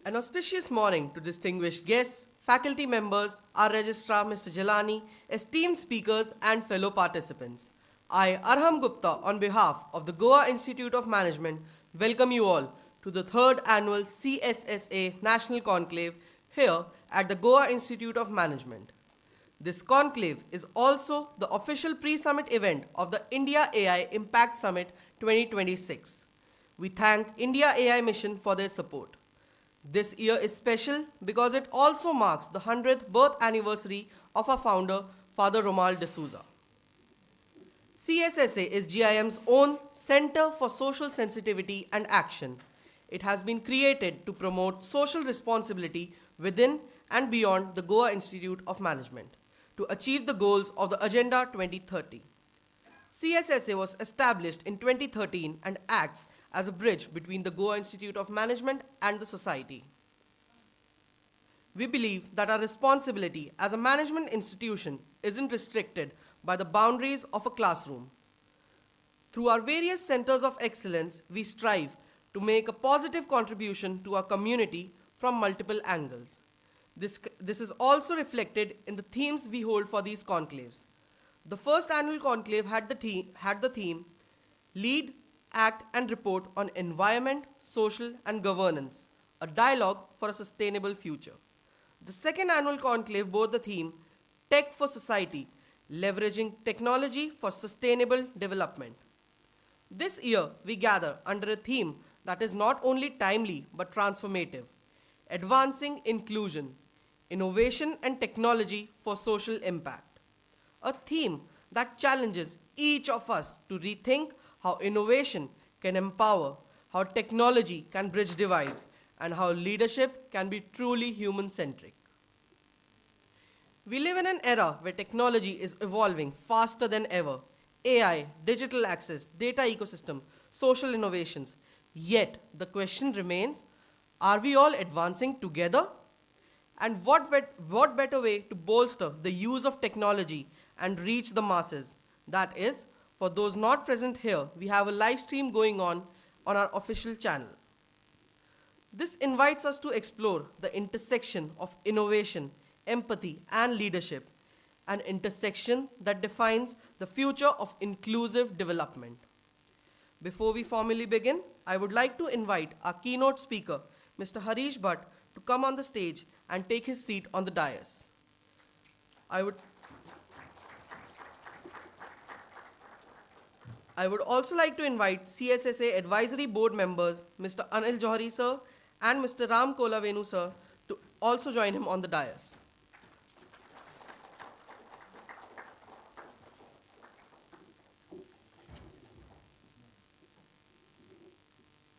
An auspicious morning to distinguished guests, faculty members, our registrar Mr. Jalani, esteemed speakers, and fellow participants. I, Arham Gupta, on behalf of the Goa Institute of Management, welcome you all to the third annual CSSA National Conclave here at the Goa Institute of Management. This conclave is also the official pre-summit event of the India AI Impact Summit 2026. We thank India AI Mission for their support. This year is special because it also marks the 100th birth anniversary of our founder, Father Romal D'Souza. CSSA is GIM's own Center for Social Sensitivity and Action. It has been created to promote social responsibility within and beyond the Goa Institute of Management to achieve the goals of the Agenda 2030. CSSA was established in 2013 and acts as a bridge between the Goa Institute of Management and the society. We believe that our responsibility as a management institution isn't restricted by the boundaries of a classroom. Through our various centers of excellence, we strive to make a positive contribution to our community from multiple angles. This is also reflected in the themes we hold for these conclaves. The first annual conclave had the theme Lead, Act and Report on Environment, Social and Governance, a dialogue for a sustainable future. The second annual conclave bore the theme Tech for Society, leveraging technology for sustainable development. This year, we gather under a theme that is not only timely but transformative, advancing inclusion, innovation and technology for social impact. A theme that challenges each of us to rethink how innovation can empower, how technology can bridge divides, and how leadership can be truly human centric. We live in an era where technology is evolving faster than ever. AI, digital access, data ecosystem, social innovations. Yet, the question remains, are we all advancing together? And what better way to bolster the use of technology and reach the masses? That is, for those not present here, we have a live stream going on our official channel. This invites us to explore the intersection of innovation, empathy, and leadership, an intersection that defines the future of inclusive development. Before we formally begin, I would like to invite our keynote speaker, Mr. Harish Bhatt, to come on the stage and take his seat on the dais. I would, I would also like to invite CSSA Advisory Board members, Mr. Anil Johari sir and Mr. Ram Kolavenu sir, to also join him on the dais.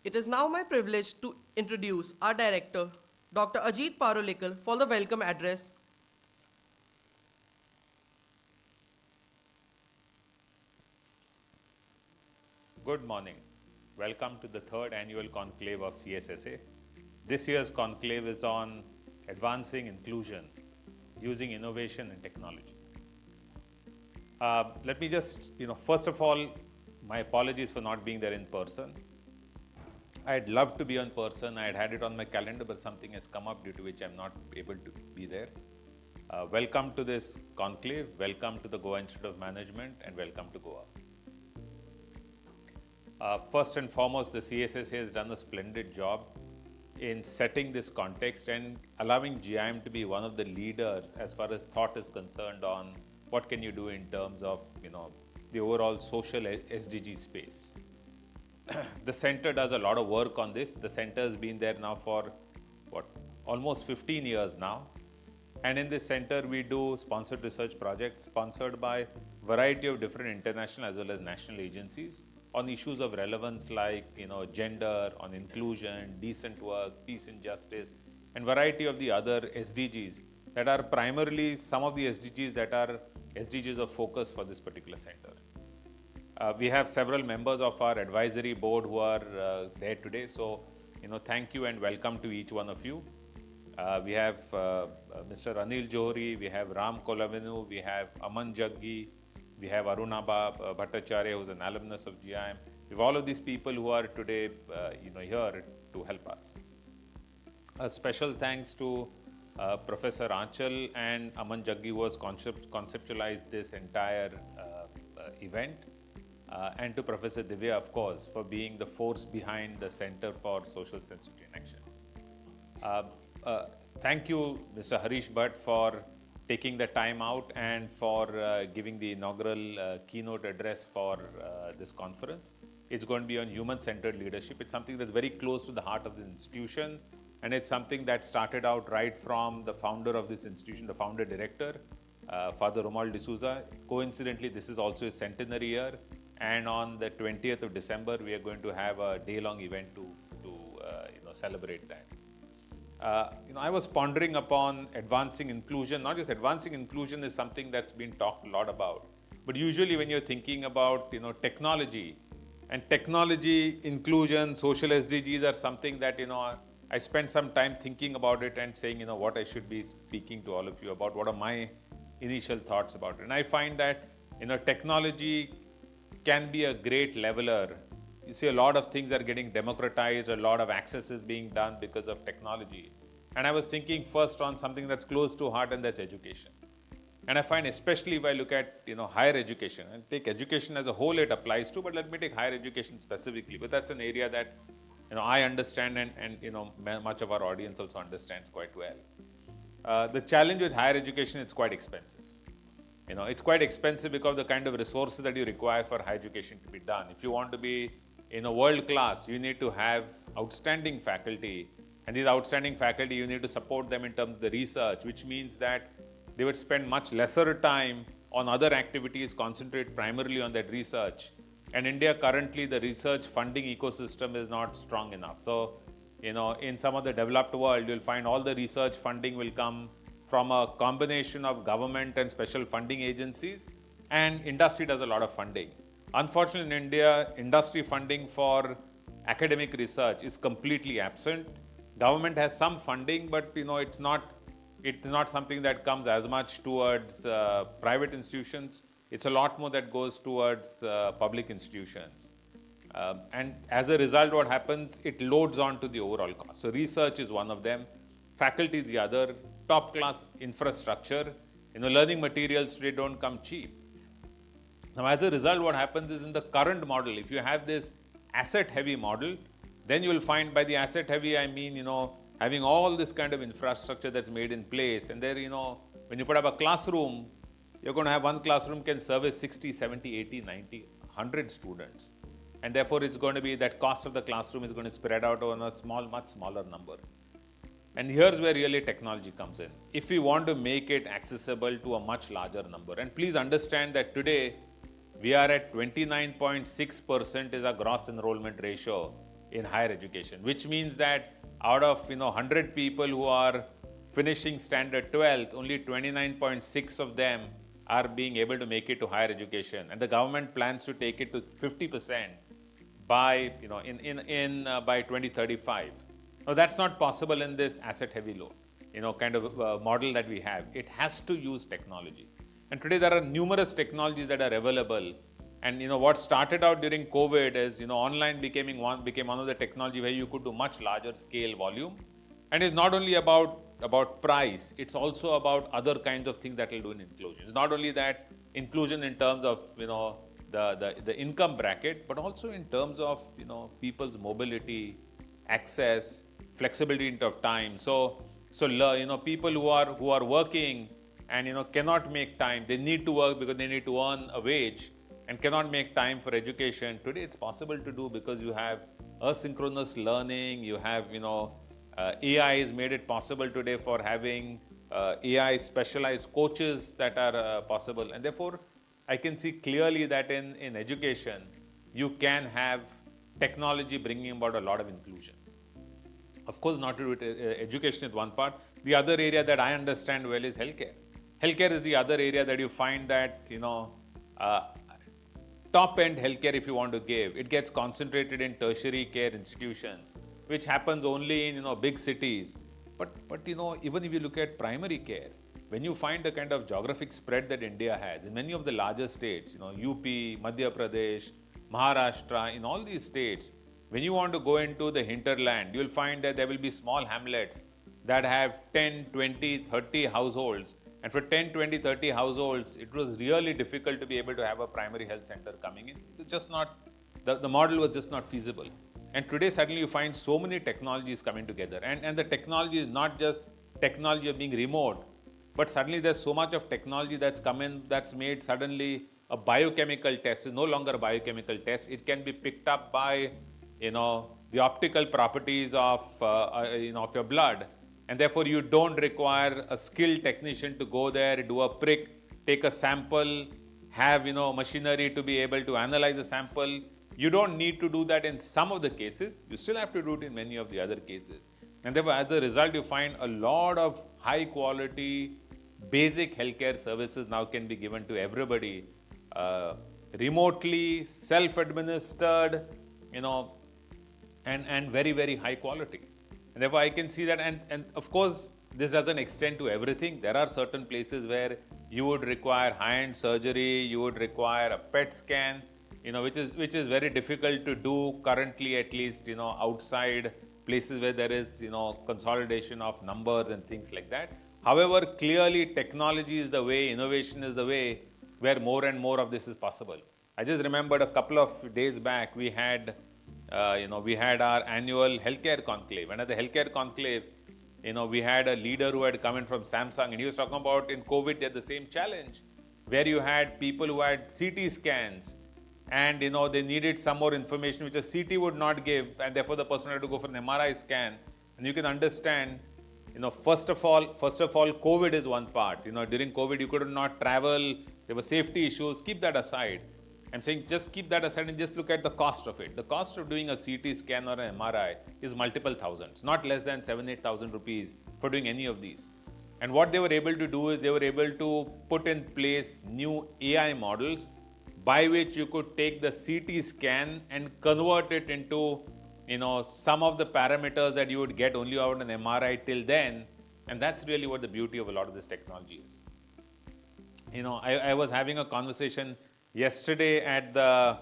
It is now my privilege to introduce our director, Dr. Ajit Parolekar, for the welcome address. Good morning. Welcome to the third annual conclave of CSSA. This year's conclave is on advancing inclusion using innovation and technology. Let me just, first of all, my apologies for not being there in person. I'd love to be in person. I had it on my calendar, but something has come up due to which I'm not able to be there. Welcome to this conclave. Welcome to the Goa Institute of Management, and welcome to Goa. First and foremost, the CSSA has done a splendid job in setting this context and allowing GIM to be one of the leaders as far as thought is concerned on what can you do in terms of, the overall social SDG space. The center does a lot of work on this. The center has been there now for almost 15 years now. And in this center, we do sponsored research projects sponsored by variety of different international as well as national agencies on issues of relevance like, gender, on inclusion, decent work, peace and justice, and variety of the other SDGs that are primarily some of the SDGs that are SDGs of focus for this particular center. We have several members of our advisory board who are there today. So, thank you and welcome to each one of you. We have Mr. Anil Johari, we have Ram Kolavenu, we have Aman Jaggi, we have Arunabha Bhattacharya, who's an alumnus of GIM. We have all of these people who are today, here to help us. A special thanks to Professor Anchal and Aman Jaggi, who has conceptualized this entire event, and to Professor Divya, of course, for being the force behind the Center for Social Sensitivity in Action. Uh, uh, Thank you, Mr. Harish Bhatt, for taking the time out and for giving the inaugural keynote address for this conference. It's going to be on human-centered leadership. It's something that's very close to the heart of the institution, and it's something that started out right from the founder of this institution, the founder director, Father Romuald D'Souza. Coincidentally, this is also his centenary year, and on the 20th of December, we are going to have a day-long event to celebrate that. I was pondering upon advancing inclusion. Not just advancing inclusion is something that's been talked a lot about, but usually when you're thinking about technology, and technology, inclusion, social SDGs are something that I spent some time thinking about it and saying what I should be speaking to all of you about. What are my initial thoughts about it? And I find that technology can be a great leveler. You see, a lot of things are getting democratized, a lot of access is being done because of technology. And I was thinking first on something that's close to heart, and that's education. And I find, especially if I look at higher education, and take education as a whole, it applies to, but let me take higher education specifically. But that's an area that I understand, and much of our audience also understands quite well. The challenge with higher education, it's quite expensive. It's quite expensive because of the kind of resources that you require for higher education to be done. If you want to be world class, you need to have outstanding faculty, and these outstanding faculty, you need to support them in terms of the research, which means that they would spend much lesser time on other activities, concentrate primarily on that research. And India currently, the research funding ecosystem is not strong enough. So, in some of the developed world, you'll find all the research funding will come from a combination of government and special funding agencies, and industry does a lot of funding. Unfortunately, in India, industry funding for academic research is completely absent. Government has some funding, but it's not something that comes as much towards private institutions. It's a lot more that goes towards public institutions. And as a result, what happens, it loads onto the overall cost. So research is one of them, faculty is the other, top class infrastructure. Learning materials today don't come cheap. Now, as a result, what happens is, in the current model, if you have this asset heavy model, then you will find, by the asset heavy, I mean, having all this kind of infrastructure that's made in place. And there, when you put up a classroom, you're going to have one classroom can service 60, 70, 80, 90, 100 students. And therefore, it's going to be that cost of the classroom is going to spread out on a much smaller number. And here's where really technology comes in. If we want to make it accessible to a much larger number, and please understand that today, we are at 29.6% is our gross enrollment ratio in higher education, which means that out of 100 people who are finishing standard 12th, only 29.6 of them are being able to make it to higher education, and the government plans to take it to 50% by by 2035. Now, that's not possible in this asset heavy load kind of model that we have. It has to use technology, and today there are numerous technologies that are available. And what started out during COVID is online became one of the technology where you could do much larger scale volume, and it's not only about price, it's also about other kinds of things that will do in inclusion. It's not only that inclusion in terms of the income bracket, but also in terms of people's mobility, access, flexibility in terms of time. So people who are working and cannot make time, they need to work because they need to earn a wage, and cannot make time for education. Today it's possible to do because you have asynchronous learning, you have AI has made it possible today for having AI specialized coaches that are possible. And therefore, I can see clearly that in education, you can have technology bringing about a lot of inclusion. Of course, not to do it, education is one part. The other area that I understand well is healthcare. Healthcare is the other area that you find that top-end healthcare, if you want to give, it gets concentrated in tertiary care institutions, which happens only in big cities. But even if you look at primary care, when you find the kind of geographic spread that India has in many of the larger states, UP, Madhya Pradesh, Maharashtra, in all these states, When you want to go into the hinterland, you'll find that there will be small hamlets that have 10, 20, 30 households. And for 10, 20, 30 households, it was really difficult to be able to have a primary health center coming in. It's just not, the model was just not feasible. And today, suddenly you find so many technologies coming together. And the technology is not just technology of being remote, but suddenly there's so much of technology that's come in that's made suddenly a biochemical test is no longer a biochemical test. It can be picked up by, the optical properties of, of your blood. And therefore, you don't require a skilled technician to go there, do a prick, take a sample, have, machinery to be able to analyze a sample. You don't need to do that in some of the cases. You still have to do it in many of the other cases. And therefore, as a result, you find a lot of high quality, basic healthcare services now can be given to everybody, remotely, self-administered, and very, very high quality. And therefore, I can see that. And of course, this doesn't extend to everything. There are certain places where you would require high-end surgery, you would require a PET scan, which is very difficult to do currently, at least, outside places where there is, consolidation of numbers and things like that. However, clearly technology is the way, innovation is the way where more and more of this is possible. I just remembered a couple of days back, we had our annual healthcare conclave. And at the healthcare conclave, we had a leader who had come in from Samsung, and he was talking about in COVID, they had the same challenge, where you had people who had CT scans, and they needed some more information which a CT would not give, and therefore the person had to go for an MRI scan. And you can understand, first of all, COVID is one part. During COVID, you could not travel. There were safety issues. Keep that aside. I'm saying just keep that aside and just look at the cost of it. The cost of doing a CT scan or an MRI is multiple thousands, not less than 7,000-8,000 rupees for doing any of these. And what they were able to do is they were able to put in place new AI models by which you could take the CT scan and convert it into, some of the parameters that you would get only out an MRI till then. And that's really what the beauty of a lot of this technology is. I was having a conversation yesterday at the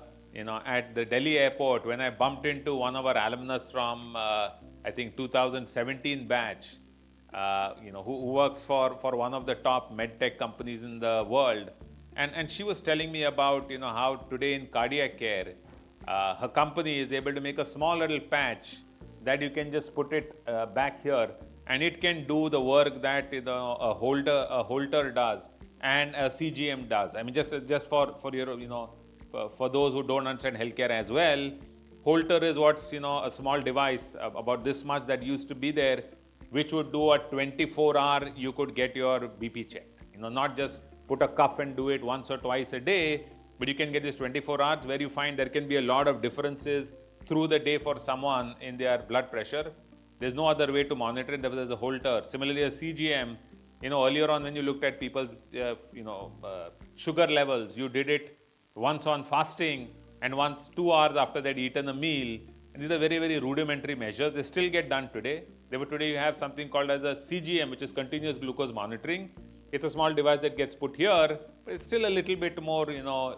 Delhi airport when I bumped into one of our alumnus from, I think 2017 batch, who works for one of the top medtech companies in the world. And she was telling me about, how today in cardiac care, her company is able to make a small little patch that you can just put it back here, and it can do the work that a Holter does and a CGM does. I mean, just for your, for those who don't understand healthcare as well, Holter is what's, a small device about this much that used to be there, which would do a 24-hour, you could get your BP checked. Not just put a cuff and do it once or twice a day, but you can get this 24 hours where you find there can be a lot of differences through the day for someone in their blood pressure. There's no other way to monitor it. There's a Holter. Similarly, a CGM, earlier on when you looked at people's, sugar levels, you did it once on fasting and once 2 hours after they'd eaten a meal. And these are very, very rudimentary measures. They still get done today. Today you have something called as a CGM, which is continuous glucose monitoring. It's a small device that gets put here, but it's still a little bit more,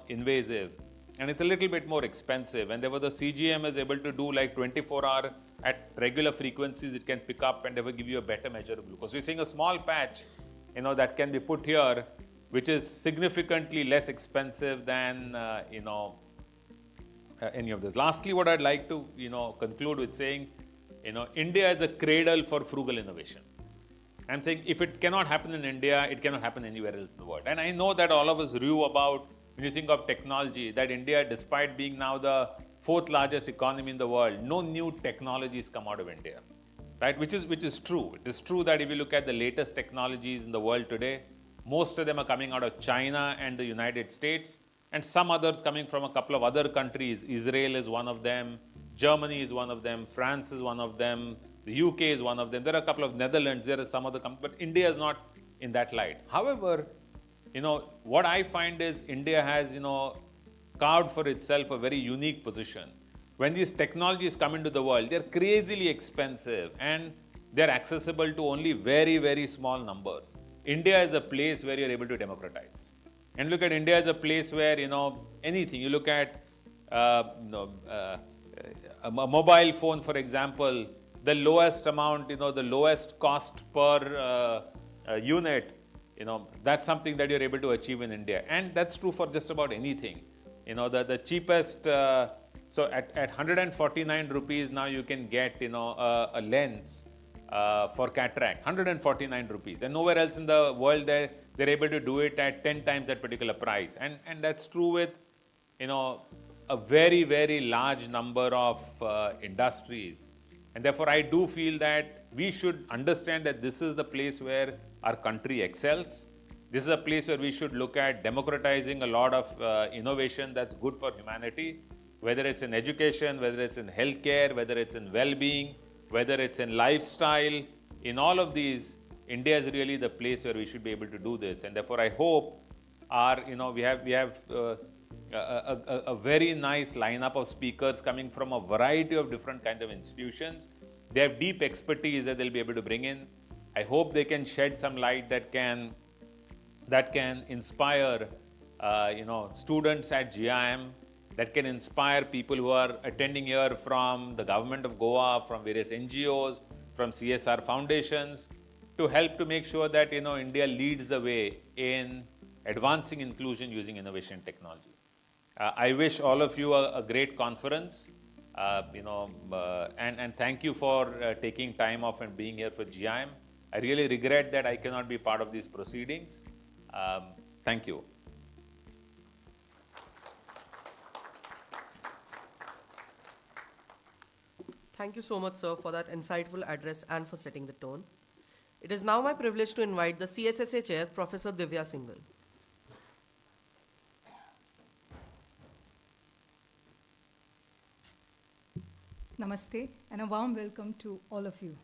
invasive, and it's a little bit more expensive. And therefore, the CGM is able to do like 24-hour at regular frequencies. It can pick up and ever give you a better measure of glucose. So you're seeing a small patch, that can be put here, which is significantly less expensive than, any of this. Lastly, what I'd like to, conclude with saying, India is a cradle for frugal innovation. I'm saying if it cannot happen in India, it cannot happen anywhere else in the world. And I know that all of us rue about, when you think of technology, that India, despite being now the 4th largest economy in the world, no new technologies come out of India, right? Which is true. It is true that if you look at the latest technologies in the world today, most of them are coming out of China and the United States, and some others coming from a couple of other countries. Israel is one of them, Germany is one of them, France is one of them, the UK is one of them. There are a couple of Netherlands, there are some other companies, but India is not in that light. However, what I find is India has, carved for itself a very unique position. When these technologies come into the world, they're crazily expensive and they're accessible to only very, very small numbers. India is a place where you're able to democratize. And look at India as a place where, anything, you look at, a mobile phone, for example, the lowest amount, the lowest cost per unit, that's something that you're able to achieve in India. And that's true for just about anything. The cheapest, so at 149 rupees now you can get, a lens for cataract, 149 rupees. And nowhere else in the world they're able to do it at 10 times that particular price. And that's true with, a very, very large number of industries. And therefore, I do feel that we should understand that this is the place where our country excels. This is a place where we should look at democratizing a lot of innovation that's good for humanity, whether it's in education, whether it's in healthcare, whether it's in well-being, whether it's in lifestyle. In all of these, India is really the place where we should be able to do this. And therefore, I hope we have a very nice lineup of speakers coming from a variety of different kinds of institutions. They have deep expertise that they'll be able to bring in. I hope they can shed some light that can inspire students at GIM, that can inspire people who are attending here from the government of Goa, from various NGOs, from CSR foundations, to help to make sure that India leads the way in advancing inclusion using innovation technology. I wish all of you a great conference, and thank you for taking time off and being here for GIM. I really regret that I cannot be part of these proceedings. Thank you. Thank you so much, sir, for that insightful address and for setting the tone. It is now my privilege to invite the CSSA Chair, Professor Divya Singhal. Namaste and a warm welcome to all of you.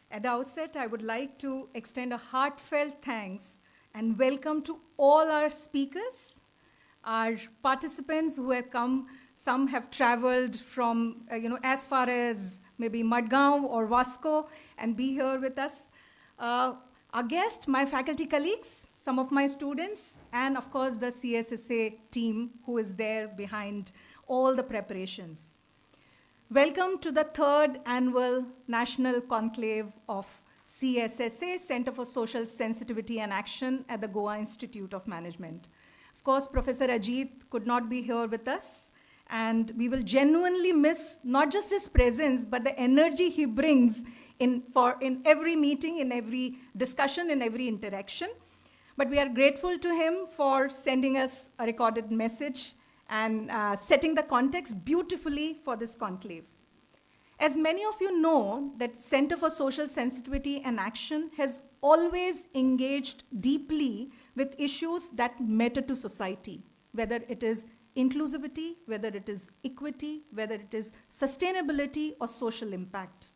At the outset, I would like to extend a heartfelt thanks and welcome to all our speakers, our participants who have come. Some have traveled from, as far as maybe Madgaon or Vasco and be here with us. Our guests, my faculty colleagues, some of my students, and of course the CSSA team who is there behind all the preparations. Welcome to the 3rd Annual National Conclave of CSSA, Center for Social Sensitivity and Action at the Goa Institute of Management. Of course, Professor Ajit could not be here with us, and we will genuinely miss not just his presence, but the energy he brings in every meeting, in every discussion, in every interaction. But we are grateful to him for sending us a recorded message and setting the context beautifully for this conclave. As many of you know, that Center for Social Sensitivity and Action has always engaged deeply with issues that matter to society, whether it is inclusivity, whether it is equity, whether it is sustainability or social impact.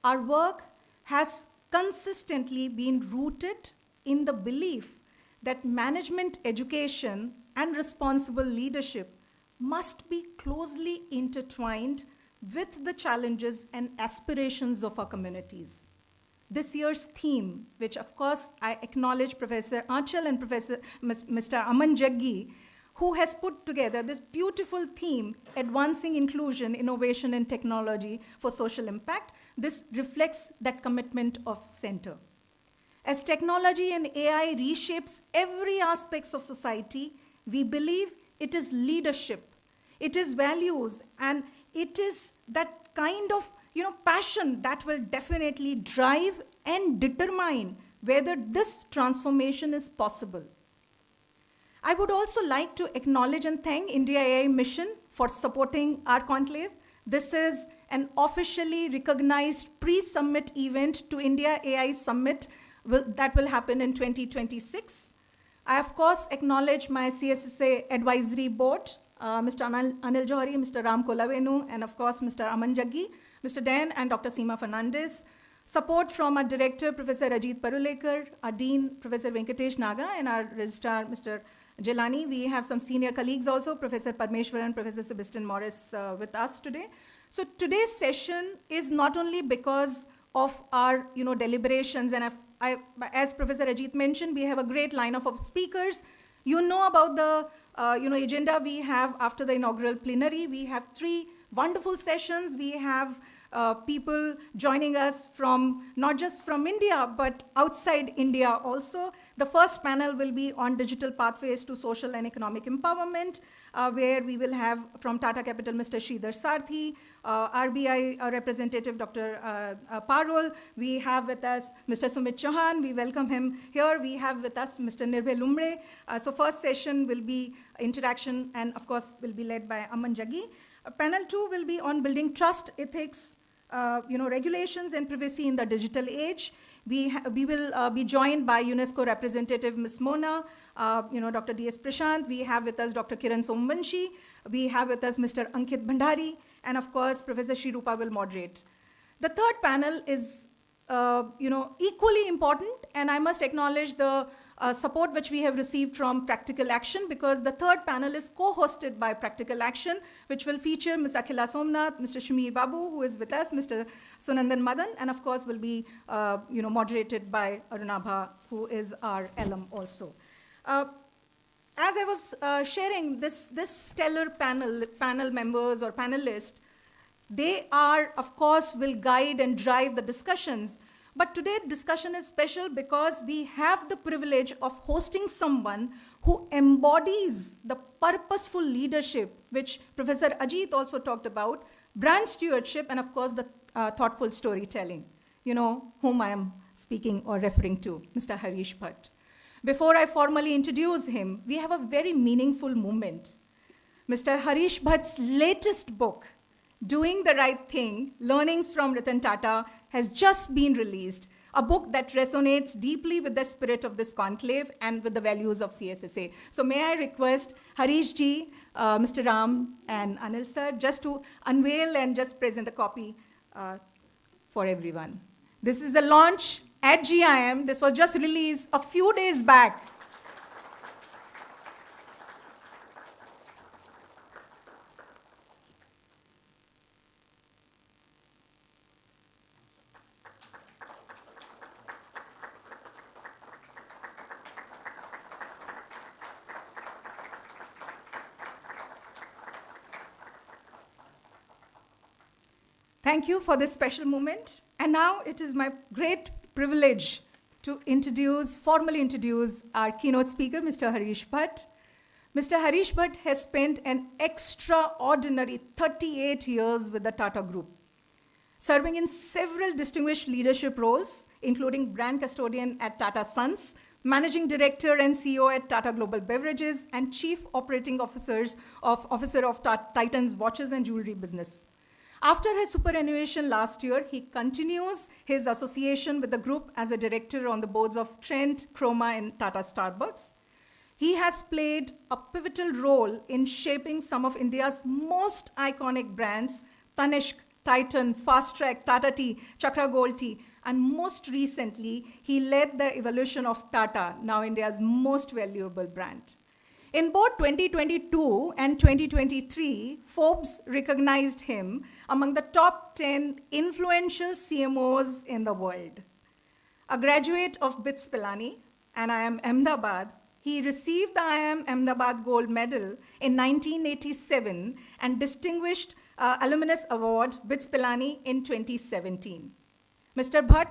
Our work has consistently been rooted in the belief that management education and responsible leadership must be closely intertwined with the challenges and aspirations of our communities. This year's theme, which of course I acknowledge Professor Aanchal and Mr. Aman Jaggi, who has put together this beautiful theme, Advancing Inclusion, Innovation and Technology for Social Impact. This reflects that commitment of Center. As technology and AI reshapes every aspect of society, we believe it is leadership, it is values, and it is that kind of passion that will definitely drive and determine whether this transformation is possible. I would also like to acknowledge and thank India AI Mission for supporting our conclave. This is an officially recognized pre-summit event to India AI Summit that will happen in 2026. I, of course, acknowledge my CSSA Advisory Board, Mr. Anil Johari, Mr. Ram Kolavenu, and of course, Mr. Aman Jaggi, Mr. Dan, and Dr. Seema Fernandez. Support from our Director, Professor Ajit Parulekar, our Dean, Professor Venkatesh Naga, and our Registrar, Mr. Jelani. We have some senior colleagues also, Professor Parmeshwaran, Professor Sebastian Morris with us today. So today's session is not only because of our deliberations, and as Professor Ajit mentioned, we have a great lineup of speakers. You know about the agenda we have after the inaugural plenary. We have 3 wonderful sessions. We have people joining us from not just from India, but outside India also. The first panel will be on digital pathways to social and economic empowerment, where we will have from Tata Capital Mr. Sridhar Sarthi, RBI representative Dr. Parul. We have with us Mr. Sumit Chauhan. We welcome him here. We have with us Mr. Nirbhay Lumbre. So first session will be interaction and of course will be led by Aman Jaggi. Panel 2 will be on building trust, ethics, regulations and privacy in the digital age. We will be joined by UNESCO representative Ms. Mona, Dr. D.S. Prashant. We have with us Dr. Kiran Somvanshi. We have with us Mr. Ankit Bhandari. And of course, Professor Shri Rupa will moderate. The third panel is equally important, and I must acknowledge the support which we have received from Practical Action, because the third panel is co-hosted by Practical Action, which will feature Ms. Akhila Somnath, Mr. Shumir Babu, who is with us, Mr. Sunandan Madan, and of course will be moderated by Arunabha, who is our alum also. As I was sharing this stellar panel members or panelists, they are, of course, will guide and drive the discussions. But today's discussion is special because we have the privilege of hosting someone who embodies the purposeful leadership, which Professor Ajit also talked about, brand stewardship, and of course the thoughtful storytelling, whom I am speaking or referring to, Mr. Harish Bhatt. Before I formally introduce him, we have a very meaningful moment. Mr. Harish Bhatt's latest book, Doing the Right Thing, Learnings from Ratan Tata, has just been released, a book that resonates deeply with the spirit of this conclave and with the values of CSSA. So may I request Harish ji, Mr. Ram, and Anil sir, just to unveil and just present the copy for everyone. This is a launch at GIM. This was just released a few days back. Thank you for this special moment. And now it is my great privilege to formally introduce our keynote speaker, Mr. Harish Bhatt. Mr. Harish Bhatt has spent an extraordinary 38 years with the Tata Group, serving in several distinguished leadership roles, including brand custodian at Tata Sons, managing director and CEO at Tata Global Beverages, and chief operating officer of Titan's watches and jewelry business. After his superannuation last year, he continues his association with the group as a director on the boards of Trent, Chroma, and Tata Starbucks. He has played a pivotal role in shaping some of India's most iconic brands, Tanishq, Titan, Fast Track, Tata Tea, Chakra Gold Tea, and most recently, he led the evolution of Tata, now India's most valuable brand. In both 2022 and 2023, Forbes recognized him among the top 10 influential CMOs in the world. A graduate of BITS Pilani and IIM Ahmedabad, he received the IIM Ahmedabad Gold Medal in 1987 and Distinguished Alumnus Award BITS Pilani in 2017. Mr. Bhatt,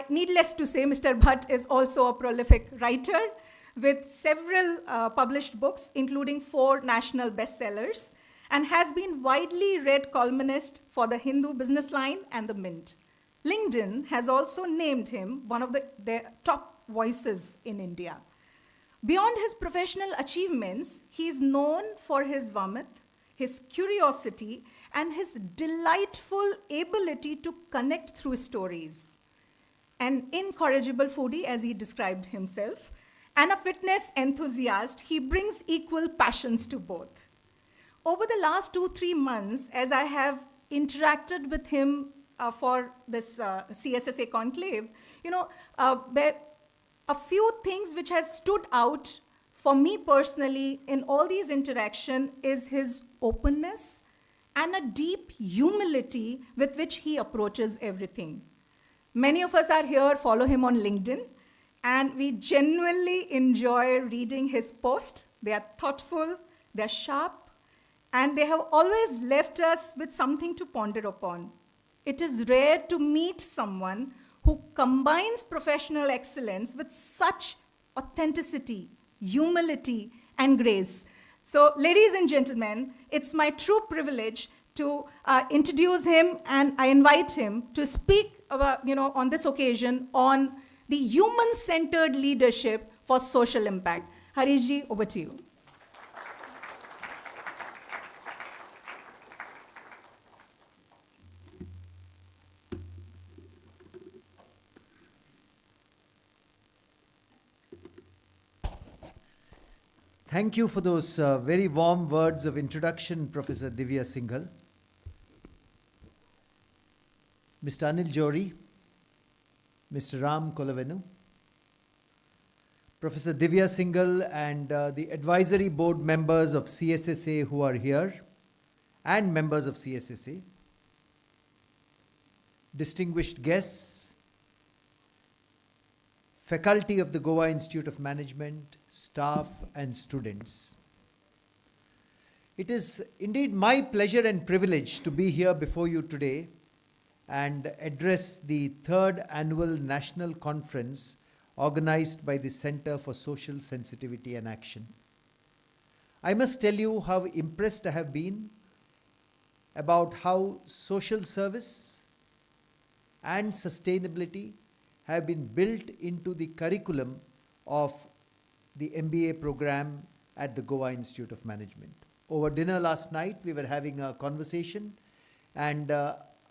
needless to say, Mr. Bhatt is also a prolific writer with several published books, including 4 national bestsellers, and has been widely read columnist for the Hindu Business Line and the Mint. LinkedIn has also named him one of their top voices in India. Beyond his professional achievements, he is known for his warmth, his curiosity, and his delightful ability to connect through stories. An incorrigible foodie, as he described himself, and a fitness enthusiast, he brings equal passions to both. Over the last 2-3 months, as I have interacted with him for this CSSA Conclave, a few things which has stood out for me personally in all these interactions is his openness and a deep humility with which he approaches everything. Many of us are here, follow him on LinkedIn, and we genuinely enjoy reading his posts. They are thoughtful, they're sharp, and they have always left us with something to ponder upon. It is rare to meet someone who combines professional excellence with such authenticity, humility, and grace. So, ladies and gentlemen, it's my true privilege to introduce him, and I invite him to speak about, on this occasion on the human-centered leadership for social impact. Harish ji, over to you. Thank you for those very warm words of introduction, Professor Divya Singhal. Mr. Anil Johri, Mr. Ram Kolavenu, Professor Divya Singhal, and the advisory board members of CSSA who are here, and members of CSSA, distinguished guests, faculty of the Goa Institute of Management, staff and students. It is indeed my pleasure and privilege to be here before you today and address the third annual national conference organized by the Center for Social Sensitivity and Action. I must tell you how impressed I have been about how social service and sustainability have been built into the curriculum of the MBA program at the Goa Institute of Management. Over dinner last night, we were having a conversation, and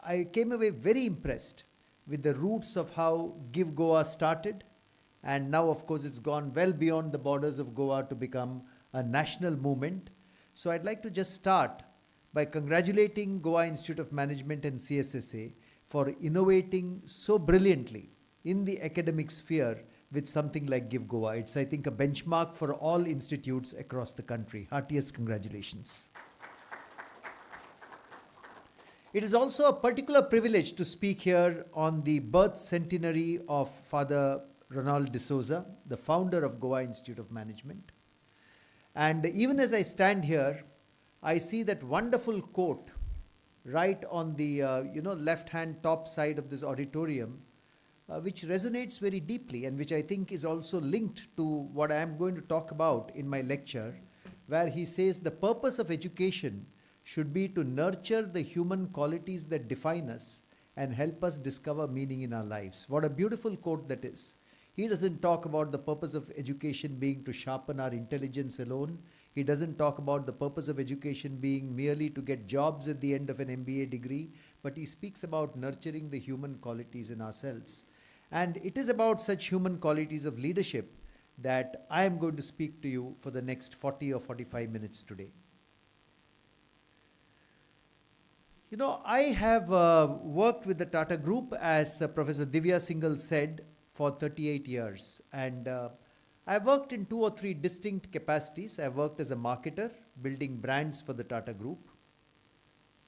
I came away very impressed with the roots of how Give Goa started, and now, of course, it's gone well beyond the borders of Goa to become a national movement. So I'd like to just start by congratulating Goa Institute of Management and CSSA for innovating so brilliantly in the academic sphere with something like Give Goa. It's, I think, a benchmark for all institutes across the country. Heartiest congratulations. It is also a particular privilege to speak here on the birth centenary of Father Ronald D'Souza, the founder of Goa Institute of Management. And even as I stand here, I see that wonderful quote right on the left-hand top side of this auditorium, which resonates very deeply and which I think is also linked to what I am going to talk about in my lecture, where he says the purpose of education should be to nurture the human qualities that define us and help us discover meaning in our lives. What a beautiful quote that is. He doesn't talk about the purpose of education being to sharpen our intelligence alone. He doesn't talk about the purpose of education being merely to get jobs at the end of an MBA degree, but he speaks about nurturing the human qualities in ourselves. And it is about such human qualities of leadership that I am going to speak to you for the next 40 or 45 minutes today. You know, I have worked with the Tata Group, as Professor Divya Singhal said, for 38 years. And I've worked in 2 or 3 distinct capacities. I've worked as a marketer, building brands for the Tata Group.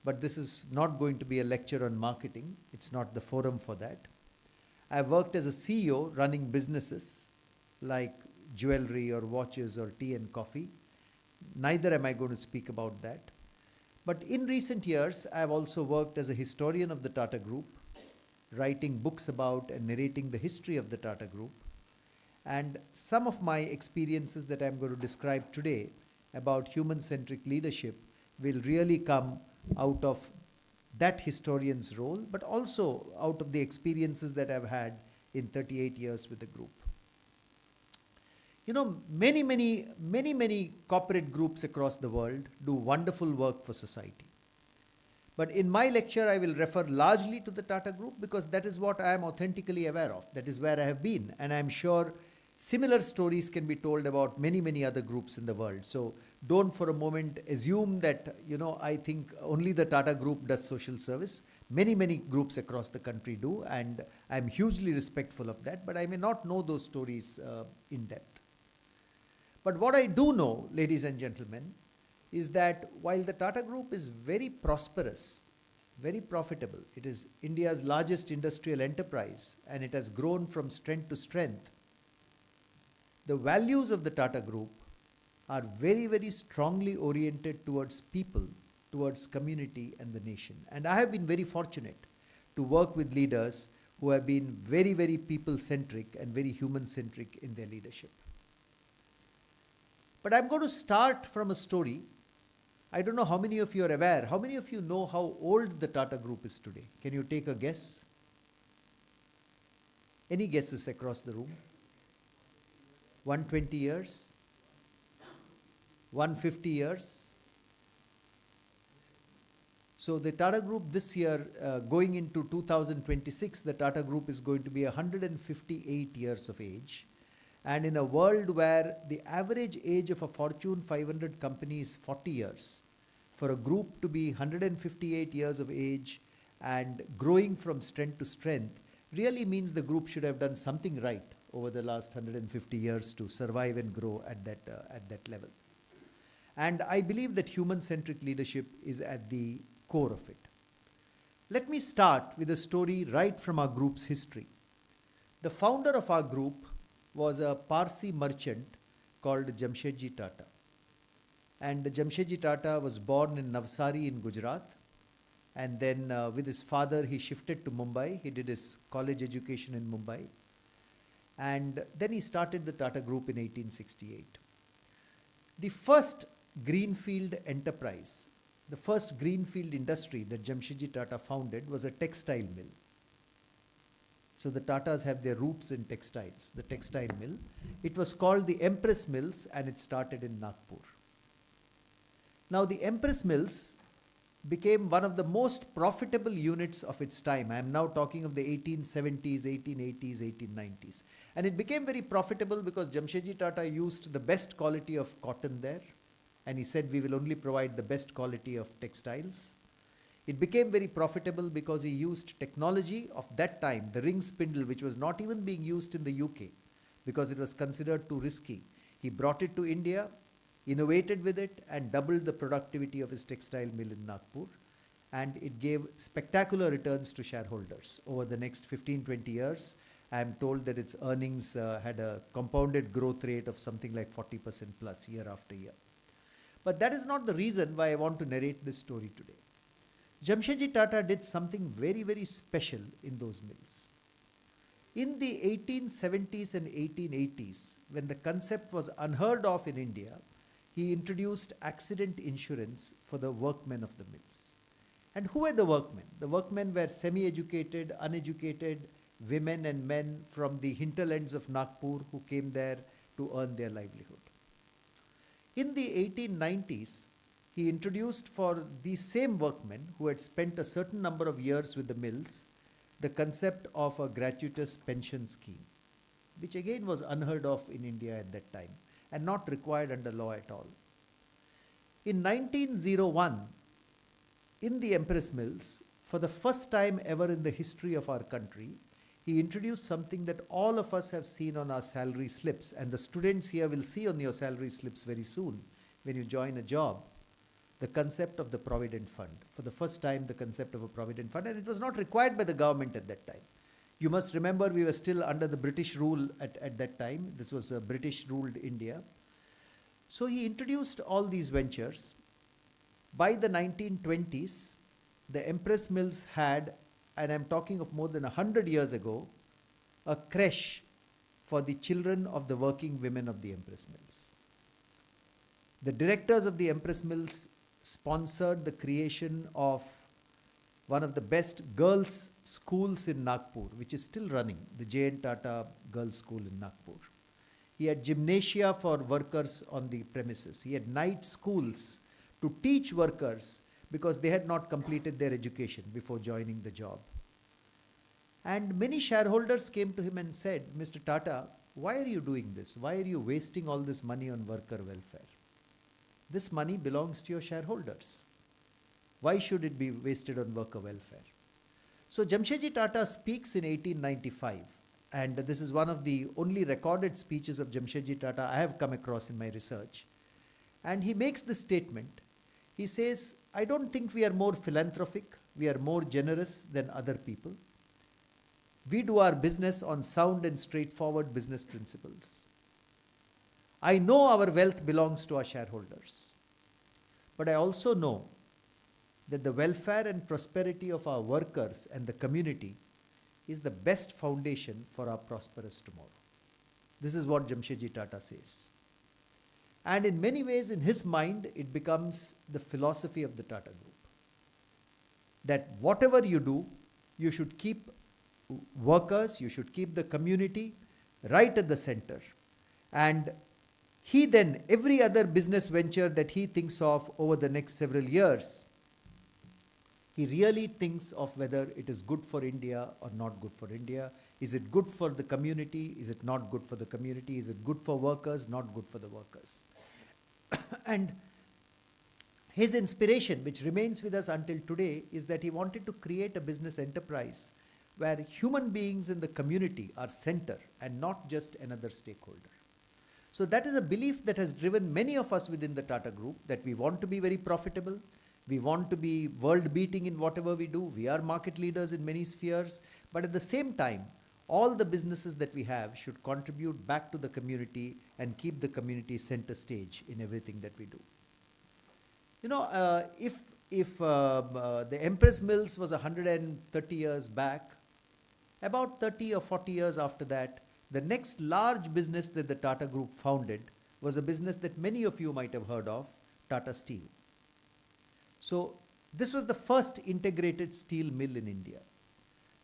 But this is not going to be a lecture on marketing. It's not the forum for that. I've worked as a CEO running businesses like jewelry or watches or tea and coffee. Neither am I going to speak about that. But in recent years, I've also worked as a historian of the Tata Group, writing books about and narrating the history of the Tata Group. And some of my experiences that I'm going to describe today about human-centric leadership will really come out of that historian's role, but also out of the experiences that I've had in 38 years with the group. You know, many corporate groups across the world do wonderful work for society. But in my lecture, I will refer largely to the Tata Group because that is what I am authentically aware of. That is where I have been. And I'm sure similar stories can be told about many other groups in the world. So don't for a moment assume that, I think only the Tata Group does social service. Many groups across the country do. And I'm hugely respectful of that. But I may not know those stories in depth. But what I do know, ladies and gentlemen, is that while the Tata Group is very prosperous, very profitable, it is India's largest industrial enterprise and it has grown from strength to strength, the values of the Tata Group are very, very strongly oriented towards people, towards community and the nation. And I have been very fortunate to work with leaders who have been very, very people-centric and very human-centric in their leadership. But I'm going to start from a story. I don't know how many of you are aware. How many of you know how old the Tata Group is today? Can you take a guess? Any guesses across the room? 120 years? 150 years? So the Tata Group this year, going into 2026, the Tata Group is going to be 158 years of age. And in a world where the average age of a Fortune 500 company is 40 years, for a group to be 158 years of age and growing from strength to strength really means the group should have done something right over the last 150 years to survive and grow at that level. And I believe that human-centric leadership is at the core of it. Let me start with a story right from our group's history. The founder of our group was a Parsi merchant called Jamshedji Tata. And Jamshedji Tata was born in Navsari in Gujarat. And then with his father, he shifted to Mumbai. He did his college education in Mumbai. And then he started the Tata Group in 1868. The first greenfield enterprise, the first greenfield industry that Jamshedji Tata founded was a textile mill. So the Tatas have their roots in textiles, the textile mill. It was called the Empress Mills and it started in Nagpur. Now the Empress Mills became one of the most profitable units of its time. I am now talking of the 1870s, 1880s, 1890s. And it became very profitable because Jamshedji Tata used the best quality of cotton there. And he said, we will only provide the best quality of textiles. It became very profitable because he used technology of that time, the ring spindle, which was not even being used in the UK because it was considered too risky. He brought it to India, innovated with it, and doubled the productivity of his textile mill in Nagpur. And it gave spectacular returns to shareholders. Over the next 15-20 years, I am told that its earnings had a compounded growth rate of something like 40% plus year after year. But that is not the reason why I want to narrate this story today. Jamshedji Tata did something very, very special in those mills. In the 1870s and 1880s, when the concept was unheard of in India, he introduced accident insurance for the workmen of the mills. And who were the workmen? The workmen were semi-educated, uneducated women and men from the hinterlands of Nagpur who came there to earn their livelihood. In the 1890s, he introduced for these same workmen who had spent a certain number of years with the mills, the concept of a gratuitous pension scheme, which again was unheard of in India at that time and not required under law at all. In 1901, in the Empress Mills, for the first time ever in the history of our country, he introduced something that all of us have seen on our salary slips, and the students here will see on your salary slips very soon when you join a job. The concept of the Provident Fund. For the first time, the concept of a Provident Fund, and it was not required by the government at that time. You must remember we were still under the British rule at that time. This was a British-ruled India. So he introduced all these ventures. By the 1920s, the Empress Mills had, and I'm talking of more than 100 years ago, a creche for the children of the working women of the Empress Mills. The directors of the Empress Mills sponsored the creation of one of the best girls' schools in Nagpur, which is still running, the J.N. Tata Girls' School in Nagpur. He had gymnasia for workers on the premises. He had night schools to teach workers because they had not completed their education before joining the job. And many shareholders came to him and said, Mr. Tata, why are you doing this? Why are you wasting all this money on worker welfare? This money belongs to your shareholders. Why should it be wasted on worker welfare? So Jamshedji Tata speaks in 1895, and this is one of the only recorded speeches of Jamshedji Tata I have come across in my research. And he makes this statement. He says, I don't think we are more philanthropic, we are more generous than other people. We do our business on sound and straightforward business principles. I know our wealth belongs to our shareholders. But I also know that the welfare and prosperity of our workers and the community is the best foundation for our prosperous tomorrow. This is what Jamshedji Tata says. And in many ways, in his mind, it becomes the philosophy of the Tata Group. That whatever you do, you should keep workers, you should keep the community right at the center. And he then, every other business venture that he thinks of over the next several years, he really thinks of whether it is good for India or not good for India. Is it good for the community? Is it not good for the community? Is it good for workers? Not good for the workers? And his inspiration, which remains with us until today, is that he wanted to create a business enterprise where human beings in the community are center and not just another stakeholder. So that is a belief that has driven many of us within the Tata Group, that we want to be very profitable. We want to be world-beating in whatever we do. We are market leaders in many spheres. But at the same time, all the businesses that we have should contribute back to the community and keep the community center stage in everything that we do. You know, if the Empress Mills was 130 years back, about 30 or 40 years after that, the next large business that the Tata Group founded was a business that many of you might have heard of, Tata Steel. So this was the first integrated steel mill in India.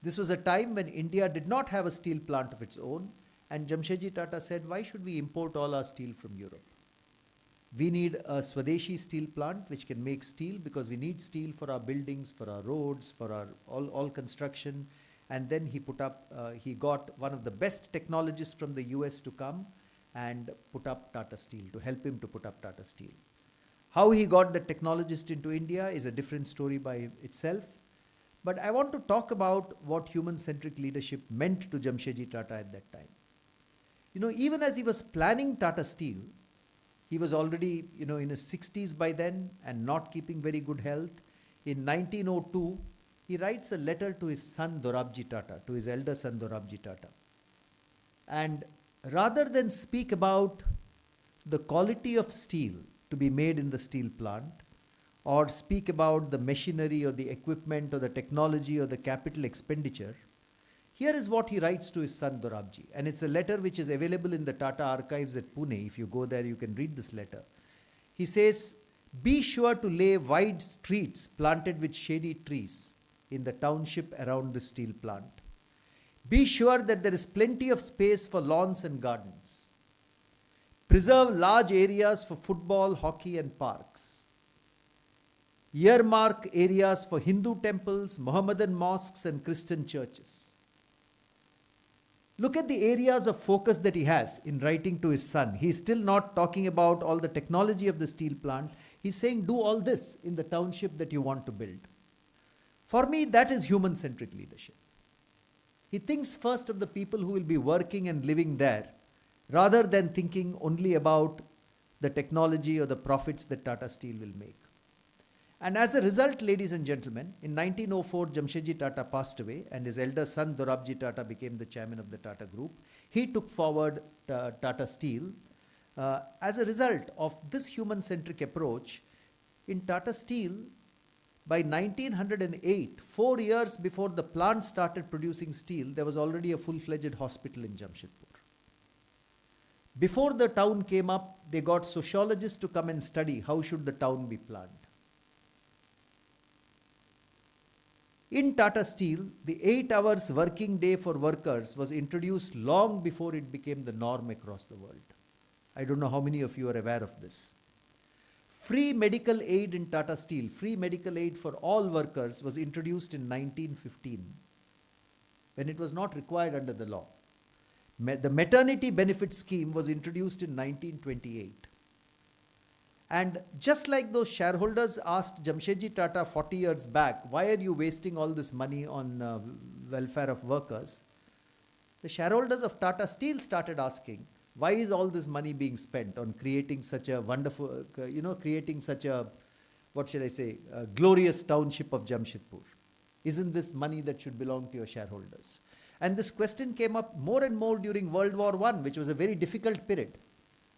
This was a time when India did not have a steel plant of its own, and Jamshedji Tata said, why should we import all our steel from Europe? We need a Swadeshi steel plant which can make steel, because we need steel for our buildings, for our roads, for our all construction. And then he got one of the best technologists from the US to come and put up Tata Steel, to help him to put up Tata Steel. How he got the technologist into India is a different story by itself. But I want to talk about what human-centric leadership meant to Jamshedji Tata at that time. You know, even as he was planning Tata Steel, he was already, in his 60s by then and not keeping very good health. In 1902, he writes a letter to his son Dorabji Tata, to his elder son Dorabji Tata. And rather than speak about the quality of steel to be made in the steel plant, or speak about the machinery or the equipment or the technology or the capital expenditure, here is what he writes to his son Dorabji. And it's a letter which is available in the Tata archives at Pune. If you go there, you can read this letter. He says, be sure to lay wide streets planted with shady trees in the township around the steel plant. Be sure that there is plenty of space for lawns and gardens. Preserve large areas for football, hockey, and parks. Earmark areas for Hindu temples, Mohammedan mosques, and Christian churches. Look at the areas of focus that he has in writing to his son. He's still not talking about all the technology of the steel plant. He's saying, do all this in the township that you want to build. For me, that is human-centric leadership. He thinks first of the people who will be working and living there, rather than thinking only about the technology or the profits that Tata Steel will make. And as a result, ladies and gentlemen, in 1904, Jamshedji Tata passed away, and his elder son Dorabji Tata became the chairman of the Tata Group. He took forward Tata Steel. As a result of this human-centric approach, in Tata Steel, by 1908, 4 years before the plant started producing steel, there was already a full-fledged hospital in Jamshedpur. Before the town came up, they got sociologists to come and study how should the town be planned. In Tata Steel, the 8 hours working day for workers was introduced long before it became the norm across the world. I don't know how many of you are aware of this. Free medical aid in Tata Steel, free medical aid for all workers, was introduced in 1915, when it was not required under the law. The maternity benefit scheme was introduced in 1928. And just like those shareholders asked Jamshedji Tata 40 years back, why are you wasting all this money on welfare of workers? The shareholders of Tata Steel started asking, why is all this money being spent on creating such a wonderful, creating such a, glorious township of Jamshedpur? Isn't this money that should belong to your shareholders? And this question came up more and more during World War I, which was a very difficult period.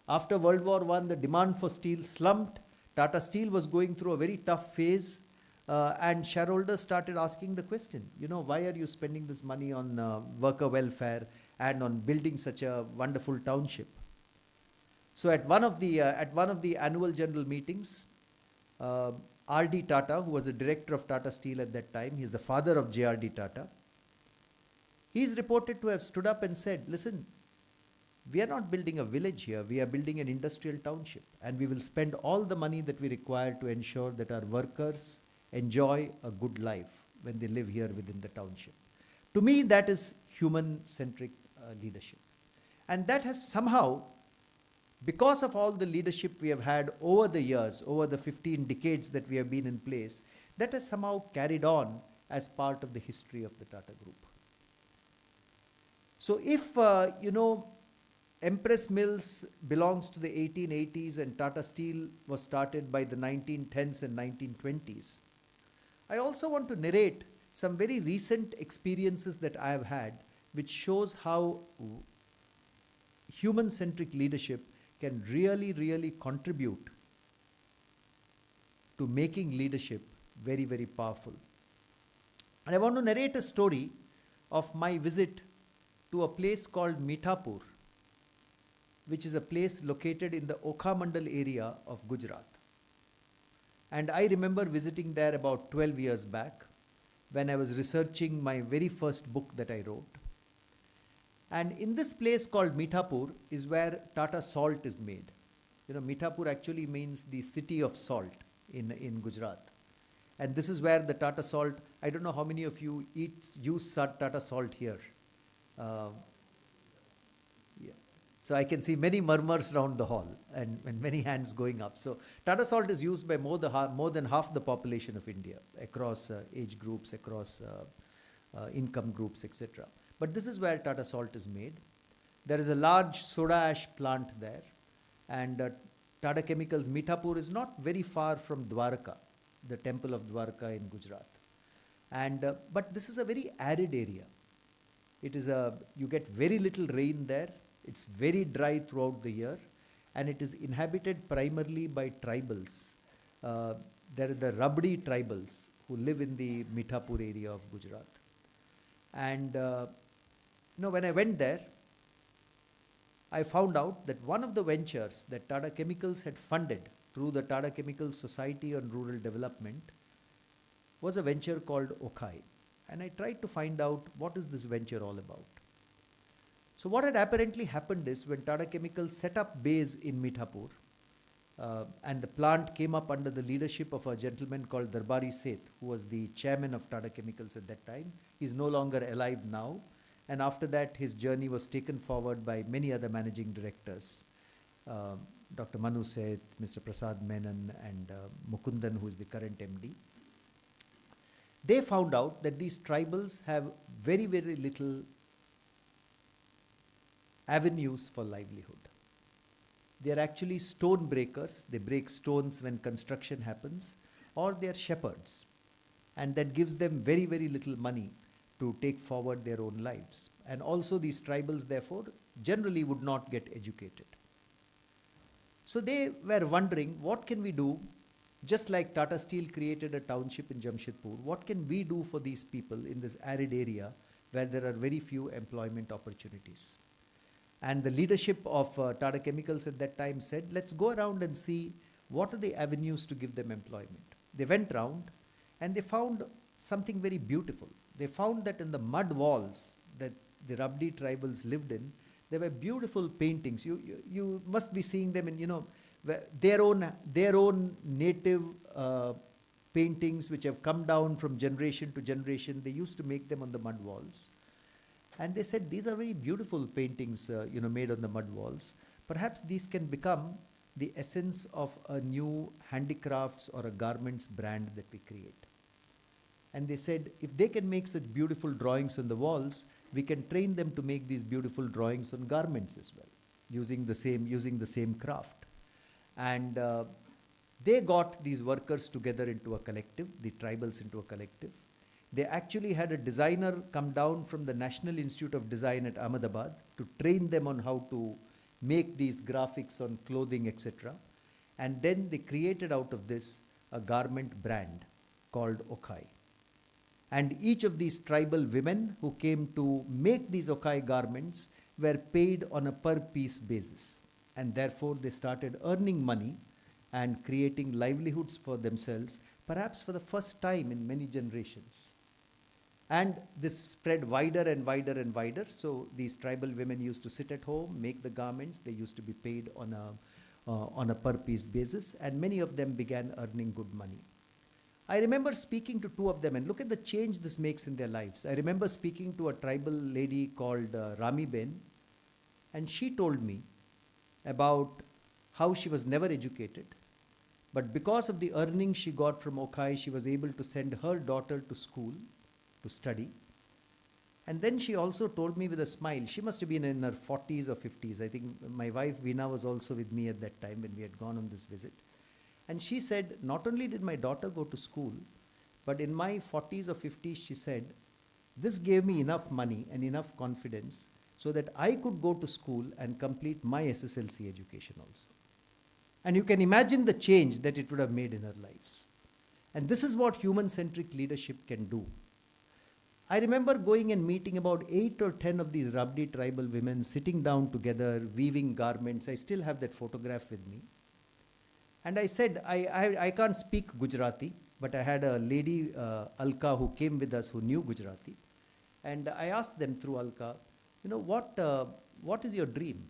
After World War I, the demand for steel slumped. Tata Steel was going through a very tough phase, and shareholders started asking the question, why are you spending this money on worker welfare and on building such a wonderful township? So at one of the annual general meetings, R.D. Tata, who was the director of Tata Steel at that time, he's the father of J.R.D. Tata, he is reported to have stood up and said, listen, we are not building a village here, we are building an industrial township, and we will spend all the money that we require to ensure that our workers enjoy a good life when they live here within the township. To me, that is human-centric leadership. And that has somehow, because of all the leadership we have had over the years, over the 15 decades that we have been in place, that has somehow carried on as part of the history of the Tata Group. So if, Empress Mills belongs to the 1880s and Tata Steel was started by the 1910s and 1920s, I also want to narrate some very recent experiences that I have had, which shows how human-centric leadership can really, really contribute to making leadership very, very powerful. And I want to narrate a story of my visit to a place called Mithapur, which is a place located in the Okha Mandal area of Gujarat. And I remember visiting there about 12 years back when I was researching my very first book that I wrote. And in this place called Mithapur is where Tata Salt is made. Mithapur actually means the city of salt in Gujarat. And this is where the Tata Salt, I don't know how many of you use Tata Salt here. So I can see many murmurs around the hall and many hands going up. So Tata Salt is used by more than half the population of India, across age groups, across income groups, etc. But this is where Tata Salt is made. There is a large soda ash plant there, and Tata Chemicals Mithapur is not very far from Dwarka, the temple of Dwarka in Gujarat. And but this is a very arid area. You get very little rain there. It's very dry throughout the year, and it is inhabited primarily by tribals. There are the Rabdi tribals who live in the Mithapur area of Gujarat. And when I went there, I found out that one of the ventures that Tata Chemicals had funded through the Tata Chemicals Society on Rural Development was a venture called Okhai. And I tried to find out what is this venture all about. So what had apparently happened is when Tata Chemicals set up base in Mithapur, and the plant came up under the leadership of a gentleman called Darbari Seth, who was the chairman of Tata Chemicals at that time. He's no longer alive now. And after that, his journey was taken forward by many other managing directors, Dr. Manu Seth, Mr. Prasad Menon, and Mukundan, who is the current MD. They found out that these tribals have very, very little avenues for livelihood. They are actually stone breakers. They break stones when construction happens, or they are shepherds. And that gives them very, very little money to take forward their own lives. And also these tribals, therefore, generally would not get educated. So they were wondering, what can we do? Just like Tata Steel created a township in Jamshedpur, what can we do for these people in this arid area where there are very few employment opportunities? And the leadership of Tata Chemicals at that time said, let's go around and see what are the avenues to give them employment. They went around and they found something very beautiful. They found that in the mud walls that the Rabdi tribals lived in, there were beautiful paintings. You must be seeing them in, their own native paintings which have come down from generation to generation. They used to make them on the mud walls. And they said, these are very beautiful paintings, made on the mud walls. Perhaps these can become the essence of a new handicrafts or a garments brand that we create. And they said, if they can make such beautiful drawings on the walls, we can train them to make these beautiful drawings on garments as well, using the same craft. And they got these workers together into a collective, the tribals into a collective. They actually had a designer come down from the National Institute of Design at Ahmedabad to train them on how to make these graphics on clothing, etc. And then they created out of this a garment brand called Okai. And each of these tribal women who came to make these Okai garments were paid on a per piece basis. And therefore they started earning money and creating livelihoods for themselves, perhaps for the first time in many generations. And this spread wider and wider and wider. So these tribal women used to sit at home, make the garments. They used to be paid on a per piece basis, and many of them began earning good money. I remember speaking to two of them, and look at the change this makes in their lives. I remember speaking to a tribal lady called Rami Ben, and she told me about how she was never educated, but because of the earnings she got from Okai, she was able to send her daughter to school to study. And then she also told me with a smile, she must have been in her 40s or 50s. I think my wife Veena was also with me at that time when we had gone on this visit. And she said, not only did my daughter go to school, but in my 40s or 50s, she said, this gave me enough money and enough confidence so that I could go to school and complete my SSLC education also. And you can imagine the change that it would have made in her lives. And this is what human-centric leadership can do. I remember going and meeting about 8 or 10 of these Rabdi tribal women sitting down together, weaving garments. I still have that photograph with me. And I said, I can't speak Gujarati, but I had a lady, Alka, who came with us who knew Gujarati. And I asked them through Alka, what is your dream?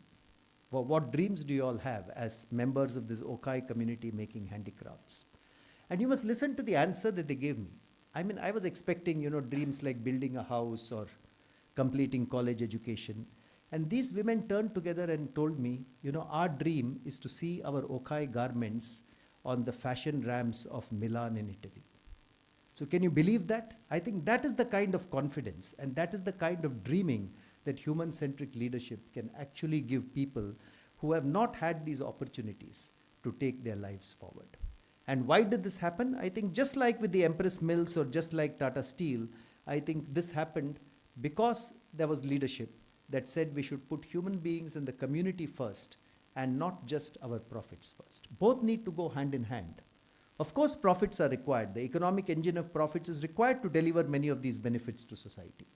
What dreams do you all have as members of this Okai community making handicrafts? And you must listen to the answer that they gave me. I mean, I was expecting, dreams like building a house or completing college education. And these women turned together and told me, our dream is to see our Okai garments on the fashion ramps of Milan in Italy. So can you believe that? I think that is the kind of confidence and that is the kind of dreaming that human-centric leadership can actually give people who have not had these opportunities to take their lives forward. And why did this happen? I think just like with the Empress Mills or just like Tata Steel, I think this happened because there was leadership that said we should put human beings and the community first and not just our profits first. Both need to go hand in hand. Of course, profits are required. The economic engine of profits is required to deliver many of these benefits to society.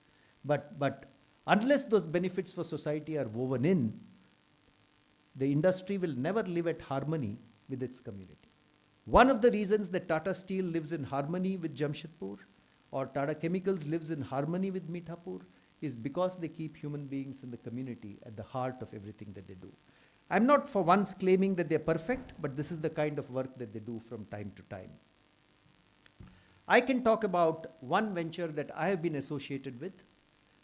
But unless those benefits for society are woven in, the industry will never live at harmony with its community. One of the reasons that Tata Steel lives in harmony with Jamshedpur or Tata Chemicals lives in harmony with Mithapur is because they keep human beings in the community at the heart of everything that they do. I'm not for once claiming that they're perfect, but this is the kind of work that they do from time to time. I can talk about one venture that I have been associated with.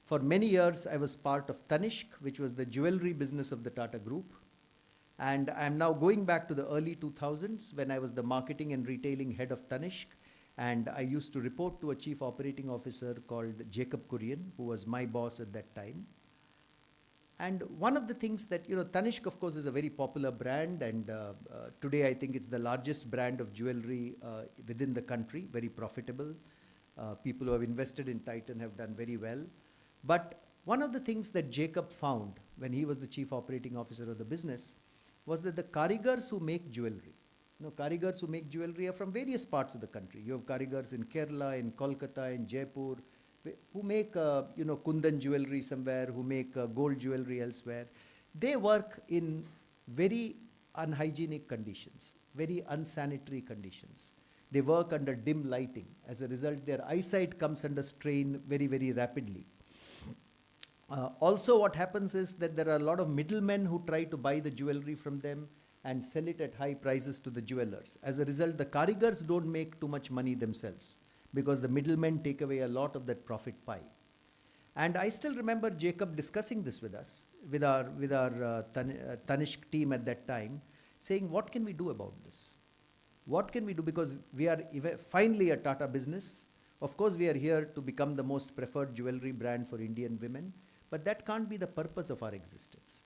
For many years, I was part of Tanishq, which was the jewelry business of the Tata Group. And I'm now going back to the early 2000s when I was the marketing and retailing head of Tanishq. And I used to report to a chief operating officer called Jacob Kurian, who was my boss at that time. And one of the things that, Tanishq, of course, is a very popular brand. And today, I think it's the largest brand of jewelry within the country, very profitable. People who have invested in Titan have done very well. But one of the things that Jacob found when he was the chief operating officer of the business was that the karigars who make jewelry, karigars who make jewelry are from various parts of the country. You have karigars in Kerala, in Kolkata, in Jaipur, who make, Kundan jewelry somewhere, who make gold jewelry elsewhere. They work in very unhygienic conditions, very unsanitary conditions. They work under dim lighting. As a result, their eyesight comes under strain very, very rapidly. Also, what happens is that there are a lot of middlemen who try to buy the jewelry from them and sell it at high prices to the jewelers. As a result, the karigars don't make too much money themselves because the middlemen take away a lot of that profit pie. And I still remember Jacob discussing this with us, with our Tanishq team at that time, saying, what can we do about this? What can we do? Because we are finally a Tata business. Of course, we are here to become the most preferred jewelry brand for Indian women, but that can't be the purpose of our existence.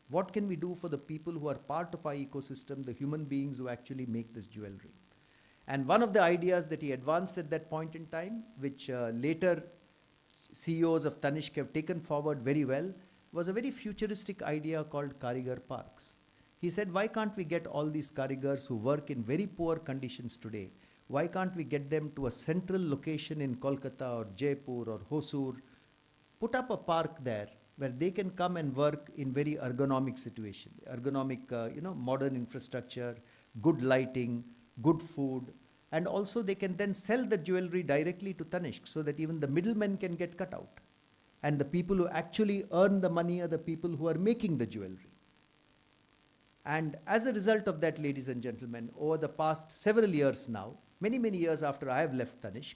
What can we do for the people who are part of our ecosystem, the human beings who actually make this jewelry? And one of the ideas that he advanced at that point in time, which later CEOs of Tanishq have taken forward very well, was a very futuristic idea called Karigar Parks. He said, why can't we get all these Karigars who work in very poor conditions today? Why can't we get them to a central location in Kolkata or Jaipur or Hosur, put up a park there where they can come and work in very ergonomic situation, ergonomic, modern infrastructure, good lighting, good food, and also they can then sell the jewelry directly to Tanishq so that even the middlemen can get cut out. And the people who actually earn the money are the people who are making the jewelry. And as a result of that, ladies and gentlemen, over the past several years now, many, many years after I have left Tanishq,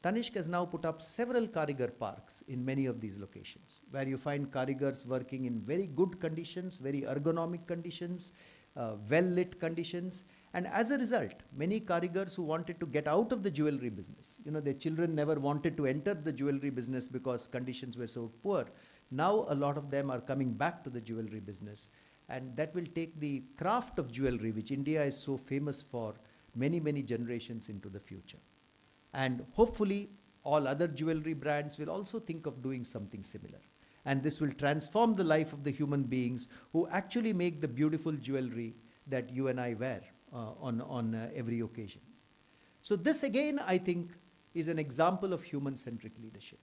Tanishq has now put up several Karigar parks in many of these locations, where you find Karigars working in very good conditions, very ergonomic conditions, well-lit conditions. And as a result, many Karigars who wanted to get out of the jewelry business, their children never wanted to enter the jewelry business because conditions were so poor. Now a lot of them are coming back to the jewelry business. And that will take the craft of jewelry, which India is so famous for, many, many generations into the future. And hopefully, all other jewelry brands will also think of doing something similar. And this will transform the life of the human beings who actually make the beautiful jewelry that you and I wear on every occasion. So this again, I think, is an example of human-centric leadership.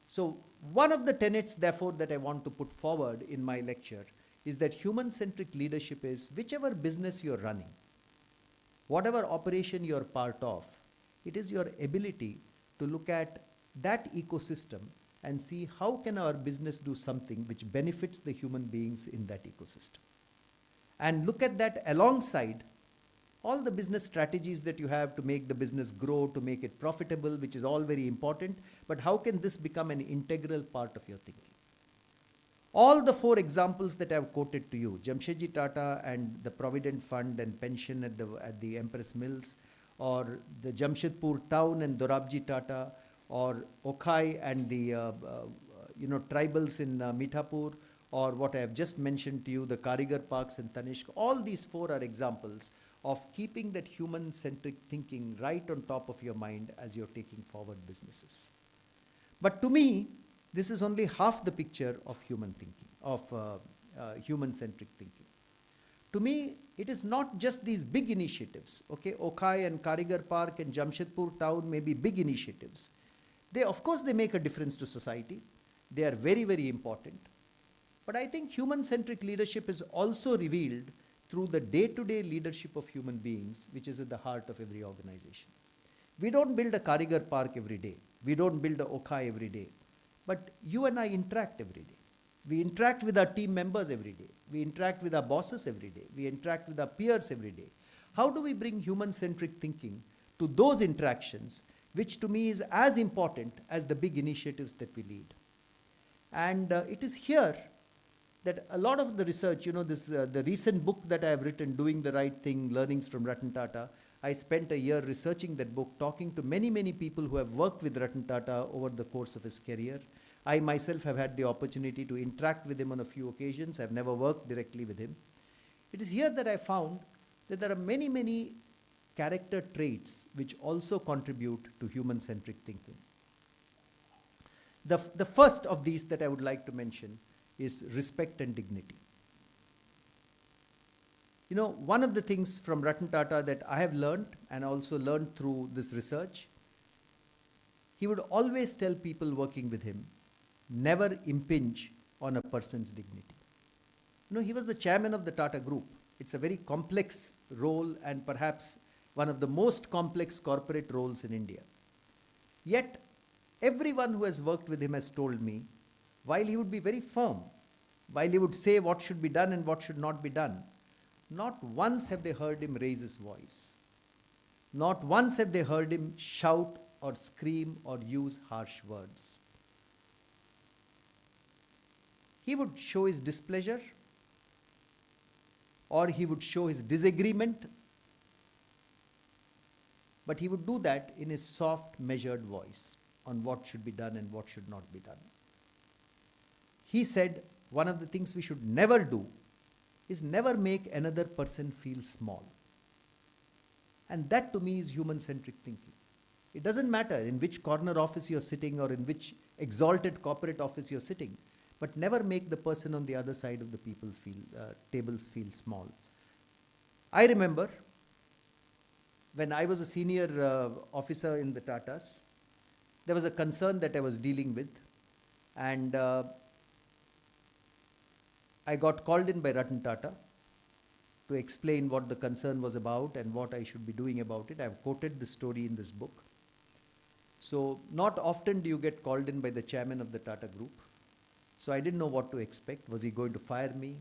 So one of the tenets, therefore, that I want to put forward in my lecture is that human-centric leadership is whichever business you're running, whatever operation you're part of, it is your ability to look at that ecosystem and see how can our business do something which benefits the human beings in that ecosystem. And look at that alongside all the business strategies that you have to make the business grow, to make it profitable, which is all very important, but how can this become an integral part of your thinking? All the four examples that I've quoted to you, Jamshedji Tata and the Provident Fund and pension at the Empress Mills, or the Jamshedpur town and Dorabji Tata, or Okhai and the tribals in Mithapur, or what I have just mentioned to you, the Karigar Parks in Tanishq, all these four are examples of keeping that human-centric thinking right on top of your mind as you're taking forward businesses. But to me, this is only half the picture of human thinking, of human-centric thinking. To me, it is not just these big initiatives. Okay, Okhai and Karigar Park and Jamshedpur town may be big initiatives. Of course, they make a difference to society. They are very, very important. But I think human-centric leadership is also revealed through the day-to-day leadership of human beings, which is at the heart of every organization. We don't build a Karigar Park every day. We don't build a Okhai every day. But you and I interact every day. We interact with our team members every day. We interact with our bosses every day. We interact with our peers every day. How do we bring human-centric thinking to those interactions, which to me is as important as the big initiatives that we lead? And it is here that a lot of the research, the recent book that I have written, Doing the Right Thing, Learnings from Ratan Tata, I spent a year researching that book, talking to many, many people who have worked with Ratan Tata over the course of his career. I myself have had the opportunity to interact with him on a few occasions. I've never worked directly with him. It is here that I found that there are many, many character traits which also contribute to human-centric thinking. The first of these that I would like to mention is respect and dignity. One of the things from Ratan Tata that I have learned and also learned through this research, he would always tell people working with him, never impinge on a person's dignity. He was the chairman of the Tata Group. It's a very complex role and perhaps one of the most complex corporate roles in India. Yet, everyone who has worked with him has told me, while he would be very firm, while he would say what should be done and what should not be done, not once have they heard him raise his voice. Not once have they heard him shout or scream or use harsh words. He would show his displeasure or he would show his disagreement, but he would do that in his soft, measured voice on what should be done and what should not be done. He said, one of the things we should never do is never make another person feel small. And that to me is human-centric thinking. It doesn't matter in which corner office you're sitting or in which exalted corporate office you're sitting. but never make the person on the other side of the tables feel small. I remember when I was a senior officer in the Tatas, there was a concern that I was dealing with, and I got called in by Ratan Tata to explain what the concern was about and what I should be doing about it. I've quoted the story in this book. So not often do you get called in by the chairman of the Tata Group. So I didn't know what to expect. Was he going to fire me?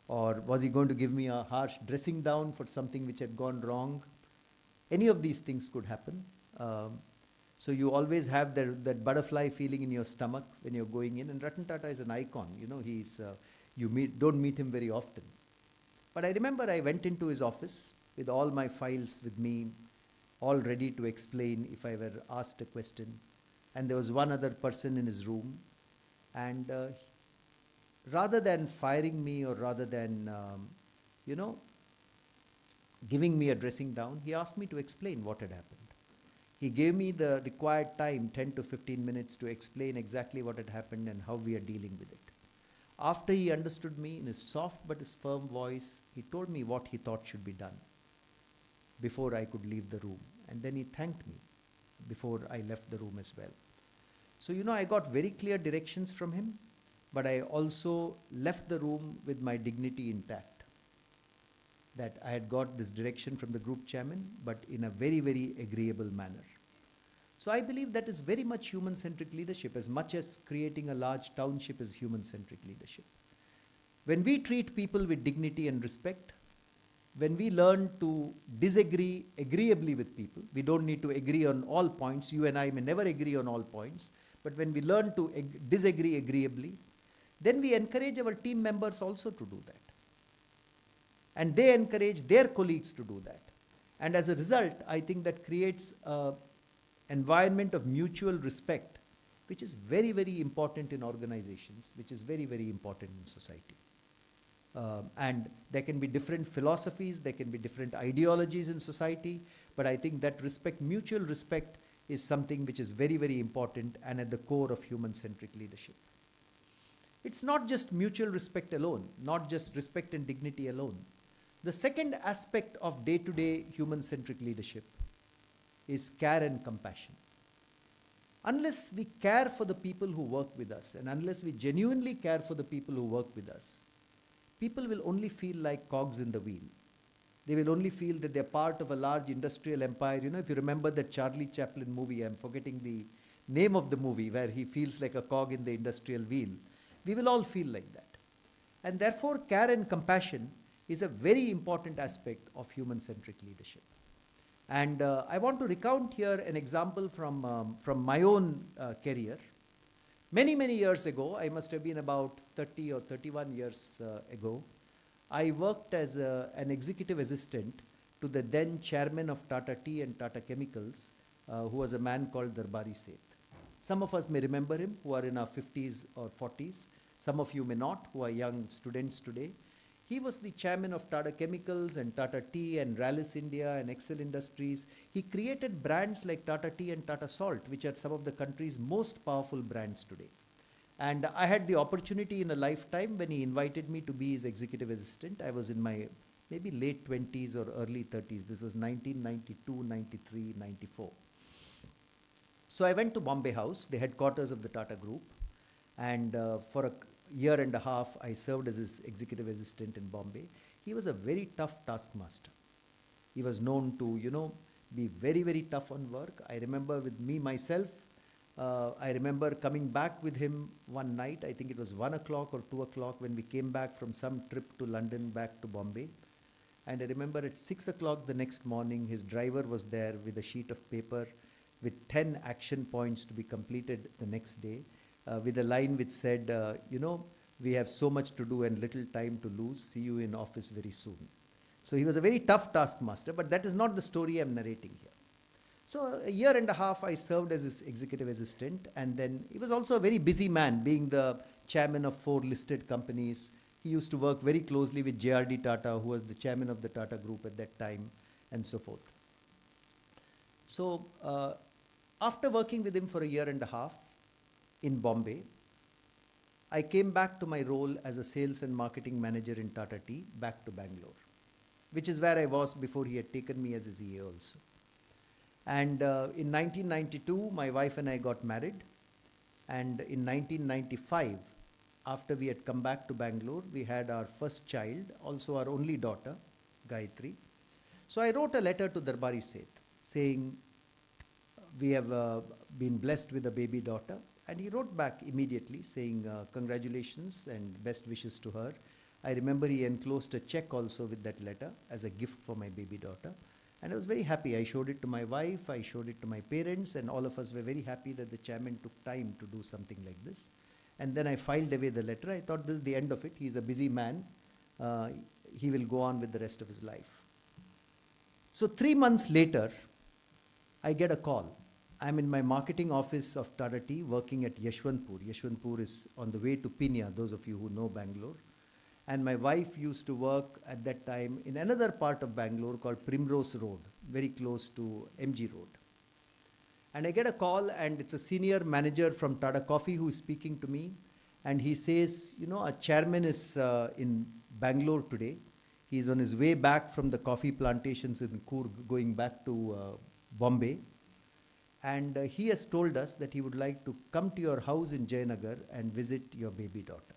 Or was he going to give me a harsh dressing down for something which had gone wrong? Any of these things could happen. So you always have that butterfly feeling in your stomach when you're going in. And Ratan Tata is an icon. You know, don't meet him very often. But I remember I went into his office with all my files with me, all ready to explain if I were asked a question. And there was one other person in his room. And rather than firing me or rather than, giving me a dressing down, he asked me to explain what had happened. He gave me the required time, 10 to 15 minutes, to explain exactly what had happened and how we are dealing with it. After he understood me, in his soft but his firm voice, he told me what he thought should be done before I could leave the room. And then he thanked me before I left the room as well. So, I got very clear directions from him, but I also left the room with my dignity intact. That I had got this direction from the group chairman, but in a very, very agreeable manner. So I believe that is very much human-centric leadership, as much as creating a large township is human-centric leadership. When we treat people with dignity and respect, when we learn to disagree agreeably with people, we don't need to agree on all points. You and I may never agree on all points, but when we learn to disagree agreeably, then we encourage our team members also to do that. And they encourage their colleagues to do that. And as a result, I think that creates an environment of mutual respect, which is very, very important in organizations, which is very, very important in society. And there can be different philosophies, there can be different ideologies in society, but I think that respect, mutual respect, is something which is very, very important and at the core of human-centric leadership. It's not just mutual respect alone, not just respect and dignity alone. The second aspect of day-to-day human-centric leadership is care and compassion. Unless we care for the people who work with us, and unless we genuinely care for the people who work with us, people will only feel like cogs in the wheel. They will only feel that they're part of a large industrial empire. If you remember that Charlie Chaplin movie, I'm forgetting the name of the movie, where he feels like a cog in the industrial wheel. We will all feel like that. And therefore, care and compassion is a very important aspect of human-centric leadership. And I want to recount here an example from my own career. Many, many years ago, I must have been about 30 or 31 years ago, I worked as an executive assistant to the then chairman of Tata Tea and Tata Chemicals, who was a man called Darbari Seth. Some of us may remember him, who are in our 50s or 40s. Some of you may not, who are young students today. He was the chairman of Tata Chemicals and Tata Tea and Rallis India and Excel Industries. He created brands like Tata Tea and Tata Salt, which are some of the country's most powerful brands today. And I had the opportunity in a lifetime when he invited me to be his executive assistant. I was in my maybe late 20s or early 30s. This was 1992, 93, 94. So I went to Bombay House, the headquarters of the Tata Group. And for a year and a half, I served as his executive assistant in Bombay. He was a very tough taskmaster. He was known to, be very, very tough on work. I remember with me, myself, I remember coming back with him one night. I think it was 1 o'clock or 2 o'clock when we came back from some trip to London back to Bombay. And I remember at 6 o'clock the next morning, his driver was there with a sheet of paper with 10 action points to be completed the next day, with a line which said, we have so much to do and little time to lose. See you in office very soon. So he was a very tough taskmaster, but that is not the story I'm narrating here. So a year and a half I served as his executive assistant, and then he was also a very busy man, being the chairman of 4 listed companies. He used to work very closely with J.R.D. Tata, who was the chairman of the Tata Group at that time, and so forth. So after working with him for a year and a half in Bombay, I came back to my role as a sales and marketing manager in Tata Tea, back to Bangalore, which is where I was before he had taken me as his EA also. And in 1992, my wife and I got married. And in 1995, after we had come back to Bangalore, we had our first child, also our only daughter, Gayatri. So I wrote a letter to Darbari Seth saying, we have been blessed with a baby daughter. And he wrote back immediately saying, congratulations and best wishes to her. I remember he enclosed a check also with that letter as a gift for my baby daughter. And I was very happy. I showed it to my wife, I showed it to my parents, and all of us were very happy that the chairman took time to do something like this. And then I filed away the letter. I thought this is the end of it. He's a busy man. He will go on with the rest of his life. So 3 months later, I get a call. I'm in my marketing office of Tata Tea working at Yeshwantpur. Yeshwantpur is on the way to Pinya, those of you who know Bangalore. And my wife used to work at that time in another part of Bangalore called Primrose Road, very close to MG Road. And I get a call, and it's a senior manager from Tata Coffee who is speaking to me. And he says, you know, our chairman is in Bangalore today. He's on his way back from the coffee plantations in Coorg, going back to Bombay. And he has told us that he would like to come to your house in Jayanagar and visit your baby daughter.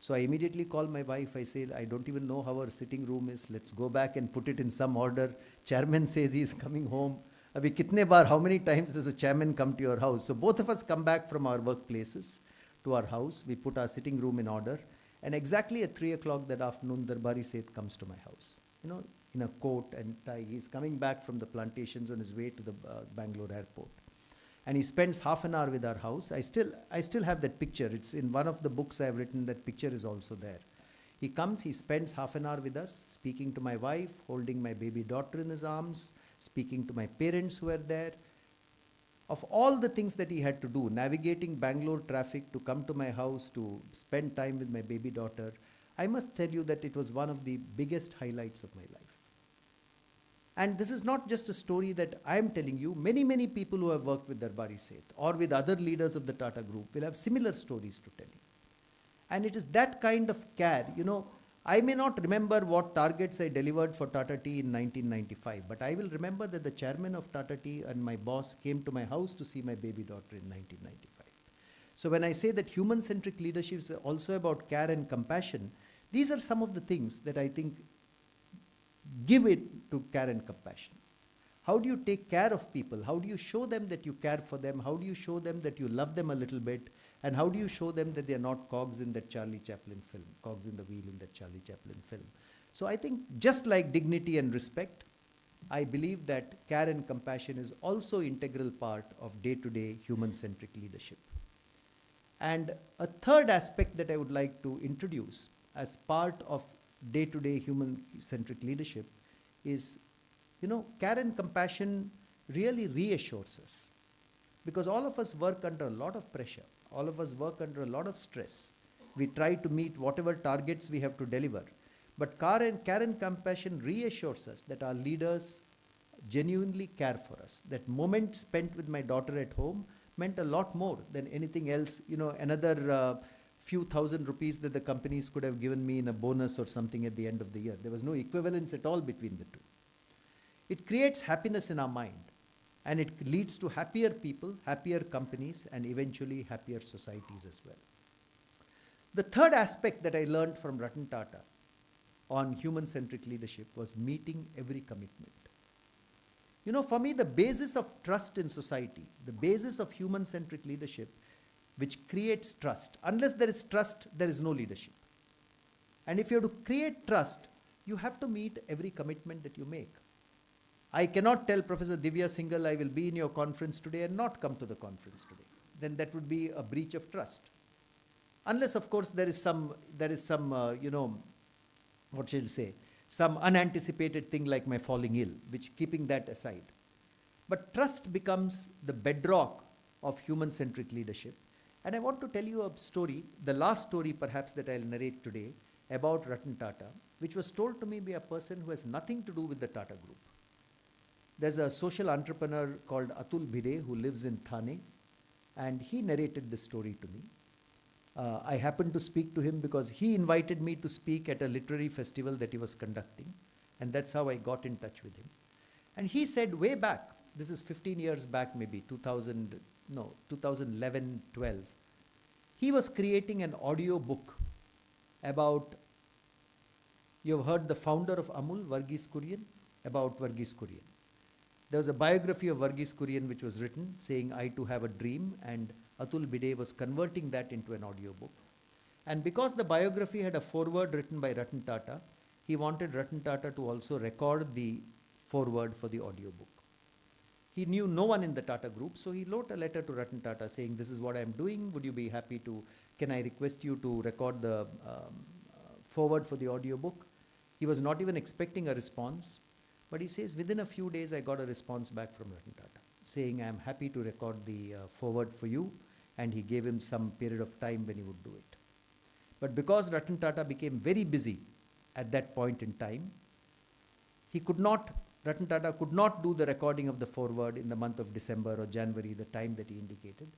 So I immediately call my wife. I say, I don't even know how our sitting room is. Let's go back and put it in some order. Chairman says he's coming home. Abhi kitne baar, how many times does a chairman come to your house? So both of us come back from our workplaces to our house. We put our sitting room in order. And exactly at 3 o'clock that afternoon, Darbari Seth comes to my house. You know, in a coat and tie. He's coming back from the plantations on his way to the Bangalore airport. And he spends half an hour with our house. I still have that picture. It's in one of the books I've written. That picture is also there. He comes, he spends half an hour with us, speaking to my wife, holding my baby daughter in his arms, speaking to my parents who were there. Of all the things that he had to do, navigating Bangalore traffic to come to my house to spend time with my baby daughter, I must tell you that it was one of the biggest highlights of my life. And this is not just a story that I am telling you. Many, many people who have worked with Darbari Seth or with other leaders of the Tata Group will have similar stories to tell you. And it is that kind of care. You know, I may not remember what targets I delivered for Tata Tea in 1995, but I will remember that the chairman of Tata Tea and my boss came to my house to see my baby daughter in 1995. So when I say that human-centric leadership is also about care and compassion, these are some of the things that I think give it to care and compassion. How do you take care of people? How do you show them that you care for them? How do you show them that you love them a little bit? And how do you show them that they are not cogs in that Charlie Chaplin film, cogs in the wheel in that Charlie Chaplin film? So I think just like dignity and respect, I believe that care and compassion is also integral part of day-to-day human-centric leadership. And a third aspect that I would like to introduce as part of day-to-day human-centric leadership is, you know, care and compassion really reassures us. Because all of us work under a lot of pressure. All of us work under a lot of stress. We try to meet whatever targets we have to deliver. But care and compassion reassures us that our leaders genuinely care for us. That moment spent with my daughter at home meant a lot more than anything else. You know, another few thousand rupees that the companies could have given me in a bonus or something at the end of the year. There was no equivalence at all between the two. It creates happiness in our mind, and it leads to happier people, happier companies, and eventually happier societies as well. The third aspect that I learned from Ratan Tata on human-centric leadership was meeting every commitment. You know, for me, the basis of trust in society, the basis of human-centric leadership, which creates trust. Unless there is trust, there is no leadership. And if you have to create trust, you have to meet every commitment that you make. I cannot tell Professor Divya Singhal, I will be in your conference today and not come to the conference today. Then that would be a breach of trust. Unless, of course, there is some you know, what shall I say, some unanticipated thing like my falling ill, which keeping that aside. But trust becomes the bedrock of human-centric leadership. And I want to tell you a story, the last story perhaps that I'll narrate today about Ratan Tata, which was told to me by a person who has nothing to do with the Tata Group. There's a social entrepreneur called Atul Bhide who lives in Thane, and he narrated this story to me. I happened to speak to him because he invited me to speak at a literary festival that he was conducting, and that's how I got in touch with him. And he said way back, this is 15 years back maybe, 2011, 12, he was creating an audio book about, you've heard the founder of Amul, Varghese Kurian, about Varghese Kurian. There was a biography of Varghese Kurian which was written saying, I too have a dream, and Atul Bide was converting that into an audio book. And because the biography had a foreword written by Ratan Tata, he wanted Ratan Tata to also record the foreword for the audio book. He knew no one in the Tata group, so he wrote a letter to Ratan Tata saying, this is what I'm doing, would you be happy to, can I request you to record the foreword for the audio book? He was not even expecting a response, but he says, within a few days I got a response back from Ratan Tata saying, I'm happy to record the foreword for you, and he gave him some period of time when he would do it. But because Ratan Tata became very busy at that point in time, Ratan Tata could not do the recording of the foreword in the month of December or January, the time that he indicated.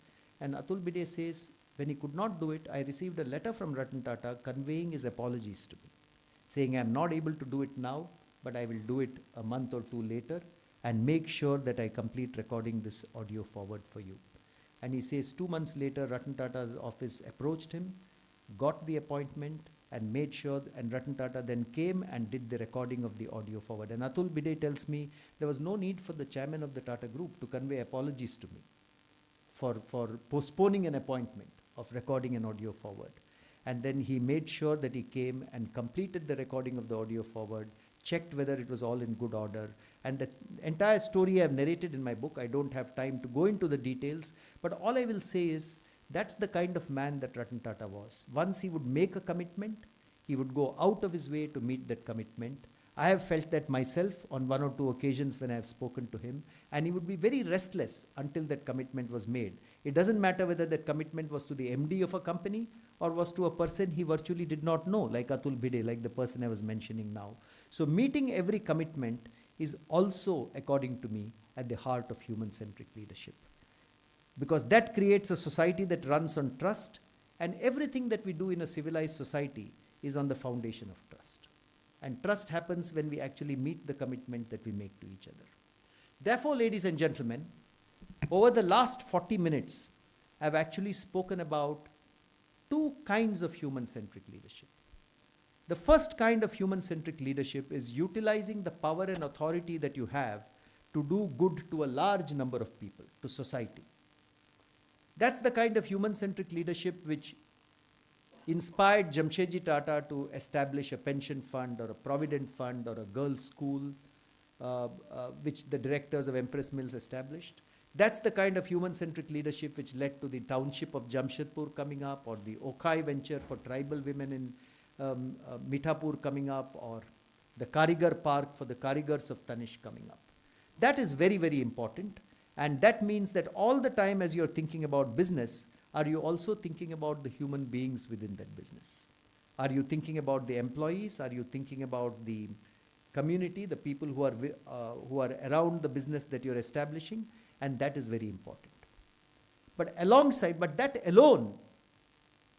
And Atul Bide says, when he could not do it, I received a letter from Ratan Tata conveying his apologies to me, saying, I'm not able to do it now, but I will do it a month or two later and make sure that I complete recording this audio forward for you. And he says 2 months later, Ratan Tata's office approached him, got the appointment, and made sure, and Ratan Tata then came and did the recording of the audio forward. And Atul Bide tells me there was no need for the chairman of the Tata Group to convey apologies to me for postponing an appointment of recording an audio forward. And then he made sure that he came and completed the recording of the audio forward, checked whether it was all in good order. And that entire story I've narrated in my book. I don't have time to go into the details, but all I will say is that's the kind of man that Ratan Tata was. Once he would make a commitment, he would go out of his way to meet that commitment. I have felt that myself on 1 or 2 occasions when I have spoken to him, and he would be very restless until that commitment was made. It doesn't matter whether that commitment was to the MD of a company or was to a person he virtually did not know, like Atul Bide, like the person I was mentioning now. So meeting every commitment is also, according to me, at the heart of human-centric leadership. Because that creates a society that runs on trust, and everything that we do in a civilized society is on the foundation of trust. And trust happens when we actually meet the commitment that we make to each other. Therefore, ladies and gentlemen, over the last 40 minutes, I've actually spoken about 2 kinds of human-centric leadership. The first kind of human-centric leadership is utilizing the power and authority that you have to do good to a large number of people, to society. That's the kind of human-centric leadership which inspired Jamshedji Tata to establish a pension fund or a provident fund or a girls' school, which the directors of Empress Mills established. That's the kind of human-centric leadership which led to the township of Jamshedpur coming up, or the Okhai venture for tribal women in Mithapur coming up, or the Karigar Park for the Karigars of Tanish coming up. That is very, very important. And that means that all the time as you're thinking about business, are you also thinking about the human beings within that business? Are you thinking about the employees? Are you thinking about the community, the people who are around the business that you're establishing? And that is very important. But that alone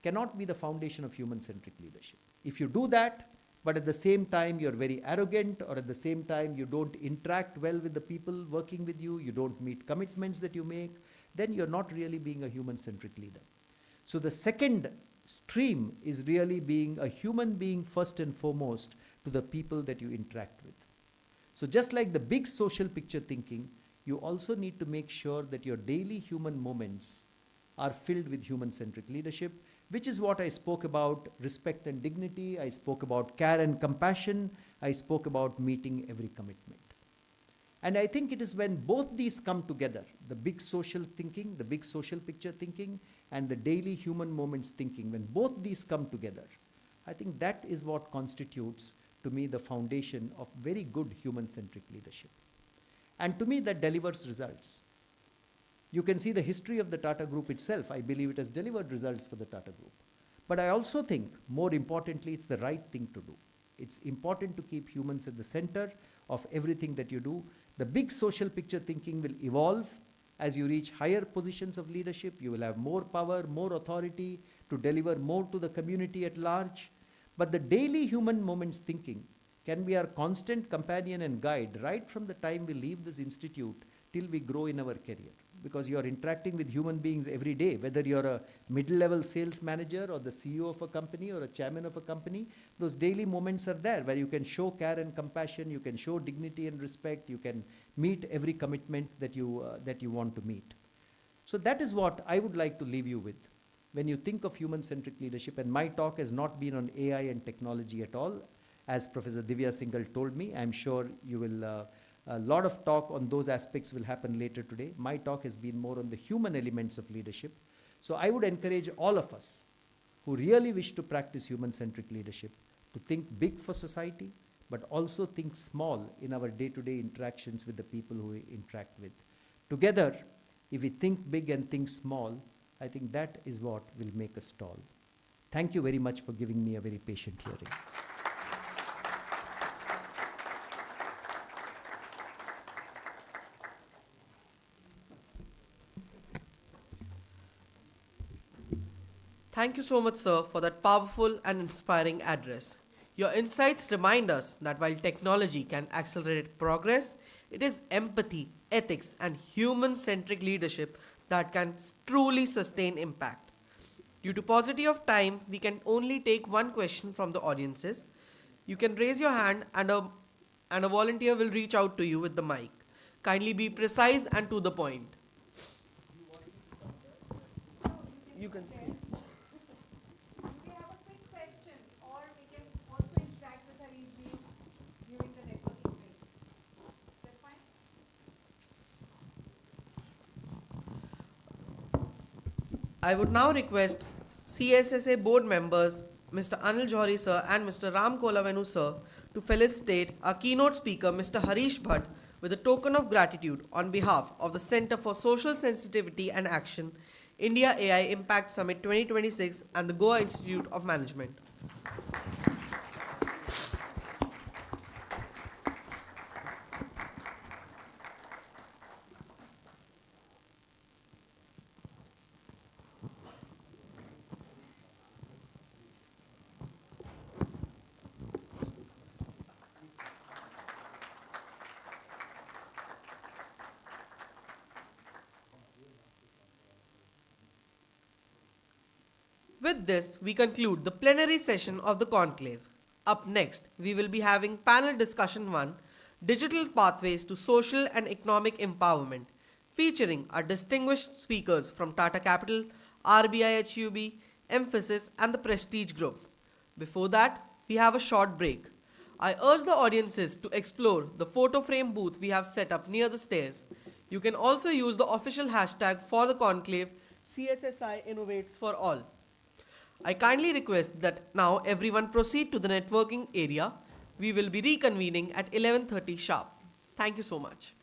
cannot be the foundation of human-centric leadership. If you do that, but at the same time you're very arrogant, or at the same time you don't interact well with the people working with you, you don't meet commitments that you make, then you're not really being a human-centric leader. So the second stream is really being a human being first and foremost to the people that you interact with. So just like the big social picture thinking, you also need to make sure that your daily human moments are filled with human-centric leadership, which is what I spoke about: respect and dignity, I spoke about care and compassion, I spoke about meeting every commitment. And I think it is when both these come together, the big social thinking, the big social picture thinking, and the daily human moments thinking, when both these come together, I think that is what constitutes, to me, the foundation of very good human-centric leadership. And to me, that delivers results. You can see the history of the Tata Group itself. I believe it has delivered results for the Tata Group. But I also think, more importantly, it's the right thing to do. It's important to keep humans at the center of everything that you do. The big social picture thinking will evolve as you reach higher positions of leadership. You will have more power, more authority. to deliver more to the community at large. But the daily human moments thinking can be our constant companion and guide right from the time we leave this institute till we grow in our career. Because you are interacting with human beings every day, whether you're a middle level sales manager or the CEO of a company or a chairman of a company, those daily moments are there where you can show care and compassion, you can show dignity and respect, you can meet every commitment that you want to meet. So that is what I would like to leave you with. When you think of human-centric leadership, and my talk has not been on AI and technology at all, as Professor Divya Singhal told me, I'm sure you will, a lot of talk on those aspects will happen later today. My talk has been more on the human elements of leadership. So I would encourage all of us who really wish to practice human-centric leadership to think big for society, but also think small in our day-to-day interactions with the people who we interact with. Together, if we think big and think small, I think that is what will make us tall. Thank you very much for giving me a very patient hearing. Thank you so much, sir, for that powerful and inspiring address. Your insights remind us that while technology can accelerate progress, it is empathy, ethics, and human centric leadership that can truly sustain impact. Due to paucity of time, we can only take one question from the audiences. You can raise your hand and a volunteer will reach out to you with the mic. Kindly be precise and to the point. You can stay. We have a quick question, or we can also interact with Harishji during the networking phase. Is that fine? I would now request CSSA board members, Mr. Anil Johri sir and Mr. Ram Kolavenu sir, to felicitate our keynote speaker, Mr. Harish Bhatt, with a token of gratitude on behalf of the Center for Social Sensitivity and Action, India AI Impact Summit 2026 and the Goa Institute of Management. With this, we conclude the plenary session of the conclave. Up next, we will be having panel discussion 1, Digital Pathways to Social and Economic Empowerment, featuring our distinguished speakers from Tata Capital, RBI HUB, Emphasis and the Prestige Group. Before that, we have a short break. I urge the audiences to explore the photo frame booth we have set up near the stairs. You can also use the official hashtag for the conclave, CSSI Innovates for All. I kindly request that now everyone proceed to the networking area. We will be reconvening at 11:30 sharp. Thank you so much.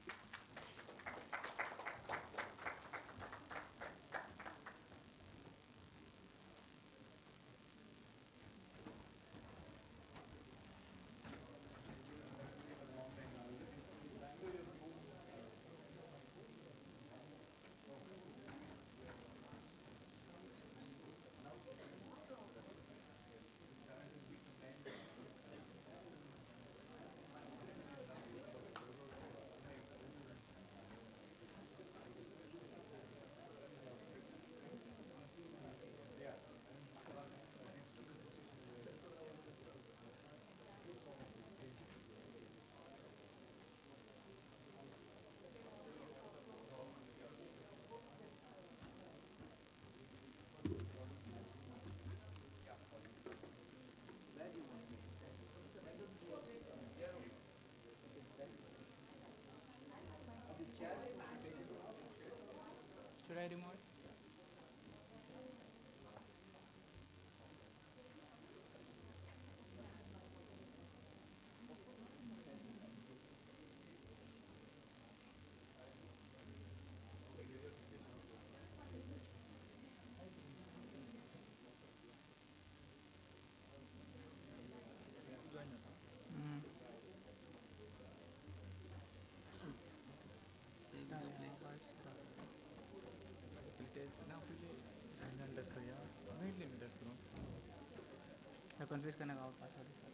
Should I remove it? पंचवीस का गाव पास होते sir.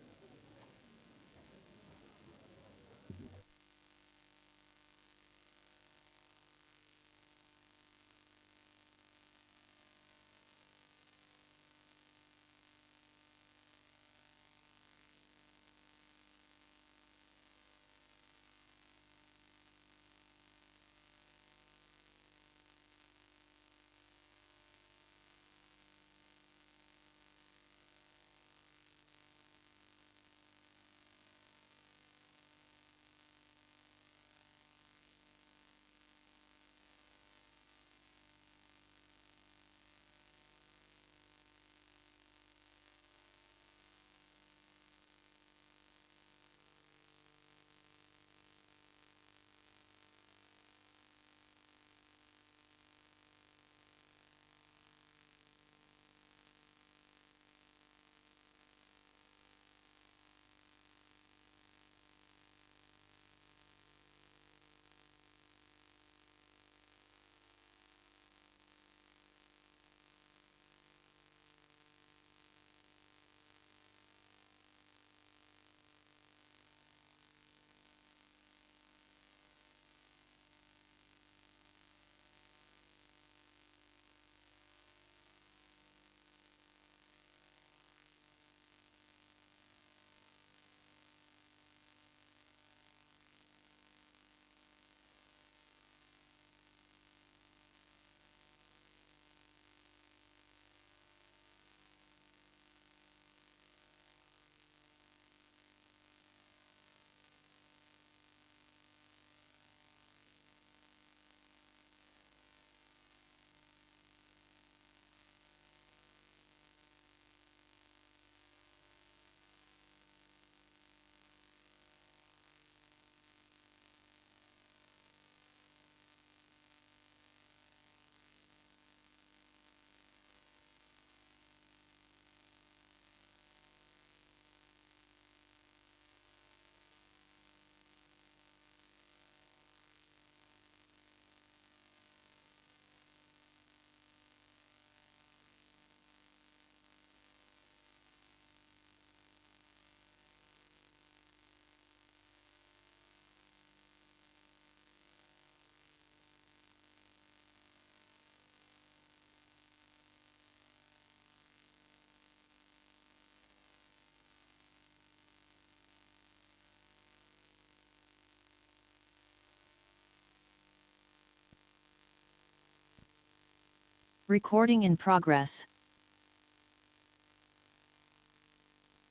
Recording in progress.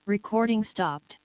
Recording stopped.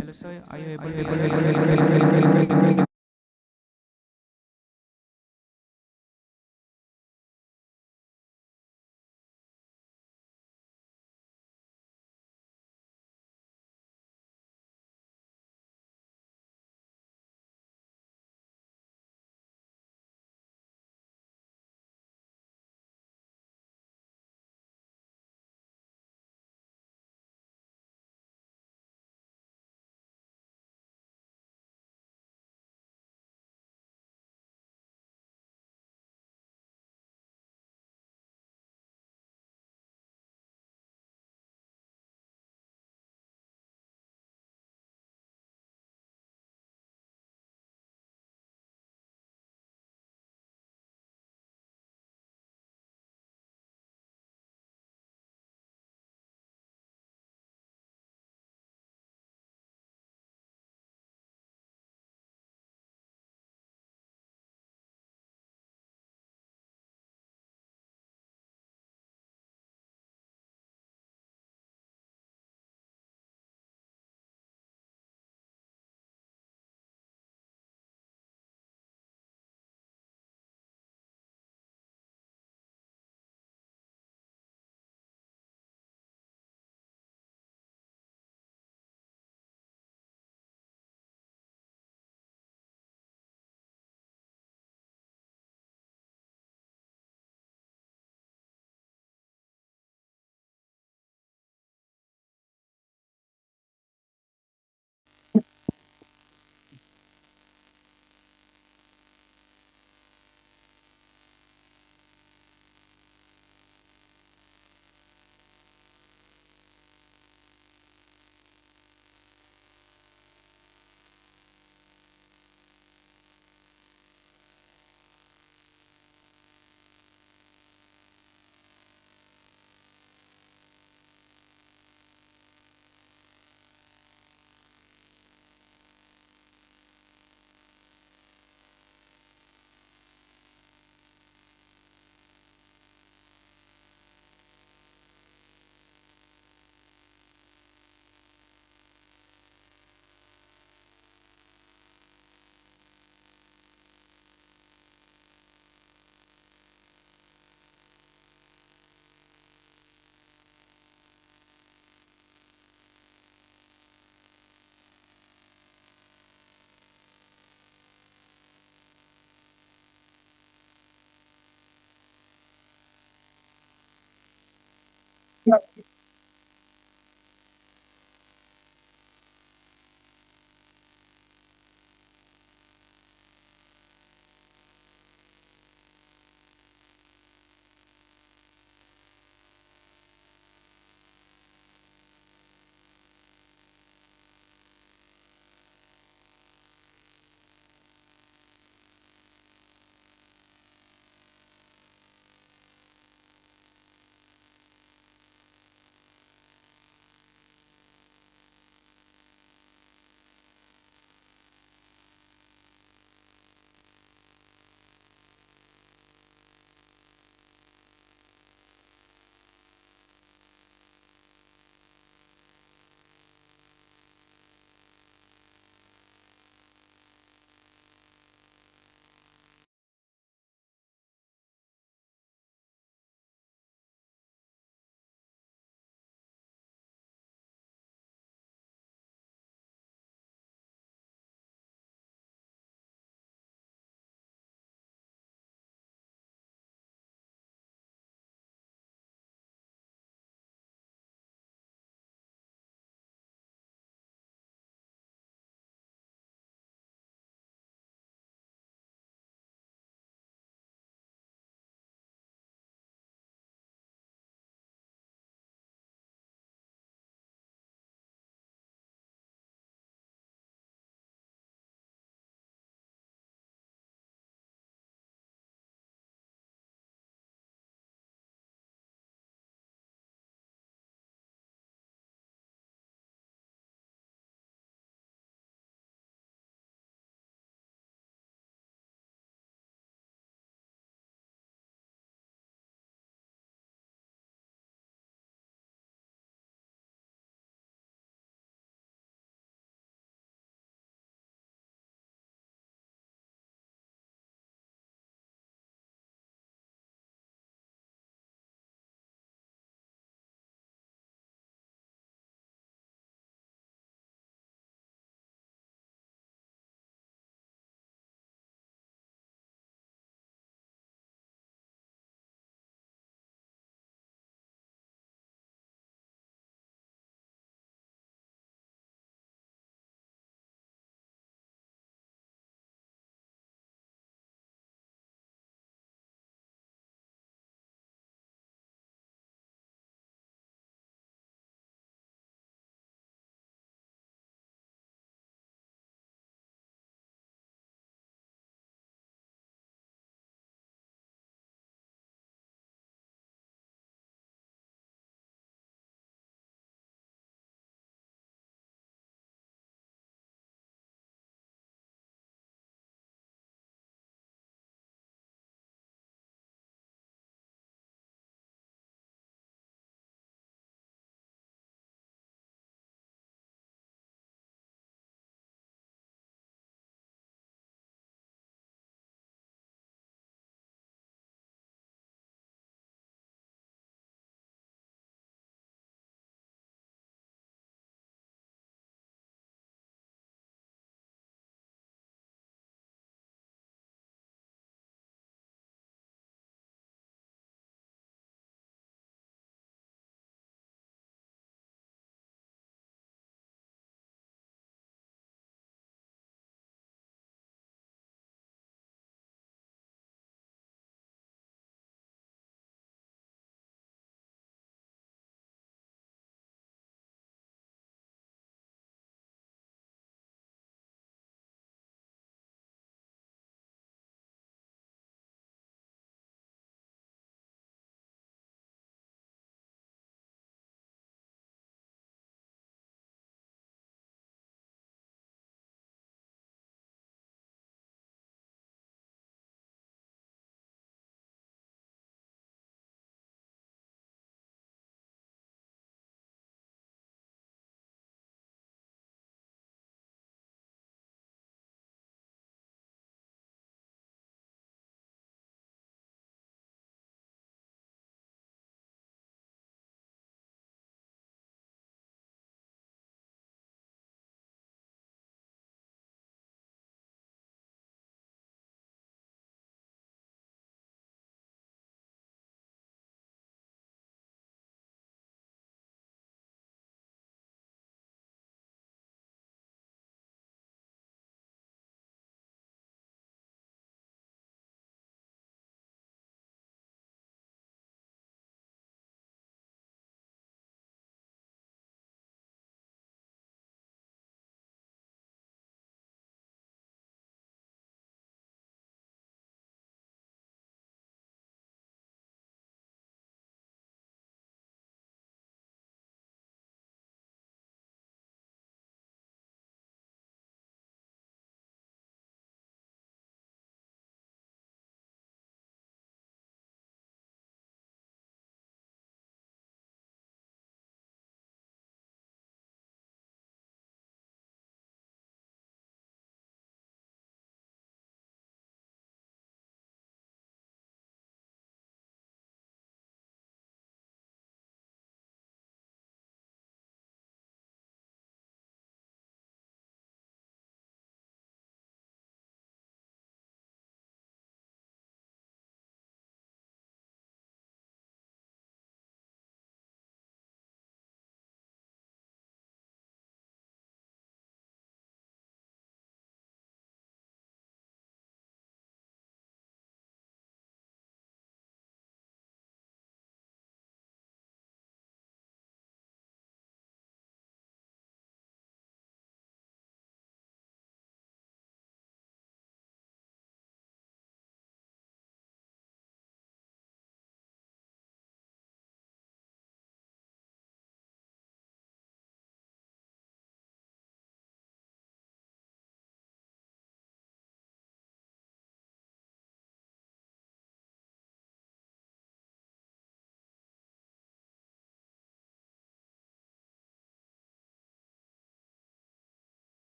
Hello, sir. Are you able to hear me?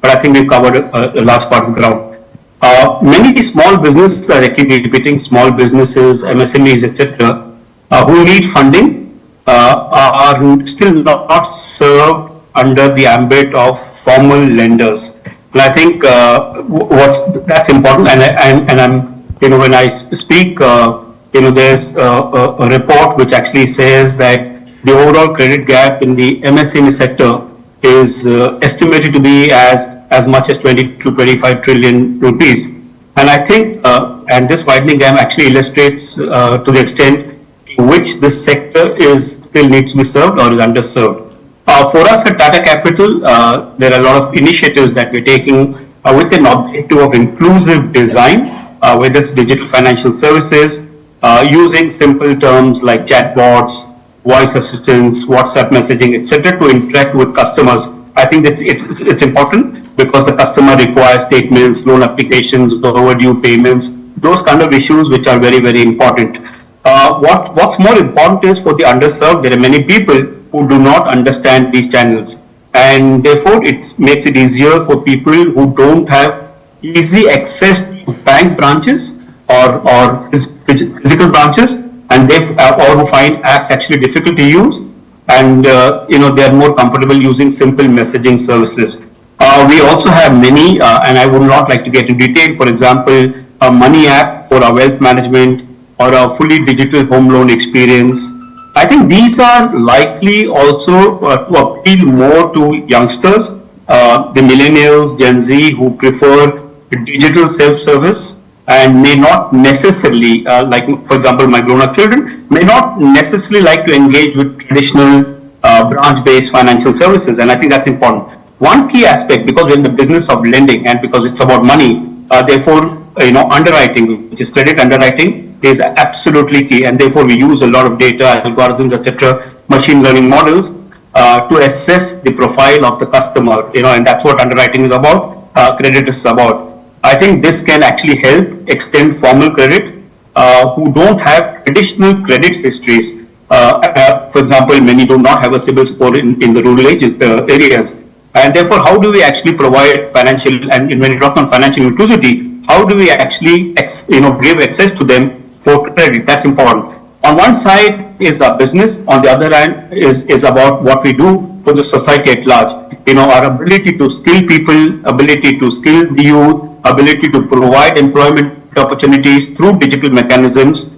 but I think we've covered a large part of the ground. Many small businesses, I keep repeating, small businesses, MSMEs, etc., who need funding are still not served under the ambit of formal lenders. And I think that's important. And I'm, when I speak, there's a report which actually says that the overall credit gap in the MSME sector is estimated to be as much as 20 to 25 trillion rupees. And I think, and this widening gap actually illustrates to the extent to which this sector still needs to be served or is underserved. For us at Tata Capital, there are a lot of initiatives that we're taking with an objective of inclusive design, whether it's digital financial services, using simple terms like chatbots, voice assistants, WhatsApp messaging, etc., to interact with customers. I think it's important because the customer requires statements, loan applications, overdue payments, those kind of issues which are very, very important. What's more important is for the underserved, there are many people who do not understand these channels. And therefore, it makes it easier for people who don't have easy access to bank branches or physical branches, and or who find apps actually difficult to use, and they are more comfortable using simple messaging services. We also have many, and I would not like to get into detail. For example, a money app for our wealth management or a fully digital home loan experience. I think these are likely also to appeal more to youngsters, the millennials, Gen Z, who prefer digital self-service and may not necessarily, like for example, my grown-up children, may not necessarily like to engage with traditional branch-based financial services, and I think that's important. One key aspect, because we're in the business of lending and because it's about money, therefore, underwriting, which is credit underwriting, is absolutely key, and therefore we use a lot of data, algorithms, etc., machine learning models to assess the profile of the customer, and that's what underwriting is about, credit is about. I think this can actually help extend formal credit who don't have traditional credit histories. For example, many do not have a CIBIL score in the rural areas. And therefore, how do we actually provide financial, and when you talk on financial inclusivity, how do we actually give access to them for credit? That's important. On one side is our business, on the other hand is about what we do for the society at large. Our ability to skill people, ability to skill the youth, ability to provide employment opportunities through digital mechanisms,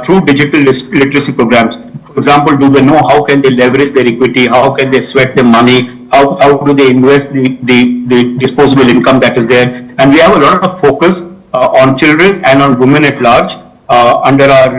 through digital literacy programs. For example, do they know how can they leverage their equity? How can they sweat their money? How do they invest the disposable income that is there? And we have a lot of focus on children and on women at large under our,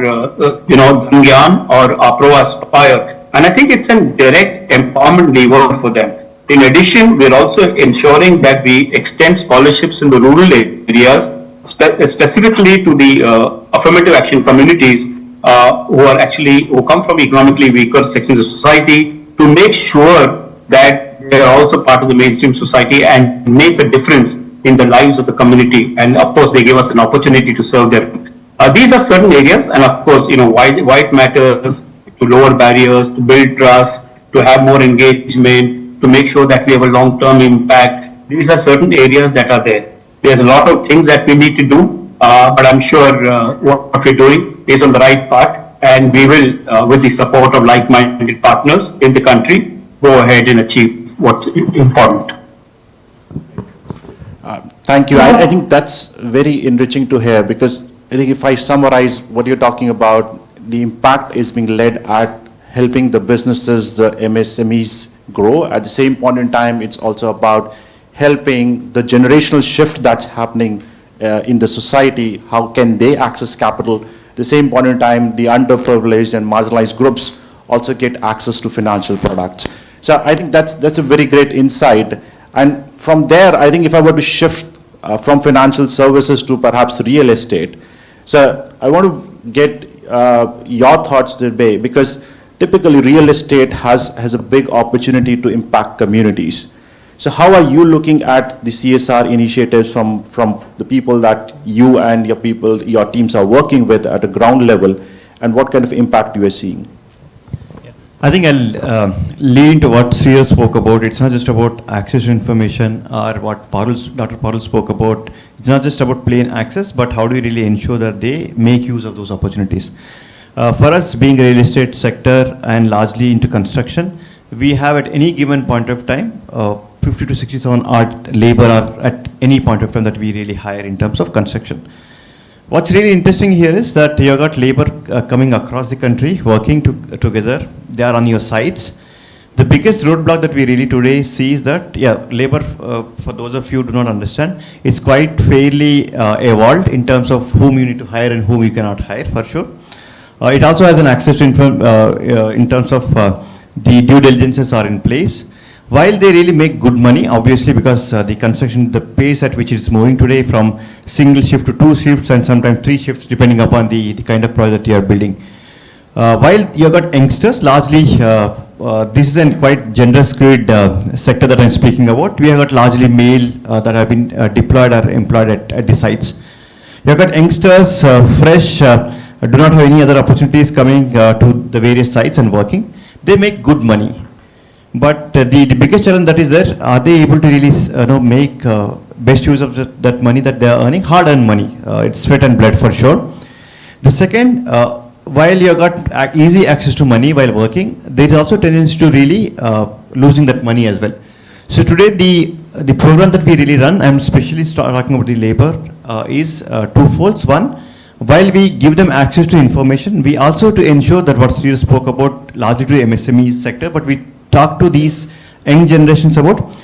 Dhangyan or our Pro Aspire. And I think it's a direct empowerment lever for them. In addition, we're also ensuring that we extend scholarships in the rural areas, specifically to the affirmative action communities who come from economically weaker sections of society, to make sure that they are also part of the mainstream society and make a difference in the lives of the community. And of course, they give us an opportunity to serve them. These are certain areas, and of course, why it matters, to lower barriers, to build trust, to have more engagement, to make sure that we have a long-term impact. These are certain areas that are there. There's a lot of things that we need to do, but I'm sure what we're doing is on the right path, and we will, with the support of like-minded partners in the country, go ahead and achieve what's important. Thank you. I think that's very enriching to hear, because I think if I summarize what you're talking about, the impact is being led at helping the businesses, the MSMEs grow. At the same point in time, it's also about helping the generational shift that's happening in the society. How can they access capital? At the same point in time, the underprivileged and marginalized groups also get access to financial products. So I think that's a very great insight. And from there, I think if I were to shift from financial services to perhaps real estate, so I want to get your thoughts today, because typically real estate has a big opportunity to impact communities. So how are you looking at the CSR initiatives from the people that you and your teams are working with at a ground level, and what kind of impact you are seeing? I think I'll lean to what Sriya spoke about. It's not just about access to information or what Dr. Parul spoke about. It's not just about plain access, but how do we really ensure that they make use of those opportunities. For us, being a real estate sector and largely into construction, we have at any given point of time 50 to 67 odd labor are at any point of time that we really hire in terms of construction. What's really interesting here is that you got labor coming across the country, working together. They are on your sites. The biggest roadblock that we really today see is that, labor, for those of you who do not understand, it's quite fairly evolved in terms of whom you need to hire and whom you cannot hire, for sure. It also has an access to in terms of the due diligences are in place. While they really make good money, obviously, because the construction, the pace at which it's moving today from single shift to 2 shifts and sometimes 3 shifts, depending upon the kind of project you are building. While you got youngsters, largely, this is a quite gender-skewed sector that I'm speaking about. We have got largely male that have been deployed or employed at the sites. You have got youngsters, fresh, do not have any other opportunities coming to the various sites and working. They make good money. But the biggest challenge that is there, are they able to really make best use of that money that they are earning? Hard-earned money. It's sweat and blood for sure. The second, while you got easy access to money while working, there is also tendency to really losing that money as well. So today the program that we really run, I'm especially talking about the labor, is twofolds. One, while we give them access to information, we also to ensure that what Sri spoke about largely to the MSME sector, but we talk to these young generations about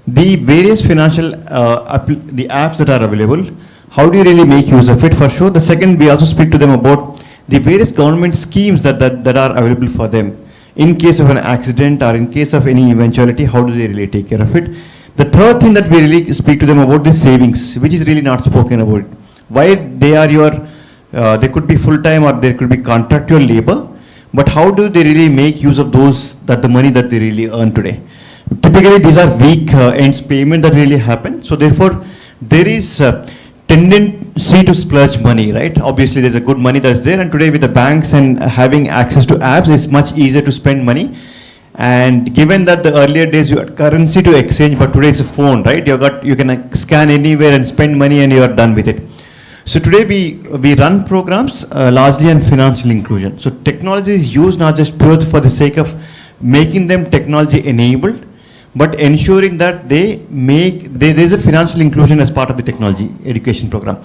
the various financial the apps that are available. How do you really make use of it, for sure. The second, we also speak to them about the various government schemes that are available for them. In case of an accident or in case of any eventuality, how do they really take care of it? The third thing that we really speak to them about is savings, which is really not spoken about. Why they are they could be full-time or there could be contractual labor, but how do they really make use of the money that they really earn today? Typically, these are weak ends payment that really happen. So therefore, there is tendency to splurge money, right? Obviously, there's a good money that's there, and today with the banks and having access to apps, it's much easier to spend money. And given that the earlier days you had currency to exchange, but today it's a phone, right? You can scan anywhere and spend money, and you are done with it. So today we run programs largely on financial inclusion. So technology is used not just pure for the sake of making them technology enabled, but ensuring that there's a financial inclusion as part of the technology education program.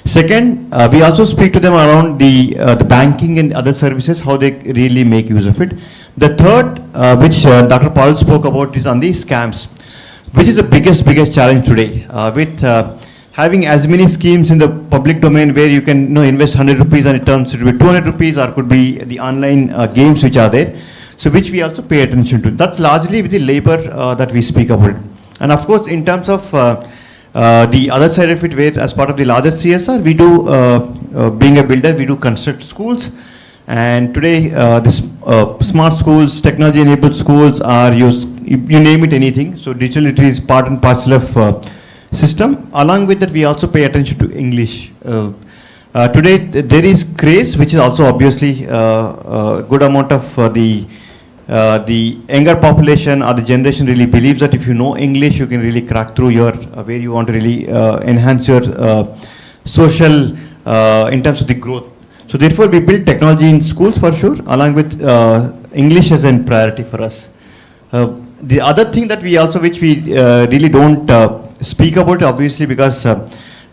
Second, we also speak to them around the banking and other services, how they really make use of it. The third, which Dr. Paul spoke about, is on the scams, which is the biggest challenge today with having as many schemes in the public domain where you can invest 100 rupees and it turns to be 200 rupees, or could be the online games which are there. So which we also pay attention to. That's largely with the labor that we speak about. And of course, in terms of the other side of it, where as part of the larger CSR, we do, being a builder, we do construct schools. And today, this smart schools, technology-enabled schools are used, you name it, anything. So digital literacy is part and parcel of system. Along with that, we also pay attention to English. Today, there is craze, which is also obviously a good amount of the younger population or the generation really believes that if you know English, you can really crack through your where you want to really enhance your social in terms of the growth. So therefore, we build technology in schools for sure, along with English as a priority for us. The other thing that we also, which we really don't speak about, obviously, because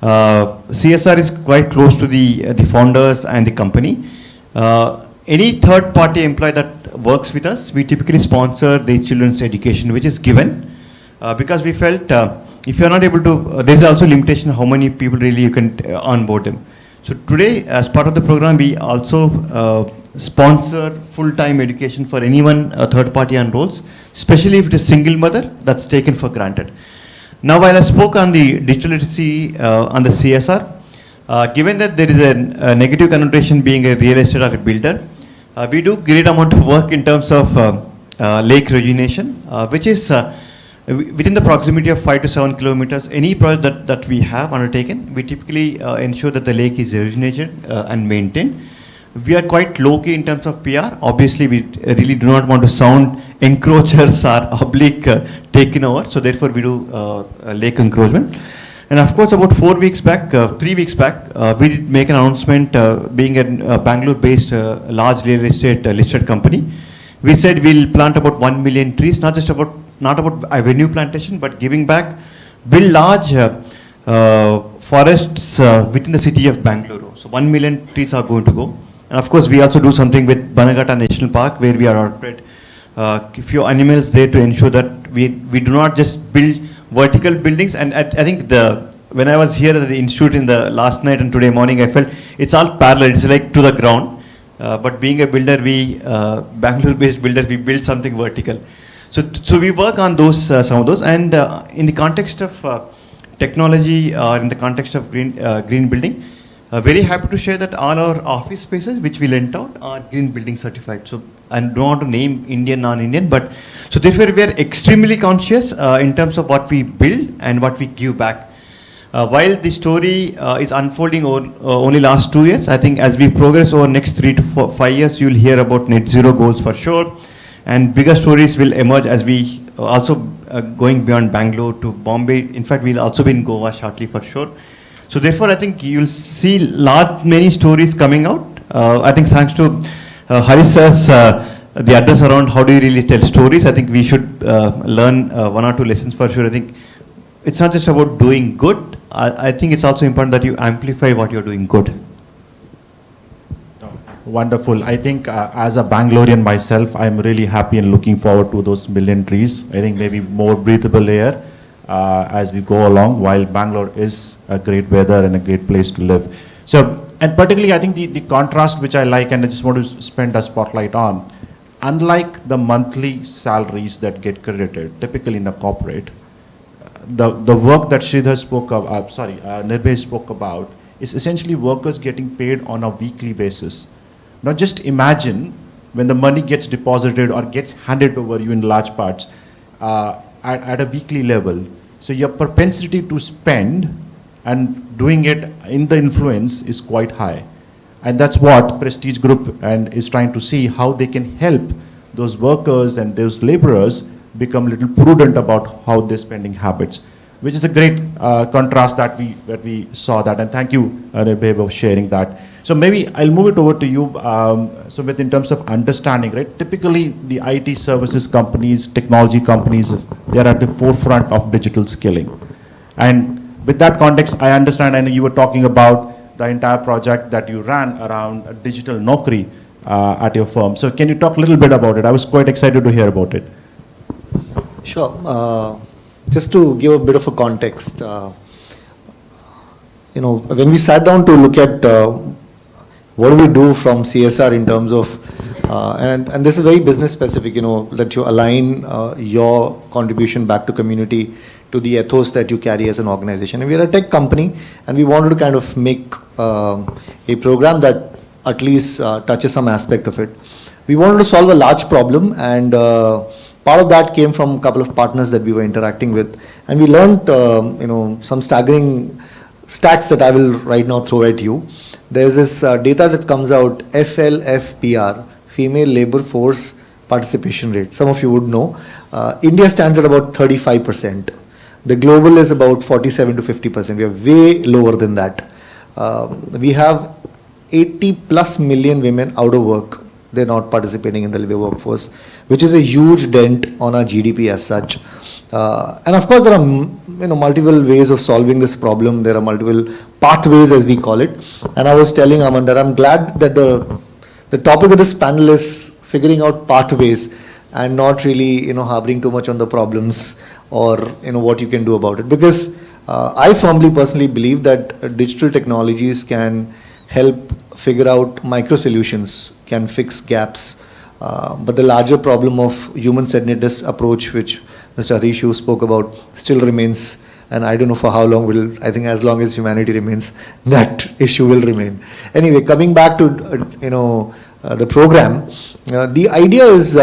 CSR is quite close to the founders and the company. Any third-party employee that works with us, we typically sponsor the children's education, which is given because we felt if you're not able to, there's also limitation how many people really you can onboard them. So today, as part of the program, we also sponsor full-time education for anyone third-party enrolls, especially if it is single mother, that's taken for granted. Now, while I spoke on the digital literacy on the CSR, given that there is a negative connotation being a real estate or a builder, we do great amount of work in terms of lake rejuvenation, which is within the proximity of 5 to 7 kilometers. Any project that we have undertaken, we typically ensure that the lake is rejuvenated and maintained. We are quite low key in terms of PR. Obviously, we really do not want to sound encroachers or oblique taken over. So therefore, we do lake encroachment. And of course, about 3 weeks back, we did make an announcement, being a Bangalore-based large real estate listed company. We said we'll plant about 1 million trees, not about avenue plantation, but giving back, build large forests within the city of Bangalore. So 1 million trees are going to go. And of course, we also do something with Banagata National Park, where we are outbred a few animals there to ensure that we do not just build vertical buildings. And I think when I was here at the institute in the last night and today morning, I felt it's all parallel. It's like to the ground. But being a builder, Bangalore-based builder, we build something vertical. So we work on those, some of those. And in the context of technology, or in the context of green building, very happy to share that all our office spaces which we lent out are green building certified. So I don't want to name Indian, non-Indian, but so therefore we are extremely conscious in terms of what we build and what we give back. While the story is unfolding over only last 2 years, I think as we progress over next 3 to 5 years, you'll hear about net zero goals for sure, and bigger stories will emerge as we also going beyond Bangalore to Bombay. In fact, we'll also be in Goa shortly for sure. So therefore, I think you'll see many stories coming out. I think thanks to Hari's the address around how do you really tell stories, I think we should learn 1 or 2 lessons for sure. I think it's not just about doing good. I think it's also important that you amplify what you're doing good. Wonderful. I think as a Bangalorean myself, I'm really happy and looking forward to those million trees. I think maybe more breathable air as we go along, while Bangalore is a great weather and a great place to live. So, and particularly I think the contrast which I like, and I just want to spend a spotlight on, unlike the monthly salaries that get credited, typically in a corporate, the work that Sridhar spoke of, Nirbhay spoke about, is essentially workers getting paid on a weekly basis. Now just imagine when the money gets deposited or gets handed over you in large parts at a weekly level. So your propensity to spend and doing it in the influence is quite high. And that's what Prestige Group is trying to see, how they can help those workers and those laborers become a little prudent about how they're spending habits, which is a great contrast that we saw that. And thank you, Nirbhay, for sharing that. So maybe I'll move it over to you. So in terms of understanding, right? Typically, the IT services companies, technology companies, they are at the forefront of digital skilling. And with that context, I understand, I know you were talking about the entire project that you ran around digital Naukri at your firm. So can you talk a little bit about it? I was quite excited to hear about it. Sure. Just to give a bit of a context, when we sat down to look at what do we do from CSR in terms of, and this is very business specific, that you align your contribution back to community to the ethos that you carry as an organization. And we are a tech company, and we wanted to kind of make a program that at least touches some aspect of it. We wanted to solve a large problem, and part of that came from a couple of partners that we were interacting with, and we learned some staggering stats that I will right now throw at you. There's this data that comes out, FLFPR, Female Labor Force Participation Rate. Some of you would know. India stands at about 35%. The global is about 47 to 50%. We are way lower than that. We have 80 plus million women out of work. They're not participating in the labor workforce, which is a huge dent on our GDP as such. And of course, there are multiple ways of solving this problem. There are multiple pathways, as we call it. And I was telling Aman that I'm glad that the topic of this panel is figuring out pathways and not really harboring too much on the problems or what you can do about it. Because I firmly personally believe that digital technologies can help figure out micro solutions, can fix gaps. But the larger problem of human-centeredness approach, which Mr. Harishu spoke about, still remains, and I don't know for how long I think as long as humanity remains, that issue will remain. Anyway, coming back to the program, the idea is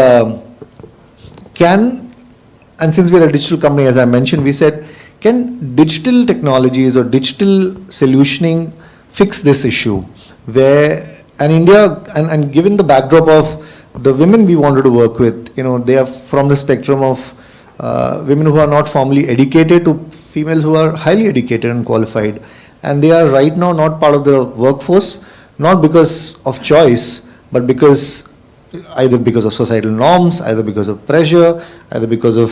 and since we're a digital company, as I mentioned, we said, can digital technologies or digital solutioning fix this issue where and India, and given the backdrop of the women we wanted to work with, they are from the spectrum of women who are not formally educated to females who are highly educated and qualified. And they are right now not part of the workforce, not because of choice, but either because of societal norms, either because of pressure, either because of,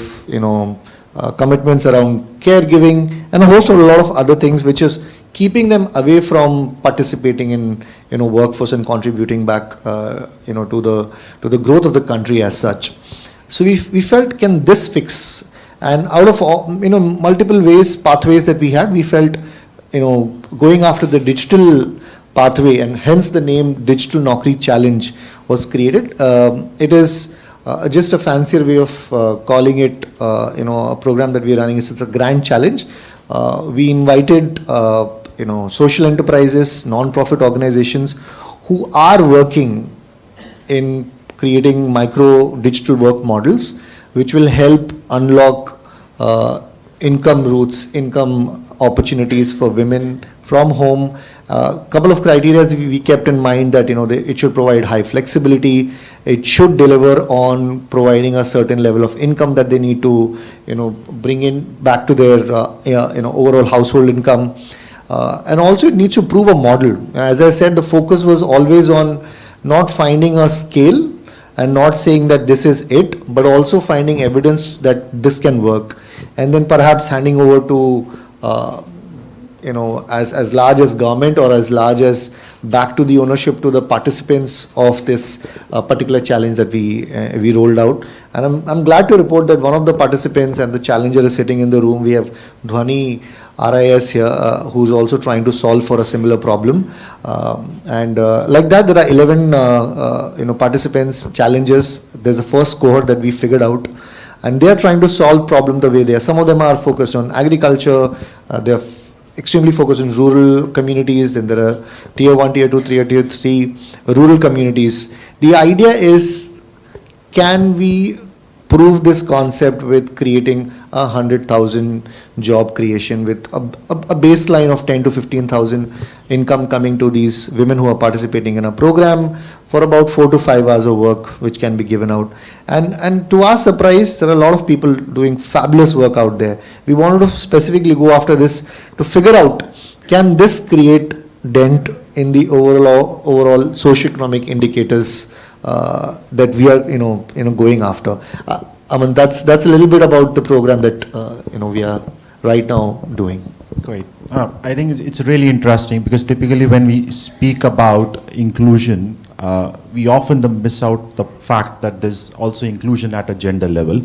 commitments around caregiving, and a lot of other things, which is keeping them away from participating in, workforce and contributing back, to the growth of the country as such. So we felt, can this fix? And out of all, multiple pathways that we had, we felt, going after the digital pathway, and hence the name Digital Naukri Challenge was created. It is just a fancier way of calling it, a program that we are running. It's a grand challenge. We invited, social enterprises, non-profit organizations who are working in creating micro digital work models, which will help unlock income routes, income opportunities for women from home. Couple of criteria we kept in mind, that it should provide high flexibility, it should deliver on providing a certain level of income that they need to bring in back to their overall household income, and also it needs to prove a model. As I said, the focus was always on not finding a scale and not saying that this is it, but also finding evidence that this can work, and then perhaps handing over to as large as government, or as large as back to the ownership to the participants of this particular challenge that we rolled out. And I'm glad to report that one of the participants and the challenger is sitting in the room. We have Dhwani RIS here, who's also trying to solve for a similar problem. And like that, there are 11 participants, challengers. There's a first cohort that we figured out, and they are trying to solve problem the way they are. Some of them are focused on agriculture. They're extremely focused on rural communities. Then there are tier 1, tier 2, tier 3 rural communities. The idea is, can we prove this concept with creating 100,000 job creation with a baseline of 10 to 15,000 income coming to these women who are participating in a program for about 4 to 5 hours of work, which can be given out. And to our surprise, there are a lot of people doing fabulous work out there. We wanted to specifically go after this to figure out, can this create dent in the overall socioeconomic indicators that we are going after. That's a little bit about the program that we are right now doing. Great. I think it's really interesting, because typically when we speak about inclusion, we often miss out the fact that there's also inclusion at a gender level.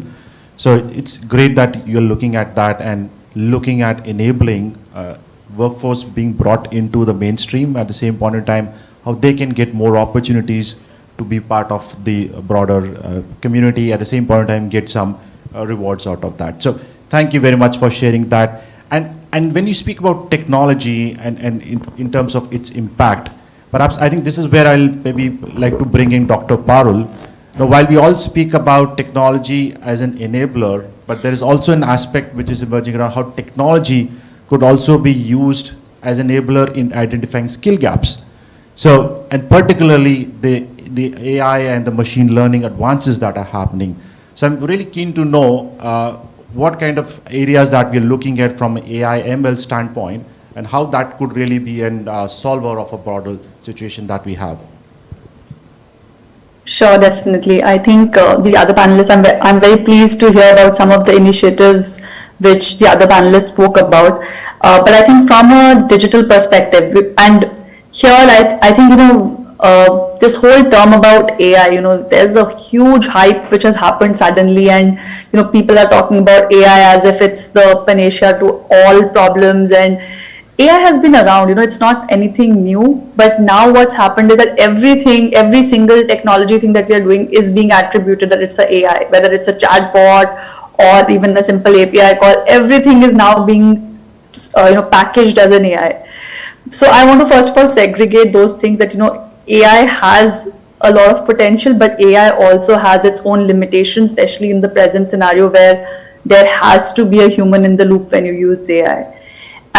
So it's great that you're looking at that and looking at enabling workforce being brought into the mainstream, at the same point in time, how they can get more opportunities to be part of the broader community, at the same point in time get some rewards out of that. So thank you very much for sharing that. And when you speak about technology and in terms of its impact, perhaps I think this is where I'll maybe like to bring in Dr. Parul. Now, while we all speak about technology as an enabler, but there is also an aspect which is emerging around how technology could also be used as an enabler in identifying skill gaps. So, and particularly the AI and the machine learning advances that are happening. So I'm really keen to know what kind of areas that we're looking at from an AI ML standpoint, and how that could really be a solver of a broader situation that we have. Sure, definitely. I think the other panelists, I'm very pleased to hear about some of the initiatives which the other panelists spoke about. But I think from a digital perspective, and here I think, this whole term about AI, there's a huge hype which has happened suddenly, and, people are talking about AI as if it's the panacea to all problems, and AI has been around, it's not anything new, but now what's happened is that every single technology thing that we are doing is being attributed that it's a AI, whether it's a chatbot or even a simple API call, everything is now being, packaged as an AI. So I want to first of all segregate those things that, AI has a lot of potential, but AI also has its own limitations, especially in the present scenario where there has to be a human in the loop when you use AI.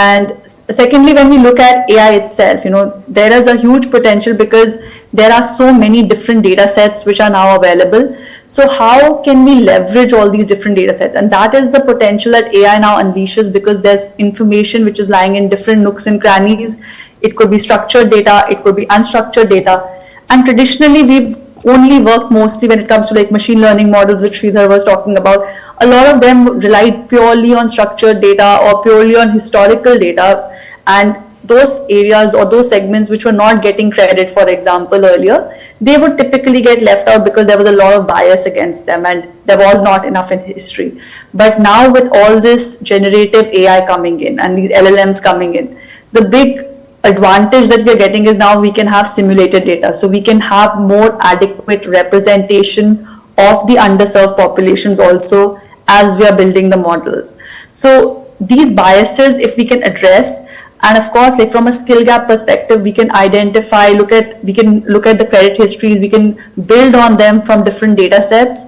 And secondly, when we look at AI itself, there is a huge potential because there are so many different data sets which are now available. So how can we leverage all these different data sets? And that is the potential that AI now unleashes, because there's information which is lying in different nooks and crannies. It could be structured data, it could be unstructured data. And traditionally, we've only worked mostly when it comes to like machine learning models, which Sridhar was talking about. A lot of them relied purely on structured data or purely on historical data, and those areas or those segments which were not getting credit, for example, earlier, they would typically get left out because there was a lot of bias against them and there was not enough in history. But now with all this generative AI coming in and these LLMs coming in, the big advantage that we're getting is now we can have simulated data. So we can have more adequate representation of the underserved populations also as we are building the models. So these biases, if we can address, and of course, like from a skill gap perspective, we can identify, we can look at the credit histories, we can build on them from different data sets,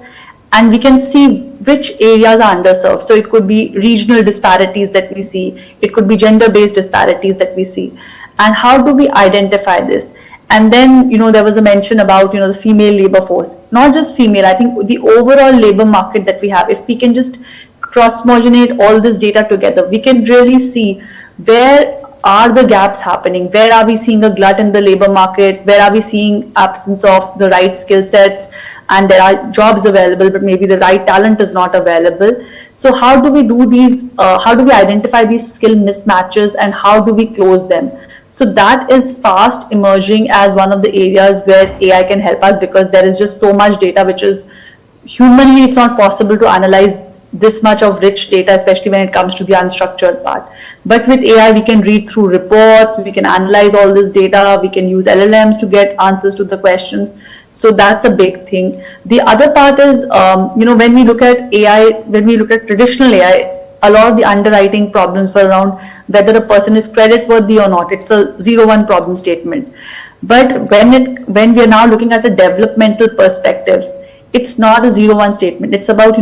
and we can see which areas are underserved. So it could be regional disparities that we see, it could be gender-based disparities that we see. And how do we identify this? And then, there was a mention about, the female labor force. Not just female, I think the overall labor market that we have, if we can just cross-marginate all this data together, we can really see where are the gaps happening, where are we seeing a glut in the labor market, where are we seeing absence of the right skill sets, and there are jobs available, but maybe the right talent is not available. So how do we do these, how do we identify these skill mismatches, and how do we close them? So that is fast emerging as one of the areas where AI can help us, because there is just so much data which is humanly, it's not possible to analyze this much of rich data, especially when it comes to the unstructured part. But with AI, we can read through reports, we can analyze all this data, we can use LLMs to get answers to the questions. So that's a big thing. The other part is, when we look at AI, when we look at traditional AI, a lot of the underwriting problems were around whether a person is credit worthy or not. It's a 0-1 problem statement. But when we are now looking at a developmental perspective, it's not a 0-1 statement. It's about,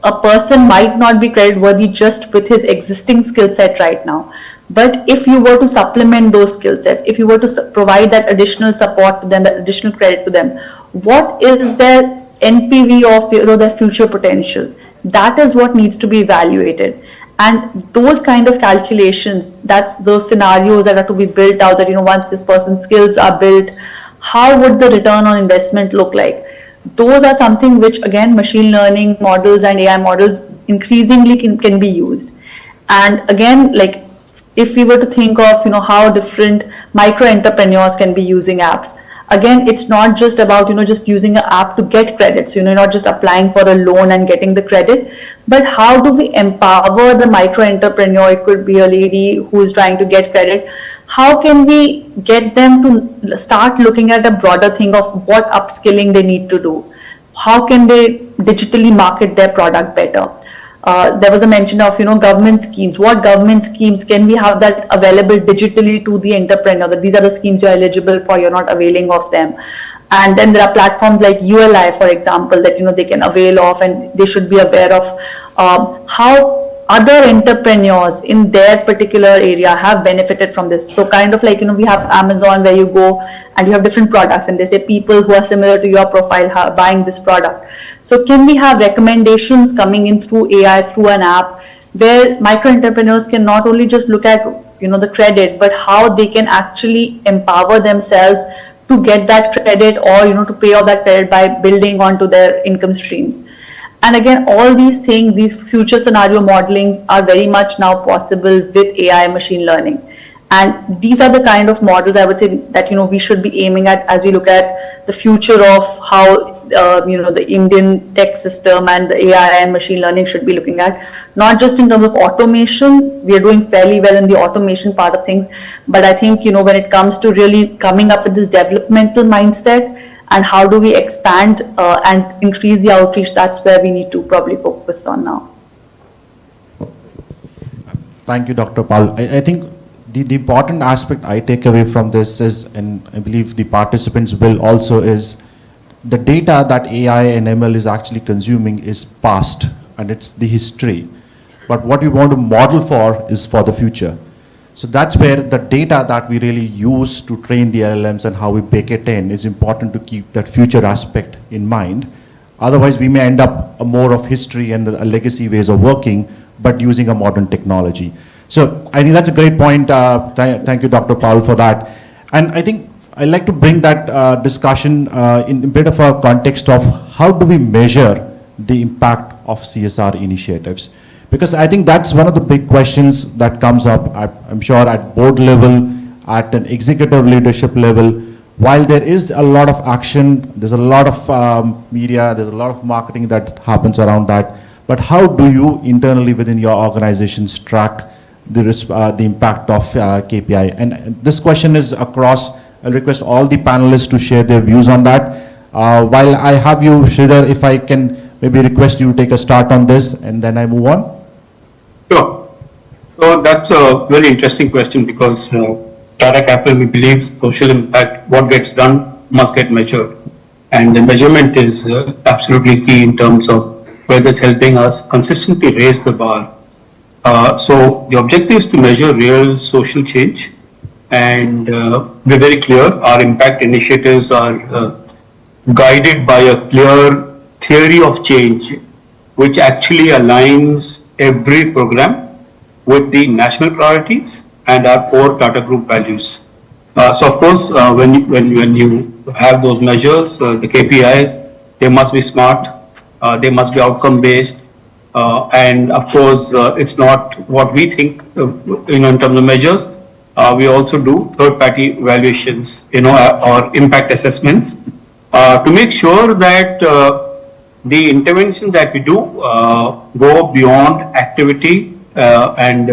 a person might not be credit worthy just with his existing skill set right now. But if you were to supplement those skill sets, if you were to provide that additional support to them, that additional credit to them, what is their NPV of their future potential? That is what needs to be evaluated. And those kind of calculations, that's those scenarios that are to be built out, that once this person's skills are built, how would the return on investment look like? Those are something which, again, machine learning models and AI models increasingly can be used. And again, like if we were to think of how different micro entrepreneurs can be using apps, again, it's not just about just using an app to get credit. So you're not just applying for a loan and getting the credit, but how do we empower the micro entrepreneur? It could be a lady who is trying to get credit. How can we get them to start looking at a broader thing of what upskilling they need to do? How can they digitally market their product better? There was a mention of government schemes. What government schemes can we have that available digitally to the entrepreneur, that these are the schemes you're eligible for, you're not availing of them? And then there are platforms like ULI, for example, that they can avail of, and they should be aware of how other entrepreneurs in their particular area have benefited from this. So kind of like, we have Amazon, where you go and you have different products and they say people who are similar to your profile are buying this product. So can we have recommendations coming in through AI, through an app, where micro entrepreneurs can not only just look at the credit, but how they can actually empower themselves to get that credit, or to pay off that credit by building onto their income streams. And again, all these things, these future scenario modelings are very much now possible with AI and machine learning. And these are the kind of models I would say that we should be aiming at as we look at the future of how the Indian tech system and the AI and machine learning should be looking at. Not just in terms of automation, we are doing fairly well in the automation part of things, but I think when it comes to really coming up with this developmental mindset, and how do we expand and increase the outreach, that's where we need to probably focus on now. Thank you, Dr. Pal. I think the important aspect I take away from this is, and I believe the participants will also, is the data that AI and ML is actually consuming is past, and it's the history. But what we want to model for is for the future. So that's where the data that we really use to train the LLMs and how we bake it in is important to keep that future aspect in mind. Otherwise, we may end up a more of history and a legacy ways of working, but using a modern technology. So I think that's a great point. Thank you, Dr. Paul, for that. And I think I'd like to bring that discussion in a bit of a context of how do we measure the impact of CSR initiatives? Because I think that's one of the big questions that comes up, I'm sure, at board level, at an executive leadership level. While there is a lot of action, there's a lot of media, there's a lot of marketing that happens around that. But how do you internally within your organizations track the impact of KPI? And this question is across. I'll request all the panelists to share their views on that. While I have you, Sridhar, if I can maybe request you to take a start on this and then I move on. Sure. So that's a very interesting question because Tata Capital, we believe social impact, what gets done must get measured. And the measurement is absolutely key in terms of whether it's helping us consistently raise the bar. So the objective is to measure real social change. And we're very clear, our impact initiatives are guided by a clear theory of change, which actually aligns every program with the national priorities and our core Tata Group values. So of course, when you have those measures, the KPIs, they must be smart, they must be outcome based, and of course, it's not what we think, in terms of measures. We also do third-party evaluations, or impact assessments, to make sure that the intervention that we do go beyond activity and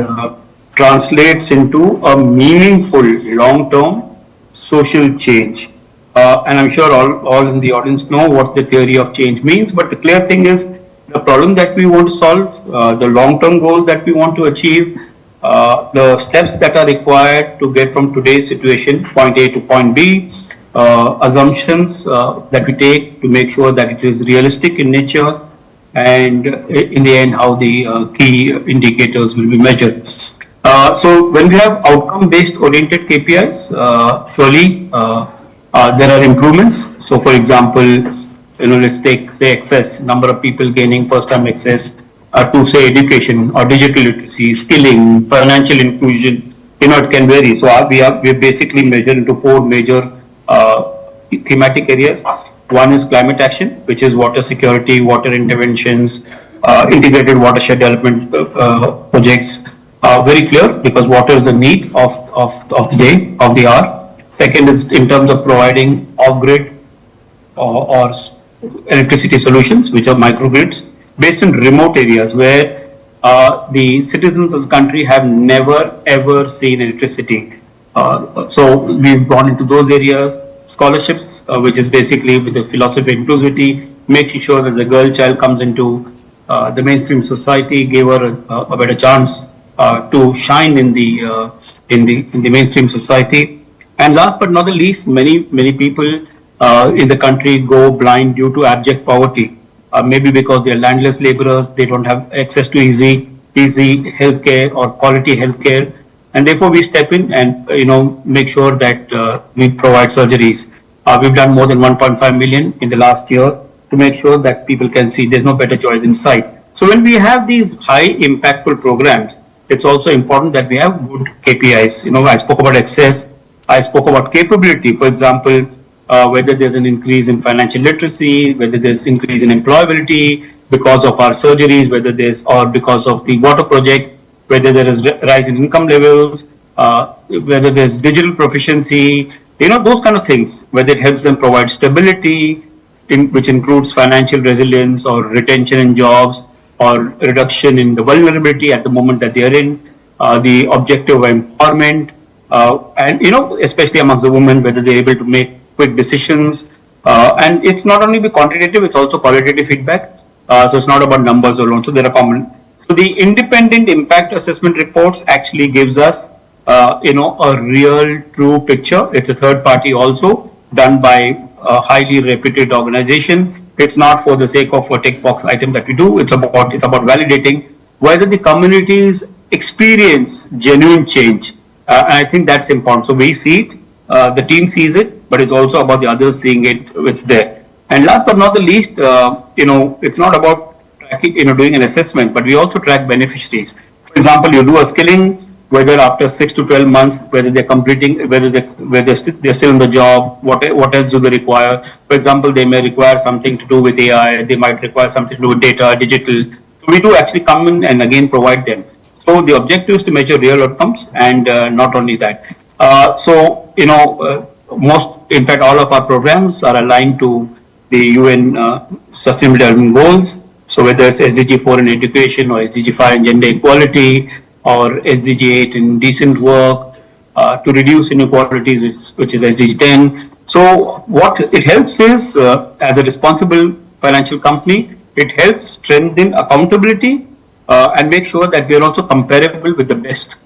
translates into a meaningful long-term social change. And I'm sure all in the audience know what the theory of change means, but the clear thing is the problem that we want to solve, the long-term goal that we want to achieve, the steps that are required to get from today's situation, point A to point B, assumptions that we take to make sure that it is realistic in nature, and in the end, how the key indicators will be measured. So when we have outcome-based oriented KPIs, surely there are improvements. So for example, let's take the access, number of people gaining first-time access to say education or digital literacy, skilling, financial inclusion, it can vary. So we basically measured into four major thematic areas. One is climate action, which is water security, water interventions, integrated watershed development projects. Very clear because water is the need of the day, of the hour. Second is in terms of providing off-grid or electricity solutions, which are microgrids, based in remote areas where the citizens of the country have never ever seen electricity. So we've gone into those areas. Scholarships, which is basically with the philosophy of inclusivity, making sure that the girl child comes into the mainstream society, gave her a better chance to shine in the mainstream society. And last but not the least, many people in the country go blind due to abject poverty. Maybe because they're landless laborers, they don't have access to easy healthcare or quality healthcare, and therefore we step in and make sure that we provide surgeries. We've done more than 1.5 million in the last year to make sure that people can see there's no better choice in sight. So when we have these high impactful programs, it's also important that we have good KPIs. I spoke about access, I spoke about capability. For example, whether there's an increase in financial literacy, whether there's increase in employability because of our surgeries, whether there's or because of the water projects, whether there is rise in income levels, whether there's digital proficiency, those kind of things, whether it helps them provide stability, which includes financial resilience or retention in jobs or reduction in the vulnerability at the moment that they are in, the objective of empowerment, and especially amongst the women, whether they're able to make quick decisions. And it's not only be quantitative, it's also qualitative feedback. So it's not about numbers alone. So there are common. So the independent impact assessment reports actually gives us, a real true picture. It's a third party also done by a highly reputed organization. It's not for the sake of a tick box item that we do. It's about validating whether the communities experience genuine change And I think that's important. So we see it, the team sees it, but it's also about the others seeing it, it's there. And last but not the least, it's not about tracking, doing an assessment, but we also track beneficiaries. For example, you do a skilling, whether after 6 to 12 months, whether they're completing, whether they're still in the job, what else do they require? For example, they may require something to do with AI, they might require something to do with data, digital. So we do actually come in and again provide them. So the objective is to measure real outcomes, and not only that. Most, in fact, all of our programs are aligned to the UN Sustainable Development Goals. So whether it's SDG 4 in education, or SDG 5 in gender equality, or SDG 8 in decent work, to reduce inequalities, which is SDG 10. So what it helps is, as a responsible financial company, it helps strengthen accountability, and make sure that we are also comparable with the best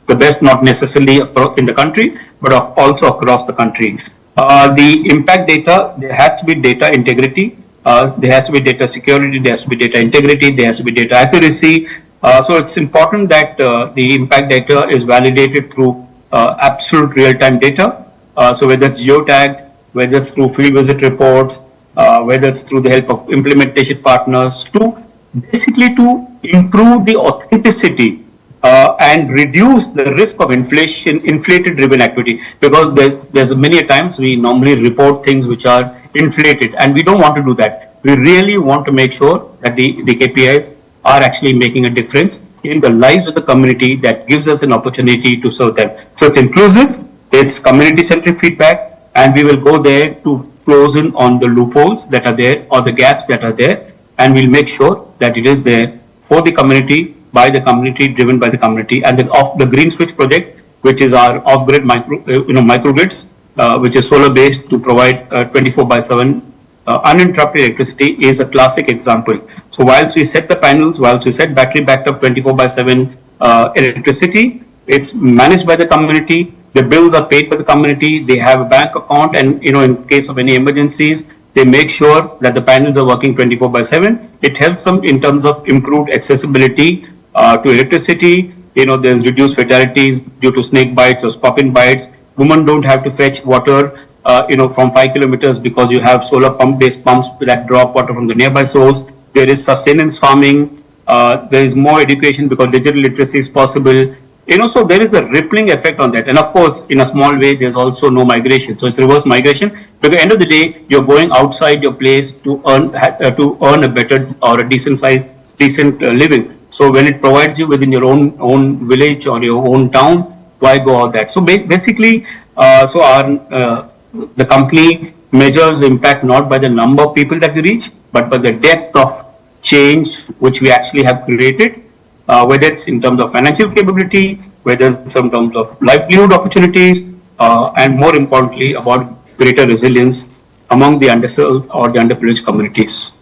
not necessarily in the country, but also across the country. The impact data, there has to be data integrity, there has to be data security, there has to be data integrity, there has to be data accuracy. So it's important that the impact data is validated through absolute real-time data. So whether it's geotagged, whether it's through field visit reports, whether it's through the help of implementation partners, to basically to improve the authenticity and reduce the risk of inflated driven activity, because there's many times we normally report things which are inflated, and we don't want to do that. We really want to make sure that the KPIs are actually making a difference in the lives of the community that gives us an opportunity to serve them. So it's inclusive, it's community-centric feedback, and we will go there to close in on the loopholes that are there or the gaps that are there, and we'll make sure that it is there for the community, by the community, driven by the community. And then of the Green Switch project, which is our off-grid microgrids, which is solar-based to provide 24/7 uninterrupted electricity, is a classic example. So whilst we set the panels, whilst we set battery backed up 24/7 electricity, it's managed by the community. The bills are paid by the community. They have a bank account, and in case of any emergencies, they make sure that the panels are working 24/7. It helps them in terms of improved accessibility to electricity. There's reduced fatalities due to snake bites or scorpion bites. Women don't have to fetch water, from 5 kilometers, because you have solar pump-based pumps that drop water from the nearby source. There is sustenance farming. There is more education because digital literacy is possible. So there is a rippling effect on that. And of course, in a small way, there's also no migration. So it's reverse migration. But at the end of the day, you're going outside your place to earn a better or a decent living. So when it provides you within your own village or your own town, why go out that? So basically, the company measures impact not by the number of people that we reach, but by the depth of change which we actually have created, whether it's in terms of financial capability, whether it's in terms of livelihood opportunities, and more importantly, about greater resilience among the underserved or the underprivileged communities.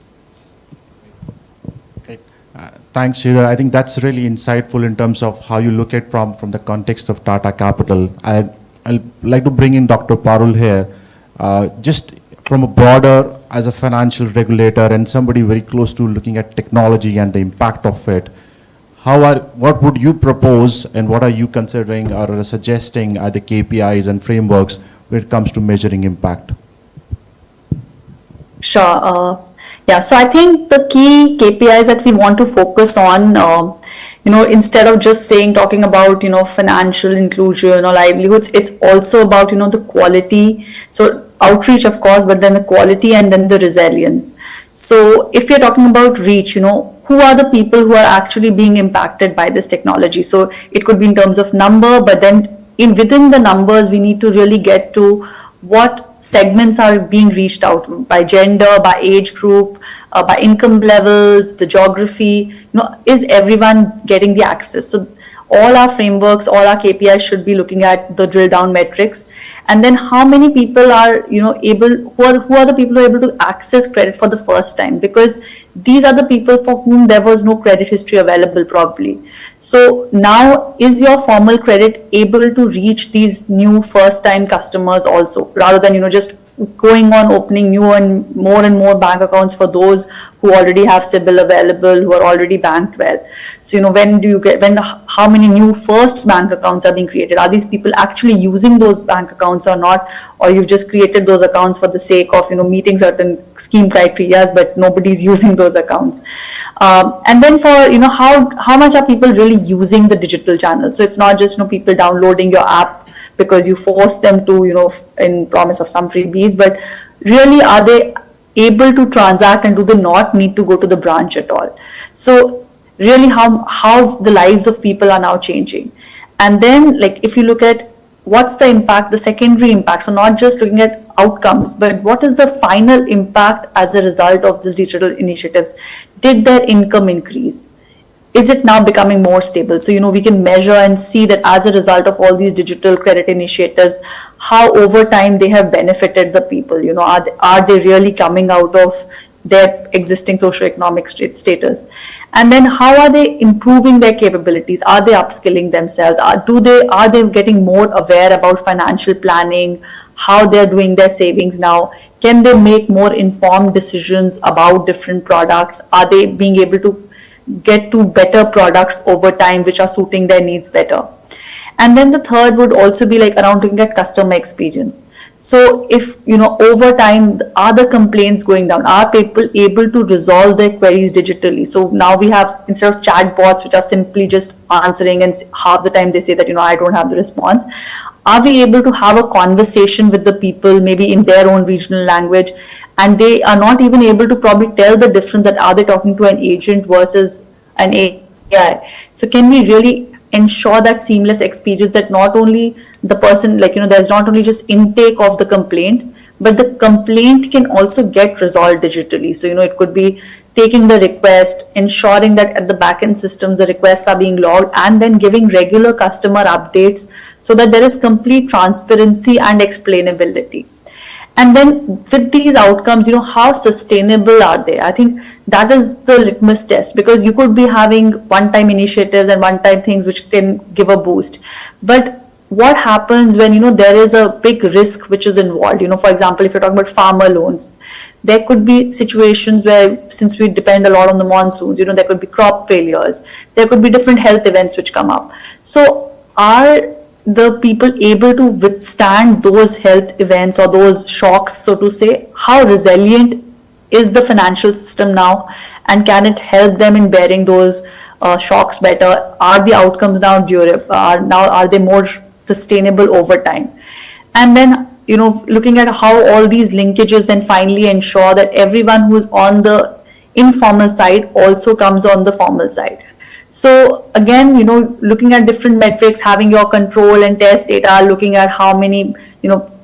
Thanks, Sridhar. I think that's really insightful in terms of how you look at from the context of Tata Capital. I'd like to bring in Dr. Parul here. Just from a broader, as a financial regulator and somebody very close to looking at technology and the impact of it, what would you propose and what are you considering or suggesting are the KPIs and frameworks when it comes to measuring impact? Sure. So I think the key KPIs that we want to focus on, instead of just talking about, financial inclusion or livelihoods, it's also about, the quality. So outreach, of course, but then the quality and then the resilience. So if you're talking about reach, who are the people who are actually being impacted by this technology? So it could be in terms of number, but then within the numbers, we need to really get to what segments are being reached out by gender, by age group, by income levels, the geography. Is everyone getting the access? So all our frameworks, all our KPIs should be looking at the drill down metrics, and then how many people are able, who are the people who are able to access credit for the first time, because these are the people for whom there was no credit history available probably. So now, is your formal credit able to reach these new first time customers also, rather than just going on opening new and more bank accounts for those who already have CIBIL available, who are already banked well. So, how many new first bank accounts are being created? Are these people actually using those bank accounts or not? Or you've just created those accounts for the sake of, meeting certain scheme criteria, but nobody's using those accounts. And then for, how much are people really using the digital channel? So it's not just, people downloading your app because you force them to, in promise of some freebies, but really are they able to transact, and do they not need to go to the branch at all? So really how the lives of people are now changing. And then, like, if you look at what's the impact, the secondary impact, so not just looking at outcomes, but what is the final impact as a result of these digital initiatives? Did their income increase? Is it now becoming more stable? So, we can measure and see that as a result of all these digital credit initiatives, how over time they have benefited the people. Are they really coming out of their existing socioeconomic status? And then how are they improving their capabilities? Are they upskilling themselves? Are they getting more aware about financial planning, how they're doing their savings now? Can they make more informed decisions about different products? Are they being able to get to better products over time which are suiting their needs better? And then the third would also be like around looking at customer experience. So if, over time, are the complaints going down? Are people able to resolve their queries digitally? So now we have, instead of chat bots which are simply just answering, and half the time they say that, I don't have the response. Are we able to have a conversation with the people, maybe in their own regional language, and they are not even able to probably tell the difference that are they talking to an agent versus an AI? So can we really ensure that seamless experience, that not only the person, there's not only just intake of the complaint, but the complaint can also get resolved digitally. So, it could be taking the request, ensuring that at the backend systems, the requests are being logged, and then giving regular customer updates so that there is complete transparency and explainability. And then with these outcomes, how sustainable are they? I think that is the litmus test, because you could be having one-time initiatives and one-time things which can give a boost. But what happens when, there is a big risk which is involved? For example, if you're talking about farmer loans, there could be situations where, since we depend a lot on the monsoons, there could be crop failures. There could be different health events which come up. So are the people able to withstand those health events or those shocks, so to say? How resilient is the financial system now, and can it help them in bearing those shocks better? Are the outcomes now durable? Are they more sustainable over time? And then, looking at how all these linkages then finally ensure that everyone who's on the informal side also comes on the formal side. So again, looking at different metrics, having your control and test data, looking at how many,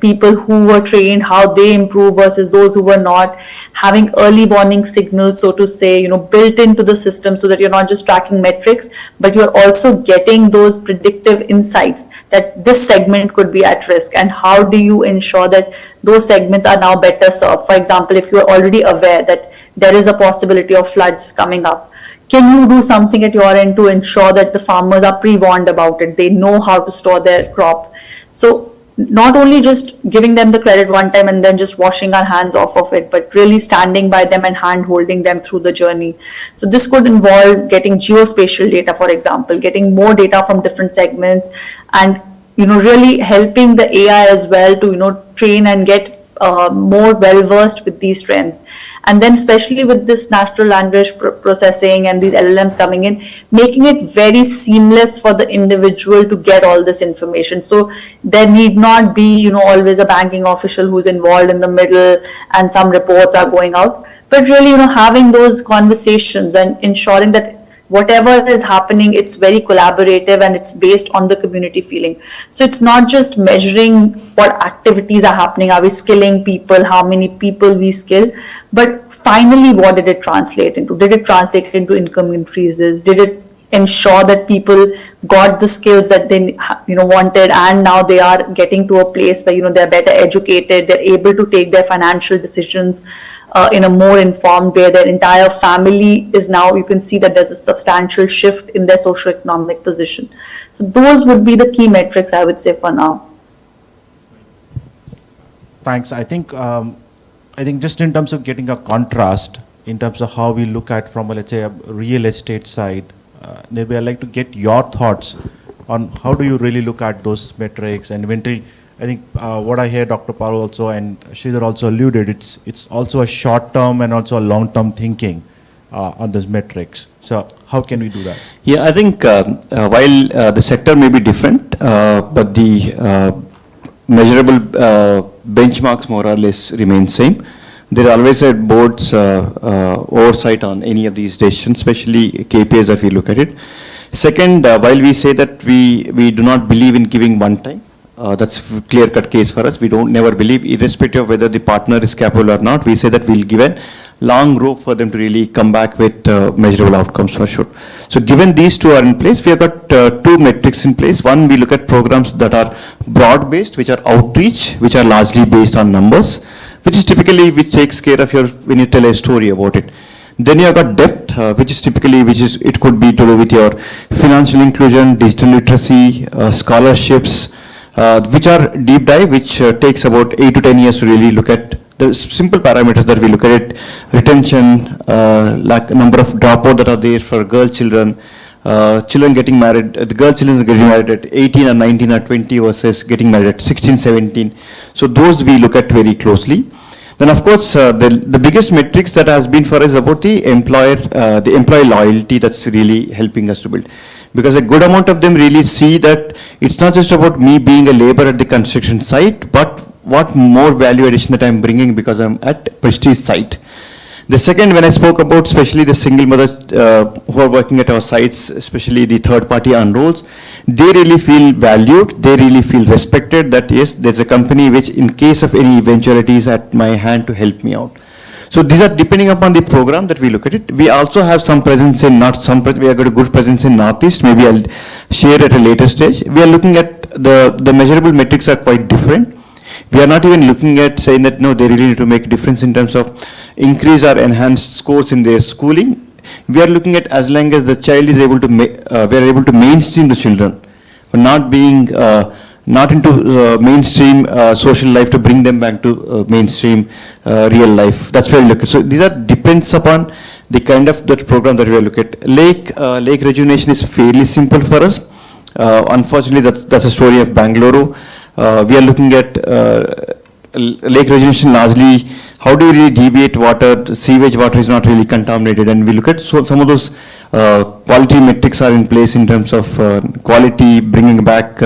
people who were trained, how they improve versus those who were not, having early warning signals, so to say, built into the system, so that you're not just tracking metrics, but you're also getting those predictive insights that this segment could be at risk, and how do you ensure that those segments are now better served? For example, if you're already aware that there is a possibility of floods coming up, can you do something at your end to ensure that the farmers are pre-warned about it? They know how to store their crop. So not only just giving them the credit one time and then just washing our hands off of it, but really standing by them and hand holding them through the journey. So this could involve getting geospatial data, for example, getting more data from different segments, and really helping the AI as well to train and get more well versed with these trends. And then especially with this natural language processing and these LLMs coming in, making it very seamless for the individual to get all this information. So there need not be always a banking official who's involved in the middle and some reports are going out, but really having those conversations and ensuring that whatever is happening, it's very collaborative and it's based on the community feeling. So it's not just measuring what activities are happening, are we skilling people, how many people we skill, but finally what did it translate into? Did it translate into income increases? Did it ensure that people got the skills that they wanted, and now they are getting to a place where they're better educated, they're able to take their financial decisions in a more informed way. Their entire family is now, you can see that there's a substantial shift in their socioeconomic position. So those would be the key metrics, I would say, for now. Thanks. I think just in terms of getting a contrast, in terms of how we look at from, let's say, a real estate side, maybe I'd like to get your thoughts on how do you really look at those metrics and inventory. I think what I hear Dr. Paul also and Sridhar also alluded, it's also a short-term and also a long-term thinking on those metrics. So how can we do that? Yeah, I think while the sector may be different, but the measurable benchmarks more or less remain same. There are always a board's oversight on any of these decisions, especially KPIs if we look at it. Second, while we say that we do not believe in giving one time, that's a clear-cut case for us. We don't never believe, irrespective of whether the partner is capable or not, we say that we'll give a long rope for them to really come back with measurable outcomes for sure. So given these two are in place, we have got two metrics in place. One, we look at programs that are broad-based, which are outreach, which are largely based on numbers, which is typically, which takes care of your, when you tell a story about it. Then you have got depth, which is typically, it could be to do with your financial inclusion, digital literacy, scholarships, which are deep dive, which takes about 8 to 10 years to really look at the simple parameters that we look at it, retention, like number of dropout that are there for girl children, children getting married, the girl children getting married at 18 or 19 or 20 versus getting married at 16, 17. So those we look at very closely. Then of course, the biggest metrics that has been for us about the employee loyalty that's really helping us to build. Because a good amount of them really see that it's not just about me being a laborer at the construction site, but what more value addition that I'm bringing because I'm at prestige site. The second, when I spoke about especially the single mothers who are working at our sites, especially the third-party enrolls, they really feel valued, they really feel respected that yes, there's a company which in case of any eventualities at my hand to help me out. So these are depending upon the program that we look at it. We also have some presence in, we have got a good presence in Northeast, maybe I'll share at a later stage. We are looking at the measurable metrics are quite different. We are not even looking at saying that no, they really need to make a difference in terms of increase or enhanced scores in their schooling. We are looking at as long as the child is able to, we are able to mainstream the children, but not being, not into mainstream social life to bring them back to mainstream real life. That's where we look at. So these are depends upon the kind of that program that we are looking at. Lake rejuvenation is fairly simple for us. Unfortunately, that's a story of Bangalore. We are looking at lake rejuvenation largely, how do we really deviate water, sewage water is not really contaminated, and we look at some of those quality metrics are in place in terms of quality, bringing back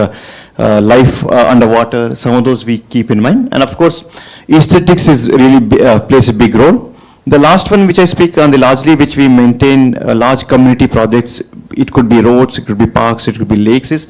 life underwater, some of those we keep in mind. And of course, aesthetics is really plays a big role. The last one which I speak on the largely which we maintain large community projects, it could be roads, it could be parks, it could be lakes, is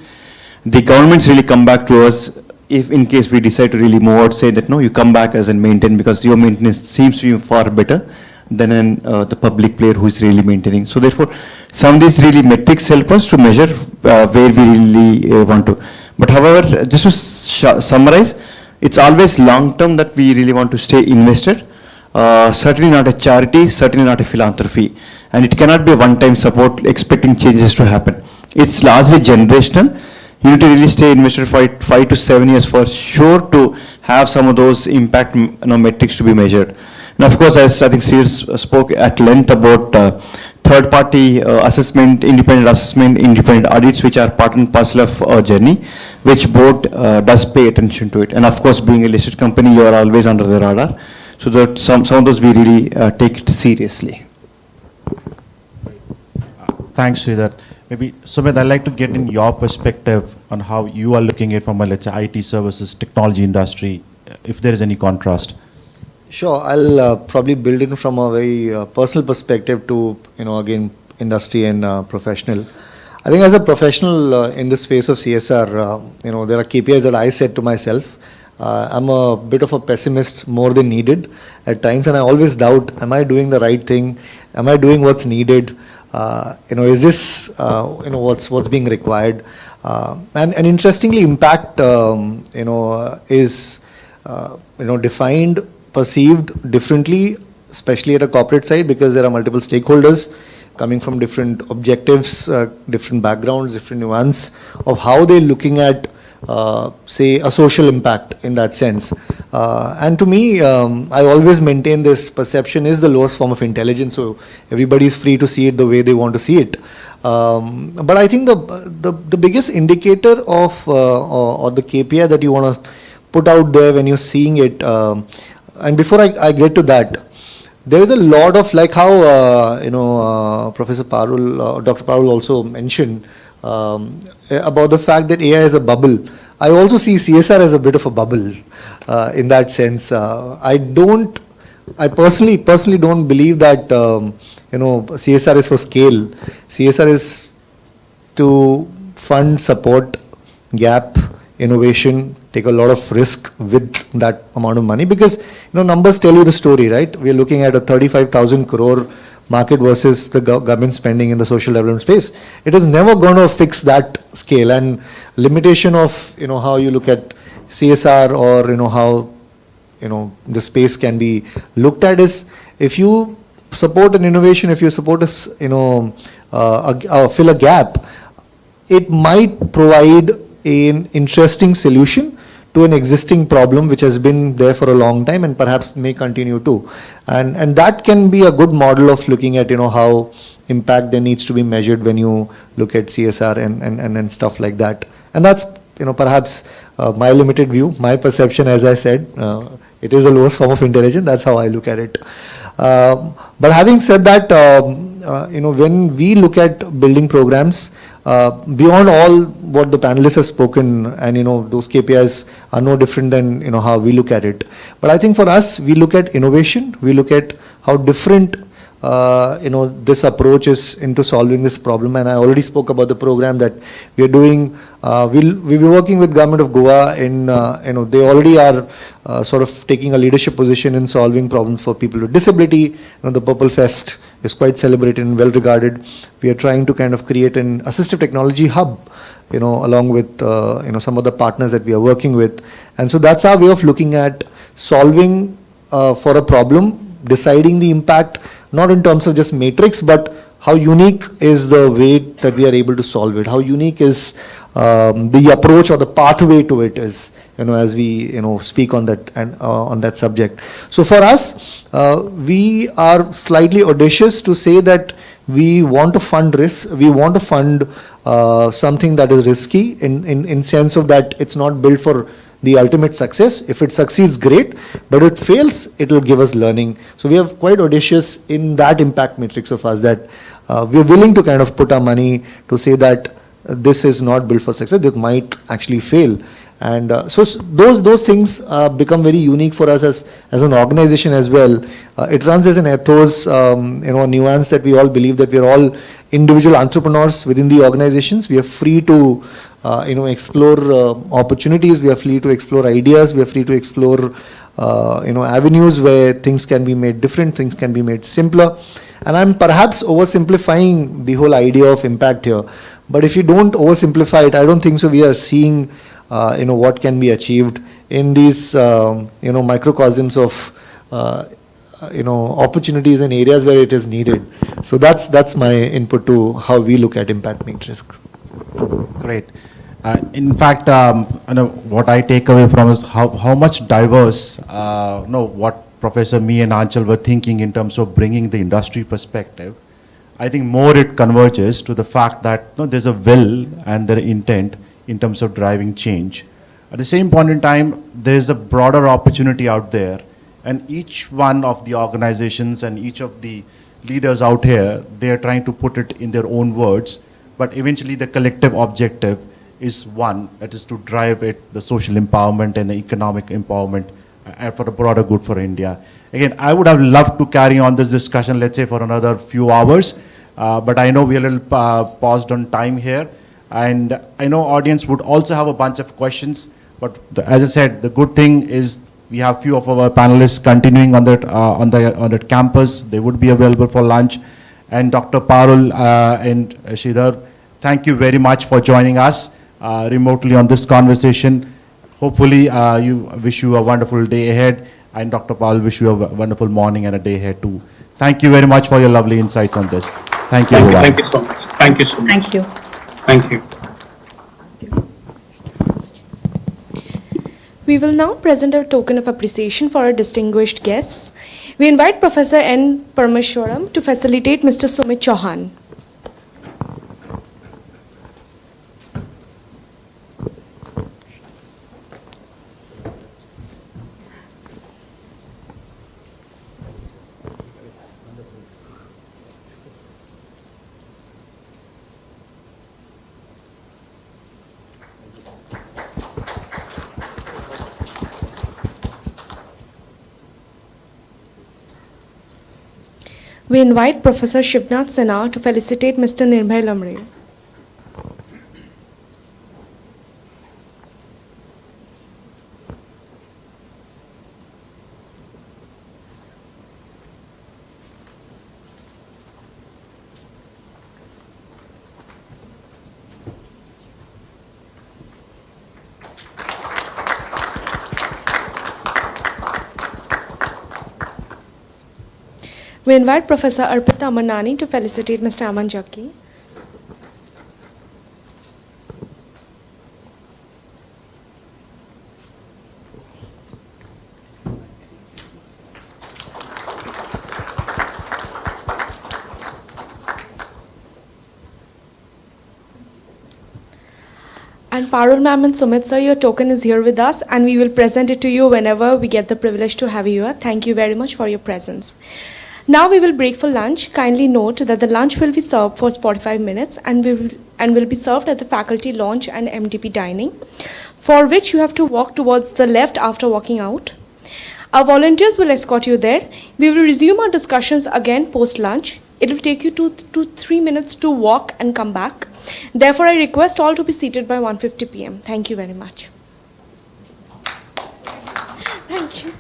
the governments really come back to us if in case we decide to really move out, say that no, you come back as and maintain because your maintenance seems to be far better than the public player who is really maintaining. So therefore, some of these really metrics help us to measure where we really want to. But however, just to summarize, it's always long term that we really want to stay invested. Certainly not a charity, certainly not a philanthropy. And it cannot be a one-time support expecting changes to happen. It's largely generational. You need to really stay invested for 5 to 7 years for sure to have some of those impact metrics to be measured. And of course, as I think Sridhar spoke at length about third-party assessment, independent audits, which are part and parcel of our journey, which board does pay attention to it. And of course, being a listed company, you are always under the radar. So that some of those we really take it seriously. Thanks, Sridhar. Maybe, Sumit, I'd like to get in your perspective on how you are looking at from a, let's say, IT services, technology industry, if there is any contrast. Sure, I'll probably build in from a very personal perspective to, again, industry and professional. I think as a professional in the space of CSR, there are KPIs that I set to myself. I'm a bit of a pessimist more than needed at times, and I always doubt, am I doing the right thing? Am I doing what's needed? Is this, what's being required? And interestingly, impact, is, defined, perceived differently, especially at a corporate side, because there are multiple stakeholders coming from different objectives, different backgrounds, different nuance of how they're looking at, say, a social impact in that sense. And to me, I always maintain this perception is the lowest form of intelligence, so everybody is free to see it the way they want to see it. But I think the biggest indicator of or the KPI that you want to put out there when you're seeing it, and before I get to that, there is a lot of, like how Professor Parul, Dr. Parul also mentioned about the fact that AI is a bubble. I also see CSR as a bit of a bubble in that sense. I personally don't believe that CSR is for scale. CSR is to fund, support, gap, innovation, take a lot of risk with that amount of money, because numbers tell you the story, right? We are looking at a 35,000 crore market versus the government spending in the social development space. It is never going to fix that scale, and limitation of how you look at CSR or how the space can be looked at is, if you support an innovation, if you support fill a gap, it might provide an interesting solution to an existing problem which has been there for a long time and perhaps may continue to. And that can be a good model of looking at how impact then needs to be measured when you look at CSR and stuff like that. And that's perhaps my limited view, my perception. As I said, it is the lowest form of intelligence. That's how I look at it. But having said that, when we look at building programs, beyond all what the panelists have spoken, and those KPIs are no different than how we look at it. But I think for us, we look at innovation. We look at how different this approach is into solving this problem. And I already spoke about the program that we are doing. We'll be working with Government of Goa in, they already are sort of taking a leadership position in solving problems for people with disability. The Purple Fest is quite celebrated and well regarded. We are trying to kind of create an assistive technology hub, along with, some of the partners that we are working with. And so that's our way of looking at solving for a problem, deciding the impact, not in terms of just matrix, but how unique is the way that we are able to solve it, how unique is the approach or the pathway to it is, as we speak on that and on that subject. So for us, we are slightly audacious to say that we want to fund risk, we want to fund something that is risky in sense of that it's not built for the ultimate success. If it succeeds, great, but if it fails, it will give us learning. So we are quite audacious in that impact matrix of us, that we are willing to kind of put our money to say that this is not built for success, this might actually fail. And so those things become very unique for us as an organization as well. It runs as an ethos, a nuance that we all believe that we are all individual entrepreneurs within the organizations. We are free to explore opportunities, we are free to explore ideas, we are free to explore avenues where things can be made different, things can be made simpler. And I'm perhaps oversimplifying the whole idea of impact here, but if you don't oversimplify it, I don't think so we are seeing what can be achieved in these microcosms of opportunities and areas where it is needed. So that's my input to how we look at impact matrix. Great. In fact, what I take away from is how much diverse, what Professor Me and Anchal were thinking in terms of bringing the industry perspective. I think more it converges to the fact that there's a will and their intent in terms of driving change. At the same point in time, there's a broader opportunity out there, and each one of the organizations and each of the leaders out here, they are trying to put it in their own words, but eventually the collective objective is one, that is to drive it, the social empowerment and the economic empowerment for a broader good for India. Again, I would have loved to carry on this discussion, let's say for another few hours, but I know we are a little paused on time here, and I know audience would also have a bunch of questions, but as I said, the good thing is we have few of our panelists continuing on that campus. They would be available for lunch. And Dr. Parul and Sridhar, thank you very much for joining us remotely on this conversation. Hopefully, wish you a wonderful day ahead, and Dr. Parul, wish you a wonderful morning and a day ahead too. Thank you very much for your lovely insights on this. Thank you. Thank you so much. Thank you so much. Thank you. Thank you. We will now present a token of appreciation for our distinguished guests. We invite Professor N. Parameshwaram to facilitate Mr. Sumit Chauhan. We invite Professor Shivnath Sinha to felicitate Mr. Nirbhay Lamre. We invite Professor Arpita Amanani to felicitate Mr. Aman Jacki. And Parul ma'am and Sumit sir, your token is here with us and we will present it to you whenever we get the privilege to have you here. Thank you very much for your presence. Now we will break for lunch. Kindly note that the lunch will be served for 45 minutes and will be served at the faculty lounge and MDP dining, for which you have to walk towards the left after walking out. Our volunteers will escort you there. We will resume our discussions again post lunch. It will take you 2 to 3 minutes to walk and come back. Therefore, I request all to be seated by 1:50 p.m. Thank you very much. Thank you.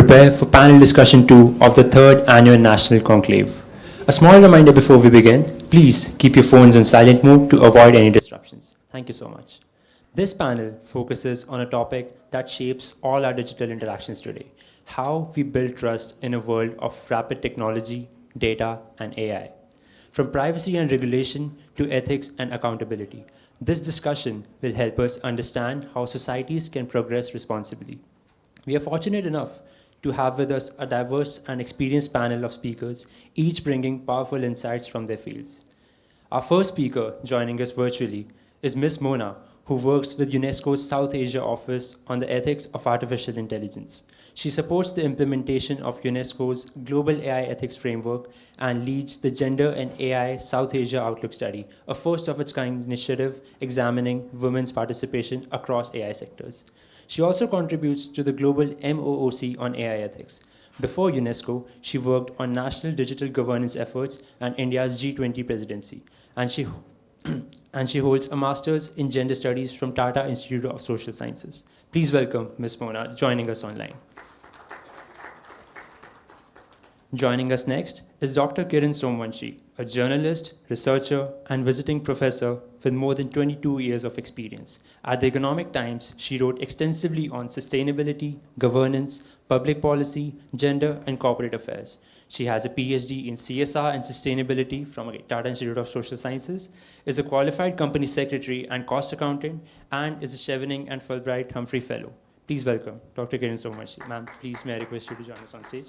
prepare for panel discussion 2 of the 3rd Annual National Conclave. A small reminder before we begin, please keep your phones on silent mode to avoid any disruptions. Thank you so much. This panel focuses on a topic that shapes all our digital interactions today: how we build trust in a world of rapid technology, data, and AI. From privacy and regulation to ethics and accountability, this discussion will help us understand how societies can progress responsibly. We are fortunate enough to have with us a diverse and experienced panel of speakers, each bringing powerful insights from their fields. Our first speaker joining us virtually is Ms. Mona, who works with UNESCO's South Asia Office on the ethics of artificial intelligence. She supports the implementation of UNESCO's Global AI Ethics Framework and leads the Gender and AI South Asia Outlook Study, a first-of-its-kind initiative examining women's participation across AI sectors. She also contributes to the global MOOC on AI ethics. Before UNESCO, she worked on national digital governance efforts and India's G20 presidency, and she holds a master's in gender studies from Tata Institute of Social Sciences. Please welcome Ms. Mona joining us online. Joining us next is Dr. Kiran Somvanshi, a journalist, researcher, and visiting professor with more than 22 years of experience. At the Economic Times, she wrote extensively on sustainability, governance, public policy, gender, and corporate affairs. She has a PhD in CSR and sustainability from Tata Institute of Social Sciences, is a qualified company secretary and cost accountant, and is a Chevening and Fulbright Humphrey Fellow. Please welcome Dr. Kiran Somvanshi. Ma'am, please may I request you to join us on stage.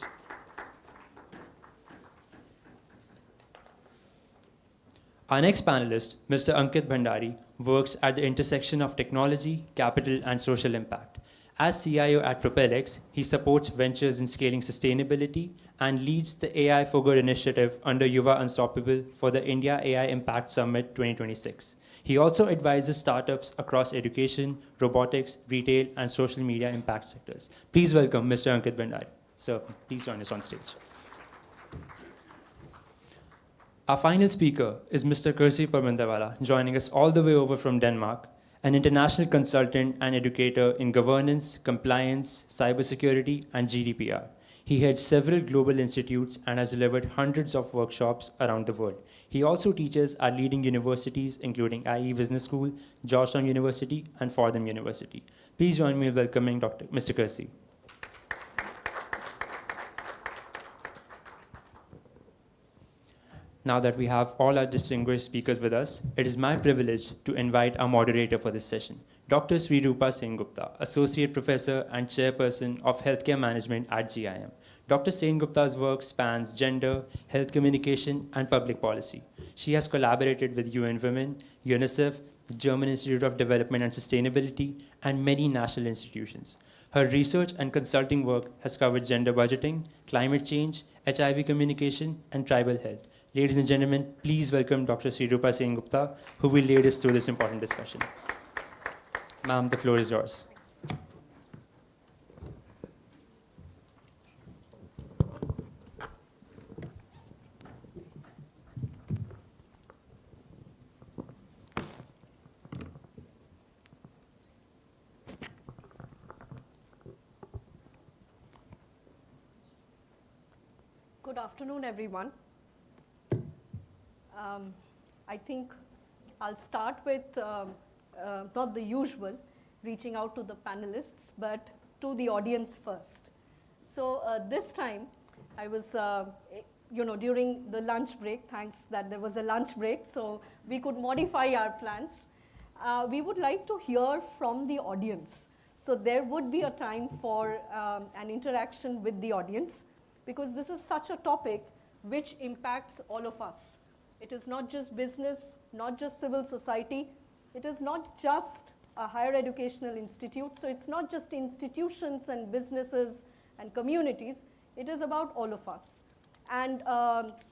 Our next panelist, Mr. Ankit Bhandari, works at the intersection of technology, capital, and social impact. As CIO at PropelX, he supports ventures in scaling sustainability and leads the AI for Good initiative under Yuva Unstoppable for the India AI Impact Summit 2026. He also advises startups across education, robotics, retail, and social media impact sectors. Please welcome Mr. Ankit Bhandari. Sir, please join us on stage. Our final speaker is Mr. Kirsi Parmandawala, joining us all the way over from Denmark, an international consultant and educator in governance, compliance, cybersecurity, and GDPR. He heads several global institutes and has delivered hundreds of workshops around the world. He also teaches at leading universities, including IE Business School, Georgetown University, and Fordham University. Please join me in welcoming Mr. Kirsi. Now that we have all our distinguished speakers with us, it is my privilege to invite our moderator for this session, Dr. Srirupa Sengupta, Associate Professor and Chairperson of Healthcare Management at GIM. Dr. Sengupta's work spans gender, health communication, and public policy. She has collaborated with UN Women, UNICEF, the German Institute of Development and Sustainability, and many national institutions. Her research and consulting work has covered gender budgeting, climate change, HIV communication, and tribal health. Ladies and gentlemen, please welcome Dr. Srirupa Sengupta, who will lead us through this important discussion. Ma'am, the floor is yours. Good afternoon, everyone. I think I'll start with not the usual, reaching out to the panelists, but to the audience first. So this time, I was, during the lunch break, thanks that there was a lunch break, so we could modify our plans. We would like to hear from the audience. So there would be a time for an interaction with the audience, because this is such a topic which impacts all of us. It is not just business, not just civil society. It is not just a higher educational institute. So it's not just institutions and businesses and communities. It is about all of us. And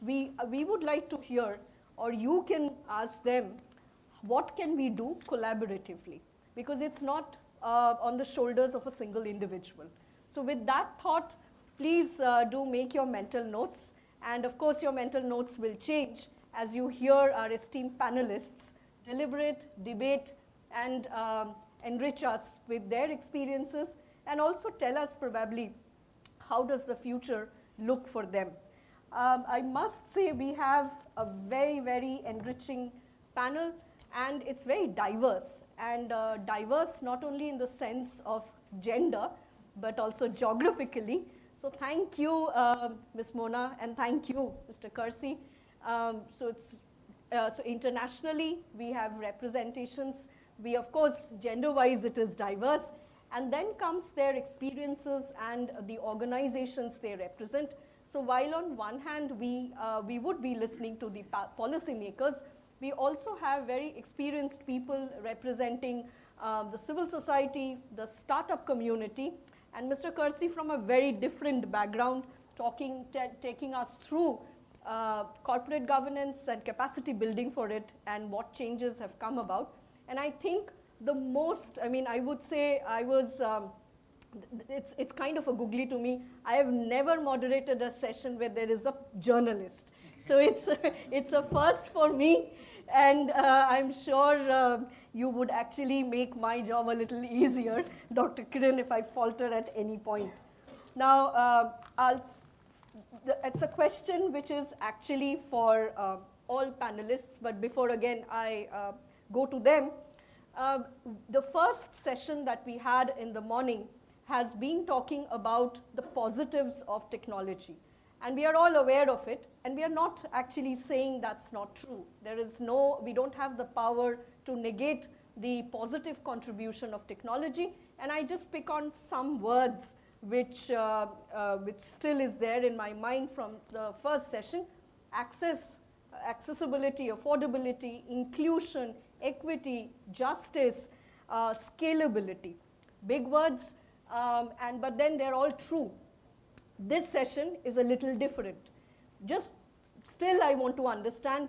we would like to hear, or you can ask them, what can we do collaboratively? Because it's not on the shoulders of a single individual. So with that thought, please do make your mental notes. And of course, your mental notes will change as you hear our esteemed panelists deliberate, debate, and enrich us with their experiences, and also tell us probably how does the future look for them? I must say we have a very, very enriching panel, and it's very diverse, and diverse not only in the sense of gender, but also geographically. So thank you, Ms. Mona, and thank you, Mr. Kersey. So internationally, we have representations. We, of course, gender-wise, it is diverse. And then comes their experiences and the organizations they represent. So while on one hand, we would be listening to the policymakers, we also have very experienced people representing the civil society, the startup community, and Mr. Kersey from a very different background, taking us through corporate governance and capacity building for it and what changes have come about. And I think the most, I mean, I would say I was, it's kind of a googly to me. I have never moderated a session where there is a journalist. So it's a first for me, and I'm sure you would actually make my job a little easier, Dr. Kiran, if I falter at any point. Now, it's a question which is actually for all panelists, but before again I go to them, the first session that we had in the morning has been talking about the positives of technology. And we are all aware of it, and we are not actually saying that's not true. We don't have the power to negate the positive contribution of technology, and I just pick on some words which still is there in my mind from the first session: accessibility, affordability, inclusion, equity, justice, scalability. Big words, but then they're all true. This session is a little different. Just still I want to understand,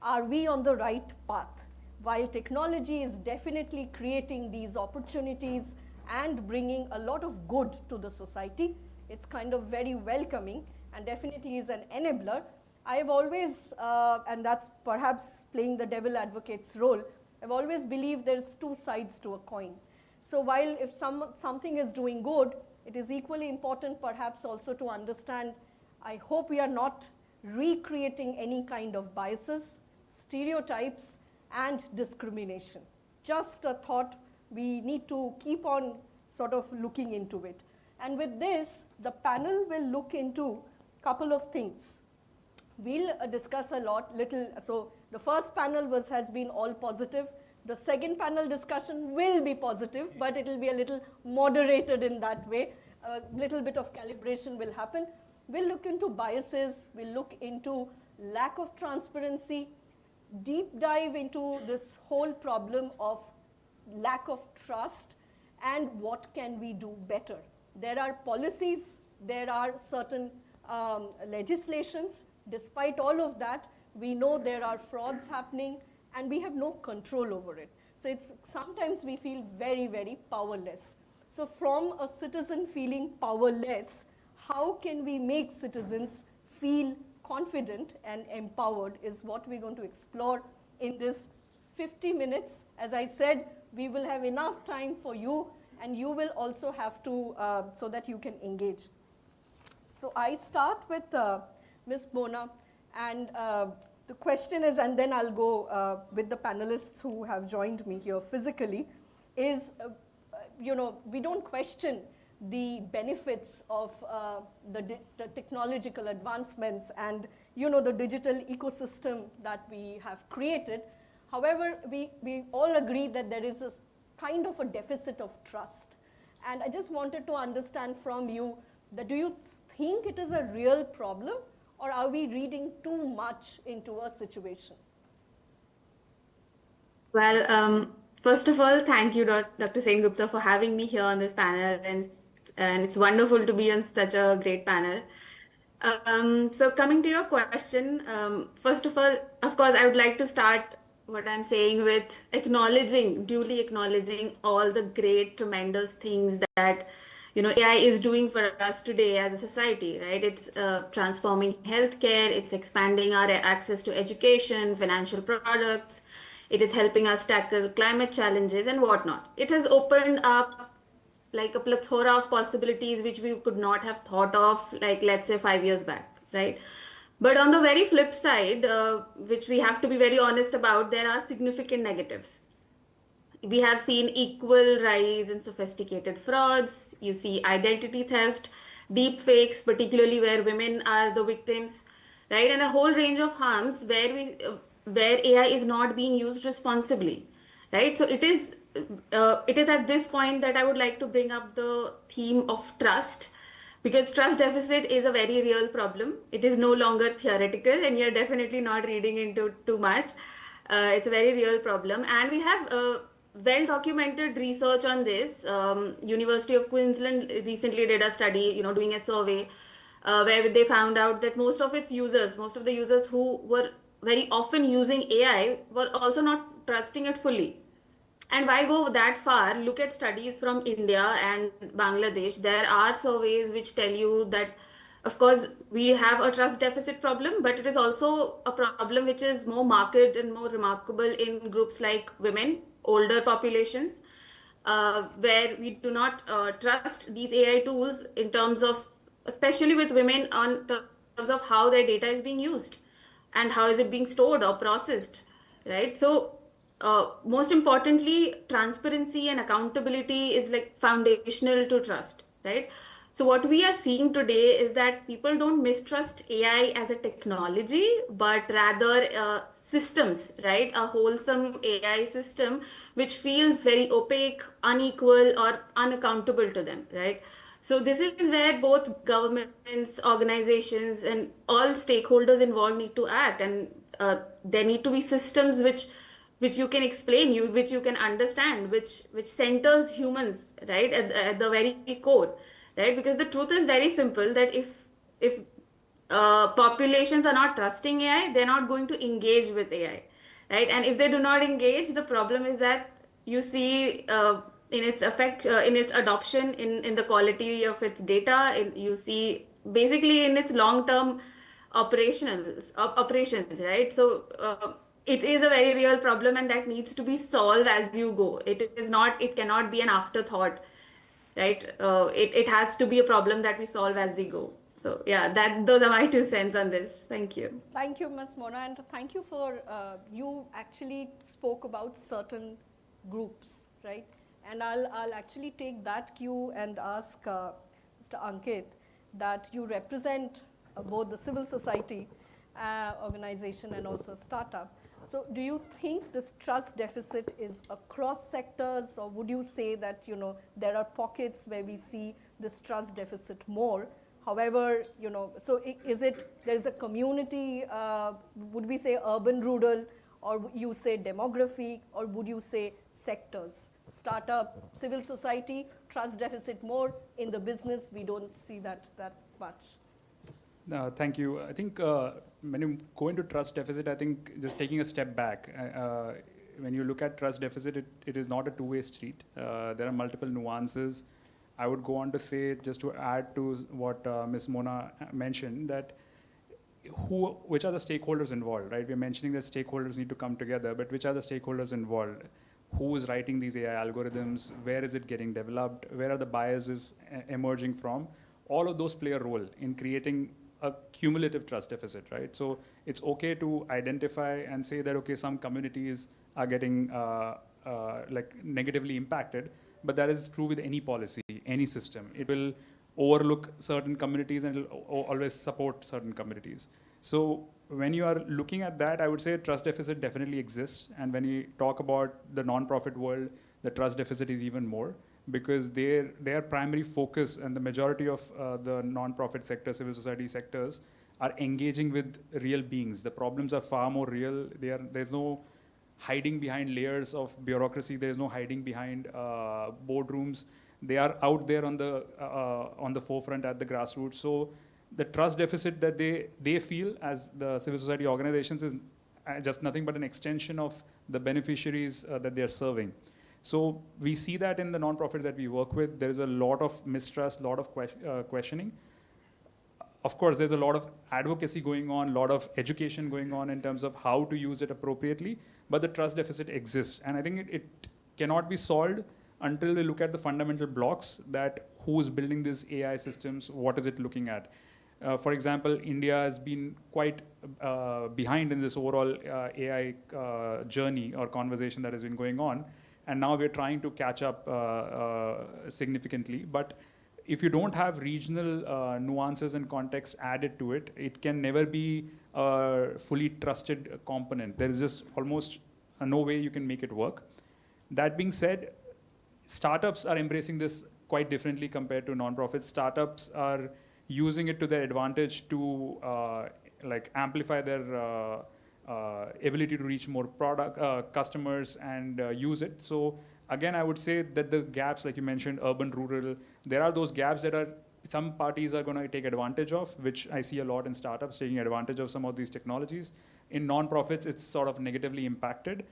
are we on the right path? While technology is definitely creating these opportunities and bringing a lot of good to the society, it's kind of very welcoming and definitely is an enabler. I have always, and that's perhaps playing the devil advocate's role, I've always believed there's two sides to a coin. So while if something is doing good, it is equally important perhaps also to understand, I hope we are not recreating any kind of biases, stereotypes, and discrimination. Just a thought, we need to keep on sort of looking into it. And with this, the panel will look into a couple of things. We'll discuss so the first panel has been all positive. The second panel discussion will be positive, but it will be a little moderated in that way. A little bit of calibration will happen. We'll look into biases, we'll look into lack of transparency, deep dive into this whole problem of lack of trust and what can we do better. There are policies, there are certain legislations. Despite all of that, we know there are frauds happening and we have no control over it. So sometimes we feel very, very powerless. So from a citizen feeling powerless, how can we make citizens feel confident and empowered is what we're going to explore in this 50 minutes. As I said, we will have enough time for you, and you will also have to, so that you can engage. So I start with Ms. Mona, and the question is, and then I'll go with the panelists who have joined me here physically, is, we don't question the benefits of the technological advancements and, the digital ecosystem that we have created. However, we all agree that there is a kind of a deficit of trust. And I just wanted to understand from you that do you think it is a real problem, or are we reading too much into a situation? Well, first of all, thank you, Dr. Sengupta, for having me here on this panel, and it's wonderful to be on such a great panel. So coming to your question, first of all, of course, I would like to start what I'm saying with duly acknowledging all the great, tremendous things that AI is doing for us today as a society, right? It's transforming healthcare, it's expanding our access to education, financial products, it is helping us tackle climate challenges and whatnot. It has opened up like a plethora of possibilities which we could not have thought of, like let's say 5 years back, right? But on the very flip side, which we have to be very honest about, there are significant negatives. We have seen equal rise in sophisticated frauds. You see identity theft, deep fakes, particularly where women are the victims, right? And a whole range of harms where AI is not being used responsibly, right? So it is at this point that I would like to bring up the theme of trust, because trust deficit is a very real problem. It is no longer theoretical, and you're definitely not reading into too much. It's a very real problem, and we have well documented research on this. University of Queensland recently did a study, doing a survey where they found out that most of the users who were very often using AI were also not trusting it fully. And why go that far? Look at studies from India and Bangladesh. There are surveys which tell you that, of course, we have a trust deficit problem, but it is also a problem which is more marked and more remarkable in groups like women, older populations, where we do not trust these AI tools in terms of, especially with women, on terms of how their data is being used and how is it being stored or processed, right? So most importantly, transparency and accountability is like foundational to trust, right? So what we are seeing today is that people don't mistrust AI as a technology, but rather systems, right? A wholesome AI system which feels very opaque, unequal, or unaccountable to them, right? So this is where both governments, organizations, and all stakeholders involved need to act, and there need to be systems which you can explain, which you can understand, which centers humans, right, at the very core, right? Because the truth is very simple, that if populations are not trusting AI, they're not going to engage with AI, right? And if they do not engage, the problem is that you see in its effect, in its adoption, in the quality of its data, you see basically in its long-term operations, right? So it is a very real problem, and that needs to be solved as you go. It cannot be an afterthought, right? It has to be a problem that we solve as we go. So yeah, those are my 2 cents on this. Thank you. Thank you, Ms. Mona, and thank you for, you actually spoke about certain groups, right? And I'll actually take that cue and ask Mr. Ankit that you represent both the civil society organization and also a startup. So do you think this trust deficit is across sectors, or would you say that there are pockets where we see this trust deficit more? However, so is it, there is a community, would we say urban, rural, or you say demography, or would you say sectors? Startup, civil society, trust deficit more. In the business, we don't see that much. Thank you. I think when you go into trust deficit, I think just taking a step back, when you look at trust deficit, it is not a two-way street. There are multiple nuances. I would go on to say, just to add to what Ms. Mona mentioned, that which are the stakeholders involved, right? We're mentioning that stakeholders need to come together, but which are the stakeholders involved? Who is writing these AI algorithms? Where is it getting developed? Where are the biases emerging from? All of those play a role in creating a cumulative trust deficit, right? So it's okay to identify and say that, okay, some communities are getting like negatively impacted, but that is true with any policy, any system. It will overlook certain communities and it will always support certain communities. So when you are looking at that, I would say trust deficit definitely exists. And when you talk about the non-profit world, the trust deficit is even more, because their primary focus and the majority of the non-profit sector, civil society sectors, are engaging with real beings. The problems are far more real. There's no hiding behind layers of bureaucracy. There's no hiding behind boardrooms. They are out there on the forefront at the grassroots. So the trust deficit that they feel as the civil society organizations is just nothing but an extension of the beneficiaries that they're serving. So we see that in the nonprofits that we work with. There is a lot of mistrust, a lot of questioning. Of course, there's a lot of advocacy going on, a lot of education going on in terms of how to use it appropriately, but the trust deficit exists. And I think it cannot be solved until we look at the fundamental blocks, that who is building these AI systems, what is it looking at. For example, India has been quite behind in this overall AI journey or conversation that has been going on, and now we're trying to catch up significantly. But if you don't have regional nuances and context added to it, it can never be a fully trusted component. There is just almost no way you can make it work. That being said, startups are embracing this quite differently compared to non-profits. Startups are using it to their advantage to like amplify their ability to reach more customers and use it. So again, I would say that the gaps, like you mentioned, urban, rural, there are those gaps that are some parties are going to take advantage of, which I see a lot in startups taking advantage of some of these technologies. In non-profits, it's sort of negatively impacted.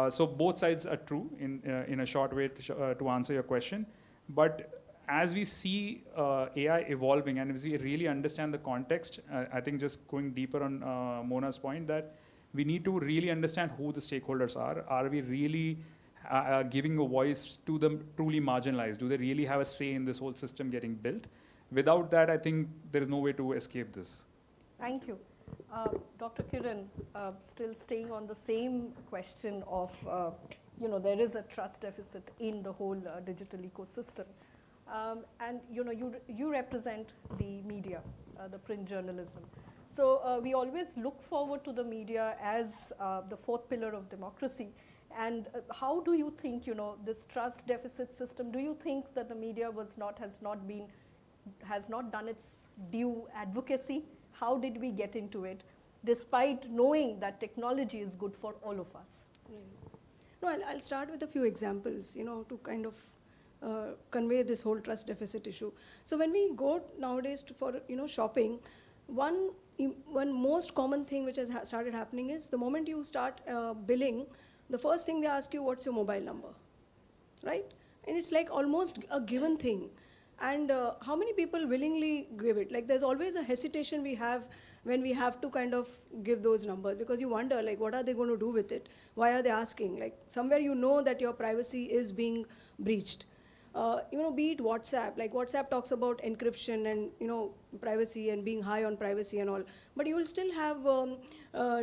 So both sides are true in a short way to answer your question. But as we see AI evolving and as we really understand the context, I think just going deeper on Mona's point, that we need to really understand who the stakeholders are. Are we really giving a voice to the truly marginalized? Do they really have a say in this whole system getting built? Without that, I think there is no way to escape this. Thank you. Dr. Kiran, still staying on the same question of, there is a trust deficit in the whole digital ecosystem. And you represent the media, the print journalism. So we always look forward to the media as the fourth pillar of democracy. And how do you think, this trust deficit system, do you think that the media has not done its due advocacy? How did we get into it, despite knowing that technology is good for all of us? No, I'll start with a few examples, to kind of convey this whole trust deficit issue. So when we go nowadays for shopping, one most common thing which has started happening is the moment you start billing, the first thing they ask you, what's your mobile number, right? And it's like almost a given thing. And how many people willingly give it? Like there's always a hesitation we have when we have to kind of give those numbers, because you wonder, like, what are they going to do with it? Why are they asking? Like somewhere that your privacy is being breached. Be it WhatsApp, like WhatsApp talks about encryption and, privacy and being high on privacy and all, but you will still have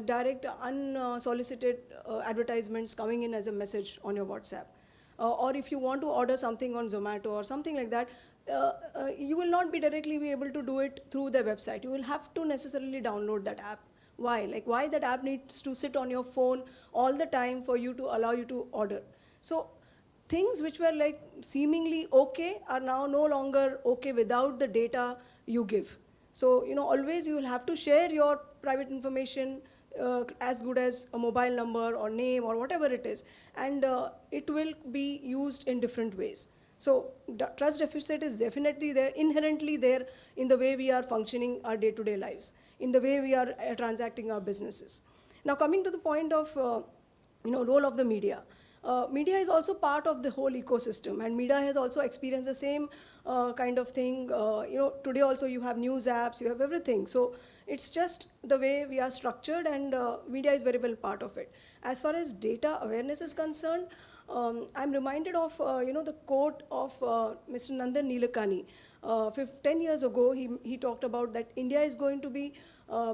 direct unsolicited advertisements coming in as a message on your WhatsApp. Or if you want to order something on Zomato or something like that, you will not be directly able to do it through the website. You will have to necessarily download that app. Why? Like why that app needs to sit on your phone all the time for you to allow you to order. So things which were like seemingly okay are now no longer okay without the data you give. So, always you will have to share your private information as good as a mobile number or name or whatever it is. And it will be used in different ways. So trust deficit is definitely there, inherently there in the way we are functioning our day-to-day lives, in the way we are transacting our businesses. Now coming to the point of, role of the media. Media is also part of the whole ecosystem, and media has also experienced the same kind of thing. Today also you have news apps, you have everything. So it's just the way we are structured, and media is very well part of it. As far as data awareness is concerned, I'm reminded of the quote of Mr. Nandan Nilekani. 10 years ago, he talked about that India is going to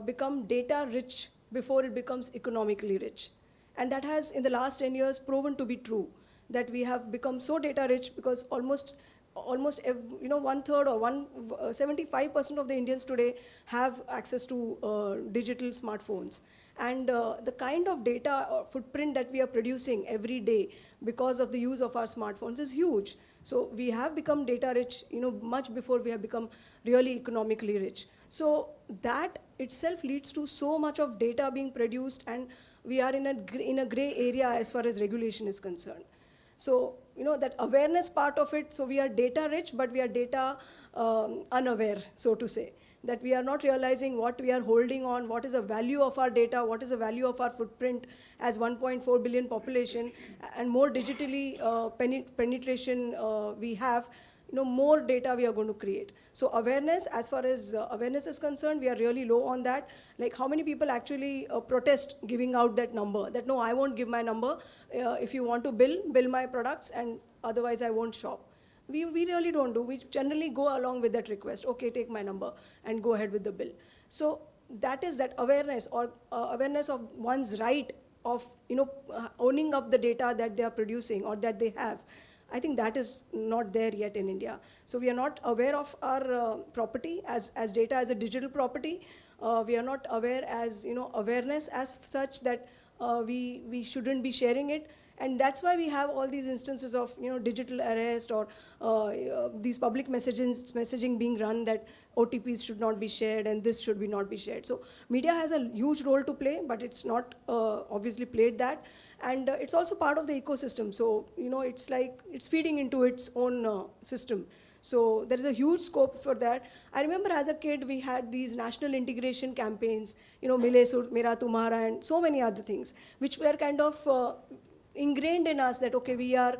become data rich before it becomes economically rich. And that has, in the last 10 years, proven to be true, that we have become so data rich because almost 1/3 or 75% of the Indians today have access to digital smartphones. And the kind of data footprint that we are producing every day because of the use of our smartphones is huge. So we have become data rich, much before we have become really economically rich. So that itself leads to so much of data being produced, and we are in a gray area as far as regulation is concerned. So, that awareness part of it, so we are data rich, but we are data unaware, so to say, that we are not realizing what we are holding on, what is the value of our data, what is the value of our footprint as 1.4 billion population, and more digitally penetration we have, more data we are going to create. So awareness, as far as awareness is concerned, we are really low on that. Like how many people actually protest giving out that number, that no, I won't give my number. If you want to bill my products, and otherwise I won't shop. We really don't do. We generally go along with that request. Okay, take my number and go ahead with the bill. So that is that awareness, or awareness of one's right of owning up the data that they are producing or that they have. I think that is not there yet in India. So we are not aware of our property as data as a digital property. We are not aware as awareness as such that we shouldn't be sharing it. And that's why we have all these instances of digital arrest, or these public messaging being run that OTPs should not be shared and this should not be shared. So media has a huge role to play, but it's not obviously played that. And it's also part of the ecosystem. So it's like it's feeding into its own system. So there is a huge scope for that. I remember as a kid, we had these national integration campaigns, Mile Sur Mera Tumhara, and so many other things, which were kind of ingrained in us that, okay, we are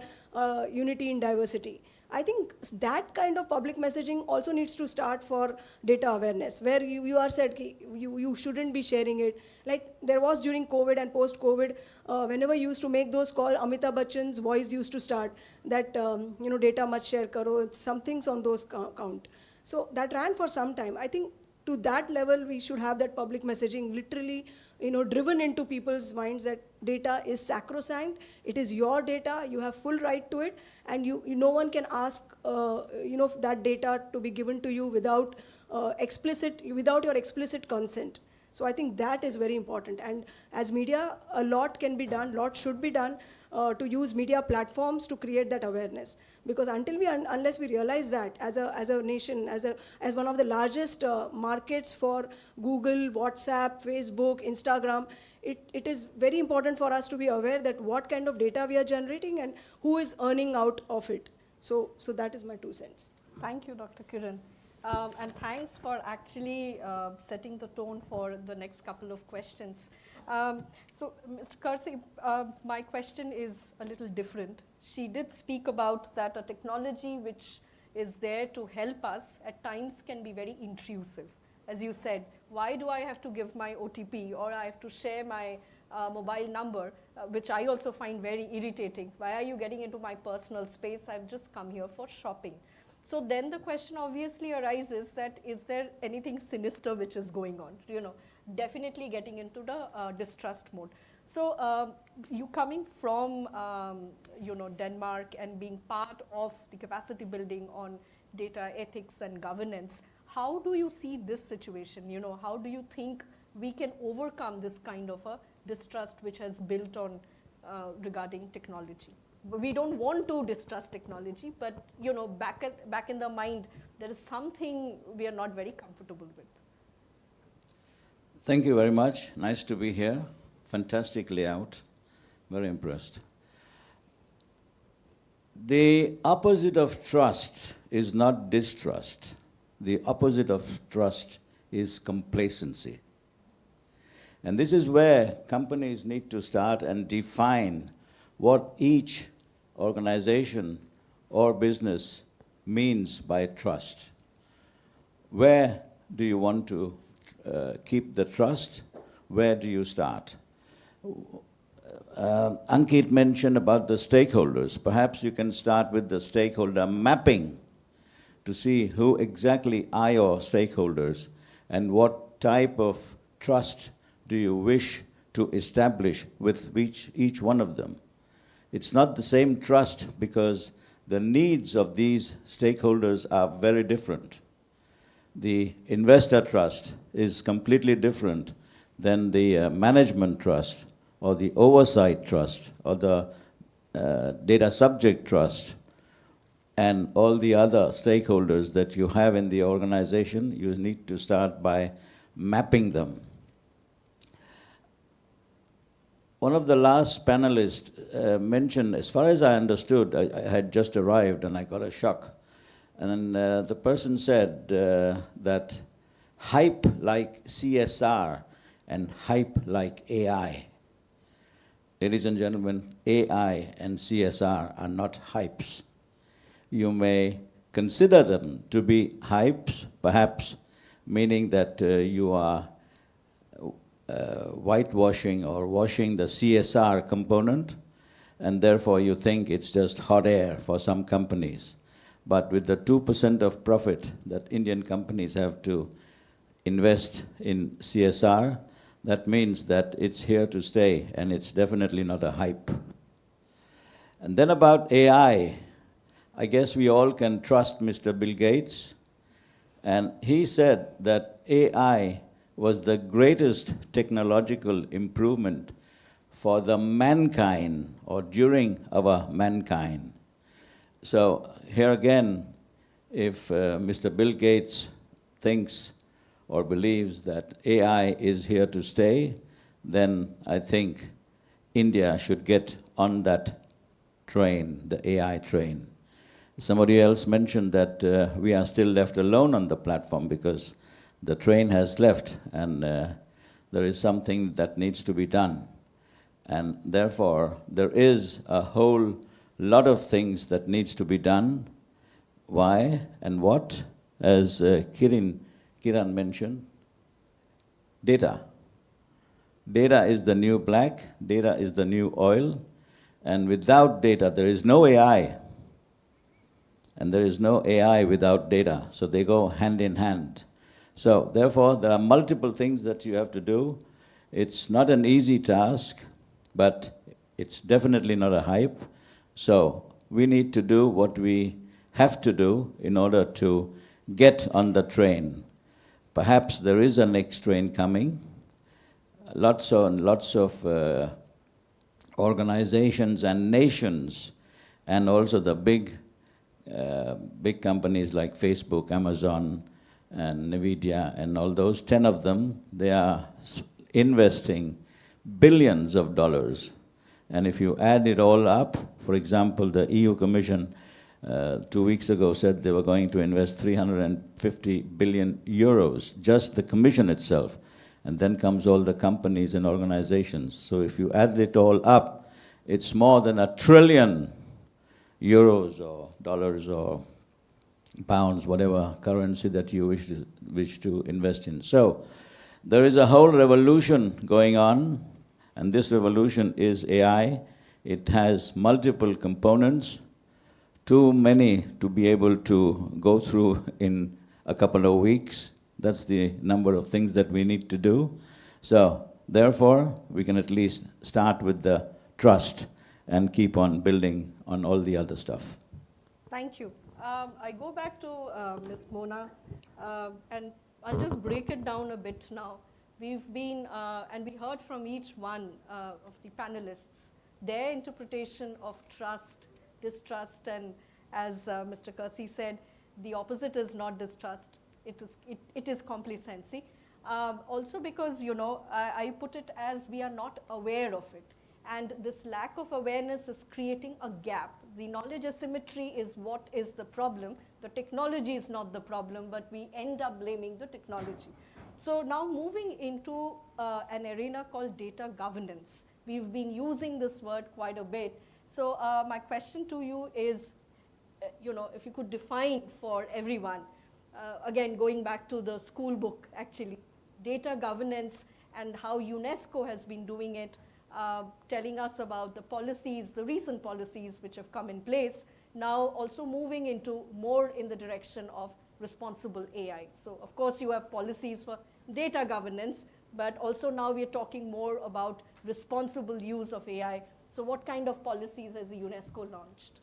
unity in diversity. I think that kind of public messaging also needs to start for data awareness, where you are said you shouldn't be sharing it. Like there was during COVID and post-COVID, whenever you used to make those calls, Amitabh Bachchan's voice used to start that, data much share karo, some things on those count. So that ran for some time. I think to that level, we should have that public messaging literally, driven into people's minds that data is sacrosanct. It is your data. You have full right to it, and no one can ask, that data to be given to you without your explicit consent. So I think that is very important. And as media, a lot can be done. Lot should be done to use media platforms to create that awareness. Because unless we realize that as a nation, as one of the largest markets for Google, WhatsApp, Facebook, Instagram, it is very important for us to be aware that what kind of data we are generating and who is earning out of it. So that is my 2 cents. Thank you, Dr. Kiran. And thanks for actually setting the tone for the next couple of questions. So, Mr. Kersey, my question is a little different. She did speak about that a technology which is there to help us at times can be very intrusive. As you said, why do I have to give my OTP, or I have to share my mobile number, which I also find very irritating. Why are you getting into my personal space? I've just come here for shopping. So then the question obviously arises that is there anything sinister which is going on? Definitely getting into the distrust mode. So you coming from Denmark and being part of the capacity building on data ethics and governance, how do you see this situation? How do you think we can overcome this kind of a distrust which has built on regarding technology? We don't want to distrust technology, but back in the mind, there is something we are not very comfortable with. Thank you very much. Nice to be here. Fantastic layout. Very impressed. The opposite of trust is not distrust. The opposite of trust is complacency. And this is where companies need to start and define what each organization or business means by trust. Where do you want to keep the trust? Where do you start? Ankit mentioned about the stakeholders. Perhaps you can start with the stakeholder mapping to see who exactly are your stakeholders and what type of trust do you wish to establish with each one of them. It's not the same trust because the needs of these stakeholders are very different. The investor trust is completely different than the management trust or the oversight trust or the data subject trust and all the other stakeholders that you have in the organization. You need to start by mapping them. One of the last panelists mentioned, as far as I understood, I had just arrived and I got a shock. And the person said that hype like CSR and hype like AI. Ladies and gentlemen, AI and CSR are not hypes. You may consider them to be hypes, perhaps meaning that you are whitewashing or washing the CSR component. and therefore you think it's just hot air for some companies. But with the 2% of profit that Indian companies have to invest in CSR, that means that it's here to stay, and it's definitely not a hype. And then about AI, I guess we all can trust Mr. Bill Gates, and he said that AI was the greatest technological improvement for the mankind, or during our mankind. So here again, if Mr. Bill Gates thinks or believes that AI is here to stay, then I think India should get on that train, the AI train. Somebody else mentioned that we are still left alone on the platform because the train has left, and there is something that needs to be done. And therefore, there is a whole lot of things that needs to be done. Why and what? As Kiran mentioned, data. Data is the new black, data is the new oil, and without data, there is no AI. And there is no AI without data, so they go hand in hand. So therefore, there are multiple things that you have to do. It's not an easy task, but it's definitely not a hype. So we need to do what we have to do in order to get on the train. Perhaps there is a next train coming. Lots of organizations and nations, and also the big companies like Facebook, Amazon, and Nvidia, and all those, 10 of them, they are investing billions of dollars. And if you add it all up, for example, the EU Commission 2 weeks ago said they were going to invest 350 billion euros, just the Commission itself. And then comes all the companies and organizations. So if you add it all up, it's more than €1 trillion or dollars or pounds, whatever currency that you wish to invest in. So there is a whole revolution going on, and this revolution is AI. It has multiple components, too many to be able to go through in a couple of weeks. That's the number of things that we need to do. So therefore, we can at least start with the trust and keep on building on all the other stuff. Thank you. I go back to Ms. Mona, and I'll just break it down a bit now. We've been, and we heard from each one of the panelists, their interpretation of trust, distrust, and as Mr. Kersey said, the opposite is not distrust, it is complacency. Also because, you know, I put it as we are not aware of it. And this lack of awareness is creating a gap. The knowledge asymmetry is what is the problem. The technology is not the problem, but we end up blaming the technology. So now moving into an arena called data governance. We've been using this word quite a bit. So my question to you is, you know, if you could define for everyone, again, going back to the school book, actually, data governance and how UNESCO has been doing it, telling us about the policies, the recent policies which have come in place, now also moving into more in the direction of responsible AI. So of course you have policies for data governance, but also now we're talking more about responsible use of AI. So what kind of policies has UNESCO launched?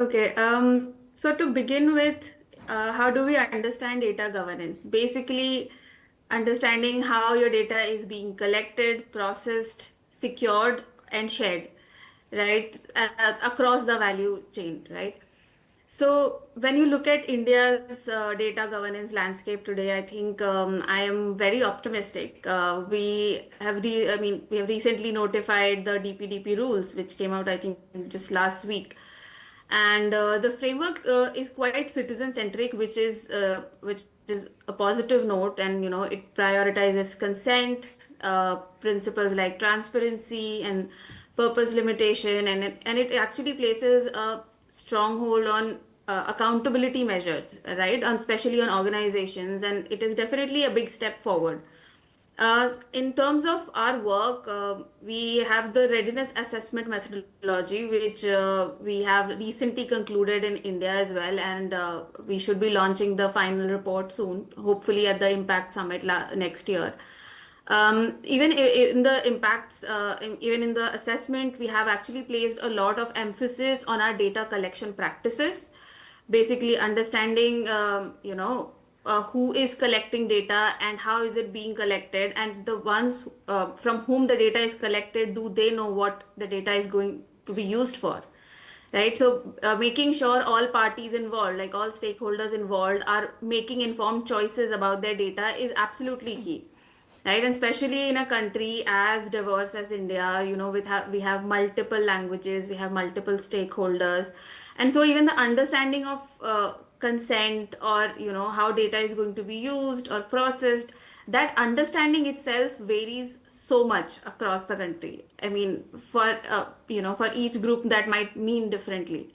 Okay, so to begin with, how do we understand data governance? Basically, understanding how your data is being collected, processed, secured, and shared, right, across the value chain, right? So when you look at India's data governance landscape today, I think I am very optimistic. We have recently notified the DPDP rules, which came out, I think, just last week. And the framework is quite citizen-centric, which is a positive note, and you know it prioritizes consent, principles like transparency and purpose limitation, and it actually places a stronghold on accountability measures, right? Especially on organizations, and it is definitely a big step forward. In terms of our work, we have the readiness assessment methodology, which we have recently concluded in India as well, and we should be launching the final report soon, hopefully at the Impact Summit next year. Even in the impacts, even in the assessment, we have actually placed a lot of emphasis on our data collection practices, basically understanding, who is collecting data and how is it being collected, and the ones from whom the data is collected, do they know what the data is going to be used for? Right, so making sure all parties involved, like all stakeholders involved, are making informed choices about their data is absolutely key, right? And especially in a country as diverse as India, we have multiple languages, we have multiple stakeholders, and so even the understanding of consent, or how data is going to be used or processed, that understanding itself varies so much across the country. I mean, for each group that might mean differently,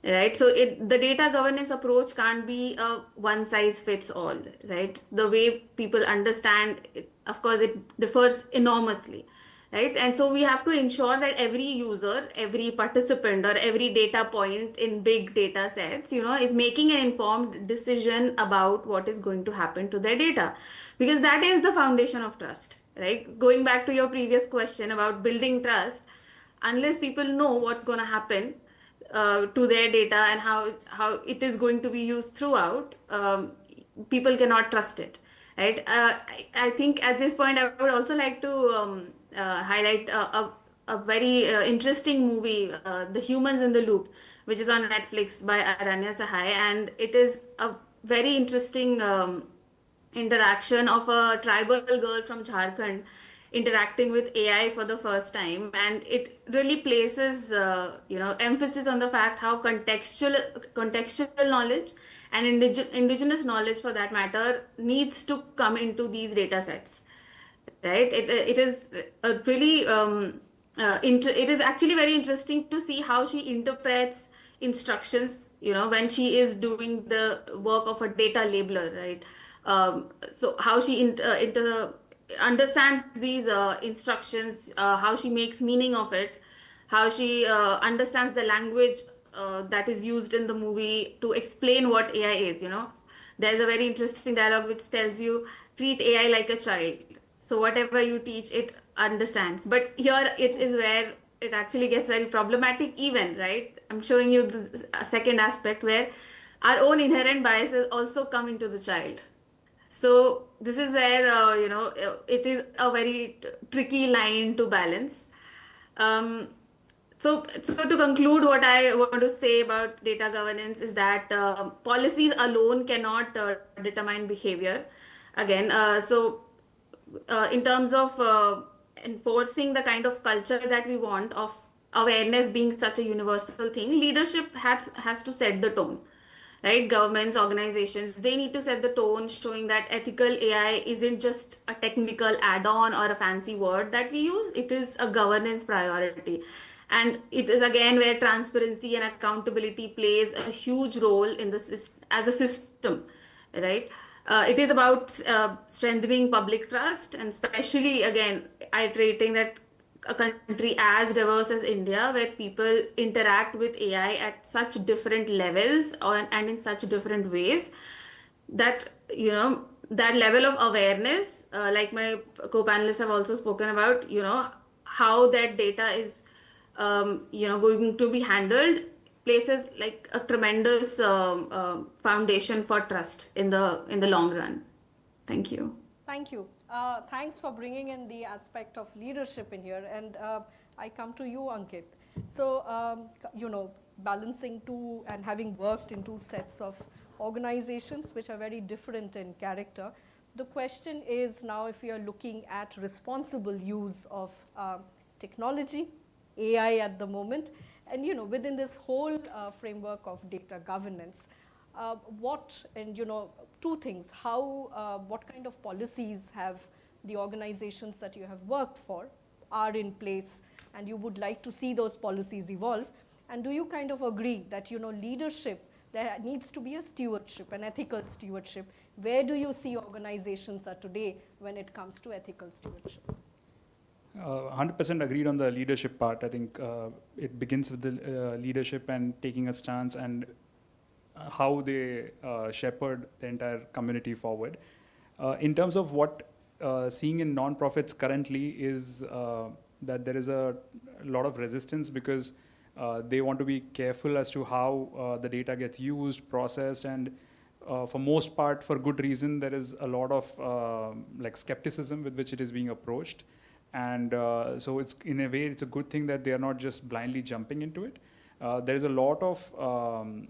right? So the data governance approach can't be a one size fits all, right? The way people understand it, of course, it differs enormously, right? And so we have to ensure that every user, every participant, or every data point in big data sets, is making an informed decision about what is going to happen to their data, because that is the foundation of trust, right? Going back to your previous question about building trust, unless people know what's going to happen to their data and how it is going to be used throughout, people cannot trust it, right? I think at this point I would also like to highlight a very interesting movie, The Humans in the Loop, which is on Netflix by Aranya Sahai, and it is a very interesting interaction of a tribal girl from Jharkhand interacting with AI for the first time, and it really places emphasis on the fact how contextual knowledge and indigenous knowledge, for that matter, needs to come into these data sets, right? It is a really it is actually very interesting to see how she interprets instructions, when she is doing the work of a data labeler, right? So how she understands these instructions, how she makes meaning of it, how she understands the language that is used in the movie to explain what AI is. There's a very interesting dialogue which tells you, treat AI like a child. So whatever you teach, it understands. But here it is where it actually gets very problematic even, right? I'm showing you the second aspect where our own inherent biases also come into the child. So this is where it is a very tricky line to balance. So to conclude, what I want to say about data governance is that policies alone cannot determine behavior. Again, in terms of enforcing the kind of culture that we want, of awareness being such a universal thing, leadership has to set the tone, right? Governments, organizations, they need to set the tone, showing that ethical AI isn't just a technical add-on or a fancy word that we use. It is a governance priority, and it is again where transparency and accountability plays a huge role in as a system, right? It is about strengthening public trust, and especially again iterating that a country as diverse as India, where people interact with AI at such different levels and in such different ways, that that level of awareness, like my co-panelists have also spoken about, how that data is going to be handled, places like a tremendous foundation for trust in the long run. Thank you. Thank you. Thanks for bringing in the aspect of leadership in here. And I come to you, Ankit. So, balancing two and having worked in two sets of organizations which are very different in character, the question is now, if we are looking at responsible use of technology, AI at the moment, and within this whole framework of data governance, two things, what kind of policies have the organizations that you have worked for are in place, and you would like to see those policies evolve, and do you kind of agree that leadership there needs to be a stewardship, an ethical stewardship. Where do you see organizations are today when it comes to ethical stewardship? 100% agreed on the leadership part. I think it begins with the leadership and taking a stance and how they shepherd the entire community forward. In terms of what seeing in non-profits currently is that there is a lot of resistance because they want to be careful as to how the data gets used, processed, and for most part, for good reason, there is a lot of like skepticism with which it is being approached. And so it's, in a way, it's a good thing that they are not just blindly jumping into it. There is a lot of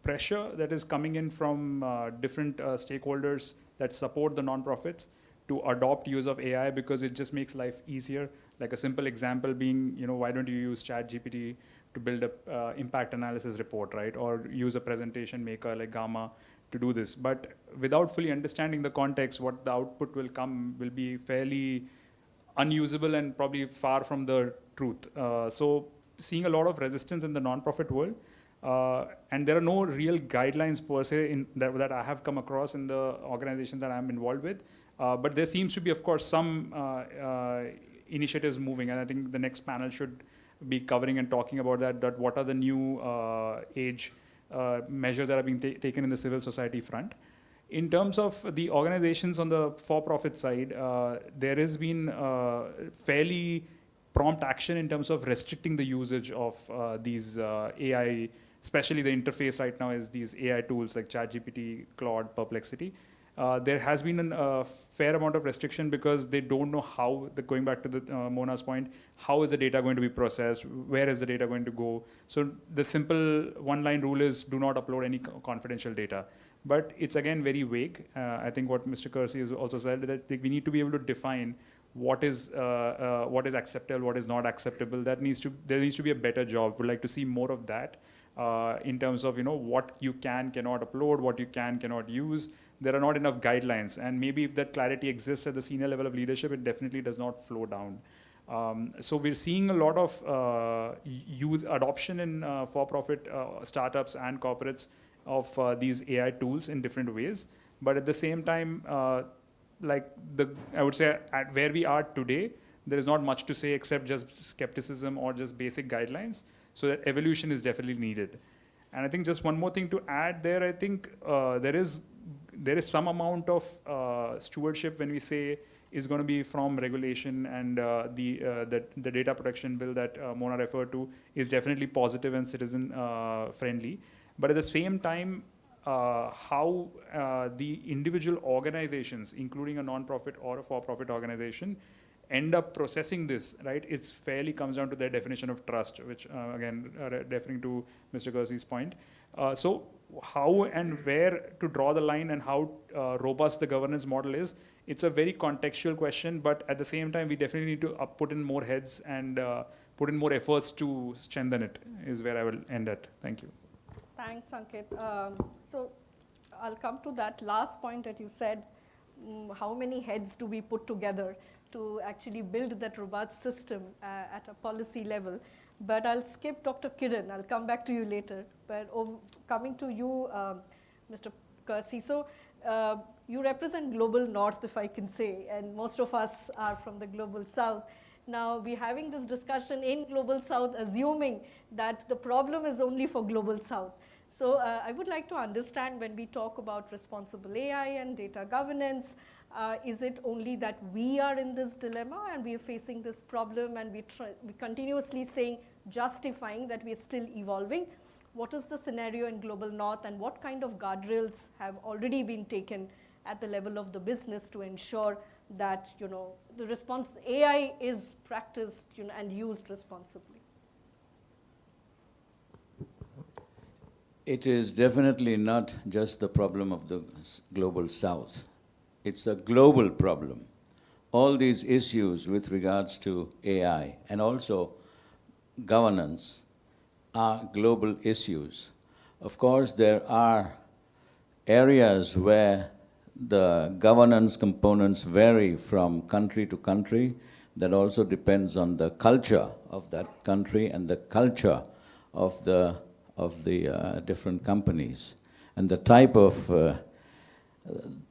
pressure that is coming in from different stakeholders that support the nonprofits to adopt use of AI because it just makes life easier. Like a simple example being, you know, why don't you use ChatGPT to build a impact analysis report, right? Or use a presentation maker like Gamma to do this. But without fully understanding the context, what the output will come will be fairly unusable and probably far from the truth. So seeing a lot of resistance in the nonprofit world, and there are no real guidelines per se in that I have come across in the organizations that I'm involved with. But there seems to be, of course, some initiatives moving, and I think the next panel should be covering and talking about that what are the new age measures that are being taken in the civil society front. In terms of the organizations on the for-profit side, there has been fairly prompt action in terms of restricting the usage of these AI, especially the interface right now is these AI tools like ChatGPT, Claude, Perplexity. There has been a fair amount of restriction because they don't know how, going back to the Mona's point, how is the data going to be processed, where is the data going to go. So the simple one-line rule is do not upload any confidential data. But it's again very vague. I think what Mr. Kersey has also said, that we need to be able to define what is acceptable, what is not acceptable. There needs to be a better job. We'd like to see more of that in terms of, you know, what you cannot upload, what you cannot use. There are not enough guidelines, and maybe if that clarity exists at the senior level of leadership, it definitely does not flow down. So we're seeing a lot of adoption in for-profit startups and corporates of these AI tools in different ways. But at the same time, I would say at where we are today, there is not much to say except just skepticism or just basic guidelines. So that evolution is definitely needed. And I think just one more thing to add there, I think there is some amount of stewardship when we say is going to be from regulation, and the data protection bill that Mona referred to is definitely positive and citizen friendly. But at the same time, how the individual organizations, including a non-profit or a for-profit organization, end up processing this, right? It's fairly comes down to their definition of trust, which again, referring to Mr. Kersey's point. So how and where to draw the line and how robust the governance model is, it's a very contextual question, but at the same time, we definitely need to put in more heads and put in more efforts to strengthen it, is where I will end at. Thank you. Thanks, Ankit. So I'll come to that last point that you said, how many heads do we put together to actually build that robust system at a policy level. But I'll skip Dr. Kiran. I'll come back to you later. But coming to you, Mr. Kersey. So you represent Global North, if I can say, and most of us are from the Global South. Now, we're having this discussion in Global South, assuming that the problem is only for Global South. So I would like to understand, when we talk about responsible AI and data governance, is it only that we are in this dilemma and we are facing this problem and we continuously saying, justifying that we are still evolving? What is the scenario in Global North, and what kind of guardrails have already been taken at the level of the business to ensure that, you know, the AI is practiced, you know, and used responsibly? It is definitely not just the problem of the Global South. It's a global problem. All these issues with regards to AI and also governance are global issues. Of course, there are areas where the governance components vary from country to country. That also depends on the culture of that country and the culture of the of the different companies and the type of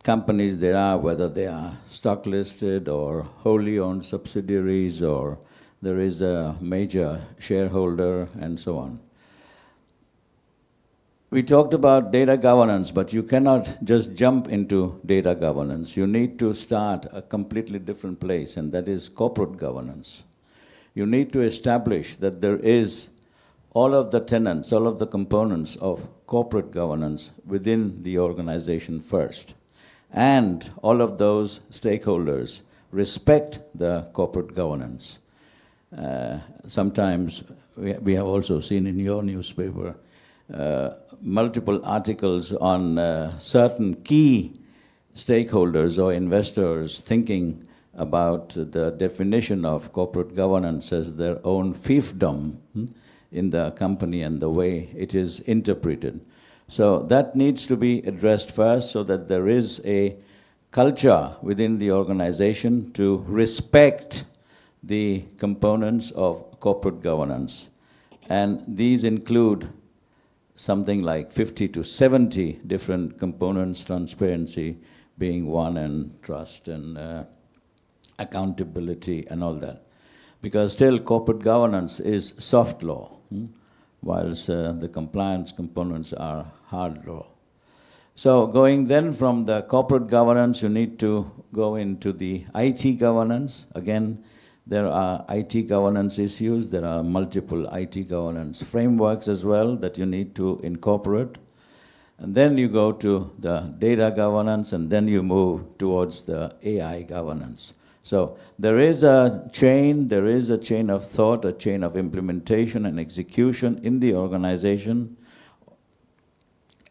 companies there are, whether they are stock listed or wholly owned subsidiaries, or there is a major shareholder and so on. We talked about data governance, but you cannot just jump into data governance. You need to start a completely different place, and that is corporate governance. You need to establish that there is all of the tenets, all of the components of corporate governance within the organization first. And all of those stakeholders respect the corporate governance. Sometimes we have also seen in your newspaper multiple articles on certain key stakeholders or investors thinking about the definition of corporate governance as their own fiefdom in the company and the way it is interpreted. So that needs to be addressed first, so that there is a culture within the organization to respect the components of corporate governance. And these include something like 50 to 70 different components, transparency being one, and trust and accountability and all that. Because still corporate governance is soft law, whilst the compliance components are hard law. So going then from the corporate governance, you need to go into the IT governance. Again, there are IT governance issues. There are multiple IT governance frameworks as well that you need to incorporate. And then you go to the data governance, and then you move towards the AI governance. So there is a chain of thought, a chain of implementation and execution in the organization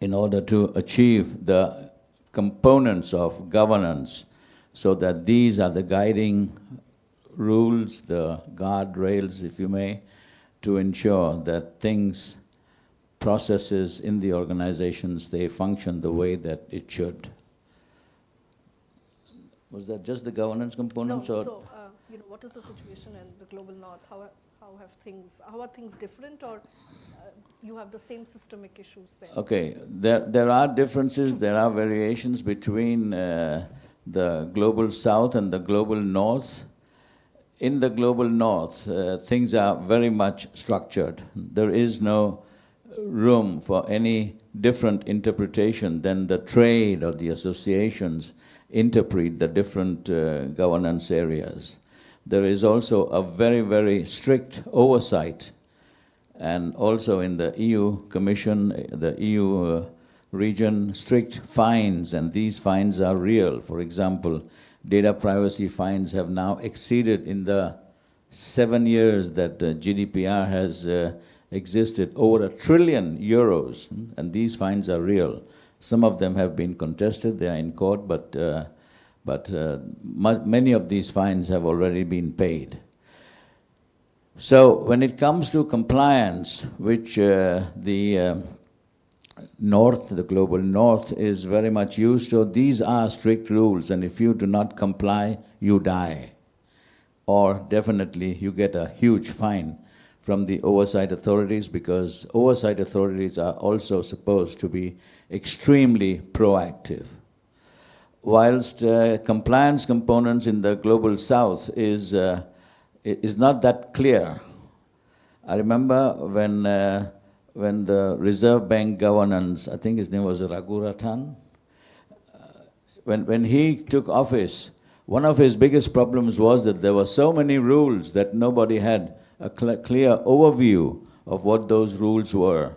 in order to achieve the components of governance, so that these are the guiding rules, the guardrails, if you may, to ensure that things, processes in the organizations, they function the way that it should. Was that just the governance components? No, or? so, what is the situation in the global north? How are things different, or you have the same systemic issues there? Okay, there are differences, there are variations between the global south and the global north. In the global north, things are very much structured. There is no room for any different interpretation than the trade or the associations interpret the different governance areas. There is also a very, very strict oversight, and also in the EU Commission, the EU region, strict fines, and these fines are real. For example, data privacy fines have now exceeded, in the 7 years that GDPR has existed, over €1 trillion, and these fines are real. Some of them have been contested, they are in court, but many of these fines have already been paid. So when it comes to compliance, which the north, the global north, is very much used to, these are strict rules, and if you do not comply, you die. Or definitely you get a huge fine from the oversight authorities, because oversight authorities are also supposed to be extremely proactive. Whilst compliance components in the global south is not that clear. I remember when the Reserve Bank governance, I think his name was Raghuratan, when he took office, one of his biggest problems was that there were so many rules that nobody had a clear overview of what those rules were.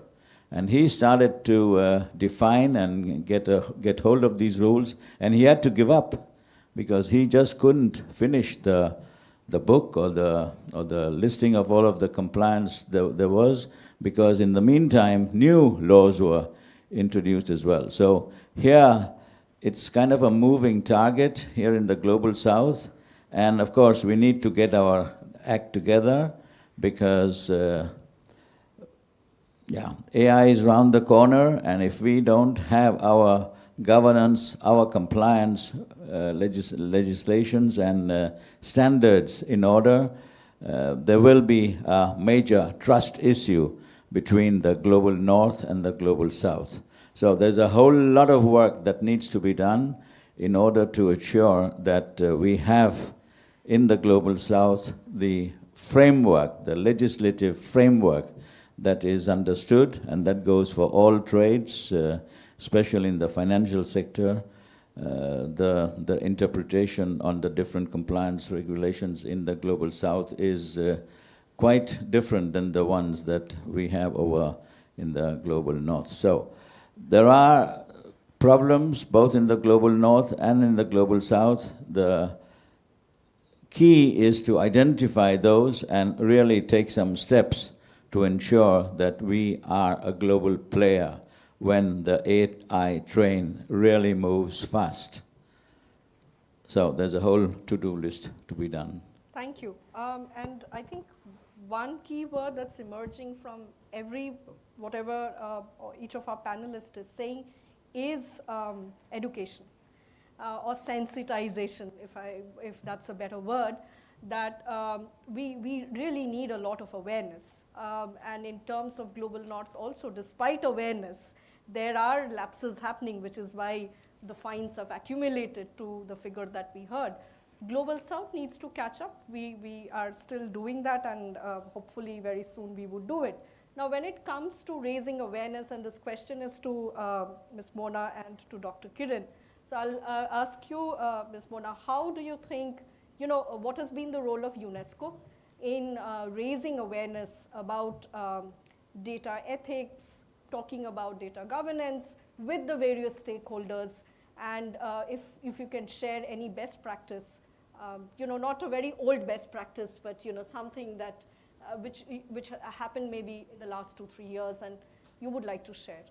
And he started to define and get hold of these rules, and he had to give up because he just couldn't finish the book or the listing of all of the compliance there was, because in the meantime new laws were introduced as well. So here it's kind of a moving target here in the global south, and of course we need to get our act together, because AI is round the corner, and if we don't have our governance, our compliance legislations and standards in order, there will be a major trust issue between the global north and the global south. So there's a whole lot of work that needs to be done in order to ensure that we have in the global south the framework, the legislative framework that is understood, and that goes for all trades, especially in the financial sector. The interpretation on the different compliance regulations in the global south is quite different than the ones that we have over in the global north. So there are problems both in the global north and in the global south. The key is to identify those and really take some steps to ensure that we are a global player when the AI train really moves fast. So there's a whole to-do list to be done. Thank you. And I think one key word that's emerging from whatever each of our panelists is saying is education or sensitization, if that's a better word, that we really need a lot of awareness. And in terms of global north also, despite awareness, there are lapses happening, which is why the fines have accumulated to the figure that we heard. Global South needs to catch up. We are still doing that, and hopefully very soon we would do it. Now, when it comes to raising awareness, and this question is to Ms. Mona and to Dr. Kiran, so I'll ask you, Ms. Mona, how do you think, what has been the role of UNESCO in raising awareness about data ethics, talking about data governance with the various stakeholders, and if you can share any best practice, not a very old best practice, but something that which happened maybe in the last 2-3 years and you would like to share.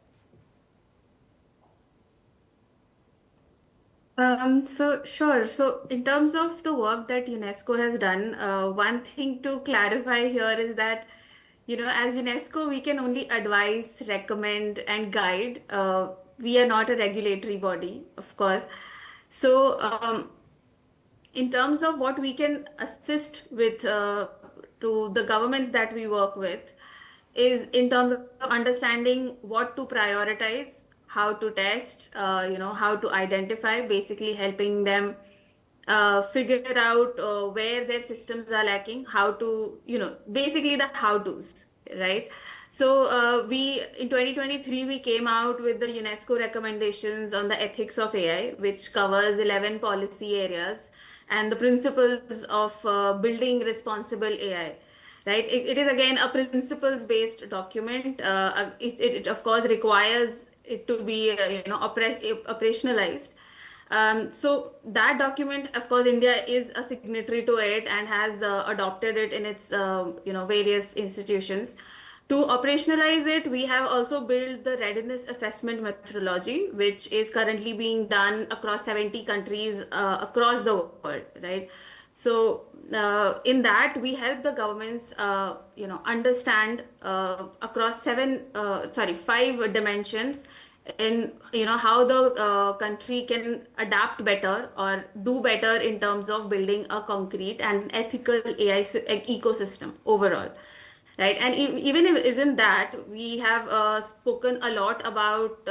So sure. So in terms of the work that UNESCO has done, one thing to clarify here is that, as UNESCO, we can only advise, recommend, and guide. We are not a regulatory body, of course. So in terms of what we can assist with to the governments that we work with, is in terms of understanding what to prioritize, how to test, how to identify, basically helping them figure out where their systems are lacking, how to, basically the how-tos, right? So we, in 2023, we came out with the UNESCO recommendations on the ethics of AI, which covers 11 policy areas and the principles of building responsible AI. Right? It is again a principles-based document. It of course requires it to be operationalized. So that document, of course, India is a signatory to it and has adopted it in its various institutions. To operationalize it, we have also built the readiness assessment methodology, which is currently being done across 70 countries across the world, right? So in that, we help the governments, understand across 5 dimensions in how the country can adapt better or do better in terms of building a concrete and ethical AI ecosystem overall. Right, and even within that, we have spoken a lot about,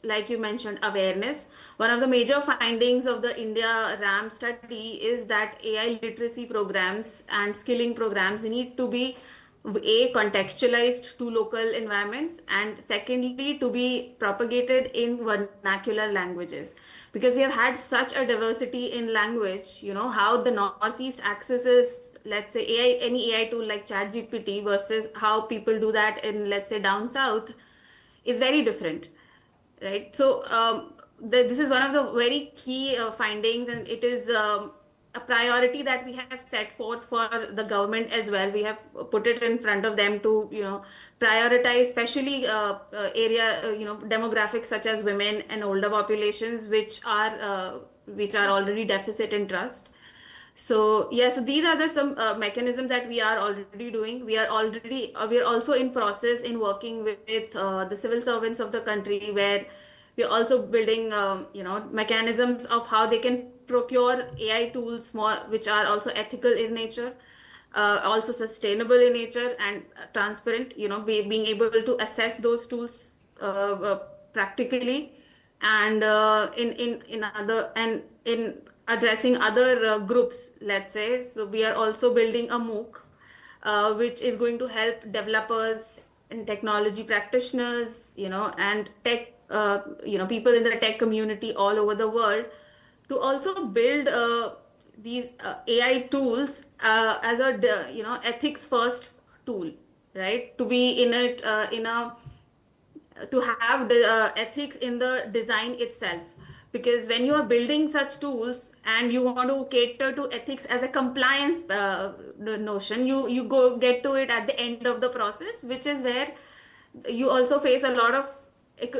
like you mentioned, awareness. One of the major findings of the India RAM study is that AI literacy programs and skilling programs need to be contextualized to local environments, and secondly, to be propagated in vernacular languages, because we have had such a diversity in language. How the Northeast accesses, let's say, any AI tool like ChatGPT versus how people do that in, let's say, down south, is very different, right? So this is one of the very key findings, and it is a priority that we have set forth for the government as well. We have put it in front of them to prioritize, especially demographics such as women and older populations, which are already deficit in trust. So yeah, so these are some mechanisms that we are already doing. We are also in process in working with the civil servants of the country, where we are also building mechanisms of how they can procure AI tools which are also ethical in nature. also sustainable in nature and transparent, being able to assess those tools practically, and in addressing other groups, let's say. So we are also building a MOOC which is going to help developers and technology practitioners, and tech, people in the tech community all over the world, to also build these AI tools as a ethics first tool, right? To be in it in a to have the ethics in the design itself, because when you are building such tools and you want to cater to ethics as a compliance notion, you go get to it at the end of the process, which is where you also face a lot of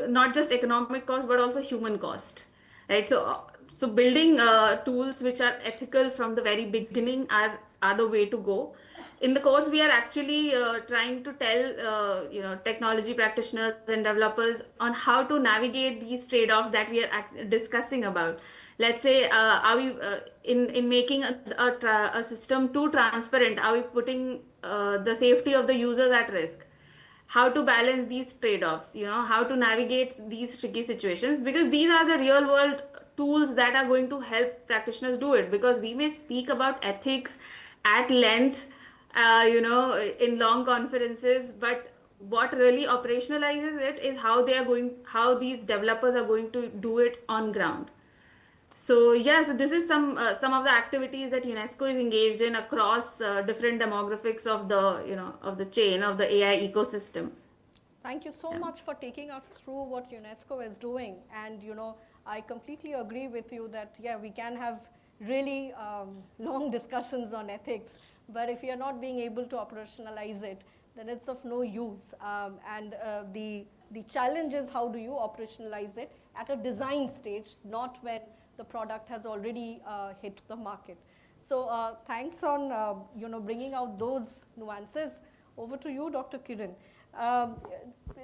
not just economic cost but also human cost, right? So building tools which are ethical from the very beginning are the way to go. In the course, we are actually trying to tell technology practitioners and developers on how to navigate these trade-offs that we are discussing about. Let's say, are we in making a system too transparent? Are we putting the safety of the users at risk? How to balance these trade-offs, how to navigate these tricky situations, because these are the real world tools that are going to help practitioners do it. Because we may speak about ethics at length, in long conferences, but what really operationalizes it is how these developers are going to do it on ground. So yeah, so this is some of the activities that UNESCO is engaged in across different demographics of the chain of the AI ecosystem. Thank you so much for taking us through what UNESCO is doing. And I completely agree with you that we can have really long discussions on ethics, but if you are not being able to operationalize it, then it's of no use. The challenge is, how do you operationalize it at a design stage, not when the product has already hit the market. So thanks on bringing out those nuances. Over to you, Dr. Kiran.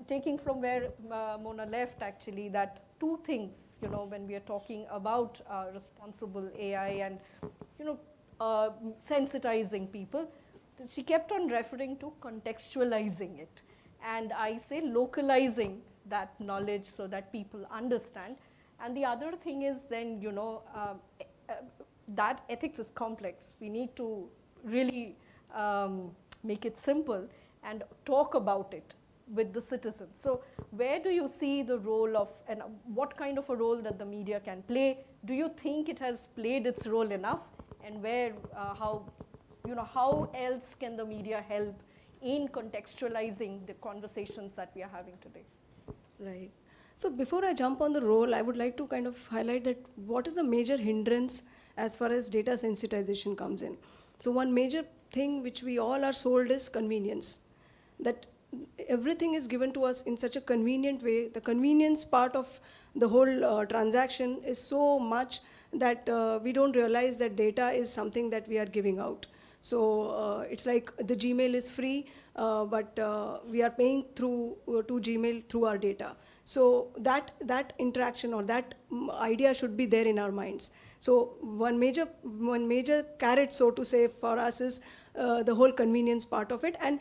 Taking from where Mona left, actually, that two things, when we are talking about responsible AI and sensitizing people, she kept on referring to contextualizing it, and I say localizing that knowledge so that people understand. And the other thing is then, that ethics is complex. We need to really make it simple and talk about it with the citizens. So where do you see the role of, and what kind of a role that the media can play? Do you think it has played its role enough? And where, how else can the media help in contextualizing the conversations that we are having today? Right. So before I jump on the role, I would like to kind of highlight that what is a major hindrance as far as data sensitization comes in. So one major thing which we all are sold is convenience. That everything is given to us in such a convenient way. The convenience part of the whole transaction is so much that we don't realize that data is something that we are giving out. So it's like the Gmail is free, but we are paying through to Gmail through our data. So that interaction or that idea should be there in our minds. So one major carrot, so to say, for us is the whole convenience part of it. And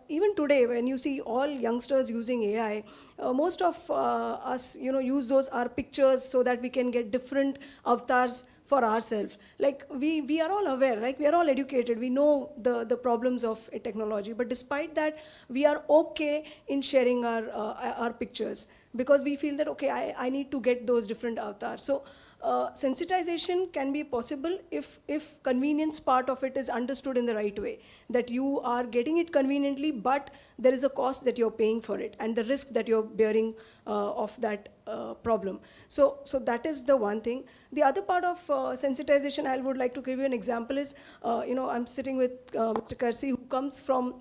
even today, when you see all youngsters using AI, most of us, use our pictures so that we can get different avatars for ourselves. Like we are all aware, right? We are all educated. We know the problems of technology, but despite that, we are okay in sharing our pictures because we feel that, okay, I need to get those different avatars. So sensitization can be possible if convenience part of it is understood in the right way, that you are getting it conveniently, but there is a cost that you're paying for it and the risk that you're bearing of that problem. So that is the one thing. The other part of sensitization, I would like to give you an example is, I'm sitting with Mr. Karsi, who comes from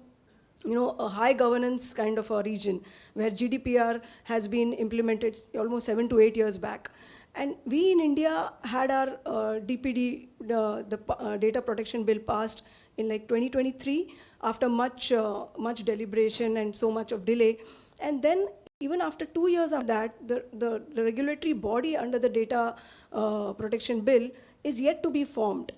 a high governance kind of a region where GDPR has been implemented almost 7 to 8 years back. And we in India had our DPD, the Data Protection Bill, passed in like 2023 after much deliberation and so much of delay. And then even after 2 years of that, the regulatory body under the Data Protection Bill is yet to be formed.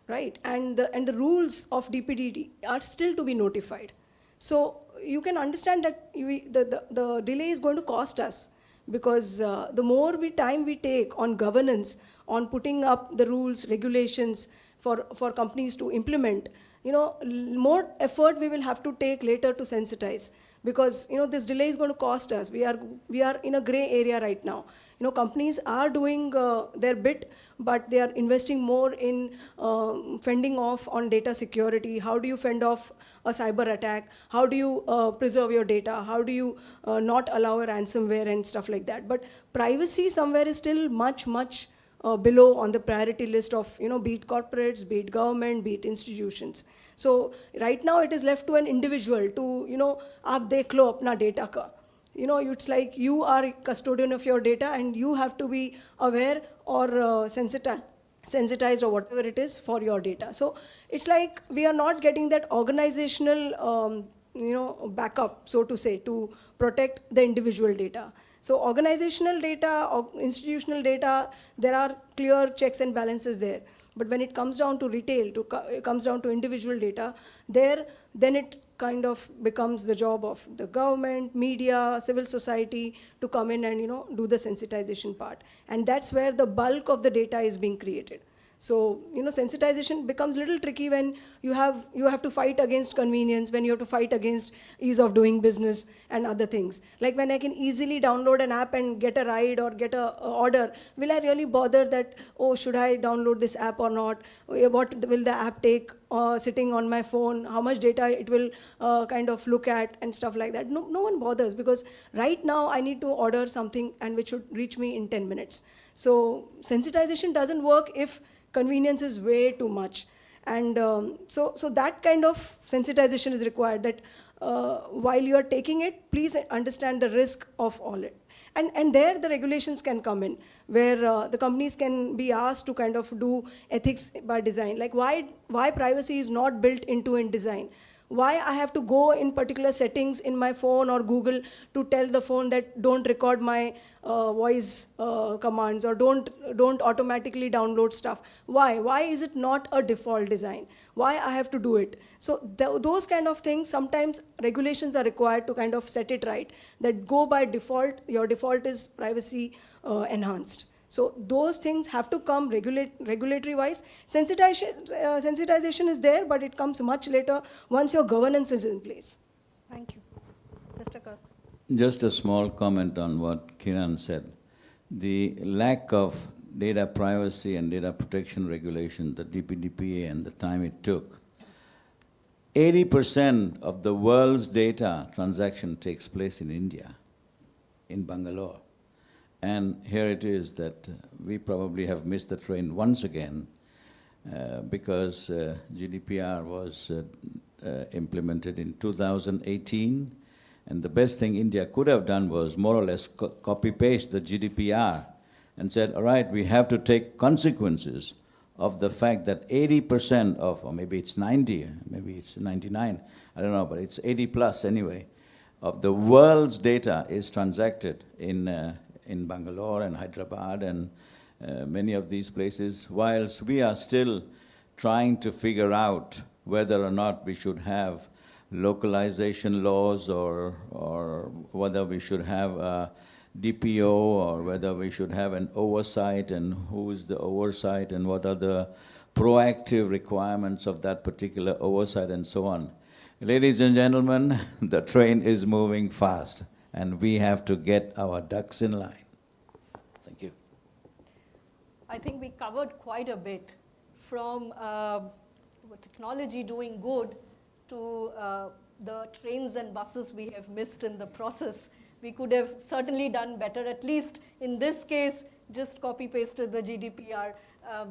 right? And the rules of DPDD are still to be notified. So you can understand that the delay is going to cost us, because the more time we take on governance, on putting up the rules, regulations for companies to implement, more effort we will have to take later to sensitize, because this delay is going to cost us. We are in a gray area right now. Companies are doing their bit, but they are investing more in fending off on data security. How do you fend off a cyber attack? How do you preserve your data? How do you not allow a ransomware and stuff like that? But privacy somewhere is still much below on the priority list of, be it corporates, be it government, be it institutions. So right now it is left to an individual to, aap dekh lo apna data ka. It's like you are a custodian of your data and you have to be aware or sensitized or whatever it is for your data. So it's like we are not getting that organizational, backup, so to say, to protect the individual data. So organizational data, or institutional data, there are clear checks and balances there. But when it comes down to retail, it comes down to individual data, then it kind of becomes the job of the government, media, civil society to come in and do the sensitization part. And that's where the bulk of the data is being created. So sensitization becomes a little tricky when you have to fight against convenience, when you have to fight against ease of doing business and other things. Like when I can easily download an app and get a ride or get a order, will I really bother that, oh, should I download this app or not? What will the app take sitting on my phone? How much data it will kind of look at and stuff like that? No one bothers, because right now I need to order something and which should reach me in 10 minutes. So sensitization doesn't work if convenience is way too much. And so that kind of sensitization is required, that while you are taking it, please understand the risk of all it. And there the regulations can come in, where the companies can be asked to kind of do ethics by design. Like why privacy is not built into in design. Why I have to go in particular settings in my phone or Google to tell the phone that don't record my voice commands, or don't automatically download stuff. Why is it not a default design? Why I have to do it? So those kind of things, sometimes regulations are required to kind of set it right, that go by default, your default is privacy enhanced. So those things have to come regulatory wise. Sensitization is there, but it comes much later once your governance is in place. Thank you. Mr. Kas. Just a small comment on what Kiran said. The lack of data privacy and data protection regulation, the DPDPA, and the time it took. 80% of the world's data transaction takes place in India, in Bangalore. And here it is that we probably have missed the train once again because GDPR was implemented in 2018. And the best thing India could have done was more or less copy-paste the GDPR and said, all right, we have to take consequences of the fact that 80% of, or maybe it's 90, maybe it's 99, I don't know, but it's 80 plus anyway, of the world's data is transacted in Bangalore and Hyderabad and many of these places, whilst we are still trying to figure out whether or not we should have localization laws or whether we should have a DPO or whether we should have an oversight, and who is the oversight and what are the proactive requirements of that particular oversight and so on. Ladies and gentlemen, the train is moving fast and we have to get our ducks in line. Thank you. I think we covered quite a bit, from technology doing good to the trains and buses we have missed in the process. We could have certainly done better, at least in this case, just copy-pasted the GDPR.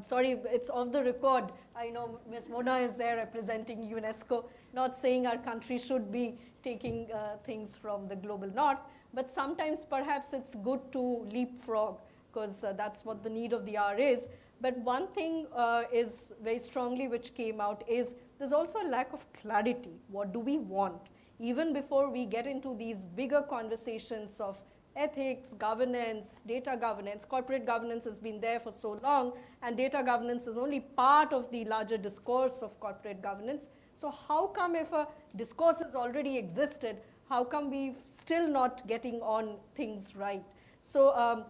Sorry, it's off the record. I know Ms. Mona is there representing UNESCO, not saying our country should be taking things from the global north, but sometimes perhaps it's good to leapfrog, because that's what the need of the hour is. But one thing is very strongly which came out is there's also a lack of clarity. What do we want? Even before we get into these bigger conversations of ethics, governance, data governance. Corporate governance has been there for so long, and data governance is only part of the larger discourse of corporate governance. So how come, if a discourse has already existed, how come we're still not getting on things right? So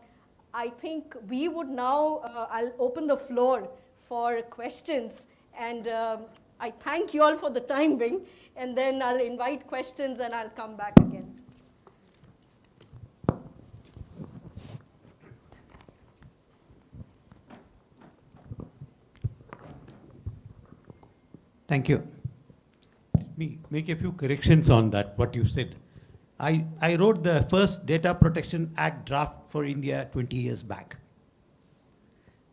I think we would now, I'll open the floor for questions, and I thank you all for the time being, and then I'll invite questions and I'll come back again. Thank you. Let me make a few corrections on that, what you said. I wrote the first Data Protection Act draft for India 20 years back.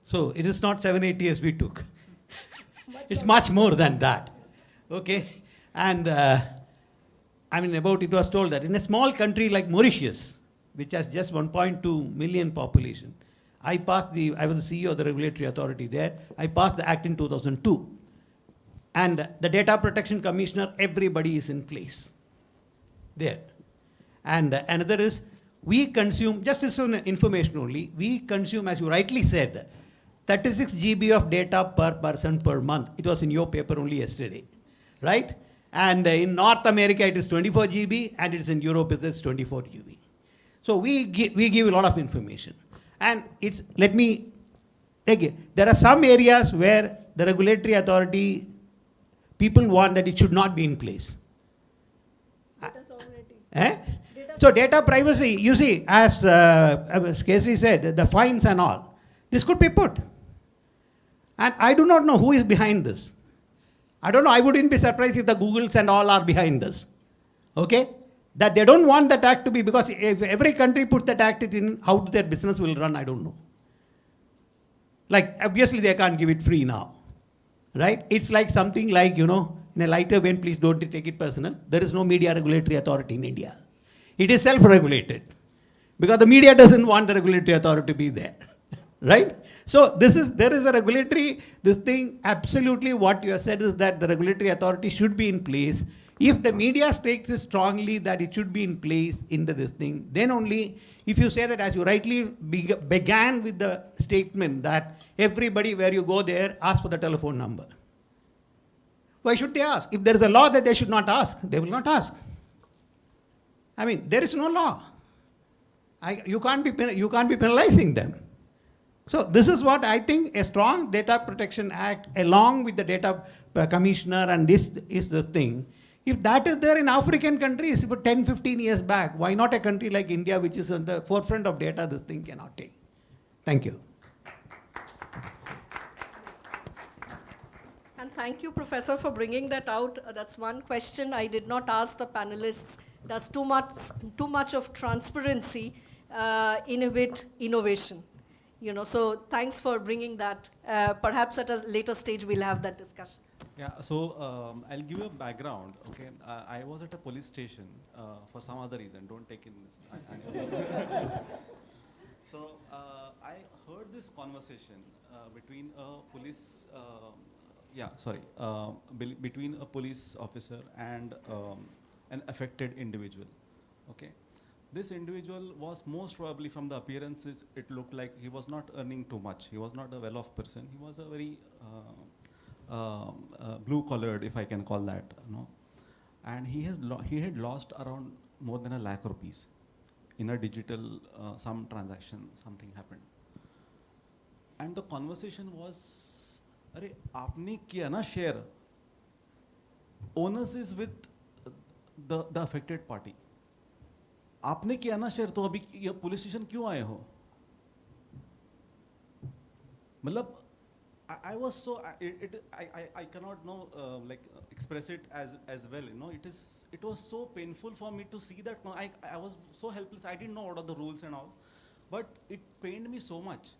So it is not 7-8 years we took. It's much more than that. Okay? And I mean, about it was told that in a small country like Mauritius, which has just 1.2 million population, I was the CEO of the regulatory authority there. I passed the act in 2002. And the Data Protection Commissioner, everybody is in place there. And another is, we consume, just as information only, we consume, as you rightly said, 36 GB of data per person per month. It was in your paper only yesterday, right? And in North America, it is 24 GB, and it is in Europe, it is 24 GB. So we give a lot of information. And it's, let me take it. There are some areas where the regulatory authority, people want that it should not be in place. Data sovereignty. So data privacy, you see, as Kesri said, the fines and all, this could be put. And I do not know who is behind this. I don't know, I wouldn't be surprised if the Googles and all are behind this. Okay? That they don't want that act to be, because if every country puts that act in, how their business will run, I don't know. Like, obviously they can't give it free now. Right? It's like something like, you know, in a lighter vein, please don't take it personal. There is no media regulatory authority in India. It is self-regulated. Because the media doesn't want the regulatory authority to be there. Right? So there is a regulatory, this thing, absolutely what you have said is that the regulatory authority should be in place. If the media takes it strongly that it should be in place in this thing, then only, if you say that, as you rightly began with the statement that everybody where you go there, ask for the telephone number. Why should they ask? If there is a law that they should not ask, they will not ask. I mean, there is no law. You can't be penalizing them. So this is what I think a strong Data Protection Act, along with the Data Commissioner, and this is the thing. If that is there in African countries, about 10, 15 years back, why not a country like India, which is on the forefront of data, this thing cannot take? Thank you. And thank you, Professor, for bringing that out. That's one question I did not ask the panelists. Does too much of transparency inhibit innovation? You know, so thanks for bringing that. Perhaps at a later stage we'll have that discussion. Yeah, so I'll give you a background. Okay, I was at a police station for some other reason. Don't take it in this. So I heard this conversation between a police. Between a police officer and an affected individual. Okay. This individual was most probably, from the appearances, it looked like he was not earning too much. He was not a well-off person. He was a very blue-collared, if I can call that, you know. And he had lost around more than ₹1 lakh in a digital, some transaction, something happened. And the conversation was, "Arey, aapne kiya na share? Onus is with the affected party. आपने किया ना share, तो अभी ये police station क्यों आए हो?" मतलब I was so I cannot express it as well, you know. It was so painful for me to see that. I was so helpless. I didn't know what are the rules and all, but it pained me so much.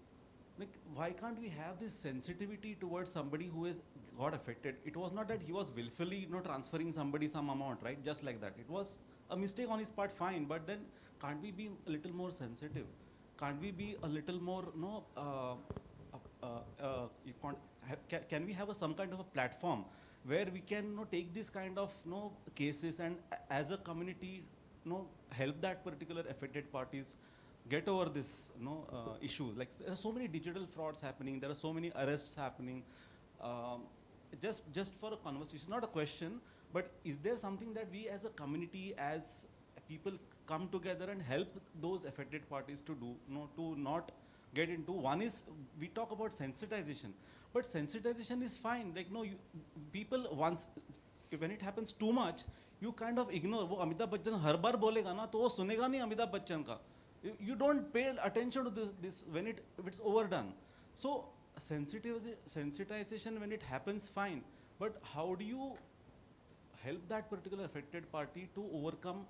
Like, why can't we have this sensitivity towards somebody who has got affected? It was not that he was willfully, you know, transferring somebody some amount, right? Just like that. It was a mistake on his part, fine, but then can't we be a little more sensitive? Can't we be a little more, you know, can we have some kind of a platform where we can, you know, take this kind of, you know, cases and as a community help that particular affected parties get over this issues. Like there are so many digital frauds happening, there are so many arrests happening. Just for a conversation, it's not a question, but is there something that we as a community, as people come together and help those affected parties to do, to not get into? One is, we talk about sensitization, but sensitization is fine. Like people once, when it happens too much, you kind of ignore. वो अमिताभ बच्चन हर बार बोलेगा ना, तो वो सुनेगा नहीं अमिताभ बच्चन का. You don't pay attention to this when it's overdone. So sensitization when it happens, fine, but how do you help that particular affected party to overcome?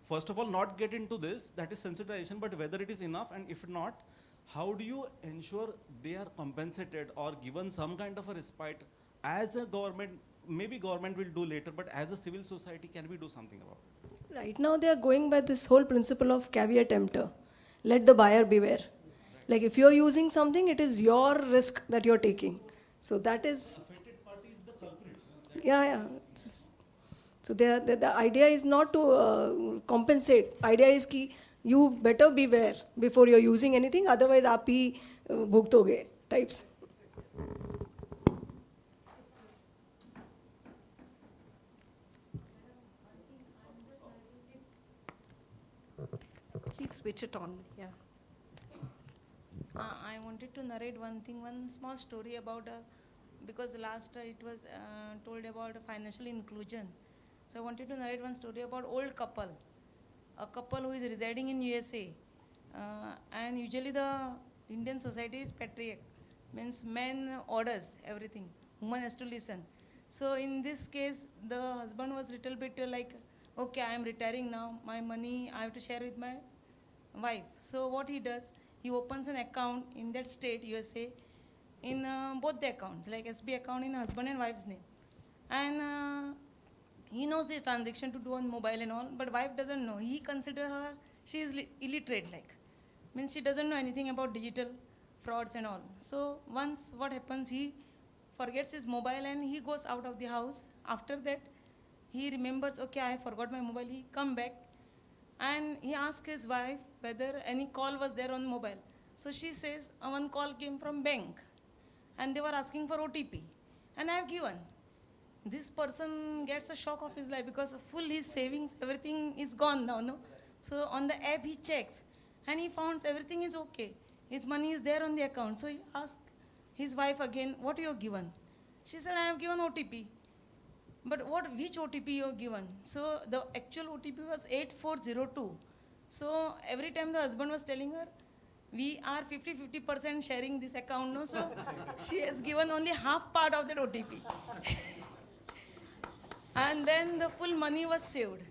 First of all, not get into this, that is sensitization, but whether it is enough, and if not, how do you ensure they are compensated or given some kind of a respite as a government? Maybe government will do later, but as a civil society, can we do something about it? Right now they are going by this whole principle of caveat emptor. Let the buyer beware. Like if you're using something, it is your risk that you're taking. So that is... Affected party is the culprit. Yeah. So the idea is not to compensate. Idea is ki you better beware before you're using anything, otherwise aap hi bhugtoge types. Please switch it on, yeah. I wanted to narrate one small story about, because last it was told about financial inclusion. So I wanted to narrate one story about old couple, a couple who is residing in USA. And usually the Indian society is patriarch, means man orders everything, woman has to listen. So in this case, the husband was little bit like, okay, I am retiring now, my money I have to share with my wife. So what he does, he opens an account in that state, USA, in both the accounts, like SB account in husband and wife's name. And he knows the transaction to do on mobile and all, but wife doesn't know. He considers her, she is illiterate, like. Means she doesn't know anything about digital frauds and all. So once what happens, he forgets his mobile and he goes out of the house. After that, he remembers, okay, I forgot my mobile. He come back and he asks his wife whether any call was there on mobile. So she says, one call came from bank and they were asking for OTP. And I have given. This person gets a shock of his life because full his savings, everything is gone now, no? So on the app he checks and he finds everything is okay. His money is there on the account. So he asked his wife again, what you have given? She said, I have given OTP. But which OTP you have given? So the actual OTP was 8402. So every time the husband was telling her, we are 50% sharing this account, no? So she has given only half part of that OTP. And then the full money was saved.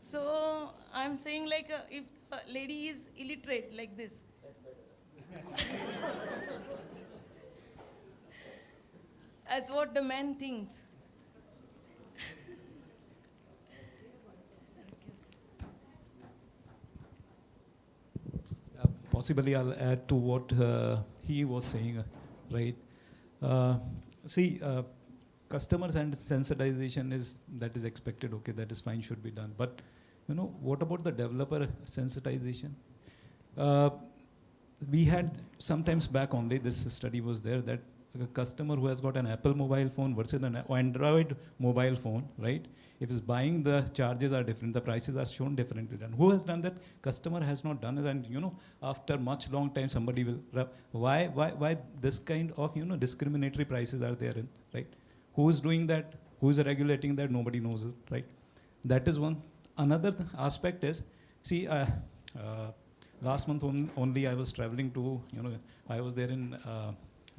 So I'm saying like if a lady is illiterate like this, that's what the man thinks. Possibly I'll add to what he was saying, right? Customers and sensitization is expected, okay, that is fine, should be done. But what about the developer sensitization? We had sometimes back only, this study was there, that a customer who has got an Apple mobile phone versus an Android mobile phone, right? If he's buying, the charges are different, the prices are shown differently. And who has done that? Customer has not done it. And after much long time, somebody will, why this kind of, discriminatory prices are there, right? Who is doing that? Who is regulating that? Nobody knows it, right? That is one. Another aspect is, last month only I was traveling to, I was there in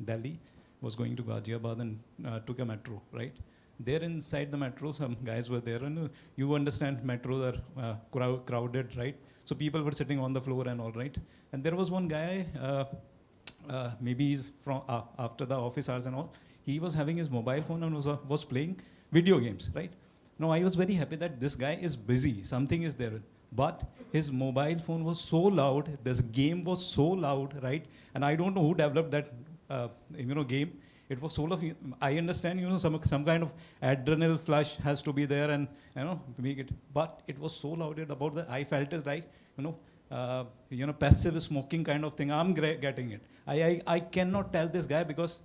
Delhi, was going to Ghaziabad and took a metro, right? There inside the metro, some guys were there, and you understand metros are crowded, right? So people were sitting on the floor and all, right? And there was one guy, maybe he's from after the office hours and all, he was having his mobile phone and was playing video games, right? Now I was very happy that this guy is busy, something is there. But his mobile phone was so loud, this game was so loud, right? And I don't know who developed that game. It was full of, I understand, some kind of adrenal flush has to be there and, make it, but it was so loaded about that. I felt it like, passive smoking kind of thing. I'm getting it. I cannot tell this guy because,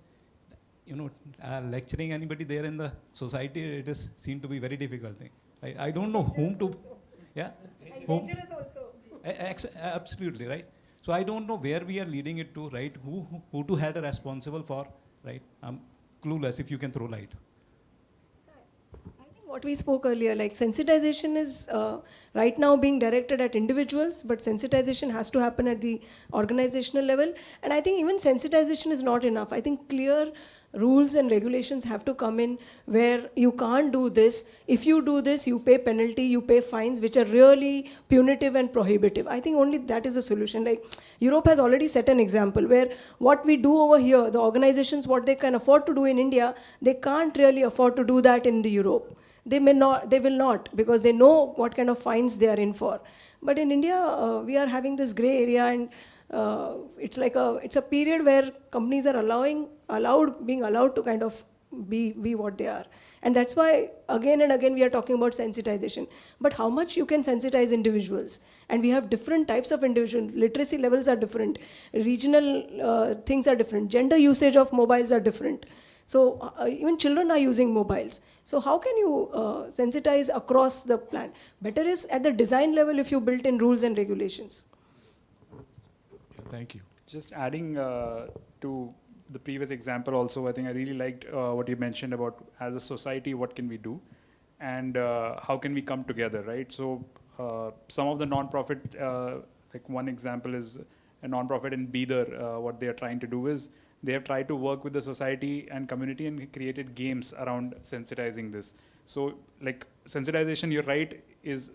lecturing anybody there in the society, it is seemed to be very difficult thing. I don't know whom to, yeah. And dangerous also. Absolutely, right? So I don't know where we are leading it to, right? Who to had a responsible for, right? I'm clueless if you can throw light. What we spoke earlier, like sensitization is right now being directed at individuals, but sensitization has to happen at the organizational level. And I think even sensitization is not enough. I think clear rules and regulations have to come in where you can't do this. If you do this, you pay penalty, you pay fines, which are really punitive and prohibitive. I think only that is a solution. Like Europe has already set an example where what we do over here, the organizations, what they can afford to do in India, they can't really afford to do that in the Europe. They will not, because they know what kind of fines they are in for. But in India, we are having this gray area, and it's a period where companies are being allowed to kind of be what they are. And that's why again and again we are talking about sensitization. But how much you can sensitize individuals? And we have different types of individuals. Literacy levels are different. Regional things are different. Gender usage of mobiles are different. So even children are using mobiles. So how can you sensitize across the plan? Better is at the design level if you built in rules and regulations. Thank you. Just adding to the previous example also, I think I really liked what you mentioned about as a society, what can we do? And how can we come together, right? So some of the non-profit, like one example is a non-profit in Bidar, what they are trying to do is, they have tried to work with the society and community and created games around sensitizing this. So like sensitization, you're right, is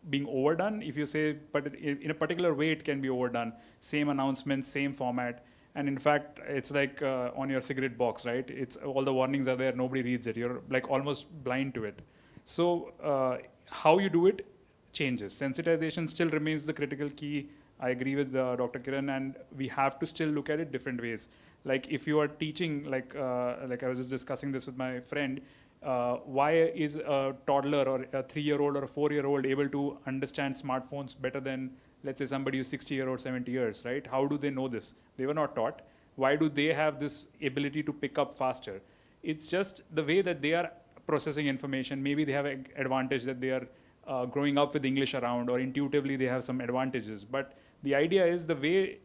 being overdone. If you say, but in a particular way, it can be overdone. Same announcement, same format. And in fact, it's like on your cigarette box, right? It's all the warnings are there, nobody reads it. You're like almost blind to it. So how you do it changes. Sensitization still remains the critical key. I agree with Dr. Kiran, and we have to still look at it different ways. Like if you are teaching, like I was just discussing this with my friend, why is a toddler or a 3-year-old or a 4-year-old able to understand smartphones better than, let's say, somebody who's 60 years or 70 years, right? How do they know this? They were not taught. Why do they have this ability to pick up faster? It's just the way that they are processing information. Maybe they have an advantage that they are growing up with English around, or intuitively they have some advantages. But the idea is the way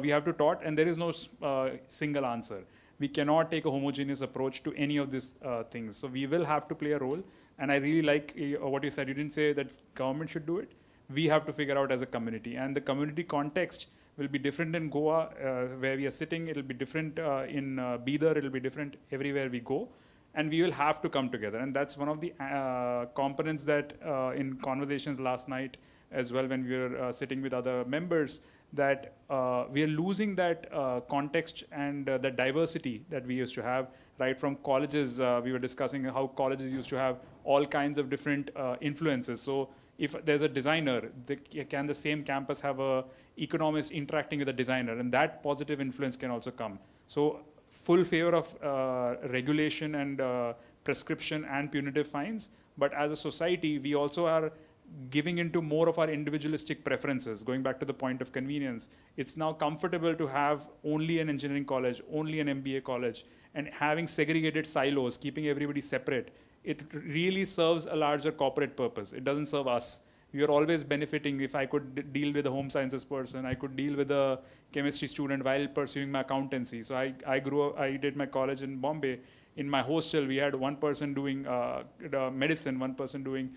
we have to taught, and there is no single answer. We cannot take a homogeneous approach to any of these things. So we will have to play a role. And I really like what you said. You didn't say that government should do it. We have to figure out as a community. And the community context will be different in Goa, where we are sitting. It'll be different in Bidar. It'll be different everywhere we go. And we will have to come together. And that's one of the components that in conversations last night as well, when we were sitting with other members, that we are losing that context and the diversity that we used to have, right from colleges. We were discussing how colleges used to have all kinds of different influences. So if there's a designer, can the same campus have a economist interacting with a designer, and that positive influence can also come. So full favor of regulation and prescription and punitive fines, but as a society, we also are giving into more of our individualistic preferences. Going back to the point of convenience, it's now comfortable to have only an engineering college, only an MBA college, and having segregated silos, keeping everybody separate. It really serves a larger corporate purpose. It doesn't serve us. We are always benefiting. If I could deal with a home sciences person, I could deal with a chemistry student while pursuing my accountancy. So I did my college in Bombay. In my hostel, we had one person doing medicine, one person doing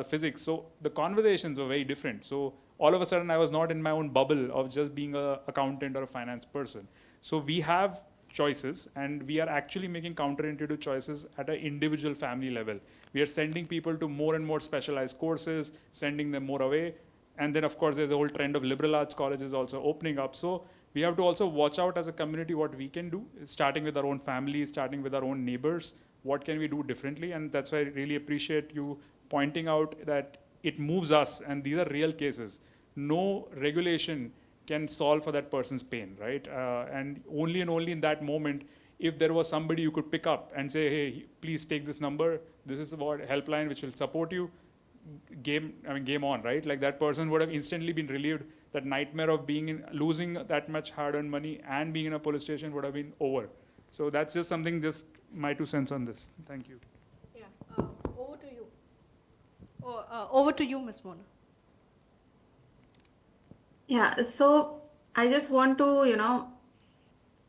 physics. So the conversations were very different. So all of a sudden, I was not in my own bubble of just being an accountant or a finance person. So we have choices, and we are actually making counterintuitive choices at an individual family level. We are sending people to more and more specialized courses, sending them more away. And then, of course, there's a whole trend of liberal arts colleges also opening up. So we have to also watch out as a community what we can do, starting with our own families, starting with our own neighbors. What can we do differently? And that's why I really appreciate you pointing out that it moves us, and these are real cases. No regulation can solve for that person's pain, right? And only in that moment, if there was somebody you could pick up and say, hey, please take this number, this is what helpline which will support you, game on, right? Like that person would have instantly been relieved. That nightmare of losing that much hard-earned money and being in a police station would have been over. So that's just something, just my 2 cents on this. Thank you. Yeah, over to you. Over to you, Ms. Mona. Yeah, so I just want to,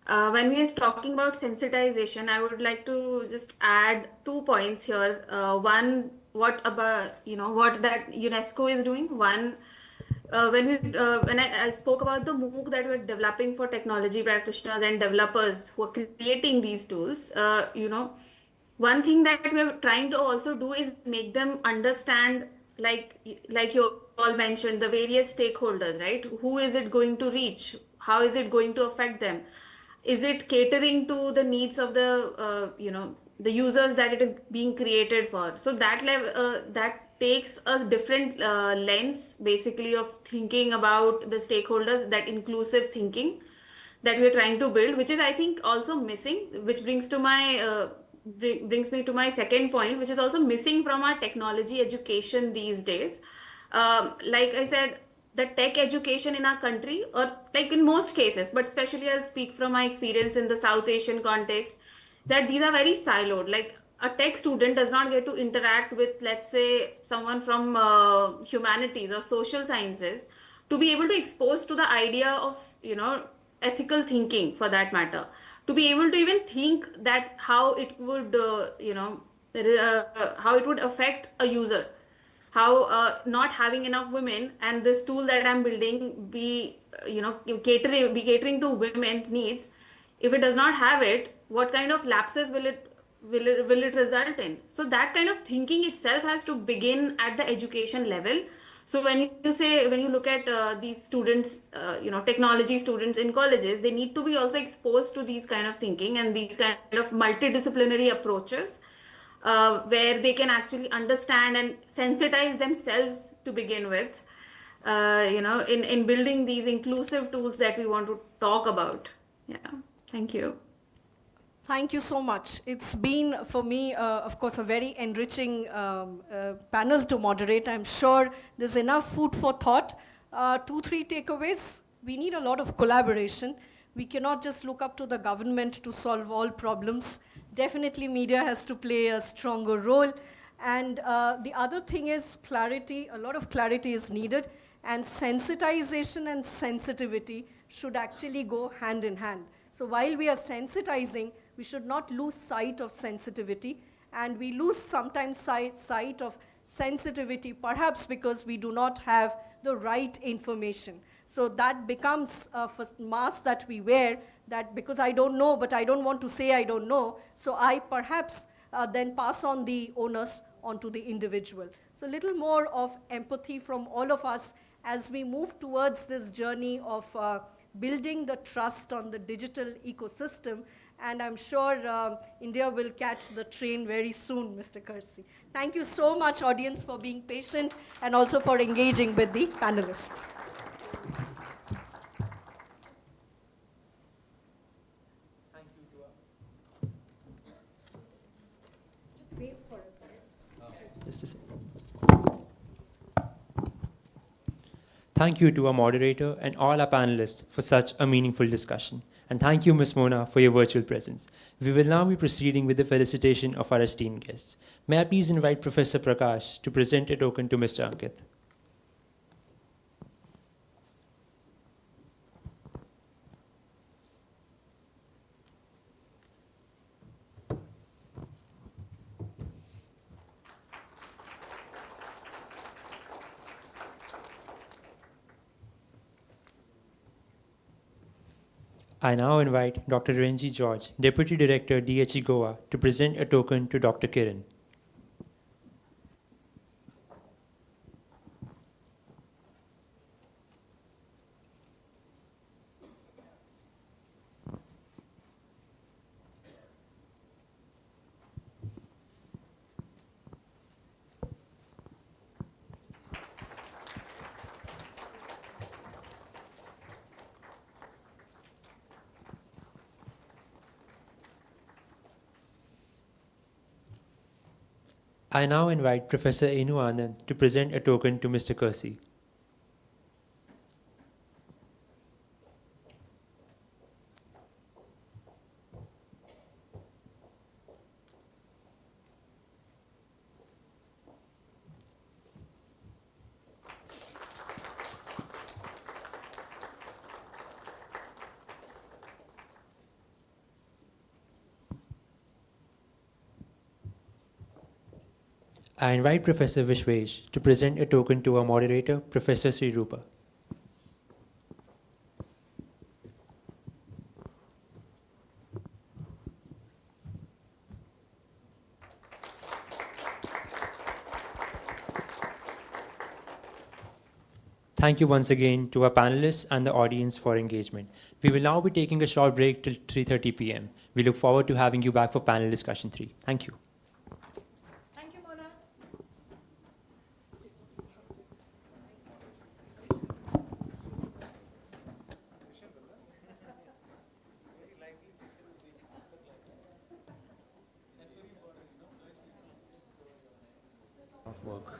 when we are talking about sensitization, I would like to just add 2 points here. One, what about, what that UNESCO is doing. One, when I spoke about the MOOC that we're developing for technology practitioners and developers who are creating these tools, one thing that we're trying to also do is make them understand, like you all mentioned, the various stakeholders, right? Who is it going to reach? How is it going to affect them? Is it catering to the needs of the users that it is being created for? So that level, that takes a different lens, basically, of thinking about the stakeholders, that inclusive thinking that we're trying to build, which is, I think, also missing, which brings me to my second point, which is also missing from our technology education these days. Like I said, the tech education in our country, or like in most cases, but especially I'll speak from my experience in the South Asian context, that these are very siloed. Like a tech student does not get to interact with, let's say, someone from humanities or social sciences to be able to expose to the idea of, ethical thinking, for that matter, to be able to even think that how it would, how it would affect a user, how not having enough women and this tool that I'm building be catering to women's needs. If it does not have it, what kind of lapses will it result in? So that kind of thinking itself has to begin at the education level. So when you look at these students, technology students in colleges, they need to be also exposed to these kind of thinking and these kind of multidisciplinary approaches, where they can actually understand and sensitize themselves to begin with, in building these inclusive tools that we want to talk about. Yeah, thank you. Thank you so much. It's been, for me, of course, a very enriching panel to moderate. I'm sure there's enough food for thought. 2, 3 takeaways. We need a lot of collaboration. We cannot just look up to the government to solve all problems. Definitely media has to play a stronger role. And the other thing is clarity. A lot of clarity is needed. And sensitization and sensitivity should actually go hand in hand. So while we are sensitizing, we should not lose sight of sensitivity. And we lose sometimes sight of sensitivity, perhaps because we do not have the right information. So that becomes a mask that we wear, that because I don't know, but I don't want to say I don't know, so I perhaps then pass on the onus onto the individual. So a little more of empathy from all of us as we move towards this journey of building the trust on the digital ecosystem. And I'm sure India will catch the train very soon, Mr. Kersey. Thank you so much, audience, for being patient and also for engaging with the panelists. Just a second. Thank you to our moderator and all our panelists for such a meaningful discussion. And thank you, Ms. Mona, for your virtual presence. We will now be proceeding with the felicitation of our esteemed guests. May I please invite Professor Prakash to present a token to Mr. Ankit. I now invite Dr. Renji George, Deputy Director, DHE Goa, to present a token to Dr. Kiran. I now invite Professor Enu Anand to present a token to Mr. Kersey. I invite Professor Vishwesh to present a token to our moderator, Professor Sri Rupa. Thank you once again to our panelists and the audience for engagement. We will now be taking a short break till 3:30 p.m. We look forward to having you back for panel discussion 3. Thank you. Work.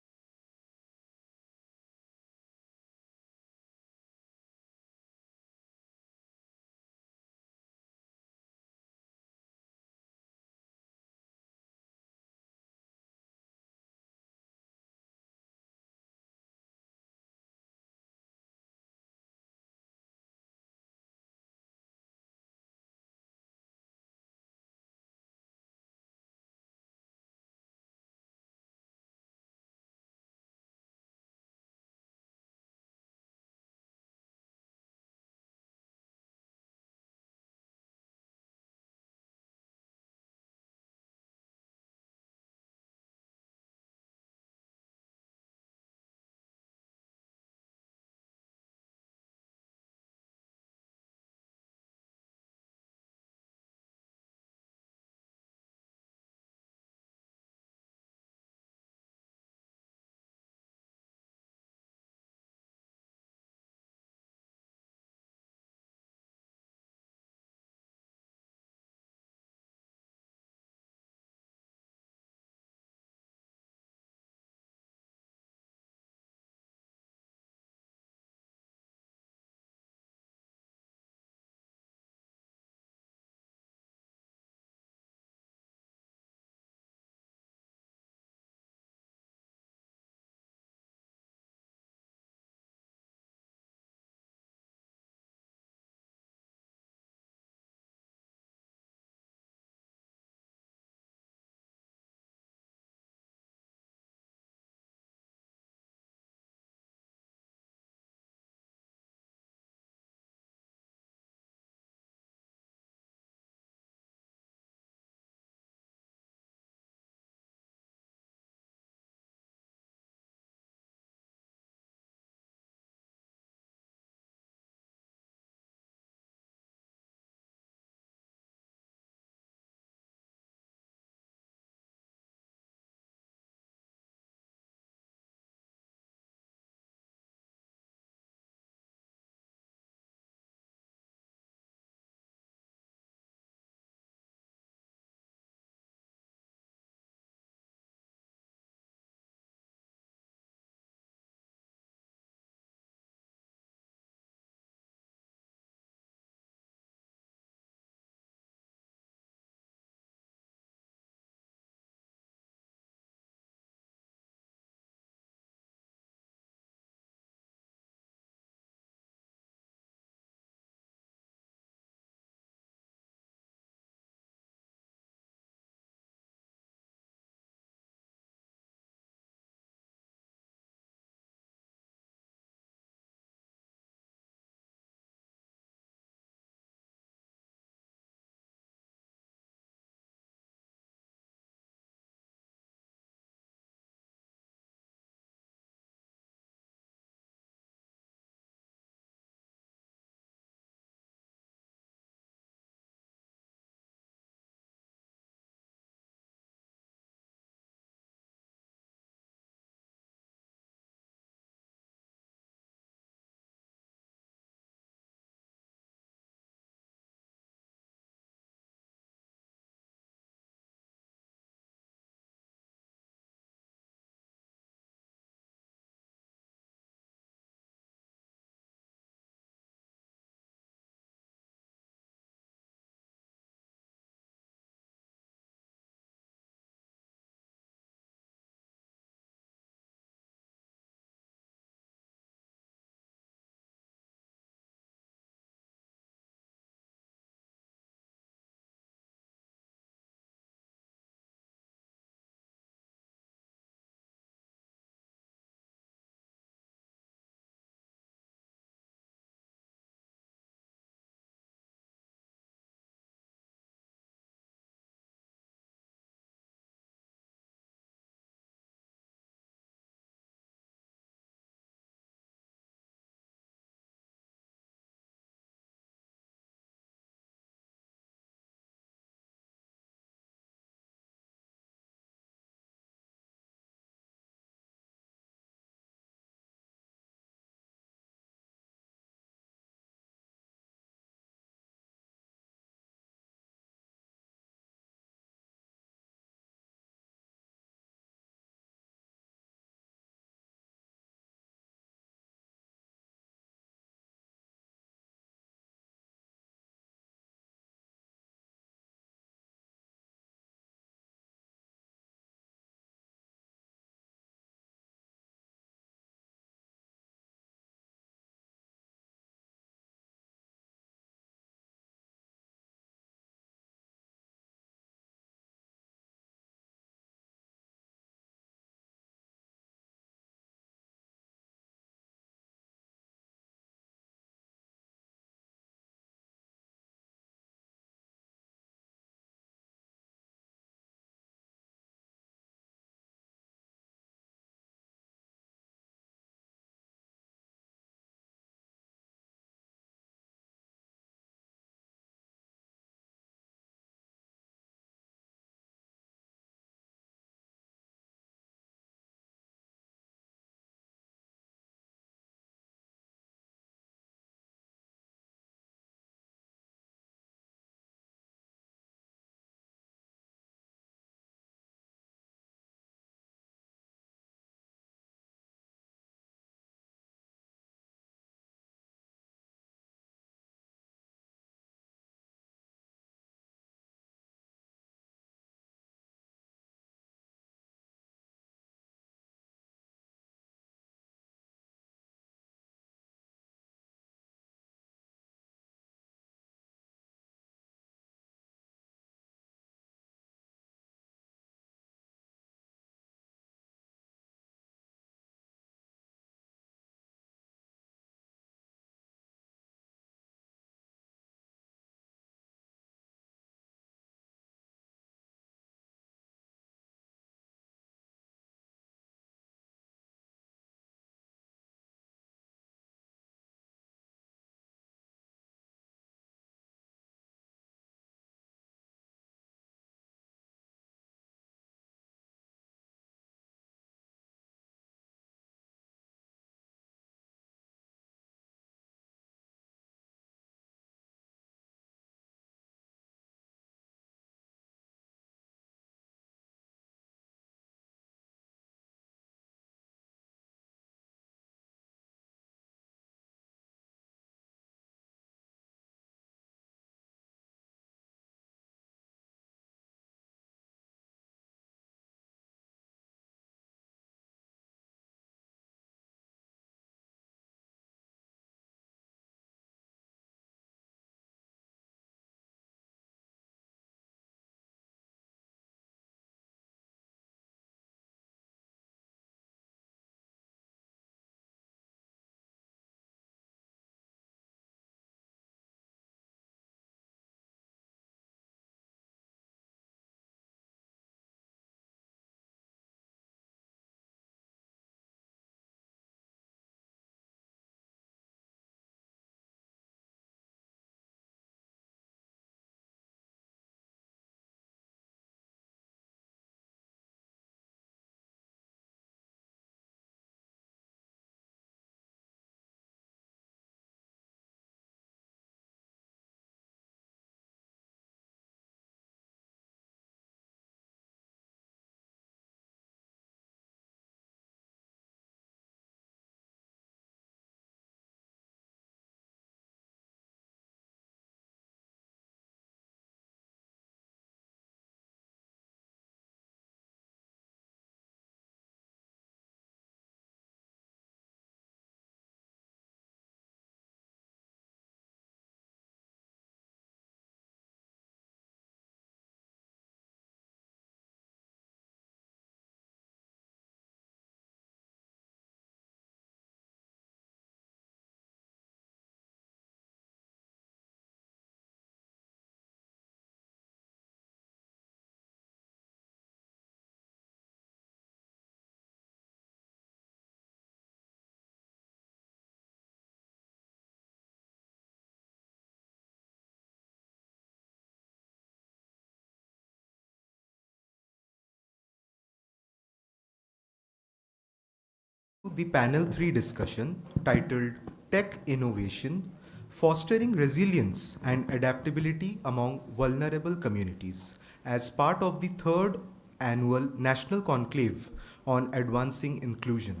The panel 3 discussion titled Tech Innovation, Fostering Resilience and Adaptability Among Vulnerable Communities as part of the third annual National Conclave on Advancing Inclusion.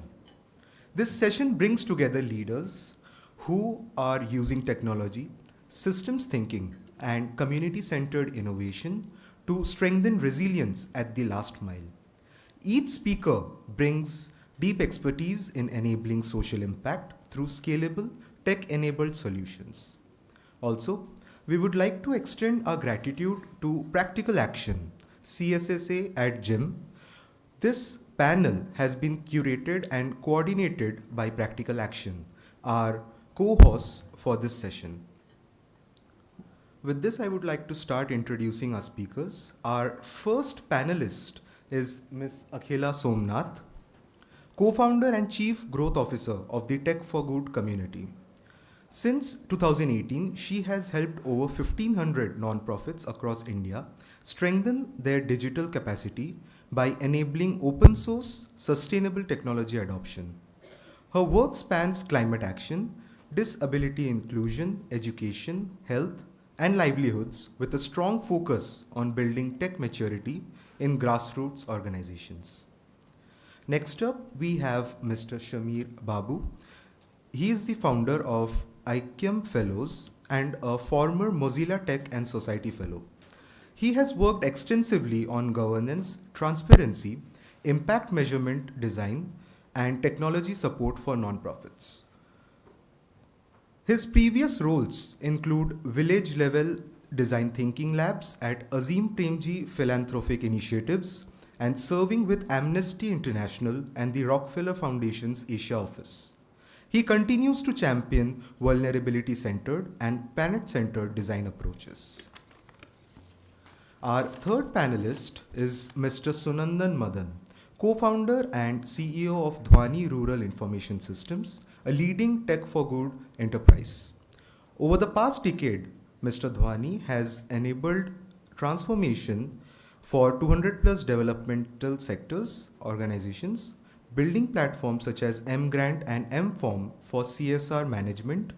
This session brings together leaders who are using technology, systems thinking, and community-centered innovation to strengthen resilience at the last mile. Each speaker brings deep expertise in enabling social impact through scalable, tech-enabled solutions. Also, we would like to extend our gratitude to Practical Action, CSSA at GIM. This panel has been curated and coordinated by Practical Action, our co-hosts for this session. With this, I would like to start introducing our speakers. Our first panelist is Ms. Akhila Somnath, co-founder and chief growth officer of the Tech for Good community. Since 2018, she has helped over 1,500 nonprofits across India strengthen their digital capacity by enabling open source, sustainable technology adoption. Her work spans climate action, disability inclusion, education, health, and livelihoods with a strong focus on building tech maturity in grassroots organizations. Next up, we have Mr. Shamir Babu. He is the founder of ICAM Fellows and a former Mozilla Tech and Society Fellow. He has worked extensively on governance, transparency, impact measurement design, and technology support for nonprofits. His previous roles include village-level design thinking labs at Azim Premji Philanthropic Initiatives and serving with Amnesty International and the Rockefeller Foundation's Asia office. He continues to champion vulnerability-centered and planet-centered design approaches. Our third panelist is Mr. Sunandan Madan, co-founder and CEO of Dhwani Rural Information Systems, a leading tech for good enterprise. Over the past decade, Mr. Dhwani has enabled transformation for 200 plus developmental sectors, organizations, building platforms such as mGrant and mForm for CSR management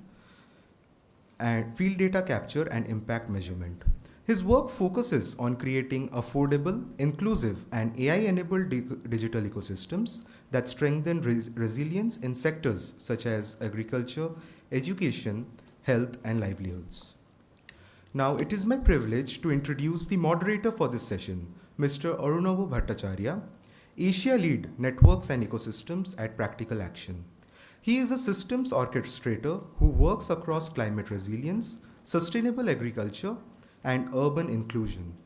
and field data capture and impact measurement. His work focuses on creating affordable, inclusive, and AI-enabled digital ecosystems that strengthen resilience in sectors such as agriculture, education, health, and livelihoods. Now, it is my privilege to introduce the moderator for this session, Mr. Arunava Bhattacharya, Asia Lead Networks and Ecosystems at Practical Action. He is a systems orchestrator who works across climate resilience, sustainable agriculture, and urban inclusion.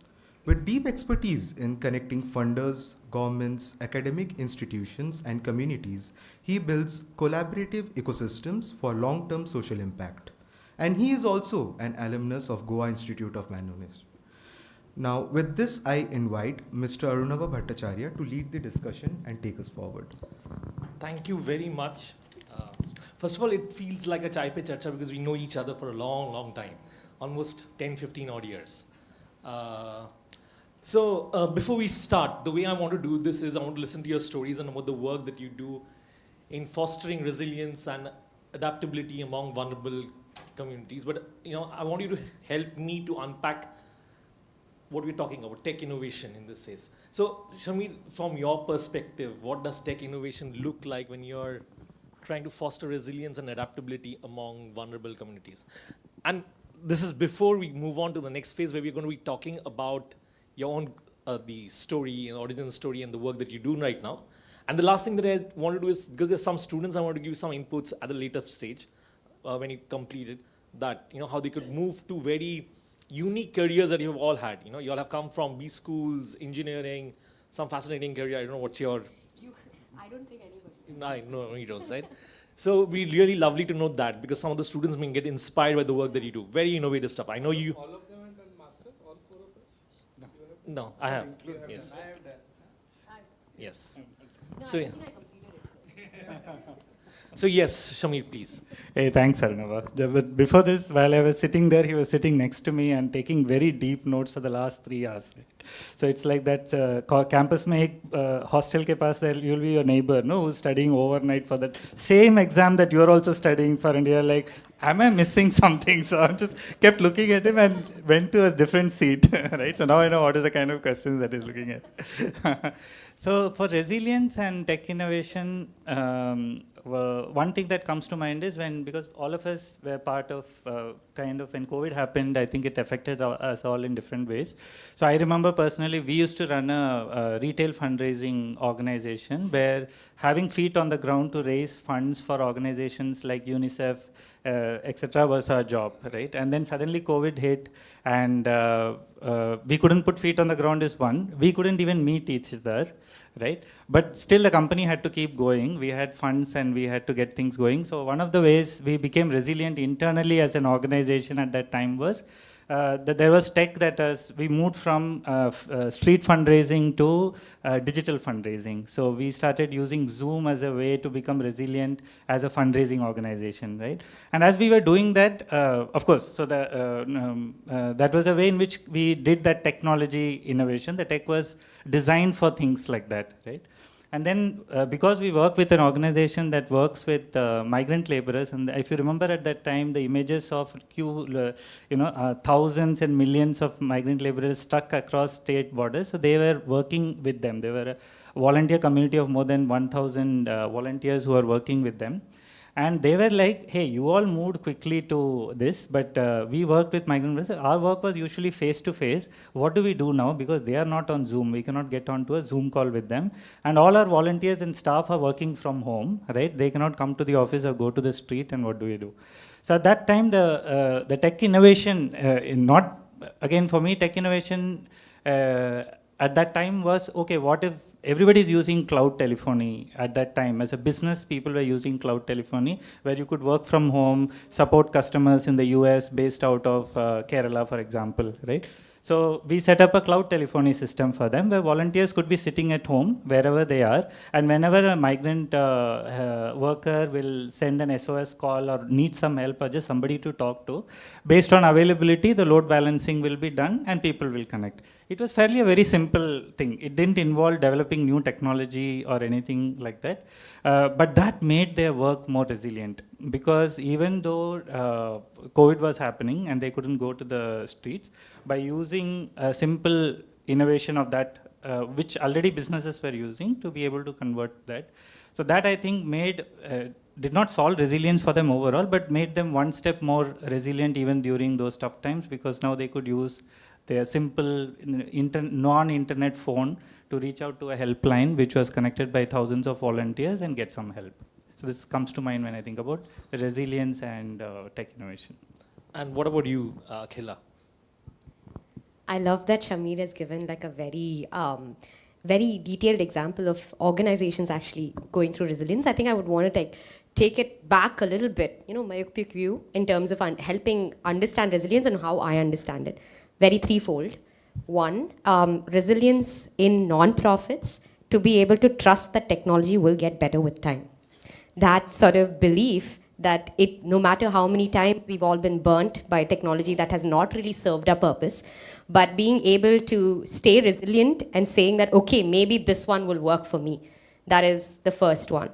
With deep expertise in connecting funders, governments, academic institutions, and communities, he builds collaborative ecosystems for long-term social impact. And he is also an alumnus of Goa Institute of Management. Now, with this, I invite Mr. Arunava Bhattacharya to lead the discussion and take us forward. Thank you very much. First of all, it feels like a chai pe charcha because we know each other for a long, long time, almost 10, 15 odd years. Before we start, the way I want to do this is I want to listen to your stories and about the work that you do in fostering resilience and adaptability among vulnerable communities. But I want you to help me to unpack what we're talking about, tech innovation in this case. So, Shamir, from your perspective, what does tech innovation look like when you're trying to foster resilience and adaptability among vulnerable communities? And this is before we move on to the next phase where we're going to be talking about your own the story and origin story and the work that you do right now. And the last thing that I want to do is, because there's some students, I want to give you some inputs at the later stage when you completed that, how they could move to very unique careers that you've all had. You all have come from B schools, engineering, some fascinating career. I don't know what's your... I don't think anybody. No, you don't, right? So it'd be really lovely to know that, because some of the students may get inspired by the work that you do. Very innovative stuff. I know you... All of them have done masters, all four of us? No, I have. Yes. I have done. Yes. No, So, I yeah. think I completed it. So yes, Shamir, please. Hey, thanks, Arunava. But before this, while I was sitting there, he was sitting next to me and taking very deep notes for the last 3 hours. Right? So it's like that campus mein hostel ke paas there you'll be your neighbor, no, who's studying overnight for that same exam that you're also studying for, and you're like, am I missing something? So I just kept looking at him and went to a different seat, right? So now I know what is the kind of questions that he's looking at. So for resilience and tech innovation, one thing that comes to mind is because all of us were part of when COVID happened, I think it affected us all in different ways. So I remember personally, we used to run a retail fundraising organization where having feet on the ground to raise funds for organizations like UNICEF, etc. was our job, right? And then suddenly COVID hit, and we couldn't put feet on the ground is one. We couldn't even meet each other, right? But still the company had to keep going. We had funds and we had to get things going. So one of the ways we became resilient internally as an organization at that time was that there was tech that we moved from street fundraising to digital fundraising. So we started using Zoom as a way to become resilient as a fundraising organization, right? And as we were doing that, of course, so that was a way in which we did that technology innovation. The tech was designed for things like that, right? And then because we work with an organization that works with migrant laborers, and if you remember at that time, the images of thousands and millions of migrant laborers stuck across state borders. So they were working with them. They were a volunteer community of more than 1,000 volunteers who are working with them. And they were like, hey, you all moved quickly to this, but we worked with migrant workers. Our work was usually face-to-face. What do we do now? Because they are not on Zoom. We cannot get onto a Zoom call with them. And all our volunteers and staff are working from home, right? They cannot come to the office or go to the street, and what do we do? So at that time, the tech innovation, again, for me, tech innovation at that time was, okay, what if everybody is using cloud telephony at that time. As a business, people were using cloud telephony, where you could work from home, support customers in the US based out of Kerala, for example, right? So we set up a cloud telephony system for them, where volunteers could be sitting at home, wherever they are, and whenever a migrant worker will send an SOS call or need some help or just somebody to talk to, based on availability, the load balancing will be done and people will connect. It was fairly a very simple thing. It didn't involve developing new technology or anything like that. But that made their work more resilient, because even though COVID was happening and they couldn't go to the streets, by using a simple innovation of that, which already businesses were using, to be able to convert that. So that, I think, did not solve resilience for them overall, but made them one step more resilient even during those tough times, because now they could use their simple non-internet phone to reach out to a helpline which was connected by thousands of volunteers and get some help. So this comes to mind when I think about resilience and tech innovation. And what about you, Khila? I love that Shamir has given like a very, very detailed example of organizations actually going through resilience. I think I would want to take it back a little bit, myopic view in terms of helping understand resilience and how I understand it. Very threefold. One, resilience in non-profits, to be able to trust that technology will get better with time. That sort of belief that no matter how many times we've all been burnt by technology that has not really served our purpose, but being able to stay resilient and saying that, okay, maybe this one will work for me. That is the first one.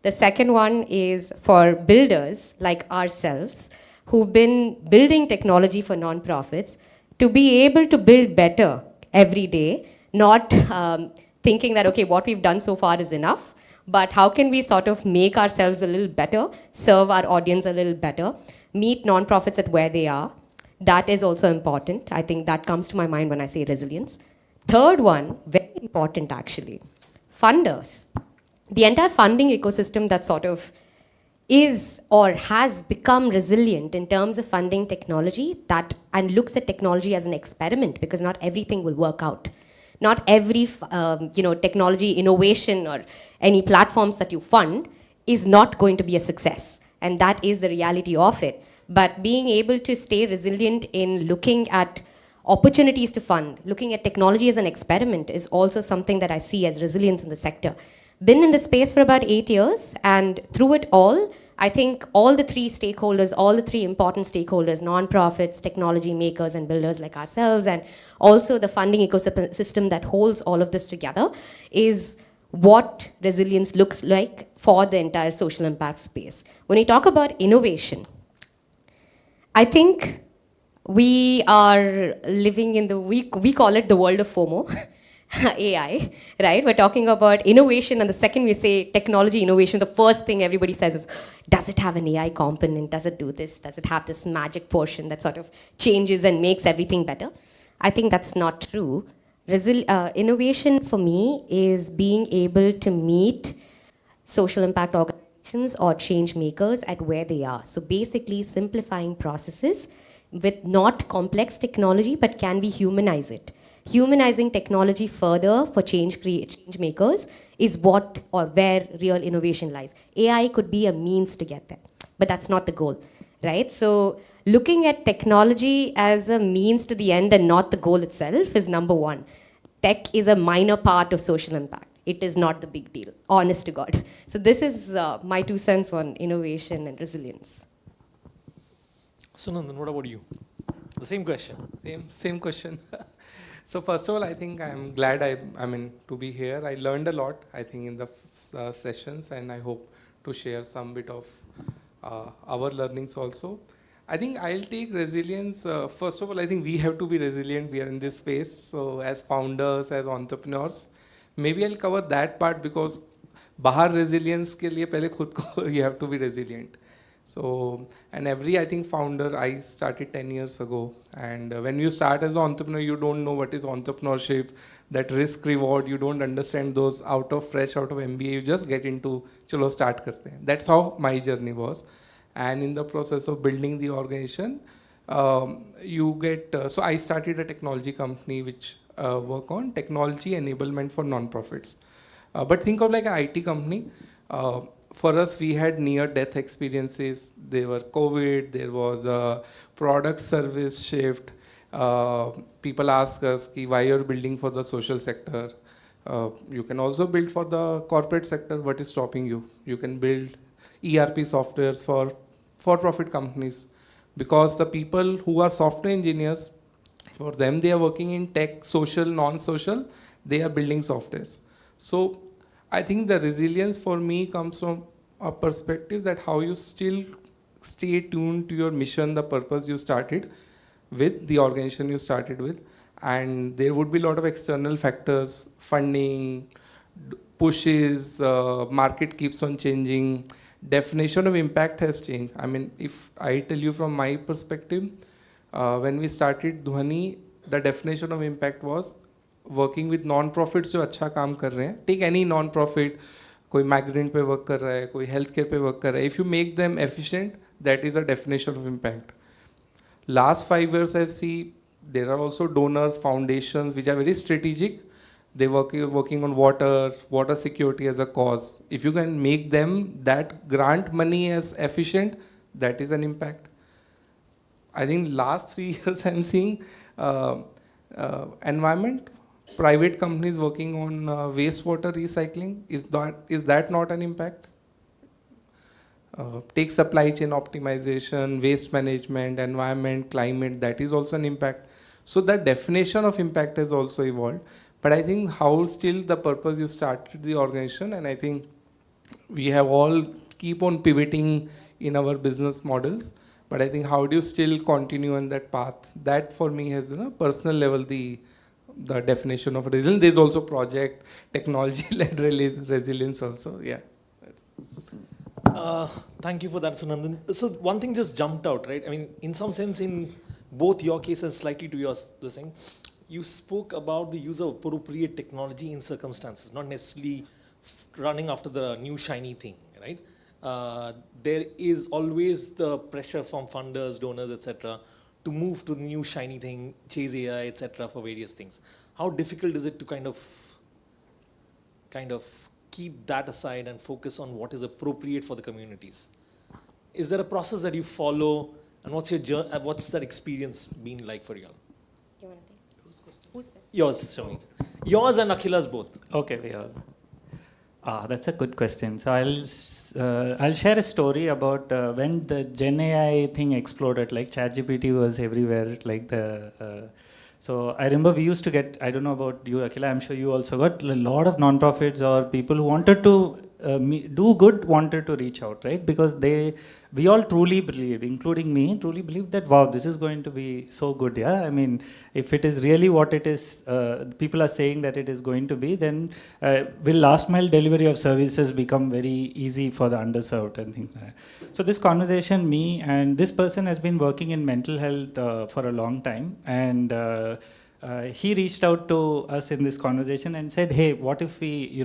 The second one is for builders like ourselves who've been building technology for non-profits, to be able to build better every day, not thinking that, okay, what we've done so far is enough, but how can we sort of make ourselves a little better, serve our audience a little better, meet nonprofits at where they are. That is also important. I think that comes to my mind when I say resilience. Third one, very important actually, funders. The entire funding ecosystem that sort of is or has become resilient in terms of funding technology and looks at technology as an experiment, because not everything will work out. Not every technology innovation or any platforms that you fund is not going to be a success. And that is the reality of it. But being able to stay resilient in looking at opportunities to fund, looking at technology as an experiment, is also something that I see as resilience in the sector. been in the space for about 8 years, and through it all, I think all the three stakeholders, all the three important stakeholders, non-profits, technology makers and builders like ourselves, and also the funding ecosystem that holds all of this together, is what resilience looks like for the entire social impact space. When we talk about innovation, I think we are living in the, we call it the world of FOMO, AI, right? We're talking about innovation, and the second we say technology innovation, the first thing everybody says is, does it have an AI component? Does it do this? Does it have this magic portion that sort of changes and makes everything better? I think that's not true. Innovation for me is being able to meet social impact organizations or change makers at where they are. So basically simplifying processes with not complex technology, but can we humanize it? Humanizing technology further for change makers is what or where real innovation lies. AI could be a means to get there, but that's not the goal, right? So looking at technology as a means to the end and not the goal itself is number one. Tech is a minor part of social impact. It is not the big deal, honest to God. So this is my 2 cents on innovation and resilience. So Nandan, what about you? The same question. Same question. So first of all, I think I'm glad to be here. I learned a lot, I think, in the sessions, and I hope to share some bit of our learnings also. I think I'll take resilience. First of all, I think we have to be resilient. We are in this space. So as founders, as entrepreneurs, maybe I'll cover that part, because bahar resilience ke liye pehle khud ko you have to be resilient. So, and I think founder, I started 10 years ago. And when you start as an entrepreneur, you don't know what is entrepreneurship, that risk reward, you don't understand those fresh out of MBA, you just get into, chalo start karte hain. That's how my journey was. And in the process of building the organization, you get, so I started a technology company which work on technology enablement for non-profits. But think of like an IT company. For us, we had near-death experiences. There were COVID, there was a product service shift. People ask us, why you're building for the social sector? You can also build for the corporate sector. What is stopping you? You can build ERP softwares for for-profit companies, because the people who are software engineers, for them, they are working in tech, social, non-social, they are building softwares. So I think the resilience for me comes from a perspective that how you still stay tuned to your mission, the purpose you started with, the organization you started with. And there would be a lot of external factors, funding, pushes, market keeps on changing, definition of impact has changed. I mean, if I tell you from my perspective, when we started Dhwani, the definition of impact was working with non-profits जो अच्छा काम कर रहे हैं. Take any non-profit, कोई migrant पे work कर रहा है, कोई healthcare पे work कर रहा है. If you make them efficient, that is the definition of impact. Last 5 years I see there are also donors, foundations which are very strategic. They working on water security as a cause. If you can make them that grant money as efficient, that is an impact. I think last 3 years I'm seeing environment, private companies working on wastewater recycling. Is that not an impact? Take supply chain optimization, waste management, environment, climate, that is also an impact. So the definition of impact has also evolved. But I think how still the purpose you started the organization, and I think we have all keep on pivoting in our business models. But I think how do you still continue on that path? That for me has been a personal level the definition of resilience. There's also project technology-led resilience also. Yeah. Thank you for that, Sunandan. So one thing just jumped out, right? I mean, in some sense, in both your cases, slightly to yours, the same. You spoke about the use of appropriate technology in circumstances, not necessarily running after the new shiny thing, right? There is always the pressure from funders, donors, etc., to move to the new shiny thing, chase AI, etc., for various things. How difficult is it to kind of keep that aside and focus on what is appropriate for the communities? Is there a process that you follow, and what's that experience been like for you all? Who's Yours, Shamir. Yours and Akhila's both. Okay, we are. That's a good question. So I'll share a story about when the Gen AI thing exploded. Like ChatGPT was everywhere. So I remember we used to get. I don't know about you, Akhila. I'm sure you also got a lot of nonprofits or people who wanted to do good, wanted to reach out, right? Because we all truly believe, including me, truly believe that wow, this is going to be so good. Yeah, I mean, if it is really what it is, people are saying that it is going to be, then will last mile delivery of services become very easy for the underserved and things like that. So this conversation, me and this person has been working in mental health for a long time, and he reached out to us in this conversation and said, hey, what if we,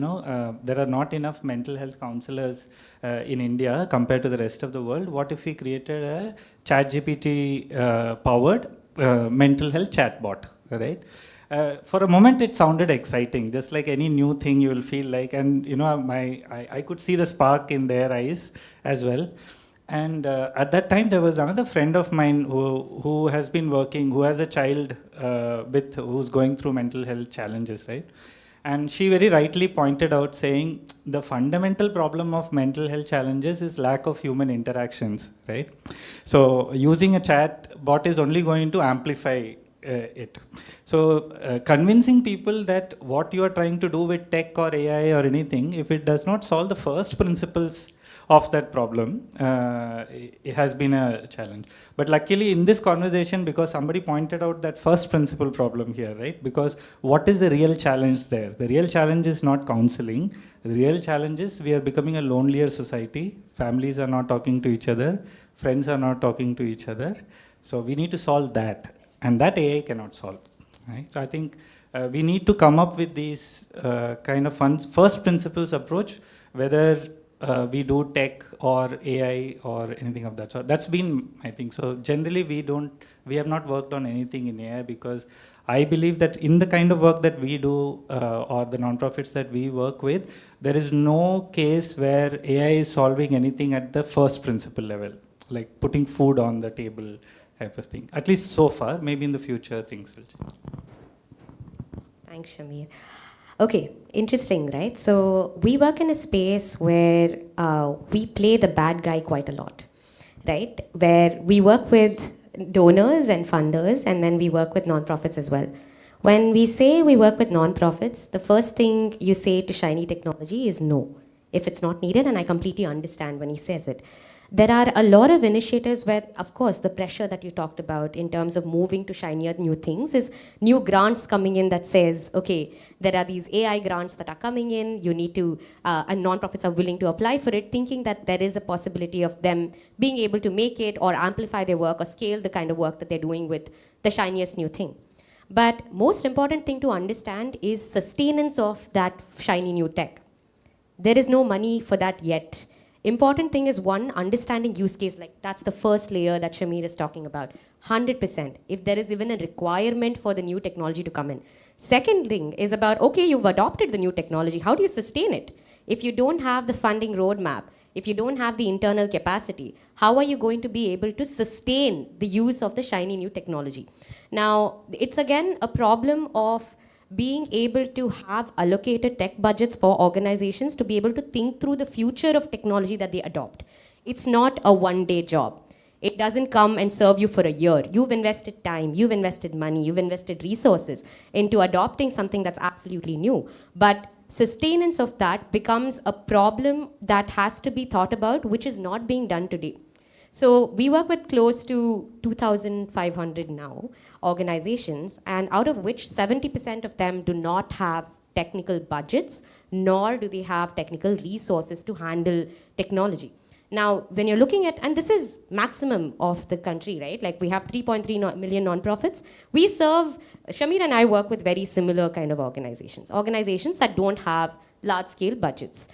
there are not enough mental health counselors in India compared to the rest of the world. What if we created a ChatGPT powered mental health chatbot, right? For a moment, it sounded exciting, just like any new thing you will feel like. And, I could see the spark in their eyes as well. And at that time, there was another friend of mine who has been working, who has a child who's going through mental health challenges, right? And she very rightly pointed out saying the fundamental problem of mental health challenges is lack of human interactions, right? So using a chat bot is only going to amplify it. So convincing people that what you are trying to do with tech or AI or anything, if it does not solve the first principles of that problem, it has been a challenge. But luckily in this conversation, because somebody pointed out that first principle problem here, right? Because what is the real challenge there? The real challenge is not counseling. The real challenge is we are becoming a lonelier society. Families are not talking to each other. Friends are not talking to each other. So we need to solve that. And that AI cannot solve, right? So I think we need to come up with these kind of first principles approach, whether we do tech or AI or anything of that sort. That's been, I think, so generally we have not worked on anything in AI because I believe that in the kind of work that we do or the nonprofits that we work with, there is no case where AI is solving anything at the first principle level, like putting food on the table type of thing. At least so far, maybe in the future things will change. Thanks, Shamir. Okay, interesting, right? So we work in a space where we play the bad guy quite a lot, right? Where we work with donors and funders, and then we work with nonprofits as well. When we say we work with nonprofits, the first thing you say to shiny technology is no, if it's not needed, and I completely understand when he says it. There are a lot of initiatives where, of course, the pressure that you talked about in terms of moving to shinier new things is new grants coming in that says, okay, there are these AI grants that are coming in, you need to, and nonprofits are willing to apply for it, thinking that there is a possibility of them being able to make it or amplify their work or scale the kind of work that they're doing with the shiniest new thing. But most important thing to understand is sustenance of that shiny new tech. There is no money for that yet. Important thing is one, understanding use case, like that's the first layer that Shamir is talking about, 100%, if there is even a requirement for the new technology to come in. Second thing is about, okay, you've adopted the new technology, how do you sustain it? If you don't have the funding roadmap, if you don't have the internal capacity, how are you going to be able to sustain the use of the shiny new technology? Now, it's again a problem of being able to have allocated tech budgets for organizations to be able to think through the future of technology that they adopt. It's not a one-day job. It doesn't come and serve you for a year. You've invested time, you've invested money, you've invested resources into adopting something that's absolutely new. But sustenance of that becomes a problem that has to be thought about, which is not being done today. So we work with close to 2,500 now organizations, and out of which 70% of them do not have technical budgets, nor do they have technical resources to handle technology. Now, when you're looking at, and this is maximum of the country, right? Like we have 3.3 million nonprofits. We serve, Shamir and I work with very similar kind of organizations that don't have large scale budgets.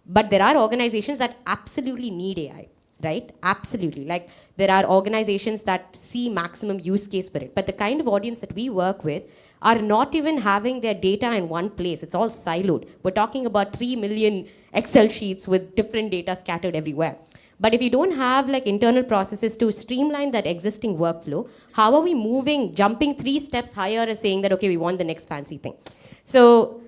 But there are organizations that absolutely need AI. Right? Absolutely. Like there are organizations that see maximum use case for it. But the kind of audience that we work with are not even having their data in one place. It's all siloed. We're talking about 3 million Excel sheets with different data scattered everywhere. But if you don't have like internal processes to streamline that existing workflow, how are we jumping 3 steps higher and saying that, okay, we want the next fancy thing? So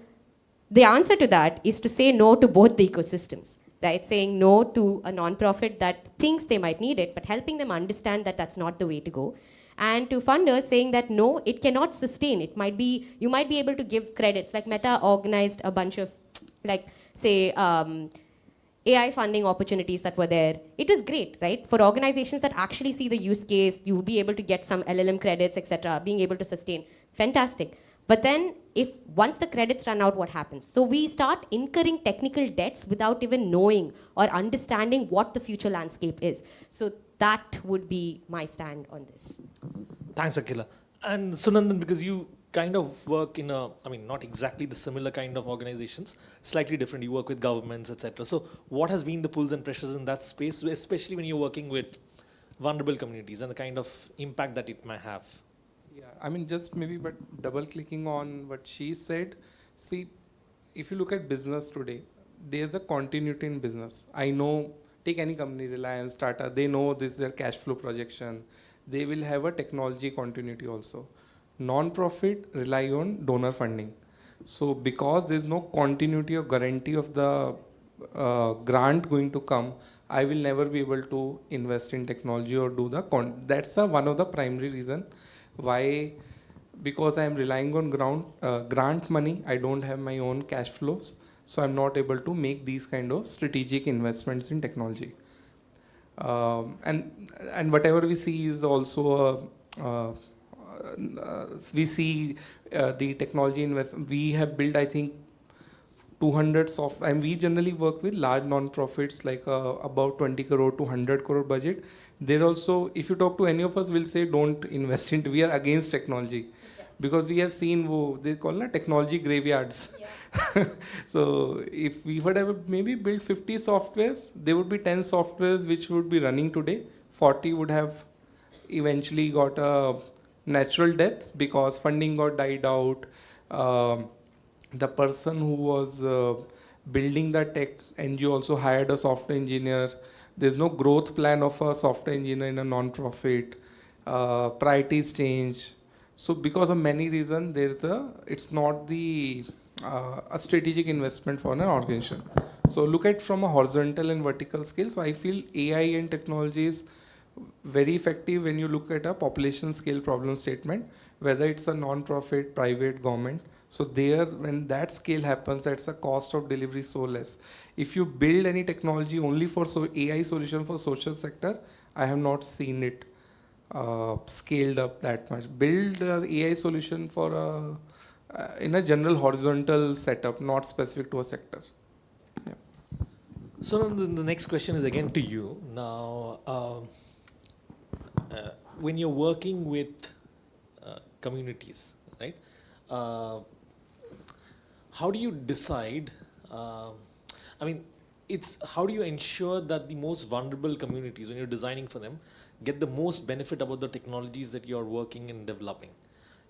the answer to that is to say no to both the ecosystems, right? Saying no to a nonprofit that thinks they might need it, but helping them understand that that's not the way to go. And to funders saying that no, it cannot sustain. It might be, you might be able to give credits, like Meta organized a bunch of, like, say, AI funding opportunities that were there. It was great, right? For organizations that actually see the use case, you will be able to get some LLM credits, etc., being able to sustain. Fantastic. But then, if once the credits run out, what happens? So we start incurring technical debts without even knowing or understanding what the future landscape is. So that would be my stand on this. Thanks, Akhila. And Sunandan, because you kind of work in a, I mean, not exactly the similar kind of organizations, slightly different. You work with governments, etc. So what has been the pulls and pressures in that space, especially when you're working with vulnerable communities and the kind of impact that it might have? Yeah, I mean, just maybe, but double clicking on what she said. See, if you look at business today, there's a continuity in business. I know, take any company, Reliance, Tata, they know this is their cash flow projection. They will have a technology continuity also. Non-profit rely on donor funding. So because there's no continuity or guarantee of the grant going to come, I will never be able to invest in technology or do the, that's one of the primary reason why, because I am relying on grant money, I don't have my own cash flows, so I'm not able to make these kind of strategic investments in technology. And whatever we see is also we see the technology investment. We have built, I think, 200 software, and we generally work with large non-profits like about 20 crore to 100 crore budget. They're also, if you talk to any of us, will say don't invest into, we are against technology. Because we have seen, they call it technology graveyards. Yeah. So if we would have maybe built 50 softwares, there would be 10 softwares which would be running today. 40 would have eventually got a natural death because funding got died out. The person who was building the tech NGO also hired a software engineer. There's no growth plan of a software engineer in a non-profit. Priorities change. So because of many reasons, it's not the a strategic investment for an organization. So look at from a horizontal and vertical scale. So I feel AI and technology is very effective when you look at a population scale problem statement, whether it's a non-profit, private, government. So there, when that scale happens, that's a cost of delivery so less. If you build any technology only for AI solution for social sector, I have not seen it scaled up that much. Build an AI solution for in a general horizontal setup, not specific to a sector. Yeah. So the next question is again to you. Now, when you're working with communities, right? How do you decide, I mean, how do you ensure that the most vulnerable communities, when you're designing for them, get the most benefit about the technologies that you're working and developing?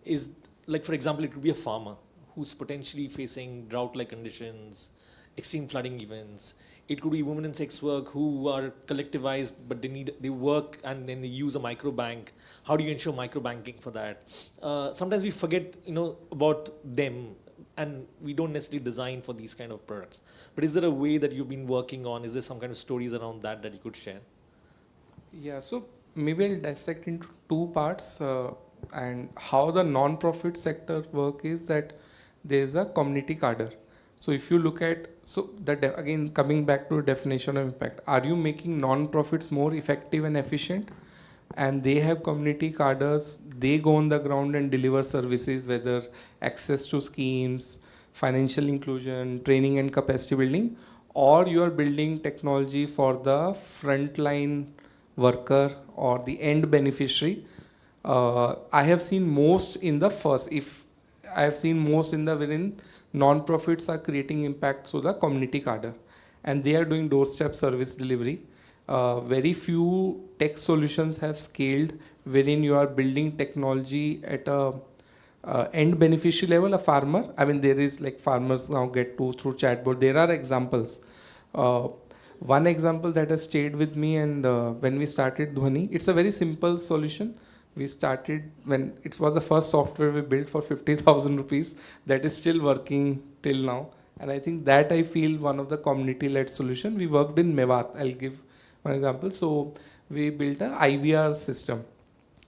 Is, like, for example, it could be a farmer who's potentially facing drought-like conditions, extreme flooding events. It could be women in sex work who are collectivized, but they work and then they use a microbank. How do you ensure microbanking for that? Sometimes we forget, about them, and we don't necessarily design for these kind of products. But is there a way that you've been working on? Is there some kind of stories around that you could share? Yeah, so maybe I'll dissect into two parts. And how the non-profit sector work is that there's a community cadre. So if you look at, again, coming back to definition of impact, are you making non-profits more effective and efficient? And they have community cadres, they go on the ground and deliver services, whether access to schemes, financial inclusion, training and capacity building, or you are building technology for the frontline worker or the end beneficiary. I have seen most in the first, wherein non-profits are creating impact through the community cadre, and they are doing doorstep service delivery. Very few tech solutions have scaled wherein you are building technology at a end beneficiary level, a farmer. I mean, there is like farmers now get to through chatbot. There are examples. One example that has stayed with me, and when we started Dhwani, it's a very simple solution. We started when it was the first software we built for 50,000 rupees that is still working till now. And I think that I feel one of the community-led solution. We worked in Mewat. I'll give one example. So we built a IVR system,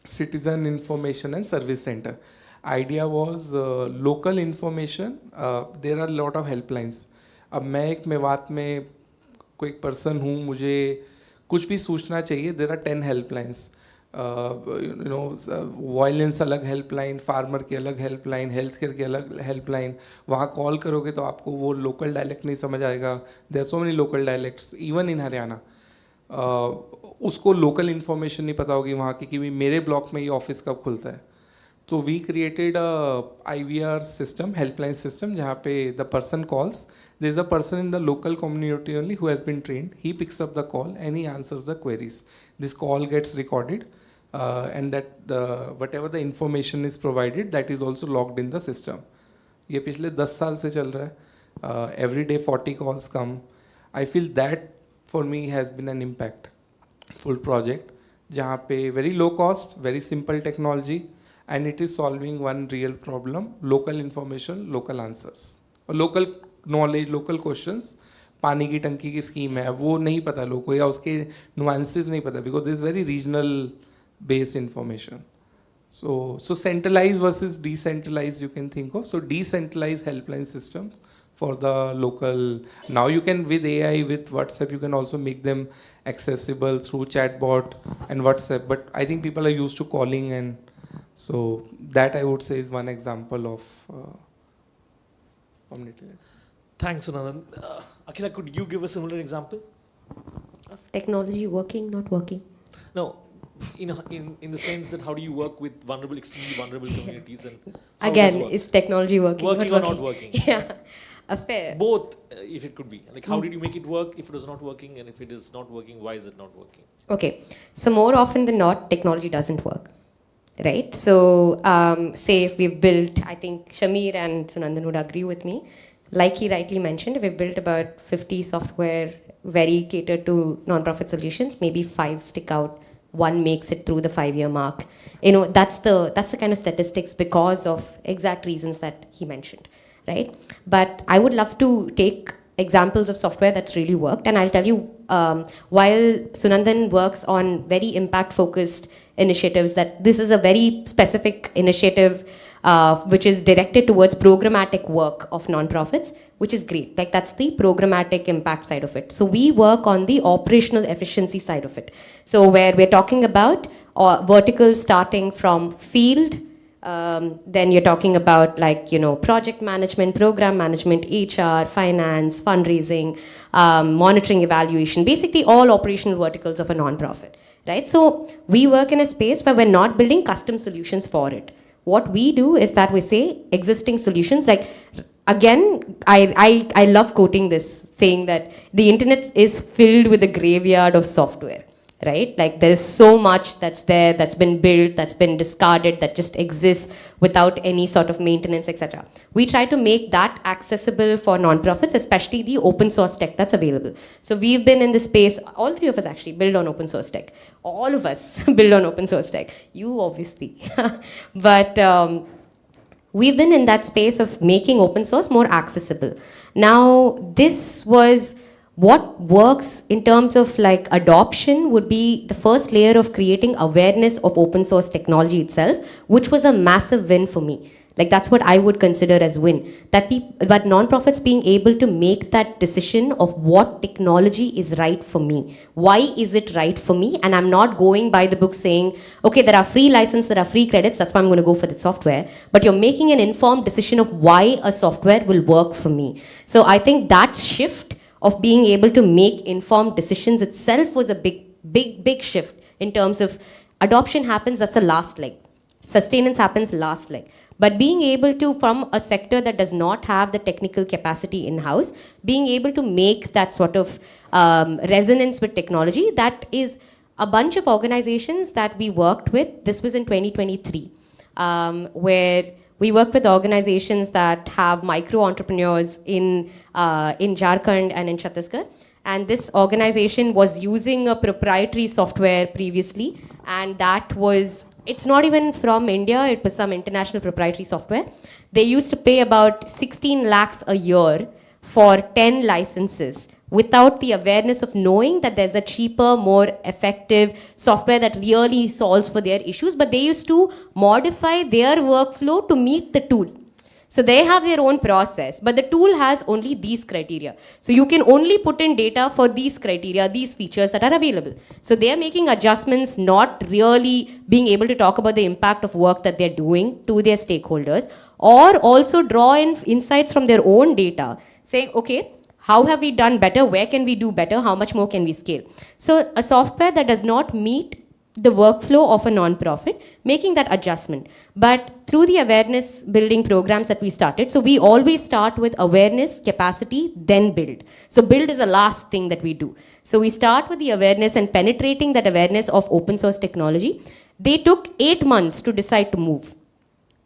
Citizen Information and Service Center. Idea was local information. There are a lot of helplines. अब मैं एक मेवात में कोई person हूँ, मुझे कुछ भी सूचना चाहिए, there are 10 helplines. You know, violence अलग हेल्पलाइन, फार्मर की अलग हेल्पलाइन, हेल्थ केयर की अलग हेल्पलाइन. वहाँ कॉल करोगे तो आपको वो लोकल डायलेक्ट नहीं समझ आएगा. There are so many local dialects even in Haryana. उसको लोकल इन्फॉर्मेशन नहीं पता होगी वहाँ की कि मेरे ब्लॉक में ये ऑफिस कब खुलता है. तो we created IVR system, helpline system, जहाँ पे the person calls. There is a person in the local community only who has been trained. He picks up the call and he answers the queries. This call gets recorded. And that whatever the information is provided, that is also logged in the system. ये पिछले 10 साल से चल रहा है. Every day 40 calls come. I feel that for me has been an impactful project. जहाँ पे very low cost, very simple technology, and it is solving one real problem: local information, local answers, or local knowledge, local questions. पानी की टंकी की scheme है, वो नहीं पता लोगों को, या उसके nuances नहीं पता, because this is very regional based information. So centralized versus decentralized you can think of. So decentralized helpline systems for the local. Now you can, with AI, with WhatsApp, you can also make them accessible through chatbot and WhatsApp. But I think people are used to calling, and so that I would say is one example of community. Thanks, Sunandan. Akhila, could you give a similar example? Of technology working, not working? No, in the sense that how do you work with vulnerable, extremely vulnerable communities, and how Again, does it work? is technology working, Working not or working? not working? Yeah, affair. Both, if it could be. Like, how did you make it work if it was not working, and if it is not working, why is it not working? Okay, so more often than not, technology doesn't work, right? So, say if we've built, I think Shamir and Sunandan would agree with me, like he rightly mentioned, we've built about 50 software, very catered to non-profit solutions, maybe 5 stick out, 1 makes it through the 5-year mark. You know, that's the kind of statistics because of exact reasons that he mentioned, right? But I would love to take examples of software that's really worked, and I'll tell you, while Sunandan works on very impact-focused initiatives, that this is a very specific initiative which is directed towards programmatic work of nonprofits, which is great. Like, that's the programmatic impact side of it. So we work on the operational efficiency side of it. So where we're talking about verticals starting from field, then you're talking about, like, you know, project management, program management, HR, finance, fundraising, monitoring, evaluation, basically all operational verticals of a nonprofit, right? So we work in a space where we're not building custom solutions for it. What we do is that we say existing solutions, like, again, I love quoting this, saying that the internet is filled with a graveyard of software, right? Like, there's so much that's there, that's been built, that's been discarded, that just exists without any sort of maintenance, etc. We try to make that accessible for nonprofits, especially the open source tech that's available. So we've been in this space, all 3 of us actually build on open source tech. All of us build on open source tech. You, obviously. But we've been in that space of making open source more accessible. Now, this was what works in terms of, like, adoption would be the first layer of creating awareness of open source technology itself, which was a massive win for me. Like, that's what I would consider as win. But nonprofits being able to make that decision of what technology is right for me. Why is it right for me? And I'm not going by the book saying, okay, there are free license, there are free credits, that's why I'm going to go for the software. But you're making an informed decision of why a software will work for me. So I think that shift of being able to make informed decisions itself was a big shift in terms of adoption happens, that's the last leg. Sustenance happens last leg. But being able to, from a sector that does not have the technical capacity in-house, being able to make that sort of resonance with technology, that is a bunch of organizations that we worked with. This was in 2023, where we worked with organizations that have micro entrepreneurs in Jharkhand and in Chhattisgarh. And this organization was using a proprietary software previously, and that was, it's not even from India, it was some international proprietary software. They used to pay about 16 lakhs a year for 10 licenses without the awareness of knowing that there's a cheaper, more effective software that really solves for their issues, but they used to modify their workflow to meet the tool. So they have their own process, but the tool has only these criteria. So you can only put in data for these criteria, these features that are available. So they are making adjustments, not really being able to talk about the impact of work that they're doing to their stakeholders, or also draw in insights from their own data, saying, okay, how have we done better? Where can we do better? How much more can we scale? So a software that does not meet the workflow of a non-profit, making that adjustment. But through the awareness building programs that we started, so we always start with awareness, capacity, then build. So build is the last thing that we do. So we start with the awareness and penetrating that awareness of open source technology. They took 8 months to decide to move.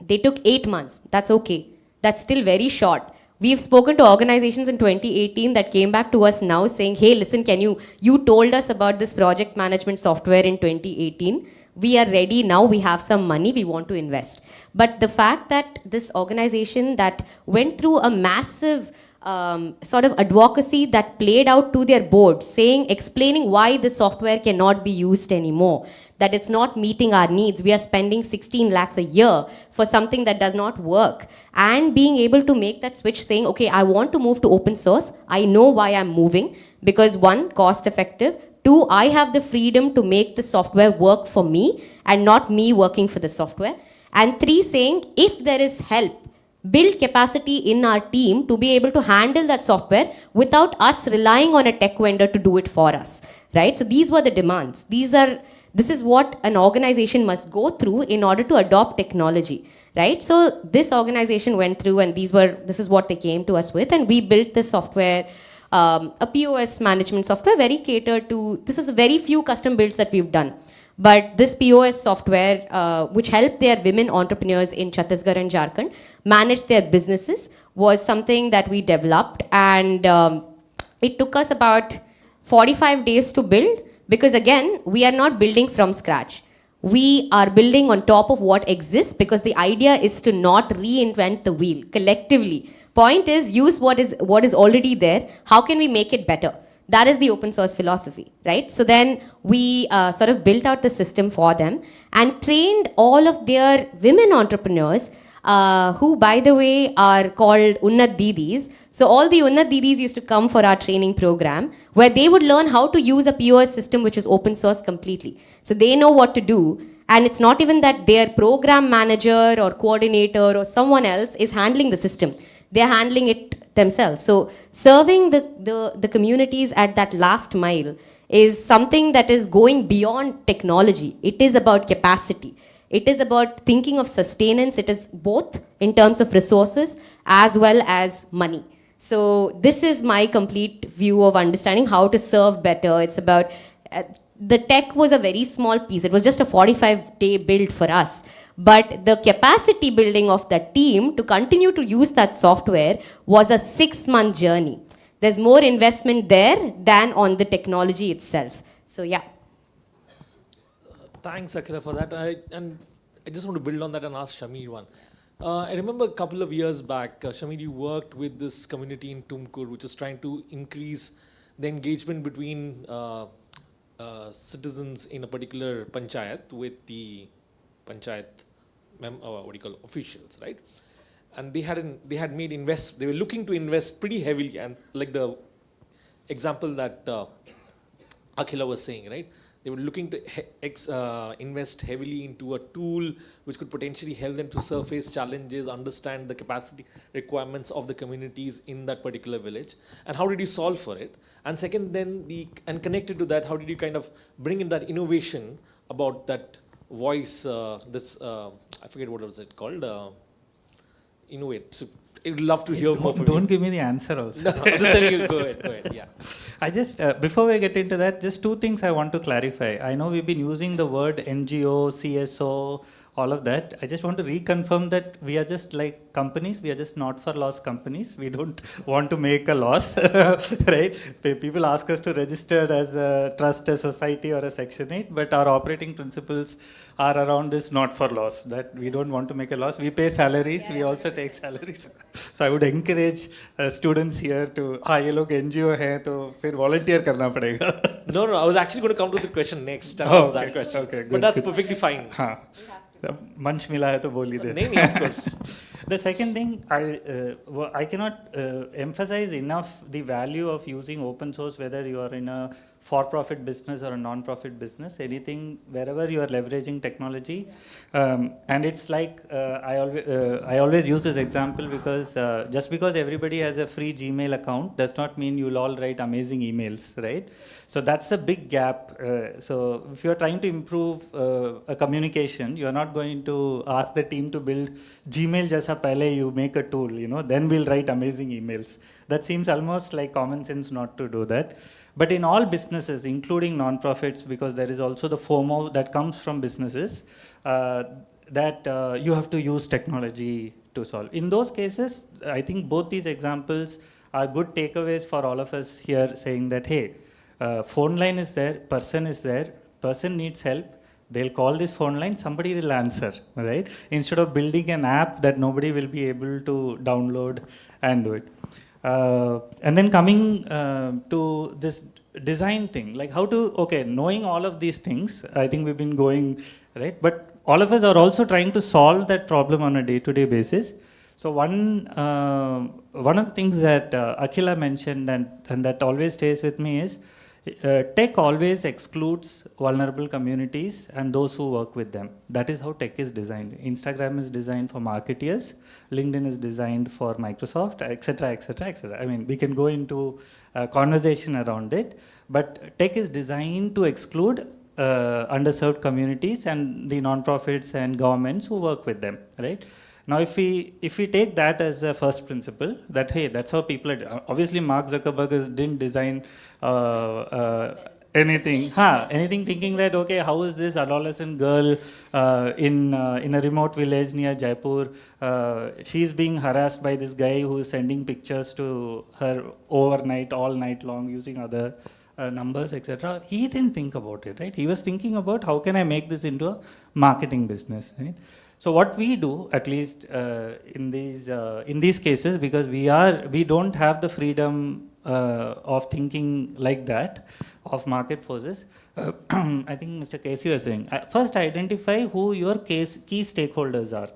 They took 8 months. That's okay. That's still very short. We've spoken to organizations in 2018 that came back to us now saying, hey, listen, you told us about this project management software in 2018. We are ready now, we have some money, we want to invest. But the fact that this organization that went through a massive sort of advocacy that played out to their board, explaining why the software cannot be used anymore, that it's not meeting our needs. We are spending 16 lakhs a year for something that does not work. And being able to make that switch saying, okay, I want to move to open source. I know why I'm moving because 1, cost effective. 2, I have the freedom to make the software work for me and not me working for the software. And 3, saying if there is help, build capacity in our team to be able to handle that software without us relying on a tech vendor to do it for us, right? So these were the demands. This is what an organization must go through in order to adopt technology, right? So this organization went through and this is what they came to us with, and we built this software, a POS management software very catered to, this is very few custom builds that we've done. But this POS software, which helped their women entrepreneurs in Chhattisgarh and Jharkhand manage their businesses, was something that we developed. And it took us about 45 days to build because, again, we are not building from scratch. We are building on top of what exists because the idea is to not reinvent the wheel collectively. Point is, use what is already there. How can we make it better? That is the open source philosophy, right? So then we sort of built out the system for them and trained all of their women entrepreneurs who, by the way, are called Unnat Didis. So all the Unnat Didis used to come for our training program where they would learn how to use a POS system which is open source completely. So they know what to do. And it's not even that their program manager or coordinator or someone else is handling the system. They're handling it themselves. So serving the communities at that last mile is something that is going beyond technology. It is about capacity. It is about thinking of sustenance. It is both in terms of resources as well as money. So this is my complete view of understanding how to serve better. It's about, the tech was a very small piece. It was just a 45-day build for us. But the capacity building of that team to continue to use that software was a 6-month journey. There's more investment there than on the technology itself. So yeah. Thanks, Akhila, for that. I just want to build on that and ask Shamir one. I remember a couple of years back, Shamir, you worked with this community in Tumkur, which was trying to increase the engagement between citizens in a particular panchayat with the panchayat officials, right? And they had made they were looking to invest pretty heavily, and like the example that Akhila was saying, right? They were looking to invest heavily into a tool which could potentially help them to surface challenges, understand the capacity requirements of the communities in that particular village. And how did you solve for it? And second, and connected to that, how did you kind of bring in that innovation about that voice, I forget what was it called, innovate. So I'd love to hear more from you. Don't give me the answer also. No, I'm just telling you, go ahead, yeah. I just, before we get into that, just 2 things I want to clarify. I know we've been using the word NGO, CSO, all of that. I just want to reconfirm that we are just like companies, we are just not for loss companies. We don't want to make a loss, right? People ask us to register as a trust, a society or a Section 8, but our operating principles are around this not for loss, that we don't want to make a loss. We pay salaries, we also take salaries. So I would encourage students here to, ये लोग NGO है तो फिर volunteer करना पड़ेगा. No, I was actually going to come to the question next. Oh, That okay, question. okay, good, but that's good. perfectly fine. हाँ, मंच मिला है तो बोल ही देते. नहीं, of course. The second thing, I cannot emphasize enough the value of using open source, whether you are in a for-profit business or a non-profit business, anything, wherever you are leveraging technology. And it's like, I always use this example because just because everybody has a free Gmail account does not mean you'll all write amazing emails, right? So that's a big gap. So if you're trying to improve a communication, you're not going to ask the team to build Gmail jaisa pehle you make a tool, then we'll write amazing emails. That seems almost like common sense not to do that. But in all businesses, including non-profits, because there is also the FOMO that comes from businesses, that you have to use technology to solve. In those cases, I think both these examples are good takeaways for all of us here, saying that, hey, phone line is there, person needs help, they'll call this phone line, somebody will answer, right? Instead of building an app that nobody will be able to download and do it. And then coming to this design thing, like how to, knowing all of these things, I think we've been going, right? But all of us are also trying to solve that problem on a day-to-day basis. So one of the things that Akhila mentioned and that always stays with me is, tech always excludes vulnerable communities and those who work with them. That is how tech is designed. Instagram is designed for marketeers, LinkedIn is designed for Microsoft, etc., etc., etc. I mean, we can go into a conversation around it, but tech is designed to exclude underserved communities and the non-profits and governments who work with them, right? Now, if we take that as a first principle, that hey, that's how people are. Obviously, Mark Zuckerberg didn't design anything thinking that how is this adolescent girl in a remote village near Jaipur? She's being harassed by this guy who is sending pictures to her overnight, all night long, using other numbers, etc. He didn't think about it, right? He was thinking about how can I make this into a marketing business, right? So what we do, at least in these cases, because we don't have the freedom of thinking like that, of market forces. I think Mr. Casey was saying, first identify who your key stakeholders are.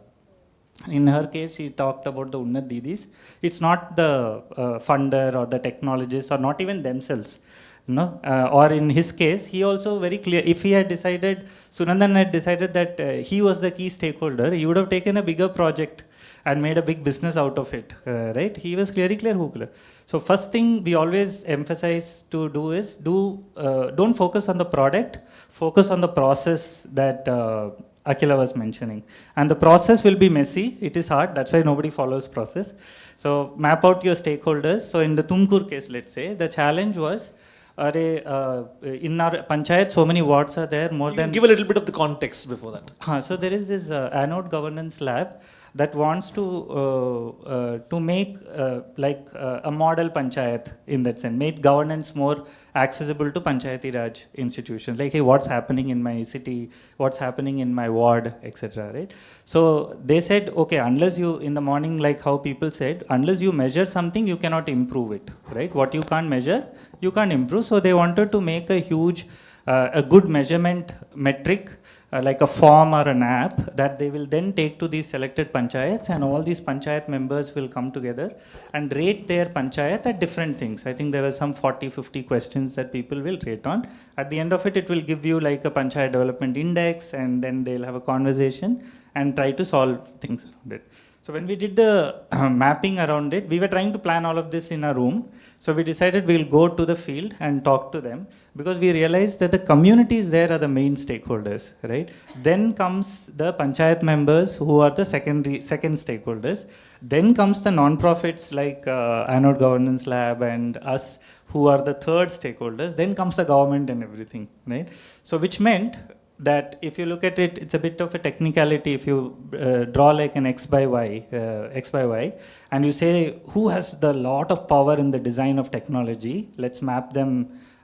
In her case, she talked about the Unnat Didis. It's not the funder or the technologists or not even themselves. Or in his case, he also very clear, if he had decided, Sunandan had decided that he was the key stakeholder, he would have taken a bigger project and made a big business out of it, right? He was clear who. So first thing we always emphasize to do is, don't focus on the product, focus on the process that Akhila was mentioning. And the process will be messy, it is hard, that's why nobody follows process. So map out your stakeholders. So in the Tumkur case, let's say, the challenge was, in our panchayat, so many wards are there, more than... Give a little bit of the context before that. So there is this anode governance lab that wants to make a model panchayat in that sense, make governance more accessible to Panchayati Raj institutions. Like, hey, what's happening in my city, what's happening in my ward, etc. Right? So they said, okay, unless you, in the morning, like how people said, unless you measure something, you cannot improve it. Right? What you can't measure, you can't improve. So they wanted to make a huge, a good measurement metric, like a form or an app that they will then take to these selected panchayats, and all these panchayat members will come together and rate their panchayat at different things. I think there were some 40-50 questions that people will rate on. At the end of it, it will give you like a panchayat development index, and then they'll have a conversation and try to solve things around it. So when we did the mapping around it, we were trying to plan all of this in a room. So we decided we'll go to the field and talk to them, because we realized that the communities there are the main stakeholders, right? Then comes the panchayat members, who are the second stakeholders. Then comes the non-profits like Anode Governance Lab and us, who are the third stakeholders. Then comes the government and everything, right? So which meant that if you look at it, it's a bit of a technicality. If you draw like an x by y, and you say who has the lot of power in the design of technology, let's map them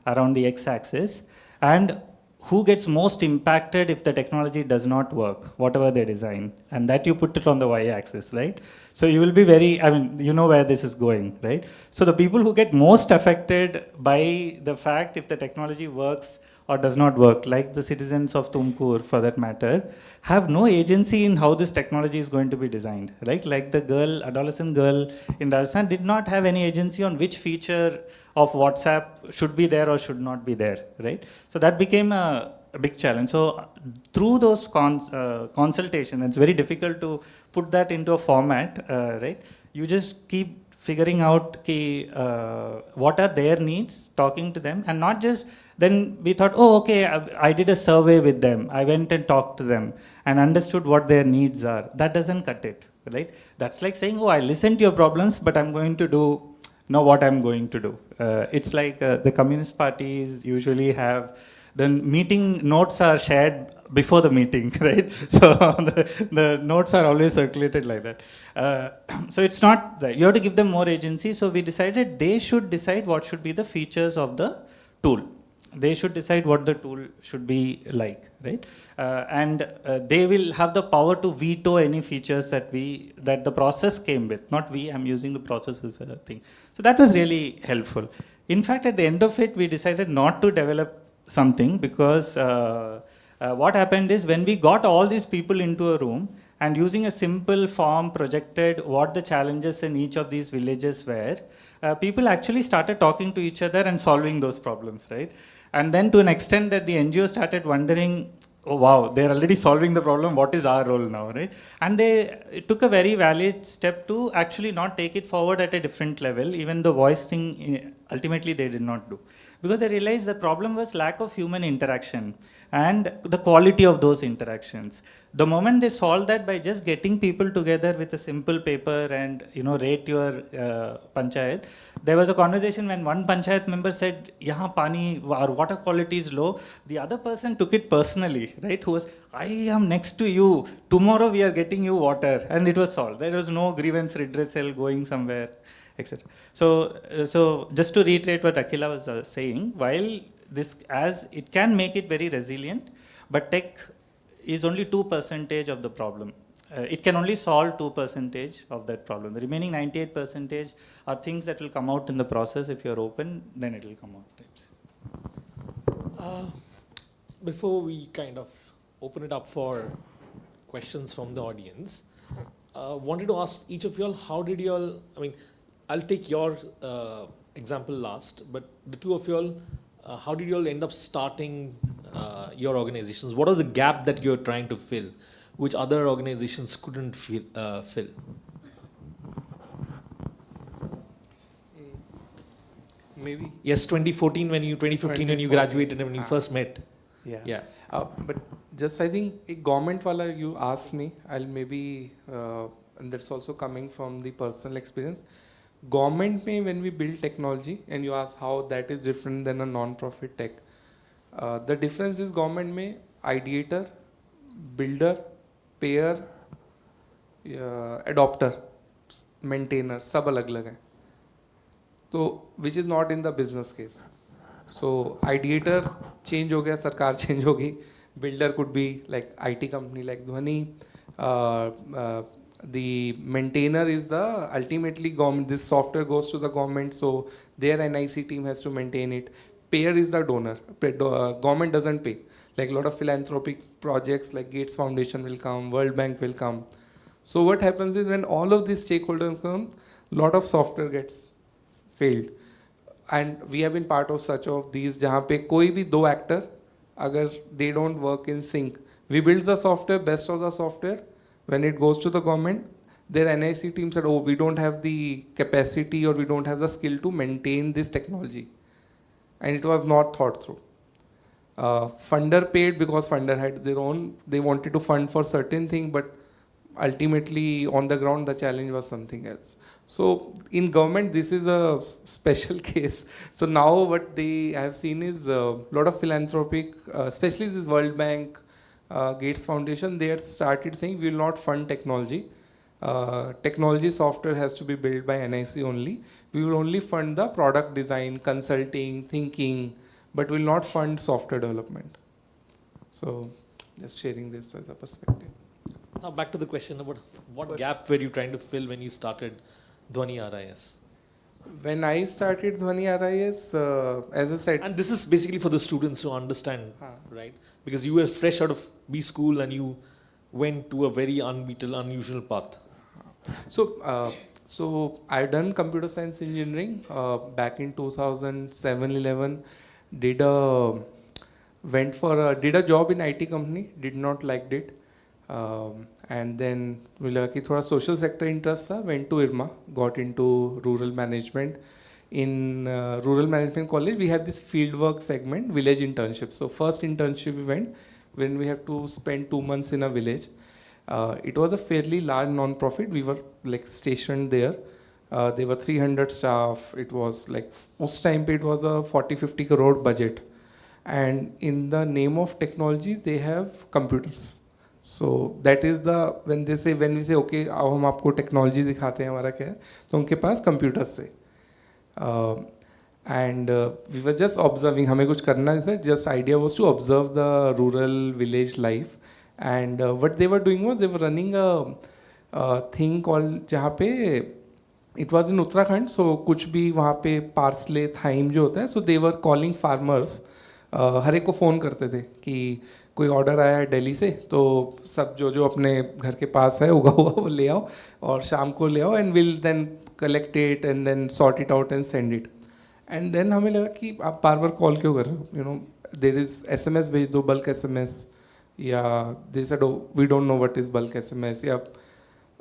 around the x-axis, and who gets most impacted if the technology does not work, whatever they design, and that you put it on the y-axis, right? So you will be very, I mean, you know where this is going, right? So the people who get most affected by the fact if the technology works or does not work, like the citizens of Tumkur for that matter, have no agency in how this technology is going to be designed, right? Like the girl, adolescent girl in Rajasthan did not have any agency on which feature of WhatsApp should be there or should not be there, right? So that became a big challenge. So through those consultations, it's very difficult to put that into a format, right? You just keep figuring out what are their needs, talking to them, and not just then we thought, oh, okay, I did a survey with them. I went and talked to them and understood what their needs are. That doesn't cut it, right? That's like saying, oh, I listened to your problems, but I'm going to do what I'm going to do. It's like the communist parties usually have, the meeting notes are shared before the meeting, right? So the notes are always circulated like that. So it's not that. You have to give them more agency. So we decided they should decide what should be the features of the tool. They should decide what the tool should be like, right? And they will have the power to veto any features that the process came with. Not we, I'm using the process as a thing. So that was really helpful. In fact, at the end of it, we decided not to develop something because what happened is when we got all these people into a room and using a simple form projected what the challenges in each of these villages were, people actually started talking to each other and solving those problems, right? And then to an extent that the NGO started wondering, oh wow, they're already solving the problem, what is our role now, right? And they took a very valid step to actually not take it forward at a different level. Even the voice thing, ultimately they did not do. Because they realized the problem was lack of human interaction and the quality of those interactions. The moment they solved that by just getting people together with a simple paper and rate your panchayat, there was a conversation when one panchayat member said, "Yahan pani, our water quality is low." The other person took it personally, right? Who was, "I am next to you. Tomorrow we are getting you water," and it was solved. There was no grievance redressal going somewhere, etc. So just to reiterate what Akhila was saying, while this, as it can make it very resilient, but tech is only 2% of the problem. It can only solve 2% of that problem. The remaining 98% are things that will come out in the process. If you're open, then it will come out. Before we kind of open it up for questions from the audience, wanted to ask each of you all, how did you all, I mean, I'll take your example last, but the two of you all, how did you all end up starting your organizations? What was the gap that you're trying to fill, which other organizations couldn't fill? Maybe. Yes, 2015 when you graduated and when you first met. Yeah. But just I think a government wala you asked me, I'll maybe, and that's also coming from the personal experience. Government mein when we build technology and you ask how that is different than a non-profit tech, the difference is government mein ideator, builder, payer, adopter, maintainer, sab alag alag hai. So which is not in the business case. So ideator change ho gaya, sarkar change hogi. Builder could be like IT company like Dhwani. The maintainer is the ultimately government. This software goes to the government, so their NIC team has to maintain it. Payer is the donor. Government doesn't pay. Like a lot of philanthropic projects like Gates Foundation will come, World Bank will come. So what happens is when all of these stakeholders come, a lot of software gets failed. And we have been part of such of these jahan pe koi bhi do actor, agar they don't work in sync. We build the software, best of the software. When it goes to the government, their NIC team said, oh, we don't have the capacity or we don't have the skill to maintain this technology. And it was not thought through. Funder paid because funder had their own, they wanted to fund for certain thing, but ultimately on the ground, the challenge was something else. So in government, this is a special case. So now what they have seen is a lot of philanthropic, especially this World Bank, Gates Foundation, they had started saying we will not fund technology. Technology software has to be built by NIC only. We will only fund the product design, consulting, thinking, but will not fund software development. So just sharing this as a perspective. Now back to the question about what gap were you trying to fill when you started Dhwani RIS? When I started Dhwani RIS, as I said, and this is basically for the students to understand, right? Because you were fresh out of B school and you went to a very unusual path. So I've done computer science engineering back in 2007-11. Did a job in IT company. Did not liked it. And then मिला कि थोड़ा social sector interest था. Went to IRMA. Got into rural management. In rural management college, we have this fieldwork segment, village internship. So first internship we went when we have to spend 2 months in a village. It was a fairly large non-profit. We were like stationed there. There were 300 staff. It was like, उस time पे it was a 40-50 crore budget. And in the name of technology, they have computers. So that is the, when we say, okay, अब हम आपको technology दिखाते हैं हमारा क्या है, तो उनके पास computers थे. And we were just observing, हमें कुछ करना नहीं था, just idea was to observe the rural village life. And what they were doing was they were running a thing called जहाँ पे it was in Uttarakhand, so कुछ भी वहाँ पे parsley, thyme जो होता है, so they were calling farmers, हर एक को फ़ोन करते थे कि कोई ऑर्डर आया है दिल्ली से, तो सब जो अपने घर के पास है उगा हुआ वो ले आओ और शाम को ले आओ and we'll then collect it and then sort it out and send it. And then हमें लगा कि आप बार बार कॉल क्यों कर रहे हो, you know, there is SMS भेज दो, bulk SMS, या they said, oh, we don't know what is bulk SMS, या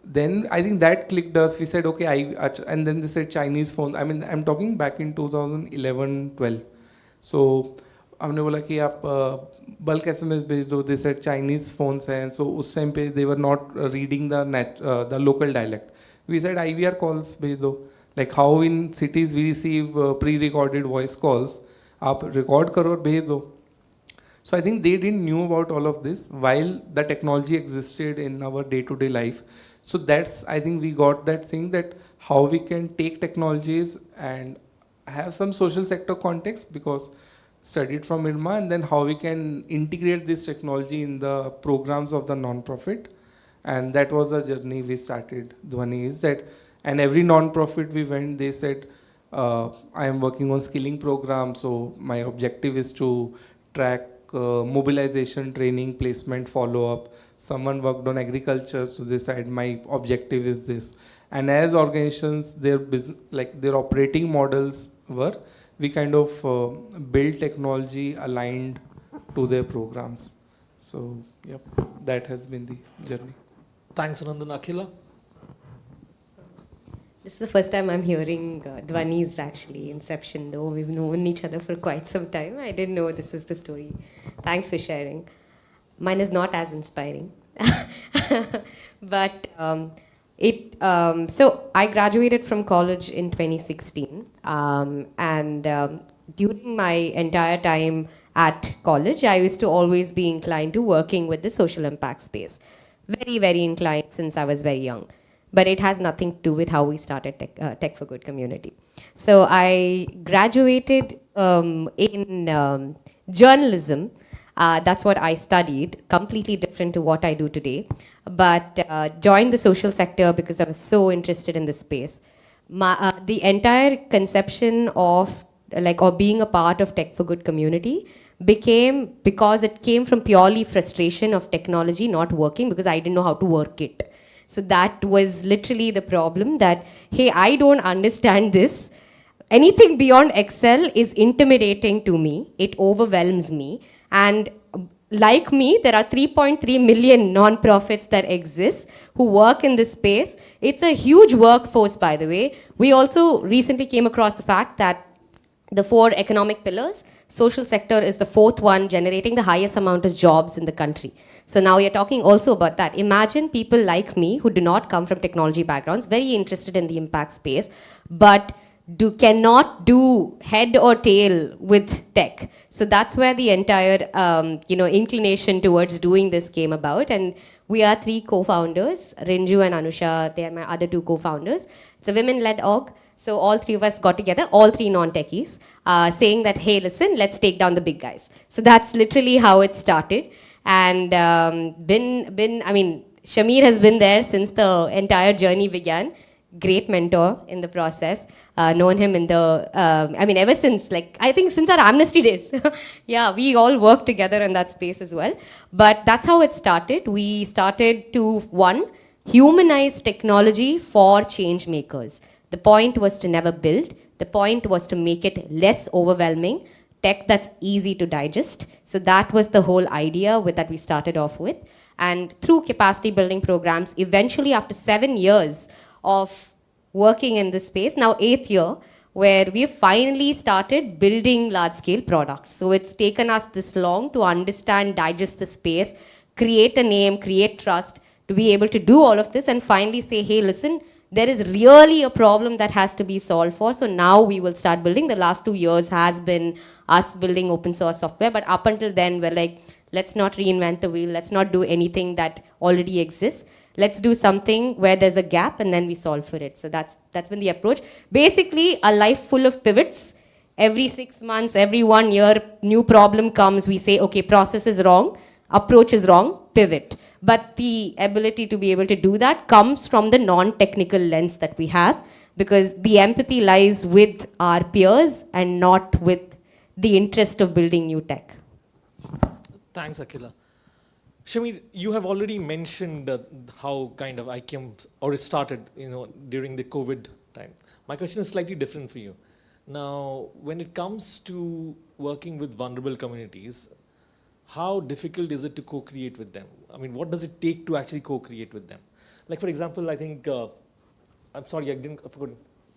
then I think that clicked us. We said, okay, and then they said Chinese phone. I mean, I'm talking back in 2011-12. So हमने बोला कि आप bulk SMS भेज दो. They said Chinese phones हैं. So उस time पे they were not reading the local dialect. We said IVR calls भेज दो. Like how in cities we receive pre-recorded voice calls. आप record करो और भेज दो. So I think they didn't knew about all of this while the technology existed in our day-to-day life. So that's, I think we got that thing that how we can take technologies and have some social sector context, because studied from IRMA, and then how we can integrate this technology in the programs of the non-profit. And that was the journey we started. Dhwani is that, and every non-profit we went, they said, I am working on skilling program, so my objective is to track mobilization, training, placement, follow-up. Someone worked on agriculture, so they said my objective is this. And as organizations, their operating models were, we kind of build technology aligned to their programs. So, yep, that has been the journey. Thanks, Anandan. Akhila? This is the first time I'm hearing Dhwani's actually inception, though we've known each other for quite some time. I didn't know this is the story. Thanks for sharing. Mine is not as inspiring. But so I graduated from college in 2016. And during my entire time at college, I used to always be inclined to working with the social impact space. Very, very inclined since I was very young. But it has nothing to do with how we started Tech for Good community. So I graduated in journalism. That's what I studied, completely different to what I do today. But joined the social sector because I was so interested in this space. The entire conception of or being a part of Tech for Good community became because it came from purely frustration of technology not working because I didn't know how to work it. So that was literally the problem that, hey, I don't understand this. Anything beyond Excel is intimidating to me. It overwhelms me. And like me, there are 3.3 million non-profits that exist who work in this space. It's a huge workforce, by the way. We also recently came across the fact that the 4 economic pillars, social sector is the 4th one, generating the highest amount of jobs in the country. So now you're talking also about that. Imagine people like me who do not come from technology backgrounds, very interested in the impact space, but cannot do head or tail with tech. So that's where the entire inclination towards doing this came about. And we are 3 co-founders, Rinju and Anusha. They are my other 2 co-founders. It's a women-led org. So all 3 of us got together, all 3 non-techies, saying that, hey, listen, let's take down the big guys. So that's literally how it started. And Shamir has been there since the entire journey began. Great mentor in the process. Known him in the, ever since, I think since our amnesty days. Yeah, we all worked together in that space as well. But that's how it started. We started to, one, humanize technology for change makers. The point was to never build. The point was to make it less overwhelming, tech that's easy to digest. So that was the whole idea that we started off with. And through capacity building programs, eventually after 7 years of working in this space, now 8th year, where we've finally started building large-scale products. So it's taken us this long to understand, digest the space, create a name, create trust, to be able to do all of this and finally say, hey, listen, there is really a problem that has to be solved for. So now we will start building. The last 2 years has been us building open source software, but up until then, we're like, let's not reinvent the wheel. Let's not do anything that already exists. Let's do something where there's a gap and then we solve for it. So that's been the approach. Basically, a life full of pivots. Every 6 months, every 1 year, new problem comes. We say, okay, process is wrong, approach is wrong, pivot. But the ability to be able to do that comes from the non-technical lens that we have, because the empathy lies with our peers and not with the interest of building new tech. Thanks, Akhila. Shamir, you have already mentioned how kind of I came, or it started, during the COVID time. My question is slightly different for you. Now, when it comes to working with vulnerable communities, how difficult is it to co-create with them? I mean, what does it take to actually co-create with them? Like, for example, I think, I forgot,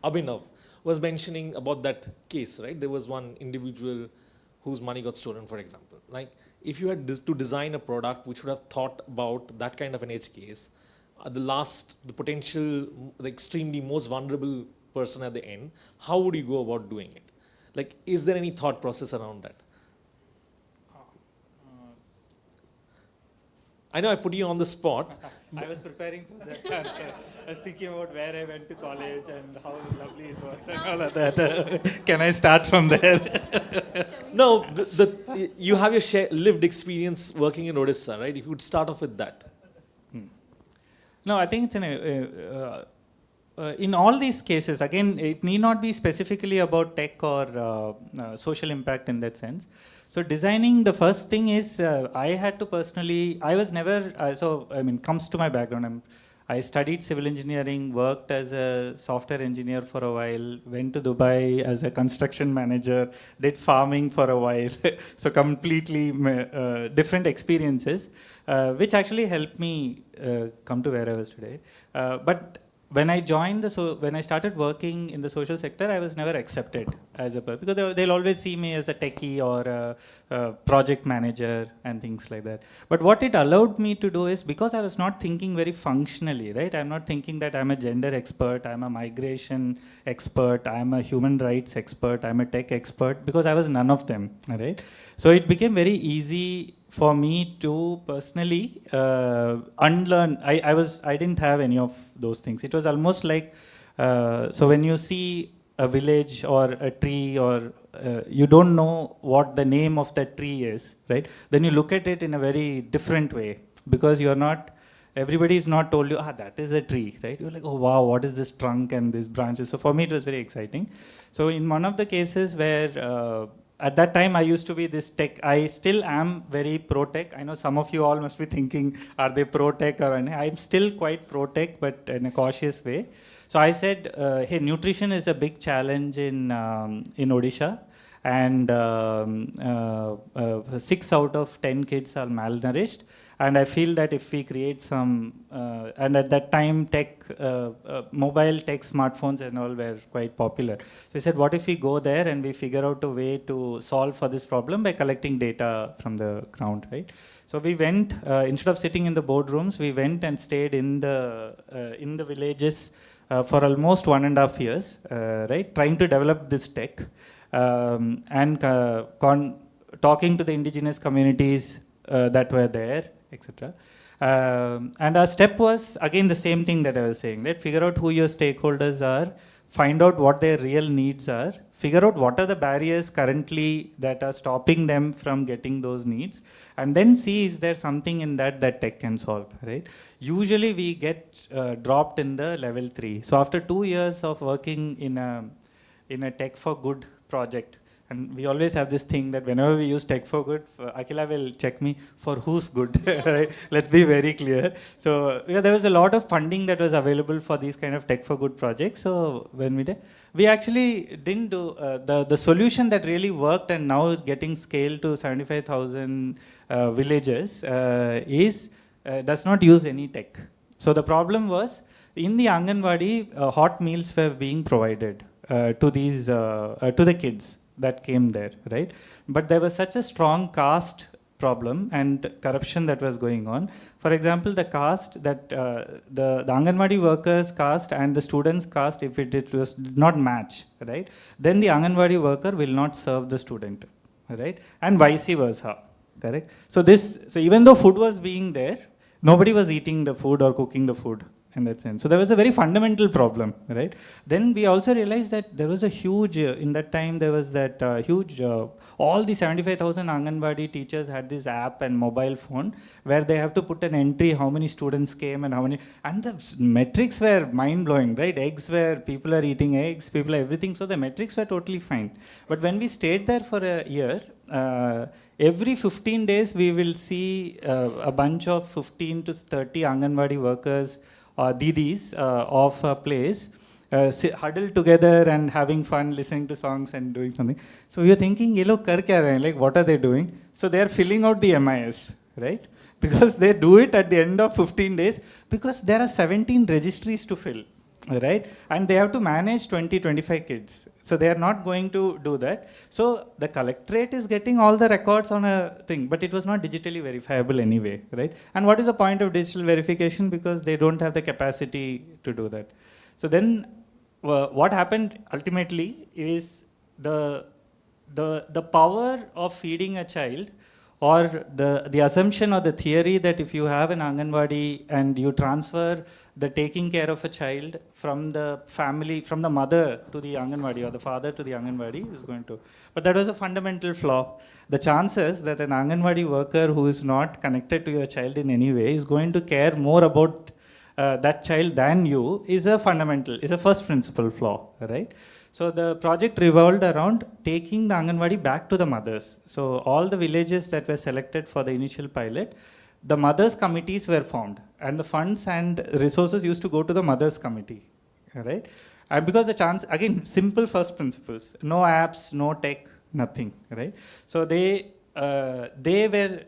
Abhinav was mentioning about that case, right? There was one individual whose money got stolen, for example. Like, if you had to design a product which would have thought about that kind of an edge case, the potential, the extremely most vulnerable person at the end, how would you go about doing it? Like, is there any thought process around that? I know I put you on the spot. I was preparing for that answer. I was thinking about where I went to college and how lovely it was and all of that. Can I start from there? No, you have your lived experience working in Odisha, right? If you would start off with that. No, I think it's in all these cases, again, it need not be specifically about tech or social impact in that sense. So designing, the first thing is I had to personally, I was never, comes to my background. I studied civil engineering, worked as a software engineer for a while, went to Dubai as a construction manager, did farming for a while. So completely different experiences, which actually helped me come to where I was today. But when I joined when I started working in the social sector, I was never accepted as because they'll always see me as a techie or a project manager and things like that. But what it allowed me to do is, because I was not thinking very functionally, right? I'm not thinking that I'm a gender expert, I'm a migration expert, I'm a human rights expert, I'm a tech expert, because I was none of them, right? So it became very easy for me to personally unlearn. I didn't have any of those things. It was almost like, so when you see a village or a tree, or you don't know what the name of that tree is, right? Then you look at it in a very different way, because you're not, everybody is not told you, that is a tree, right? You're like, oh wow, what is this trunk and these branches? So for me, it was very exciting. So in one of the cases where, at that time, I used to be this tech. I still am very pro-tech. I know some of you all must be thinking, are they pro-tech or anything? I'm still quite pro-tech, but in a cautious way. So I said, hey, nutrition is a big challenge in Odisha. And 6 out of 10 kids are malnourished. And I feel that if we create some, and at that time, mobile tech smartphones and all were quite popular. So I said, what if we go there and we figure out a way to solve for this problem by collecting data from the ground, right? So we went, instead of sitting in the boardrooms, we went and stayed in the villages, for almost 1.5 years, right, trying to develop this tech and talking to the indigenous communities that were there, etc. And our step was, again, the same thing that I was saying, right? Figure out who your stakeholders are, find out what their real needs are, figure out what are the barriers currently that are stopping them from getting those needs, and then see is there something in that tech can solve, right? Usually we get dropped in the level 3. So after 2 years of working in a tech for good project, and we always have this thing that whenever we use tech for good, Akhila will check me for who's good, right? Let's be very clear. So yeah, there was a lot of funding that was available for these kind of tech for good projects. So when we did, we actually didn't do, the solution that really worked and now is getting scaled to 75,000 villages does not use any tech. So the problem was, in the Anganwadi, hot meals were being provided to the kids that came there, right? But there was such a strong caste problem and corruption that was going on. For example, the caste that the Anganwadi workers' caste and the students' caste, if it did not match, right, then the Anganwadi worker will not serve the student, right? And vice versa, correct? So even though food was being there, nobody was eating the food or cooking the food. In that sense. So there was a very fundamental problem, right? Then we also realized that there was a huge, in that time there was that huge, all the 75,000 Anganwadi teachers had this app and mobile phone where they have to put an entry, how many students came and how many, and the metrics were mind blowing, right? Eggs where people are eating eggs, people are everything, so the metrics were totally fine. But when we stayed there for a year, every 15 days we will see a bunch of 15 to 30 Anganwadi workers didis of a place huddled together and having fun, listening to songs and doing something. So we were thinking, ye log kar kya rahe hain? Like, what are they doing? So they are filling out the MIS, right? Because they do it at the end of 15 days because there are 17 registries to fill, right? And they have to manage 20-25 kids. So they are not going to do that. So the collectorate is getting all the records on a thing, but it was not digitally verifiable anyway, right? And what is the point of digital verification? Because they don't have the capacity to do that. So then what happened ultimately is the power of feeding a child, or the assumption or the theory that if you have an Anganwadi and you transfer the taking care of a child from the family, from the mother to the Anganwadi or the father to the Anganwadi is going to. But that was a fundamental flaw. The chances that an Anganwadi worker who is not connected to your child in any way is going to care more about that child than you is a first principle flaw, right? So the project revolved around taking the Anganwadi back to the mothers. So all the villages that were selected for the initial pilot, the mothers committees were formed, and the funds and resources used to go to the mothers committee, right? And because the chance, again, simple first principles, no apps, no tech, nothing, right? So they were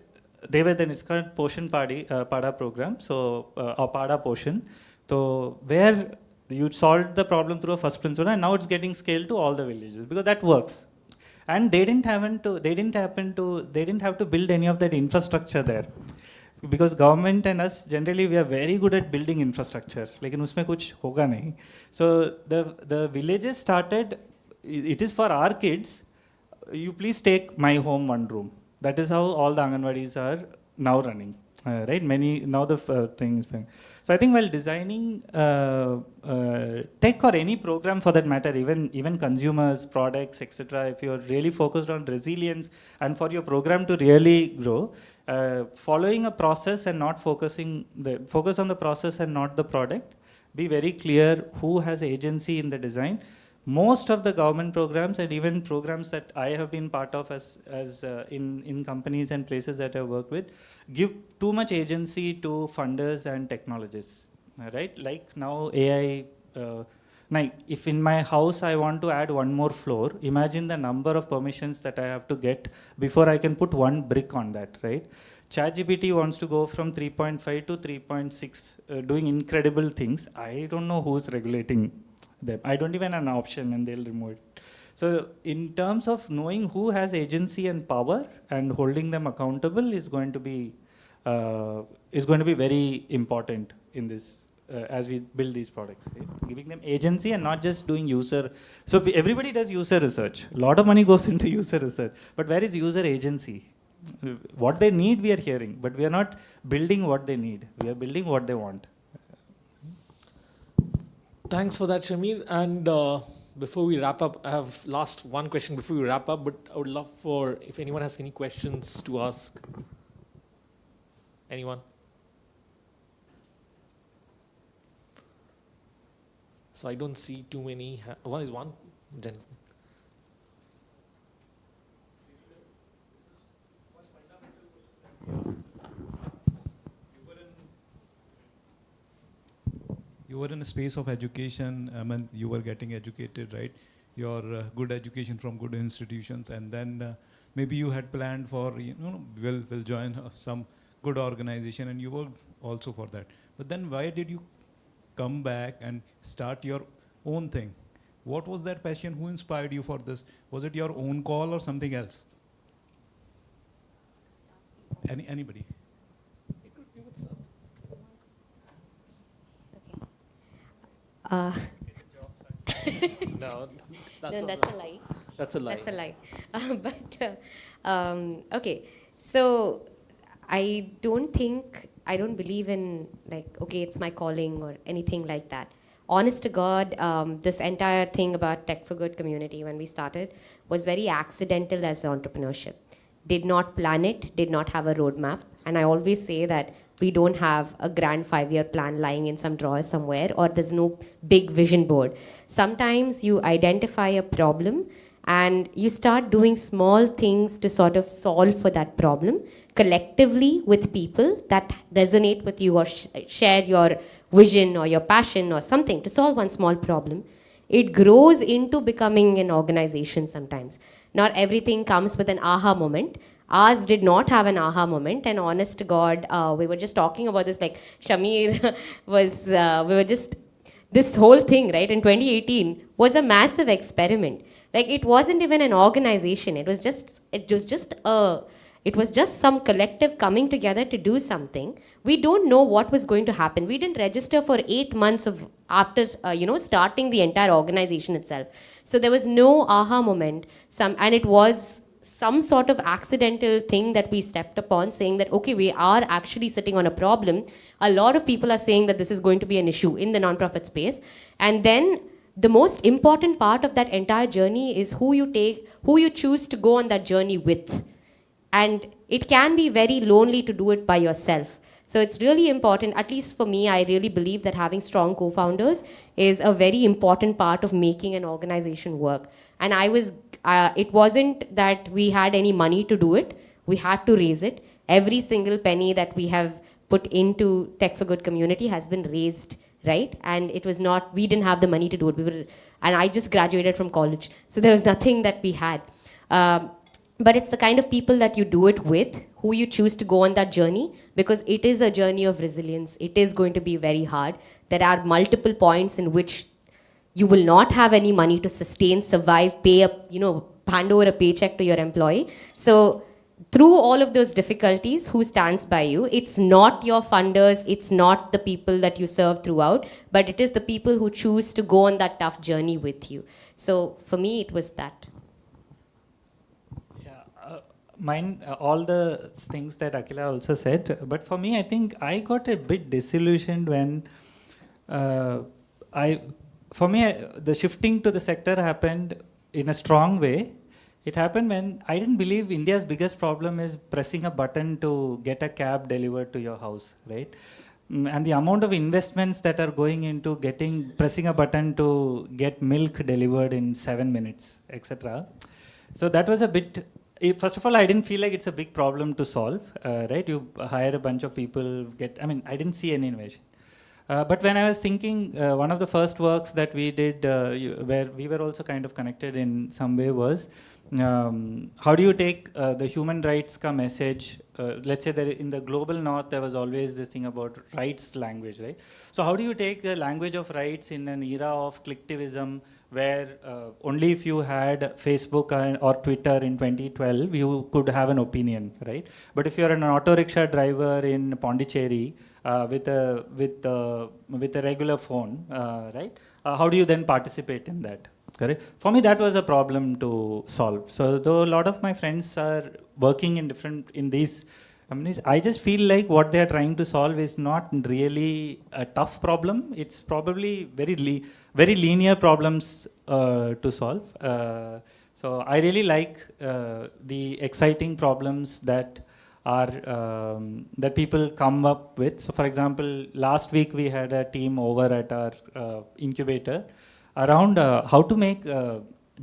then, it's called Poshan Pada program, so or Pada Poshan, so where you solved the problem through a first principle, and now it's getting scaled to all the villages because that works. And they didn't have to build any of that infrastructure there, because government and us generally we are very good at building infrastructure. लेकिन उसमें कुछ होगा नहीं. So the villages started. It is for our kids. You please take my home one room. That is how all the Anganwadis are now running. Right? Now the thing is fine. So I think while designing tech or any program for that matter, even consumers, products, etc., if you're really focused on resilience and for your program to really grow, following a process and not focus on the process and not the product, be very clear who has agency in the design. Most of the government programs and even programs that I have been part of as in companies and places that I work with, give too much agency to funders and technologists, right? Like now AI, now if in my house I want to add one more floor, imagine the number of permissions that I have to get before I can put one brick on that, right? ChatGPT wants to go from 3.5 to 3.6, doing incredible things. I don't know who's regulating them. I don't even have an option and they'll remove it. So in terms of knowing who has agency and power and holding them accountable is going to be very important in this as we build these products, right? Giving them agency and not just doing user. So everybody does user research. A lot of money goes into user research, but where is user agency? What they need, we are hearing, but we are not building what they need. We are building what they want. Thanks for that, Shamir. And before we wrap up, I have last one question before we wrap up, but I would love for if anyone has any questions to ask. Anyone? So I don't see too many. One is one. Gentleman. You were in a space of education, I mean, you were getting educated, right? Your good education from good institutions, and then maybe you had planned for, we'll join some good organization, and you worked also for that. But then why did you come back and start your own thing? What was that passion? Who inspired you for this? Was it your own call or something else? Anybody? No, that's a lie. That's a lie. That's a lie. Okay, so I don't believe in like, okay, it's my calling or anything like that. Honest to God, this entire thing about Tech for Good community when we started was very accidental as entrepreneurship. Did not plan it, did not have a roadmap. And I always say that we don't have a grand 5-year plan lying in some drawer somewhere, or there's no big vision board. Sometimes you identify a problem and you start doing small things to sort of solve for that problem collectively with people that resonate with you or share your vision or your passion or something to solve one small problem. It grows into becoming an organization sometimes. Not everything comes with an aha moment. Ours did not have an aha moment, and honest to God, we were just talking about this, like Shamir was, this whole thing, right, in 2018 was a massive experiment. Like, it wasn't even an organization, it was just some collective coming together to do something. We don't know what was going to happen. We didn't register for 8 months after starting the entire organization itself. So there was no aha moment, and it was some sort of accidental thing that we stepped upon, saying that, okay, we are actually sitting on a problem. A lot of people are saying that this is going to be an issue in the nonprofit space. And then the most important part of that entire journey is who you choose to go on that journey with. And it can be very lonely to do it by yourself. So it's really important, at least for me, I really believe that having strong co-founders is a very important part of making an organization work. And it wasn't that we had any money to do it. We had to raise it. Every single penny that we have put into Tech for Good community has been raised, right? And it was not, we didn't have the money to do it. And I just graduated from college. So there was nothing that we had. But it's the kind of people that you do it with, who you choose to go on that journey, because it is a journey of resilience. It is going to be very hard. There are multiple points in which you will not have any money to sustain, survive, hand over a paycheck to your employee. So through all of those difficulties, who stands by you? It's not your funders, it's not the people that you serve throughout, but it is the people who choose to go on that tough journey with you. So for me, it was that. Mine, all the things that Akhila also said, but for me, I think I got a bit disillusioned when the shifting to the sector happened in a strong way. It happened when I didn't believe India's biggest problem is pressing a button to get a cab delivered to your house, right? And the amount of investments that are going into pressing a button to get milk delivered in 7 minutes, etc. So that was a bit. First of all, I didn't feel like it's a big problem to solve, right? You hire a bunch of people, I didn't see any innovation. But when I was thinking, one of the first works that we did, where we were also kind of connected in some way, was how do you take the human rights ka message? Let's say that in the global north, there was always this thing about rights language, right? So how do you take the language of rights in an era of collectivism, where only if you had Facebook or Twitter in 2012, you could have an opinion, right? But if you're an auto rickshaw driver in Pondicherry with a regular phone, right? How do you then participate in that? Correct. For me, that was a problem to solve. So though a lot of my friends are working in these companies, I just feel like what they are trying to solve is not really a tough problem. It's probably very linear problems to solve. So I really like the exciting problems that are that people come up with. So for example, last week we had a team over at our incubator around how to make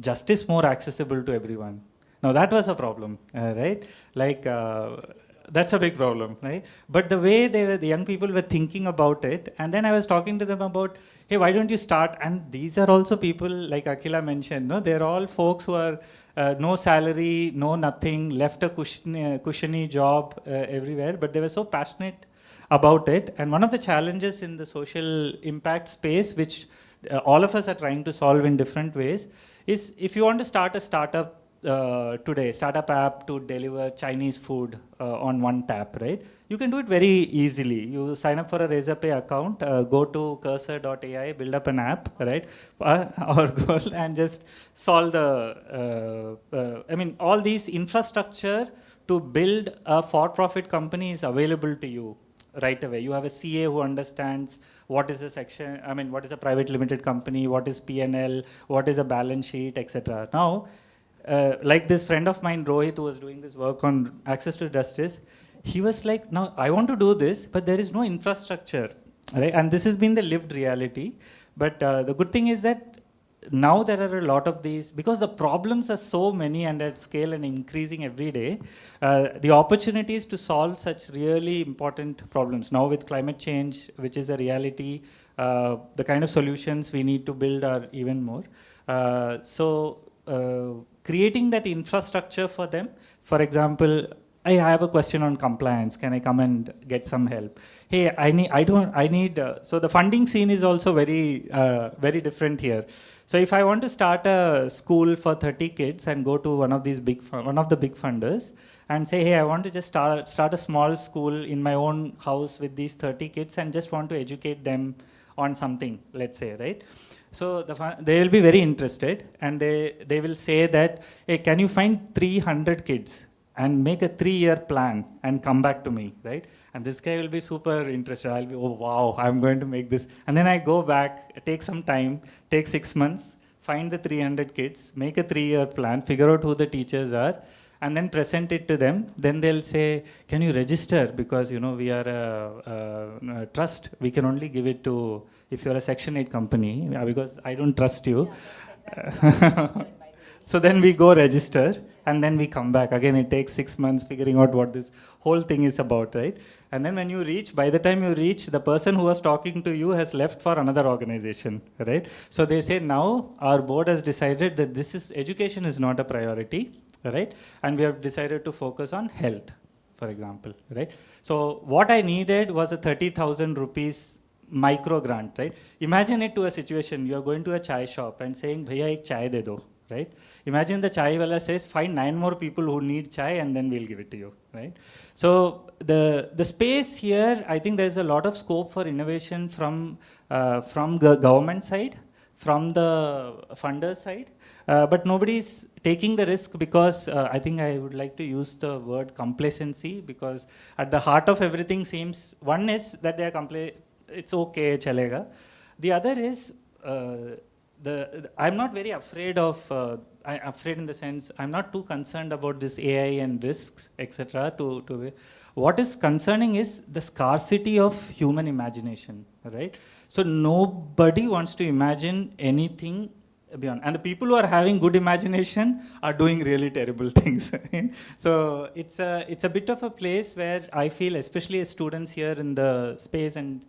justice more accessible to everyone. Now that was a problem, right? Like that's a big problem, right? But the way the young people were thinking about it, and then I was talking to them about, hey, why don't you start? And these are also people like Akhila mentioned, no? They're all folks who are no salary, no nothing, left a cushiony job everywhere, but they were so passionate about it. And one of the challenges in the social impact space, which all of us are trying to solve in different ways, is if you want to start a startup today, startup app to deliver Chinese food on one tap, right? You can do it very easily. You sign up for a Razorpay account, go to cursor.ai, build up an app, right? Or go and just solve I mean, all these infrastructure to build a for-profit company is available to you right away. You have a CA who understands what is a section, I mean, what is a private limited company, what is P&L, what is a balance sheet, etc. Now, like this friend of mine, Rohit, who was doing this work on access to justice, he was like, now I want to do this, but there is no infrastructure, right? And this has been the lived reality. But the good thing is that now there are a lot of these, because the problems are so many and at scale and increasing every day, the opportunities to solve such really important problems. Now with climate change, which is a reality, the kind of solutions we need to build are even more. Creating that infrastructure for them, for example, I have a question on compliance. Can I come and get some help? Hey, so the funding scene is also very different here. So if I want to start a school for 30 kids and go to one of the big funders and say, hey, I want to just start a small school in my own house with these 30 kids and just want to educate them on something, let's say, right? So they will be very interested, and they will say that, hey, can you find 300 kids and make a 3-year plan and come back to me, right? And this guy will be super interested. I'll be, oh, wow, I'm going to make this. And then I go back, take some time, take 6 months, find the 300 kids, make a 3-year plan, figure out who the teachers are, and then present it to them. Then they'll say, can you register? Because, you know, we are a trust. We can only give it to, if you're a Section 8 company, because I don't trust you. Yeah, so then we go register, and then we come back. Again, it takes 6 months figuring out what this whole thing is about, right? And then when you reach, by the time you reach, the person who was talking to you has left for another organization, right? So they say, now our board has decided that education is not a priority, right? And we have decided to focus on health, for example, right? So what I needed was a 30,000 rupees micro grant, right? Imagine it to a situation, you are going to a chai shop and saying, bhaiya ek chai de do, right? Imagine the chai wala says, find 9 more people who need chai and then we'll give it to you, right? So the space here, I think there's a lot of scope for innovation from the government side, from the funder side, but nobody's taking the risk because I think I would like to use the word complacency, because at the heart of everything seems, one is that they are it's okay, chalega. The other is, I'm not very afraid of, afraid in the sense, I'm not too concerned about this AI and risks, etc. What is concerning is the scarcity of human imagination, right? So nobody wants to imagine anything beyond. And the people who are having good imagination are doing really terrible things. So it's a bit of a place where I feel, especially as students here in the space and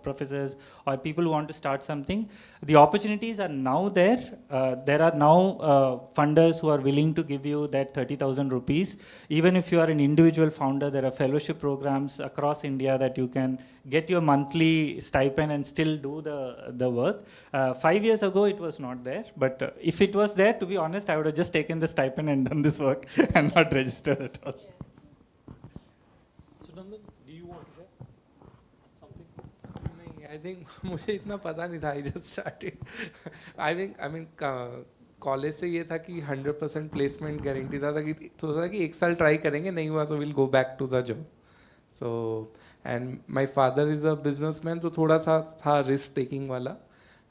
professors or people who want to start something, the opportunities are now there. There are now funders who are willing to give you that 30,000 rupees. Even if you are an individual founder, there are fellowship programs across India that you can get your monthly stipend and still do the work. 5 years ago, it was not there. But if it was there, to be honest, I would have just taken the stipend and done this work and not registered at all. So Nandan, do you want to share something? नहीं, I think मुझे इतना पता नहीं था. I just started. I mean, college से ये था कि 100% प्लेसमेंट गारंटी था कि सोचा था कि 1 साल ट्राई करेंगे, नहीं हुआ तो will go back to the job. So and my father is a businessman, तो थोड़ा सा था रिस्क टेकिंग वाला.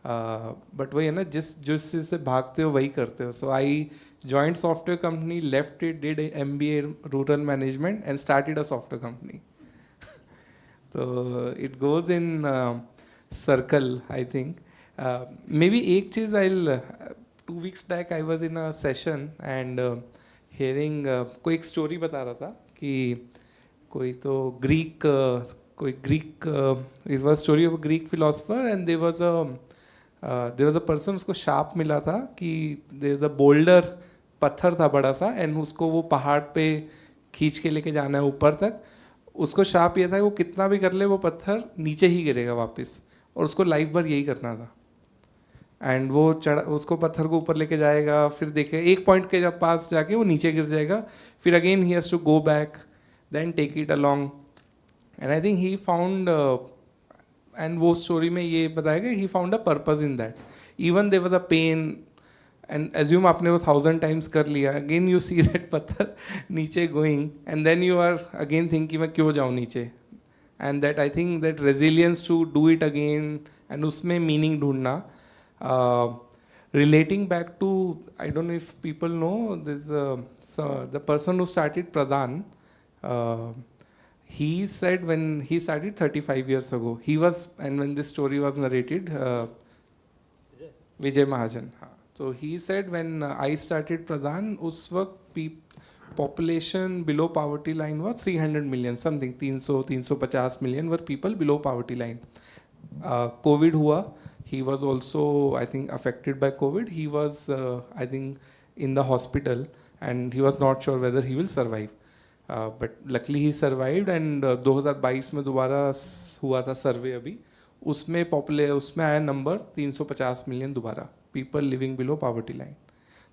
बट वही है ना, जिस चीज़ से भागते हो वही करते हो. सो आई joined software company, left it, did a MBA rural management and started a software company. So it goes in circle, I think. Maybe एक चीज़ I'll 2 weeks back I was in a session and hearing कोई एक story बता रहा था कि कोई तो Greek it was a story of a Greek philosopher and there was a person, उसको शाप मिला था कि there is a boulder, पत्थर था बड़ा सा, एंड उसको वो पहाड़ पे खींच के लेके जाना है ऊपर तक. उसको शाप ये था कि वो कितना भी कर ले वो पत्थर नीचे ही गिरेगा वापस, और उसको लाइफ भर यही करना था. एंड वो उसको पत्थर को ऊपर लेके जाएगा, फिर देखे एक पॉइंट के जब पास जाके वो नीचे गिर जाएगा, फिर again he has to go back, then take it along. And I think he found, and वो स्टोरी में ये बताएगा he found a purpose in that. Even there was a pain and assume आपने वो 1000 times कर लिया, again you see that पत्थर नीचे going and then you are again thinking मैं क्यों जाऊँ नीचे. and that I think that resilience to do it again and उसमें meaning ढूंढना. Relating back to, I don't know if people know this, the person who started Pradhan, he said when he started 35 years ago, he was, and when this story was narrated, Vijay Mahajan. So he said when I started Pradhan, उस वक्त population below poverty line was 300 million, something 350 million were people below poverty line. COVID हुआ, he was also I think affected by COVID. He was I think in the hospital and he was not sure whether he will survive. But luckily he survived and 2022 में दोबारा हुआ था सर्वे अभी, उसमें आया number 350 million दोबारा, people living below poverty line.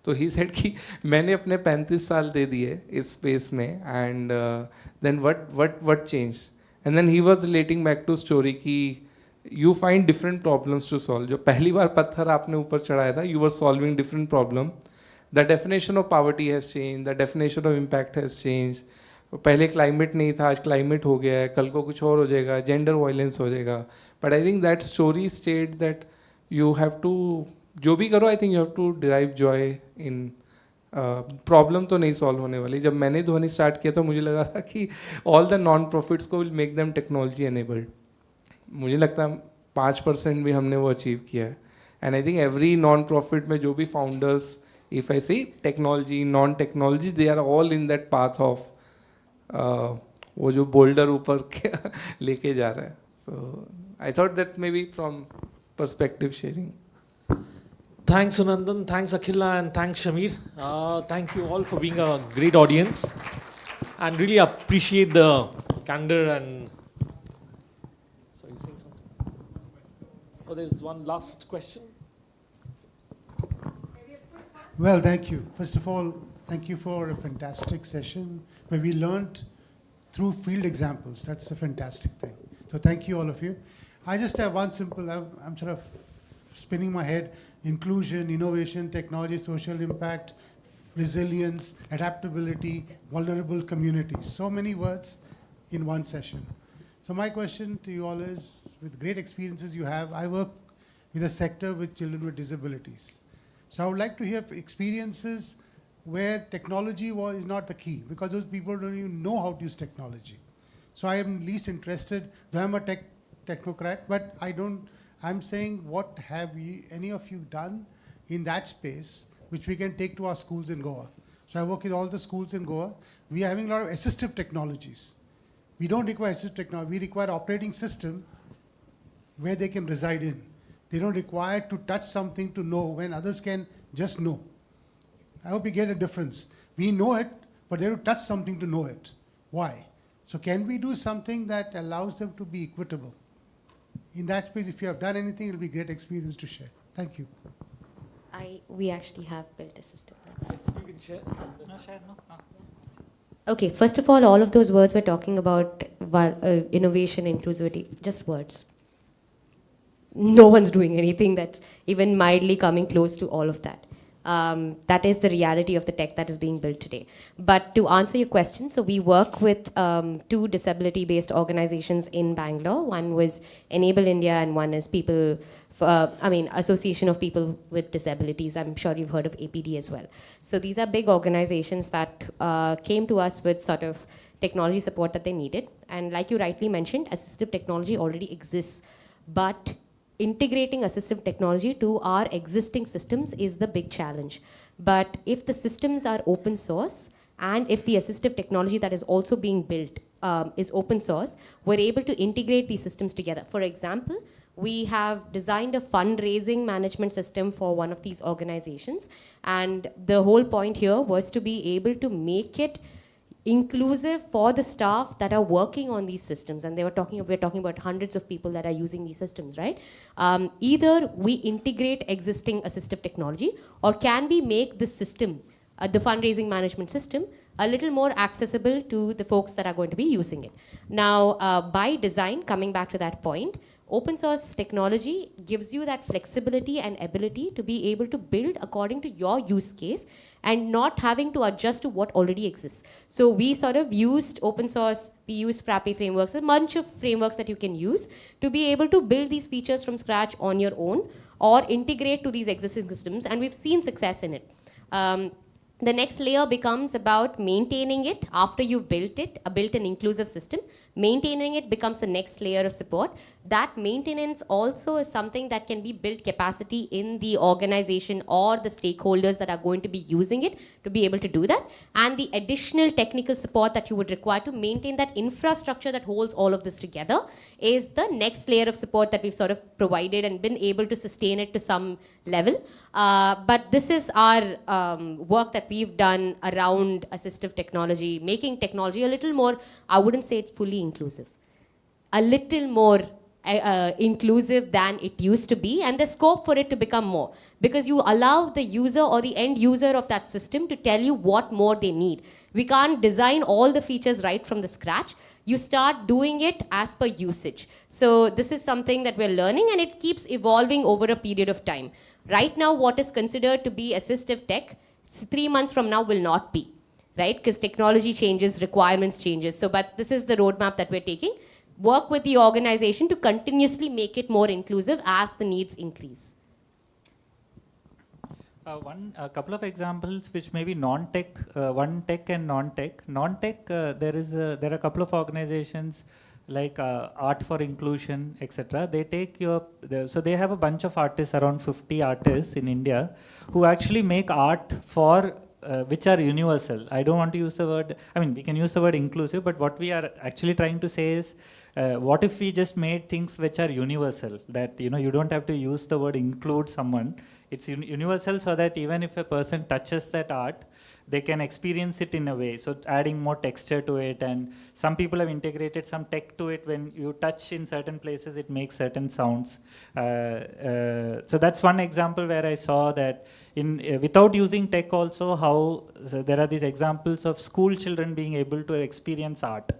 तो he said कि मैंने अपने 35 साल दे दिए इस स्पेस में, and then what change. And then he was relating back to story कि you find different problems to solve. जो पहली बार पत्थर आपने ऊपर चढ़ाया था, you were solving different problem. The definition of poverty has change, the definition of impact has change. पहले क्लाइमेट नहीं था, आज क्लाइमेट हो गया है, कल को कुछ और हो जाएगा, जेंडर वायलेंस हो जाएगा. But I think that story state that you have to, जो भी करो I think you have to derive joy in. Problem तो नहीं सॉल्व होने वाली. जब मैंने ध्वनि स्टार्ट किया तो मुझे लगा था कि ऑल द नॉन प्रॉफिट्स को will make them technology enabled. मुझे लगता है 5% भी हमने वो अचीव किया है. And I think every non profit में जो भी founders, if I see technology non technology, they are all in that path of वो जो बोल्डर ऊपर लेके जा रहा है. So I thought that maybe from perspective sharing. Thanks Sunandan, thanks Akhila, and thanks Shamir. Thank you all for being a great audience and really appreciate the candor and. So you're saying something? Oh, there's one last question. Well, thank you. First of all, thank you for a fantastic session where we learned through field examples. That's a fantastic thing. So thank you, all of you. I just have one simple, I'm sort of spinning my head. Inclusion, innovation, technology, social impact, resilience, adaptability, vulnerable communities. So many words in one session. So my question to you all is, with great experiences you have, I work with a sector with children with disabilities. So I would like to hear experiences where technology is not the key, because those people don't even know how to use technology. So I am least interested, though I'm a technocrat, but I'm saying, what have any of you done in that space which we can take to our schools in Goa? So I work with all the schools in Goa. We are having a lot of assistive technologies. We don't require assistive technology. We require operating system where they can reside in. They don't require to touch something to know when others can just know. I hope you get a difference. We know it, but they have to touch something to know it. Why? So can we do something that allows them to be equitable? In that space, if you have done anything, it will be a great experience to share. Thank you. We actually have built a system like that. Yes, you can share. No, share, no. Okay, first of all of those words we're talking about innovation, inclusivity, just words. No one's doing anything that's even mildly coming close to all of that. That is the reality of the tech that is being built today. But to answer your question, so we work with 2 disability-based organizations in Bangalore. One was Enable India and one is Association of People with Disabilities. I'm sure you've heard of APD as well. So these are big organizations that came to us with sort of technology support that they needed. And like you rightly mentioned, assistive technology already exists, but integrating assistive technology to our existing systems is the big challenge. But if the systems are open source, and if the assistive technology that is also being built is open source, we're able to integrate these systems together. For example, we have designed a fundraising management system for one of these organizations, and the whole point here was to be able to make it inclusive for the staff that are working on these systems. And we're talking about hundreds of people that are using these systems, right? Either we integrate existing assistive technology, or can we make the system, the fundraising management system, a little more accessible to the folks that are going to be using it. Now, by design, coming back to that point, open source technology gives you that flexibility and ability to be able to build according to your use case and not having to adjust to what already exists. So we sort of used open source, we used Frappe frameworks, a bunch of frameworks that you can use to be able to build these features from scratch on your own or integrate to these existing systems, and we've seen success in it. The next layer becomes about maintaining it after you've built an inclusive system. Maintaining it becomes the next layer of support. That maintenance also is something that can be built capacity in the organization or the stakeholders that are going to be using it to be able to do that. And the additional technical support that you would require to maintain that infrastructure that holds all of this together is the next layer of support that we've sort of provided and been able to sustain it to some level. But this is our work that we've done around assistive technology, making technology a little more, I wouldn't say it's fully inclusive, a little more inclusive than it used to be, and the scope for it to become more, because you allow the user or the end user of that system to tell you what more they need. We can't design all the features right from the scratch. You start doing it as per usage. So this is something that we're learning, and it keeps evolving over a period of time. Right now, what is considered to be assistive tech, 3 months from now will not be, right? Because technology changes, requirements changes. So, but this is the roadmap that we're taking. Work with the organization to continuously make it more inclusive as the needs increase. A couple of examples which may be non-tech, one tech and non-tech. Non-tech, there are a couple of organizations like Art for Inclusion, etc. They take so they have a bunch of artists, around 50 artists in India, who actually make art for which are universal. I don't want to use the word, we can use the word inclusive, but what we are actually trying to say is, what if we just made things which are universal, that you don't have to use the word include someone. It's universal, so that even if a person touches that art, they can experience it in a way. So adding more texture to it, and some people have integrated some tech to it. When you touch in certain places, it makes certain sounds. So that's one example where I saw that without using tech also, how there are these examples of school children being able to experience art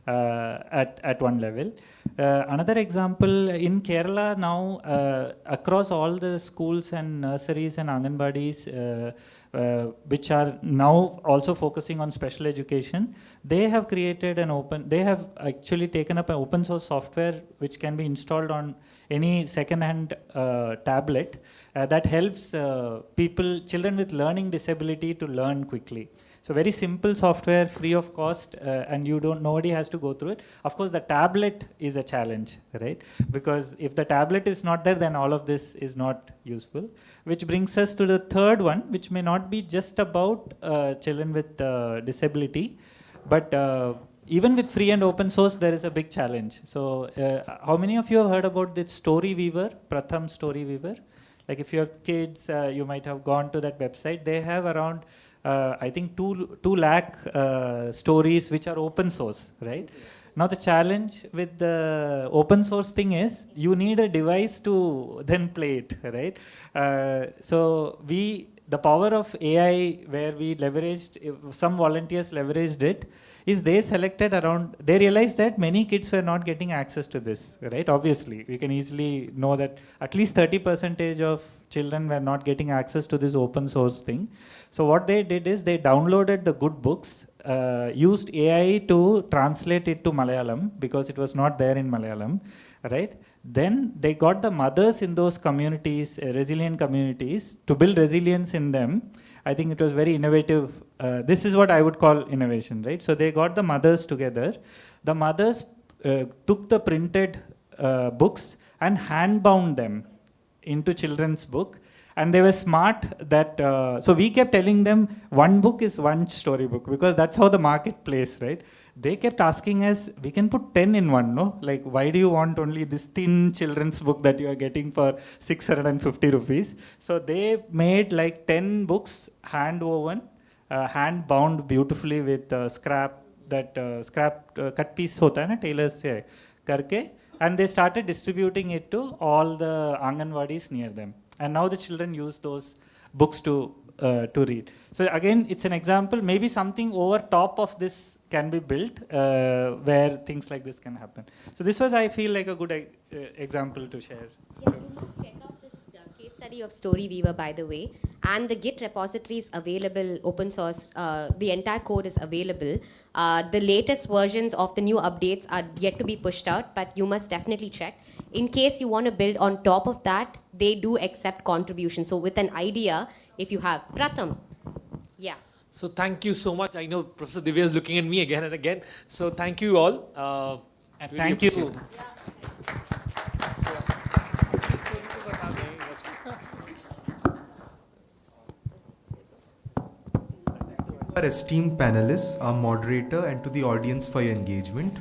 at one level. Another example, in Kerala now, across all the schools and nurseries and Anganwadis, which are now also focusing on special education, they have created they have actually taken up an open source software which can be installed on any second-hand tablet that helps children with learning disability to learn quickly. So very simple software, free of cost, and nobody has to go through it. Of course, the tablet is a challenge, right? Because if the tablet is not there, then all of this is not useful. Which brings us to the third one, which may not be just about children with disability, but even with free and open source, there is a big challenge. So how many of you have heard about this Story Weaver, Pratham Story Weaver? Like if you have kids, you might have gone to that website. They have around, I think, 2 lakh stories which are open source, right? Now the challenge with the open source thing is you need a device to then play it, right? So the power of AI, where we leveraged, some volunteers leveraged it, is they realized that many kids were not getting access to this, right? Obviously, we can easily know that at least 30% of children were not getting access to this open source thing. So what they did is they downloaded the good books, used AI to translate it to Malayalam because it was not there in Malayalam, right? Then they got the mothers in those communities, resilient communities, to build resilience in them. I think it was very innovative. This is what I would call innovation, right? So they got the mothers together. The mothers took the printed books and hand-bound them into children's book. And they were smart that, so we kept telling them one book is one storybook because that's how the market plays, right? They kept asking us, we can put 10 in one, no? Like, why do you want only this thin children's book that you are getting for 650 rupees? So they made like 10 books hand woven, hand bound beautifully with scrap, that cut piece hota hai na, tailors se karke, and they started distributing it to all the Anganwadis near them. And now the children use those books to read. So again, it's an example. Maybe something over top of this can be built where things like this can happen. So this was, I feel, like a good example to share. Yeah, you must check out this case study of Story Weaver, by the way. And the Git repository is available, open source. The entire code is available. The latest versions of the new updates are yet to be pushed out, but you must definitely check. In case you want to build on top of that, they do accept contributions. So with an idea, if you have Pratham, yeah. So thank you so much. I know Professor Divya is looking at me again and again. So thank you all. And really thank you. appreciate it. Our esteemed panelists, our moderator, and to the audience for your engagement.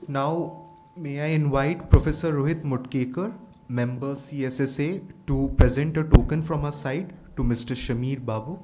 Now, may I invite Professor Rohit Mutkekar, member CSSA, to present a token from our side to Mr. Shamir Babu.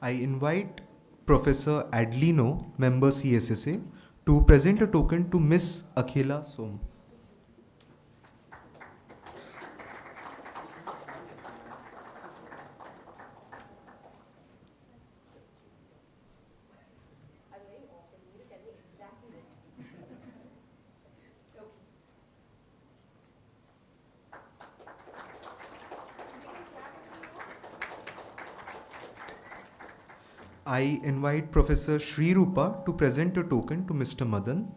I invite Professor Adlino, member CSSA, to present a token to Miss Akhila Som. I invite Professor Sri Rupa to present a token to Mr. Madan.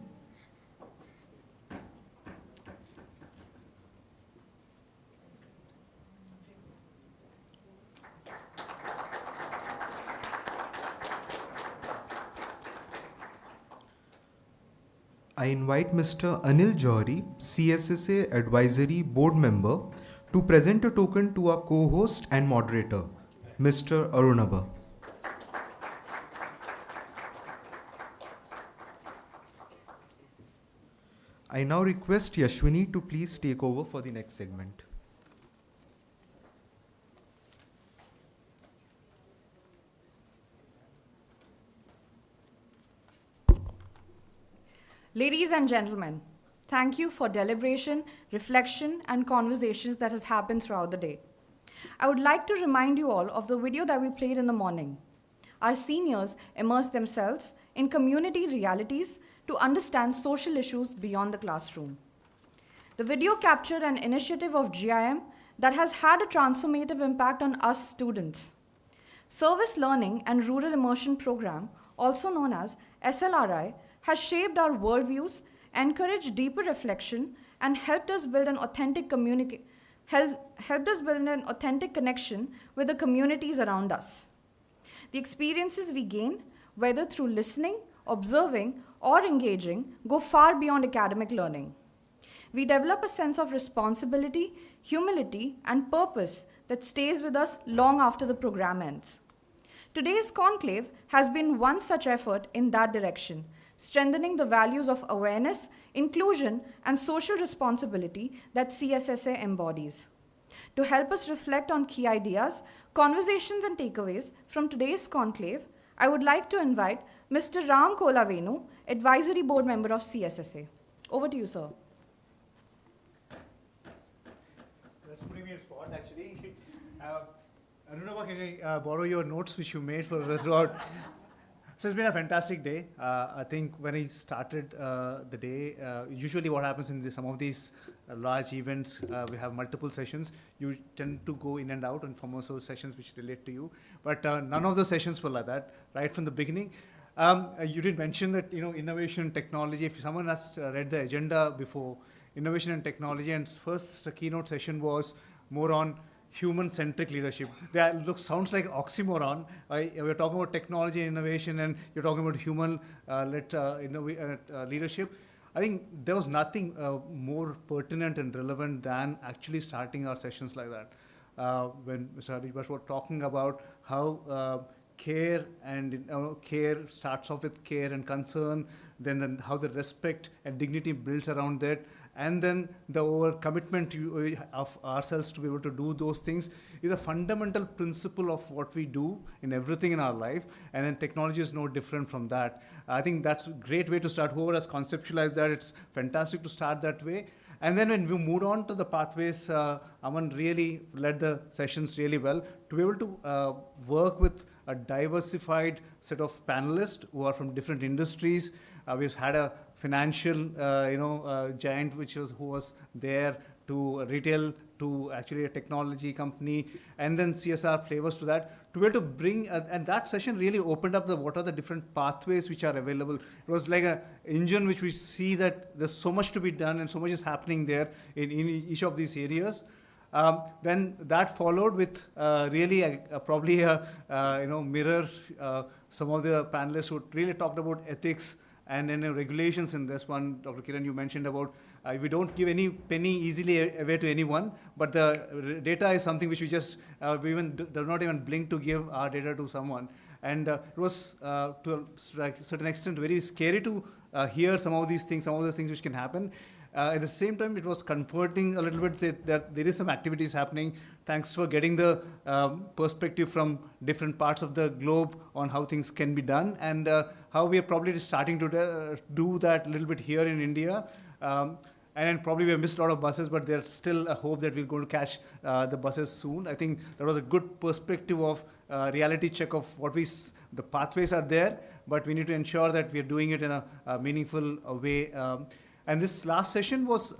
I invite Mr. Anil Johri, CSSA Advisory Board Member, to present a token to our co-host and moderator, Mr. Arunabha. I now request Yashwini to please take over for the next segment. Ladies and gentlemen, thank you for deliberation, reflection, and conversations that has happened throughout the day. I would like to remind you all of the video that we played in the morning. Our seniors immersed themselves in community realities to understand social issues beyond the classroom. The video captured an initiative of GIM that has had a transformative impact on us students. Service Learning and Rural Immersion Program, also known as SLRI, has shaped our worldviews, encouraged deeper reflection, and helped us build an authentic connection with the communities around us. The experiences we gain, whether through listening, observing, or engaging, go far beyond academic learning. We develop a sense of responsibility, humility, and purpose that stays with us long after the program ends. Today's conclave has been one such effort in that direction, strengthening the values of awareness, inclusion, and social responsibility that CSSA embodies. To help us reflect on key ideas, conversations, and takeaways from today's conclave, I would like to invite Mr. Ram Kolavenu, Advisory Board Member of CSSA. Over to you, sir. That's putting me in spot, actually. Arunabha, can I borrow your notes which you made for throughout? So it's been a fantastic day. I think when I started the day, usually what happens in some of these large events, we have multiple sessions. You tend to go in and out and from also sessions which relate to you. But none of the sessions were like that, right from the beginning. You did mention that, innovation, technology, if someone has read the agenda before, innovation and technology, and first keynote session was more on human-centric leadership. That sounds like oxymoron. We're talking about technology and innovation, and you're talking about human-led leadership. I think there was nothing more pertinent and relevant than actually starting our sessions like that. When Mr. Harish was talking about how care and care starts off with care and concern, then how the respect and dignity builds around that, and then the over commitment of ourselves to be able to do those things is a fundamental principle of what we do in everything in our life, and then technology is no different from that. I think that's a great way to start. Whoever has conceptualized that, it's fantastic to start that way. And then when we moved on to the pathways, Aman really led the sessions really well to be able to work with a diversified set of panelists who are from different industries. We've had a financial, giant who was there, to retail, to actually a technology company, and then CSR flavors to that, to be able to bring, and that session really opened up what are the different pathways which are available. It was like an engine which we see that there's so much to be done and so much is happening there in each of these areas. Then that followed with really probably a mirror, some of the panelists who really talked about ethics and then regulations in this one. Dr. Kiran, you mentioned about we don't give any penny easily away to anyone, but the data is something which we just, we even do not even blink to give our data to someone. And it was, to a certain extent, very scary to hear some of these things, some of the things which can happen. At the same time, it was comforting a little bit that there is some activities happening. Thanks for getting the perspective from different parts of the globe on how things can be done, and how we are probably starting to do that a little bit here in India. And then probably we have missed a lot of buses, but there's still a hope that we're going to catch the buses soon. I think that was a good perspective of reality check of the pathways are there, but we need to ensure that we are doing it in a meaningful way. And this last session was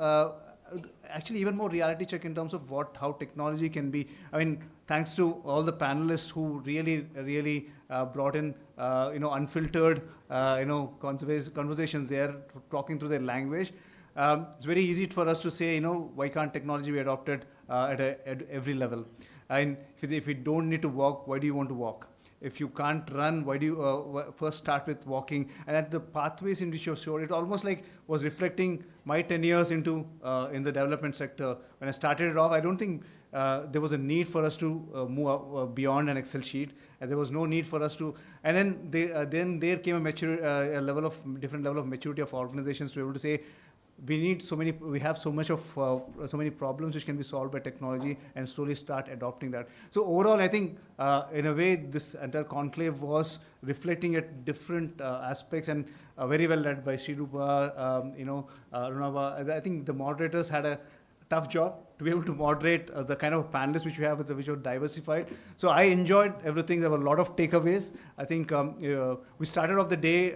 actually even more reality check in terms of how technology can be. I mean, thanks to all the panelists who really brought in unfiltered conversations there, talking through their language. It's very easy for us to say, why can't technology be adopted at every level? And if you don't need to walk, why do you want to walk? If you can't run, why do you first start with walking? And at the pathways in which you showed, it almost like was reflecting my 10 years into in the development sector. When I started it off, I don't think there was a need for us to move beyond an Excel sheet, and there was no need for us to. And then there came a different level of maturity of organizations to be able to say, we have so many problems which can be solved by technology, and slowly start adopting that. So overall, I think in a way this entire conclave was reflecting at different aspects, and very well led by Srirupa, Runava. I think the moderators had a tough job to be able to moderate the kind of panelists which we have, which were diversified. So I enjoyed everything. There were a lot of takeaways. I think we started off the day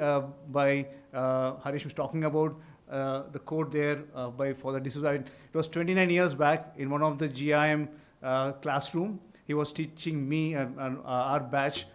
by Harish was talking about the quote there by Father D'Souza. It was 29 years back in one of the GIM classroom. He was teaching me and our batch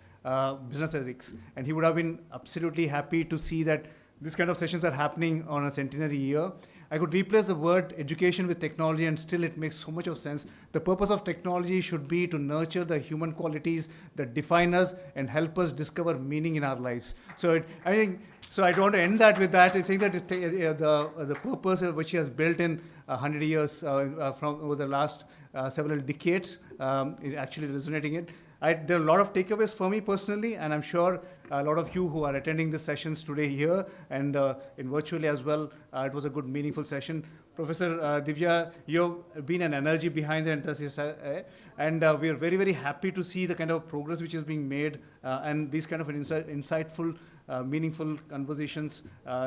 business ethics, and he would have been absolutely happy to see that this kind of sessions are happening on a centenary year. I could replace the word education with technology and still it makes so much of sense. The purpose of technology should be to nurture the human qualities that define us and help us discover meaning in our lives. So I think, so I want to end that with that. It's saying that the purpose which he has built in 100 years from over the last several decades, actually resonating it. There are a lot of takeaways for me personally, and I'm sure a lot of you who are attending the sessions today here and in virtually as well, it was a good, meaningful session. Professor Divya, you've been an energy behind the entire CSSA, and we are very, very happy to see the kind of progress which is being made, and these kind of insightful, meaningful conversations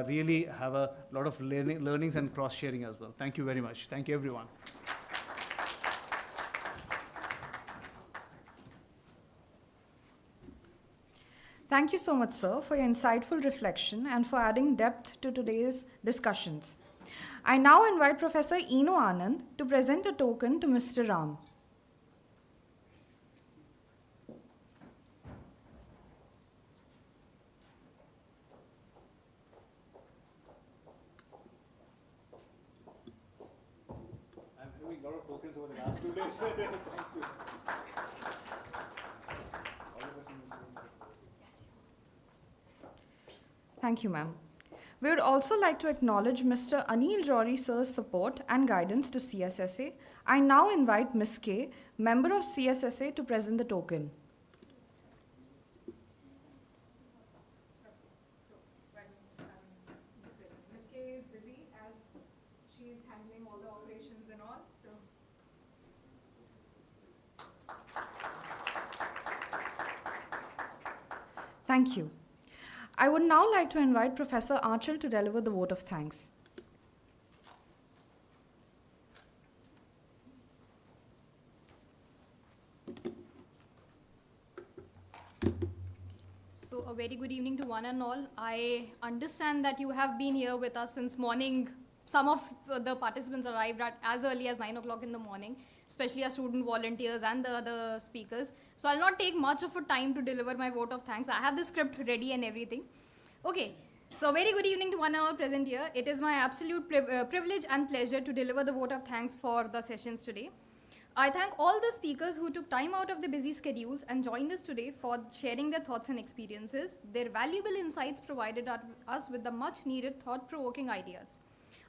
really have a lot of learnings and cross-sharing as well. Thank you very much. Thank you, everyone. Thank you so much, sir, for your insightful reflection and for adding depth to today's discussions. I now invite Professor Eno Anand to present a token to Mr. Ram. I'm having a lot of tokens over the last 2 days. Thank you. Thank you, ma'am. We would also like to acknowledge Mr. Anil Jory sir's support and guidance to CSSA. I now invite Ms. K, member of CSSA, to present the token. Ms. K is busy as she's handling all the operations and all, so. Thank you. I would now like to invite Professor Archal to deliver the vote of thanks. So a very good evening to one and all. I understand that you have been here with us since morning. Some of the participants arrived at as early as 9 o'clock in the morning, especially our student volunteers and the other speakers. So I'll not take much of a time to deliver my vote of thanks. I have the script ready and everything. Okay, so very good evening to one and all present here. It is my absolute privilege and pleasure to deliver the vote of thanks for the sessions today. I thank all the speakers who took time out of their busy schedules and joined us today for sharing their thoughts and experiences. Their valuable insights provided us with the much needed thought-provoking ideas.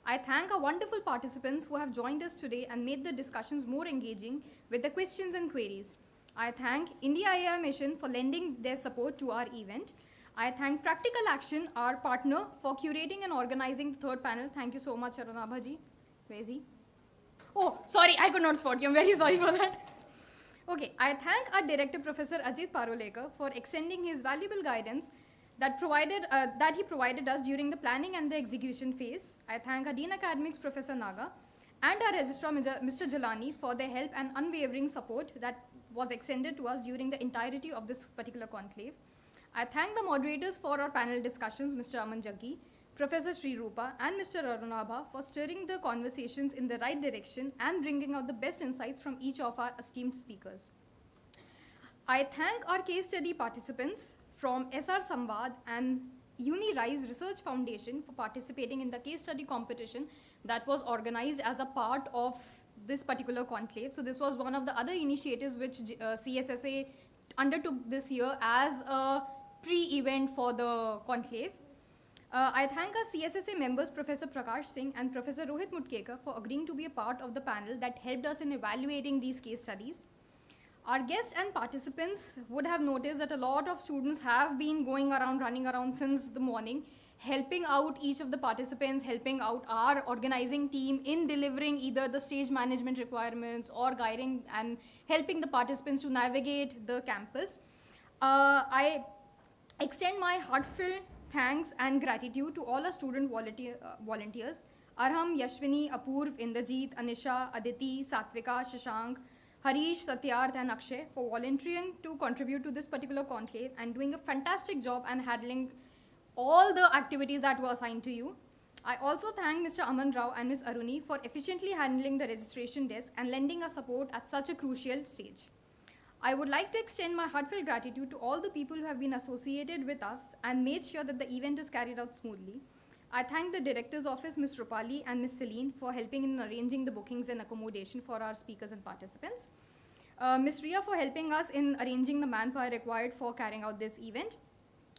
I thank our wonderful participants who have joined us today and made the discussions more engaging with the questions and queries. I thank India AI Mission for lending their support to our event. I thank Practical Action, our partner, for curating and organizing the third panel. Thank you so much, Arunabhaji. Where is he? Oh, sorry, I could not spot you. I'm very sorry for that. Okay, I thank our director, Professor Ajit Parolekar, for extending his valuable guidance that he provided us during the planning and the execution phase. I thank our Dean Academics, Professor Naga, and our Registrar, Mr. Jalani, for their help and unwavering support that was extended to us during the entirety of this particular conclave. I thank the moderators for our panel discussions, Mr. Aman Jaggi, Professor Sri Rupa, and Mr. Arunabha for steering the conversations in the right direction and bringing out the best insights from each of our esteemed speakers. I thank our case study participants from SR Samvad and UniRise Research Foundation for participating in the case study competition that was organized as a part of this particular conclave. So this was one of the other initiatives which CSSA undertook this year as a pre-event for the conclave. I thank our CSSA members, Professor Prakash Singh and Professor Rohit Mutkekar, for agreeing to be a part of the panel that helped us in evaluating these case studies. Our guests and participants would have noticed that a lot of students have been going around, running around since the morning, helping out each of the participants, helping out our organizing team in delivering either the stage management requirements or guiding and helping the participants to navigate the campus. I extend my heartfelt thanks and gratitude to all our student volunteers, Arham, Yashwini, Apurv, Indrajit, Anisha, Aditi, Satvika, Shashank, Harish, Satyarth, and Akshay for volunteering to contribute to this particular conclave and doing a fantastic job and handling all the activities that were assigned to you. I also thank Mr. Aman Rao and Ms. Aruni for efficiently handling the registration desk and lending us support at such a crucial stage. I would like to extend my heartfelt gratitude to all the people who have been associated with us and made sure that the event is carried out smoothly. I thank the Director's Office, Ms. Rupali and Ms. Celine, for helping in arranging the bookings and accommodation for our speakers and participants. Ms. Ria for helping us in arranging the manpower required for carrying out this event.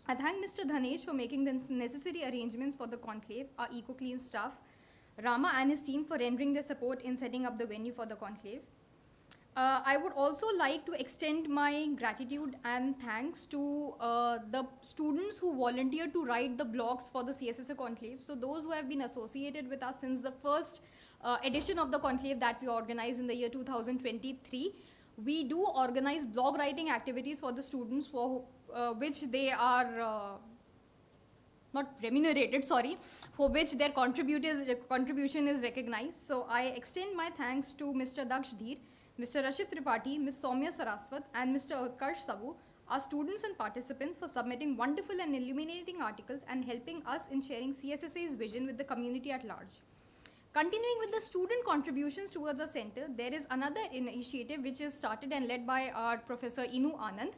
I thank Mr. Dhanesh for making the necessary arrangements for the conclave, our EcoClean staff, Rama and his team for rendering their support in setting up the venue for the conclave. I would also like to extend my gratitude and thanks to the students who volunteered to write the blogs for the CSSA Conclave. So those who have been associated with us since the first edition of the conclave that we organized in the year 2023, we do organize blog writing activities for the students for which they are not remunerated, sorry, for which their contribution is recognized. So I extend my thanks to Mr. Daksh Dheer, Mr. Rashif Tripathi, Ms. Soumya Saraswat, and Mr. Utkarsh Sabu, our students and participants, for submitting wonderful and illuminating articles and helping us in sharing CSSA's vision with the community at large. Continuing with the student contributions towards the center, there is another initiative which is started and led by our Professor Inu Anand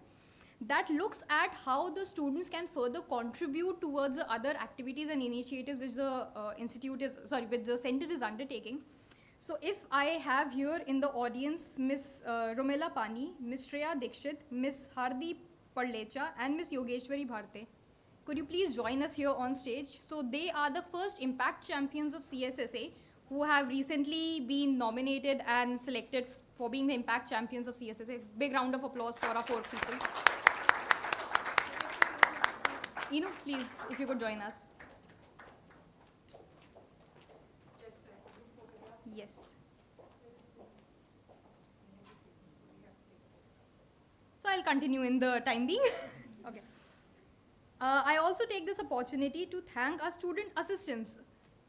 that looks at how the students can further contribute towards the other activities and initiatives which the which the center is undertaking. So if I have here in the audience Ms. Romela Pani, Ms. Shreya Dikshit, Ms. Hardi Parlecha and Ms. Yogeshwari Bharte. Could you please join us here on stage? So they are the first impact champions of CSSA who have recently been nominated and selected for being the impact champions of CSSA. Big round of applause for our 4 people. Inu, please, if you could join us. Yes. So I'll continue in the time being. Okay. I also take this opportunity to thank our student assistants.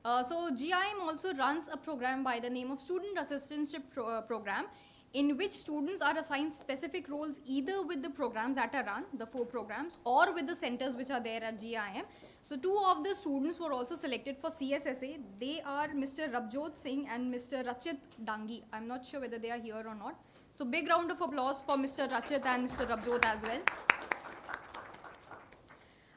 So GIM also runs a program by the name of Student Assistantship Program, in which students are assigned specific roles either with the programs that are run, the 4 programs, or with the centers which are there at GIM. So 2 of the students were also selected for CSSA. They are Mr. Rabjot Singh and Mr. Rachit Dangi. I'm not sure whether they are here or not. So big round of applause for Mr. Rachit and Mr. Rabjot as well.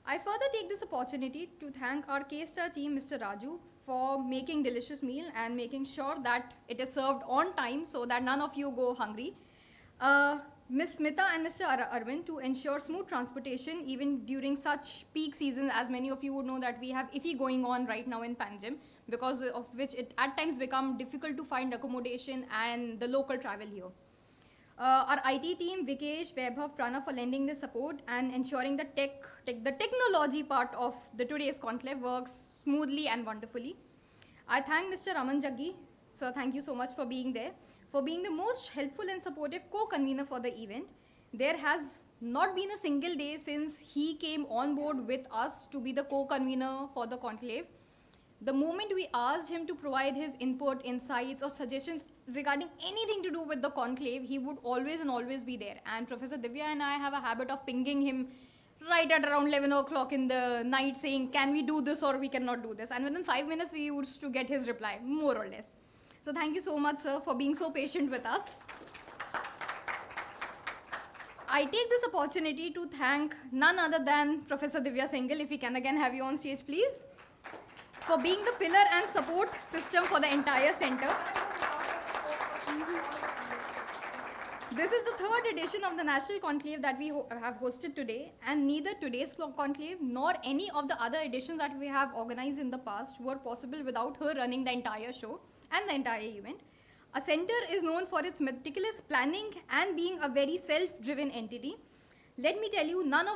I further take this opportunity to thank our K-Star team, Mr. Raju, for making delicious meal and making sure that it is served on time so that none of you go hungry. Ms. Smita and Mr. Arvind to ensure smooth transportation even during such peak season, as many of you would know that we have IFI going on right now in Panjim, because of which it at times become difficult to find accommodation and the local travel here. Our IT team, Vikesh, Vaibhav, Prana, for lending the support and ensuring the technology part of the today's conclave works smoothly and wonderfully. I thank Mr. Raman Jaggi. Sir, thank you so much for being there, for being the most helpful and supportive co-convener for the event. There has not been a single day since he came on board with us to be the co-convener for the conclave. The moment we asked him to provide his input, insights, or suggestions regarding anything to do with the conclave, he would always be there. And Professor Divya and I have a habit of pinging him right at around 11 o'clock in the night saying, can we do this or we cannot do this? And within 5 minutes, we used to get his reply, more or less. So thank you so much, sir, for being so patient with us. I take this opportunity to thank none other than Professor Divya Singhal, if we can again have you on stage, please, for being the pillar and support system for the entire center. This is the 3rd edition of the National Conclave that we have hosted today, and neither today's conclave nor any of the other editions that we have organized in the past were possible without her running the entire show and the entire event. A center is known for its meticulous planning and being a very self-driven entity. Let me tell you, none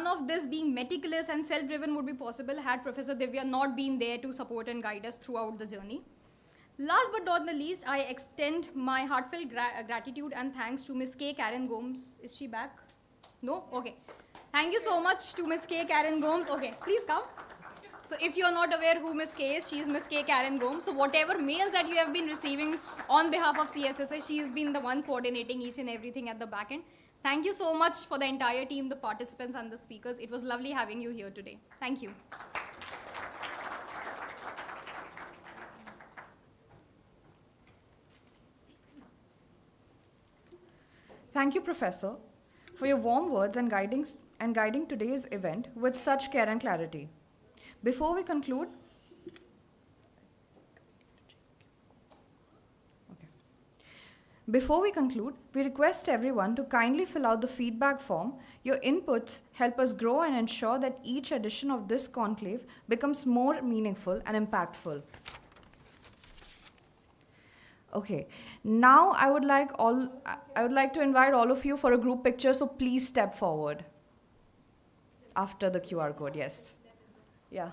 of this being meticulous and self-driven would be possible had Professor Divya not been there to support and guide us throughout the journey. Last but not the least, I extend my heartfelt gratitude and thanks to Ms. K. Karen Gomes. Is she back? No? Okay. Thank you so much to Ms. K. Karen Gomes. Okay, please come. So if you're not aware who Ms. K is, she is Ms. K. Karen Gomes. So whatever mails that you have been receiving on behalf of CSSA, she's been the one coordinating each and everything at the back end. Thank you so much for the entire team, the participants and the speakers. It was lovely having you here today. Thank you. Thank you, Professor, for your warm words and guiding today's event with such care and clarity. Before we conclude, we request everyone to kindly fill out the feedback form. Your inputs help us grow and ensure that each edition of this conclave becomes more meaningful and impactful. Okay, now I would like to invite all of you for a group picture, so please step forward. After the QR code, yes. Yeah.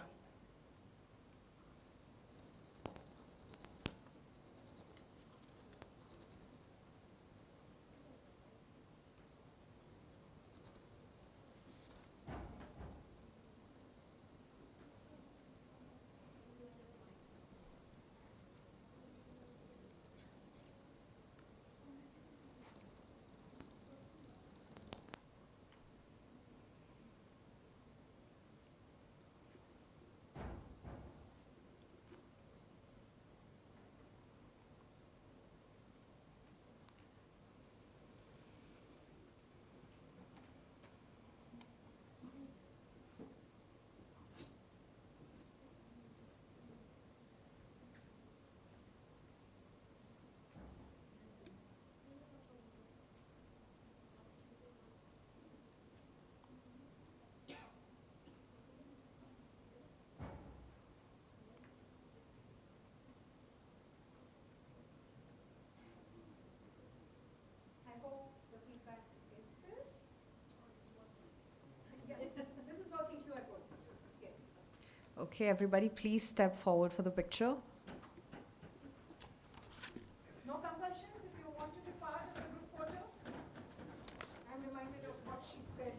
Okay, everybody, please step forward for the picture. No compulsions if you want to be part of the group photo. I'm reminded of what she said.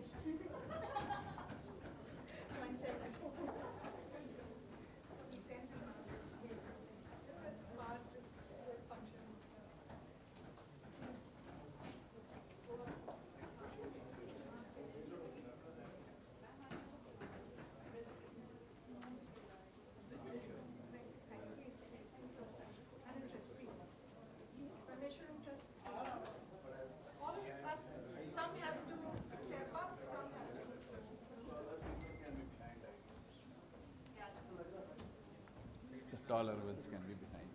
Taller ones can be behind.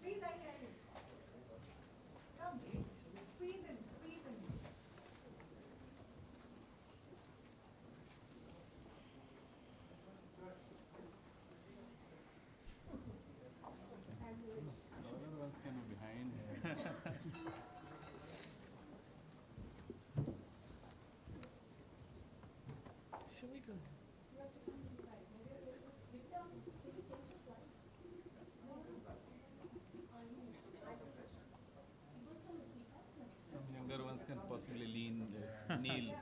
Please, I can. Come, squeeze in, squeeze in. Taller ones can be behind. Should we go? Some younger ones can possibly lean, kneel.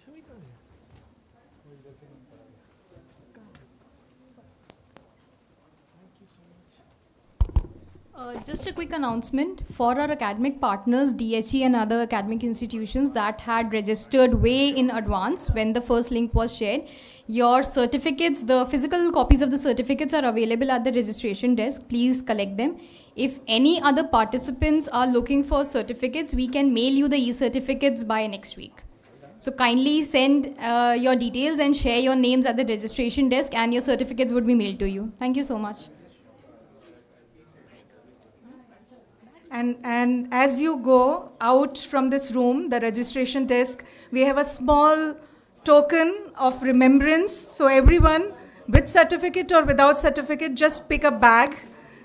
Should we go? Just a quick announcement for our academic partners, DHE and other academic institutions that had registered way in advance when the first link was shared. Your certificates, the physical copies of the certificates are available at the registration desk. Please collect them. If any other participants are looking for certificates, we can mail you the e-certificates by next week. So kindly send your details and share your names at the registration desk, and your certificates would be mailed to you. Thank you so much. And as you go out from this room, the registration desk, we have a small token of remembrance. So everyone with certificate or without certificate, just pick a bag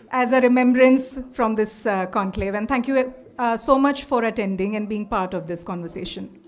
as a remembrance from this conclave. And thank you so much for attending and being part of this conversation.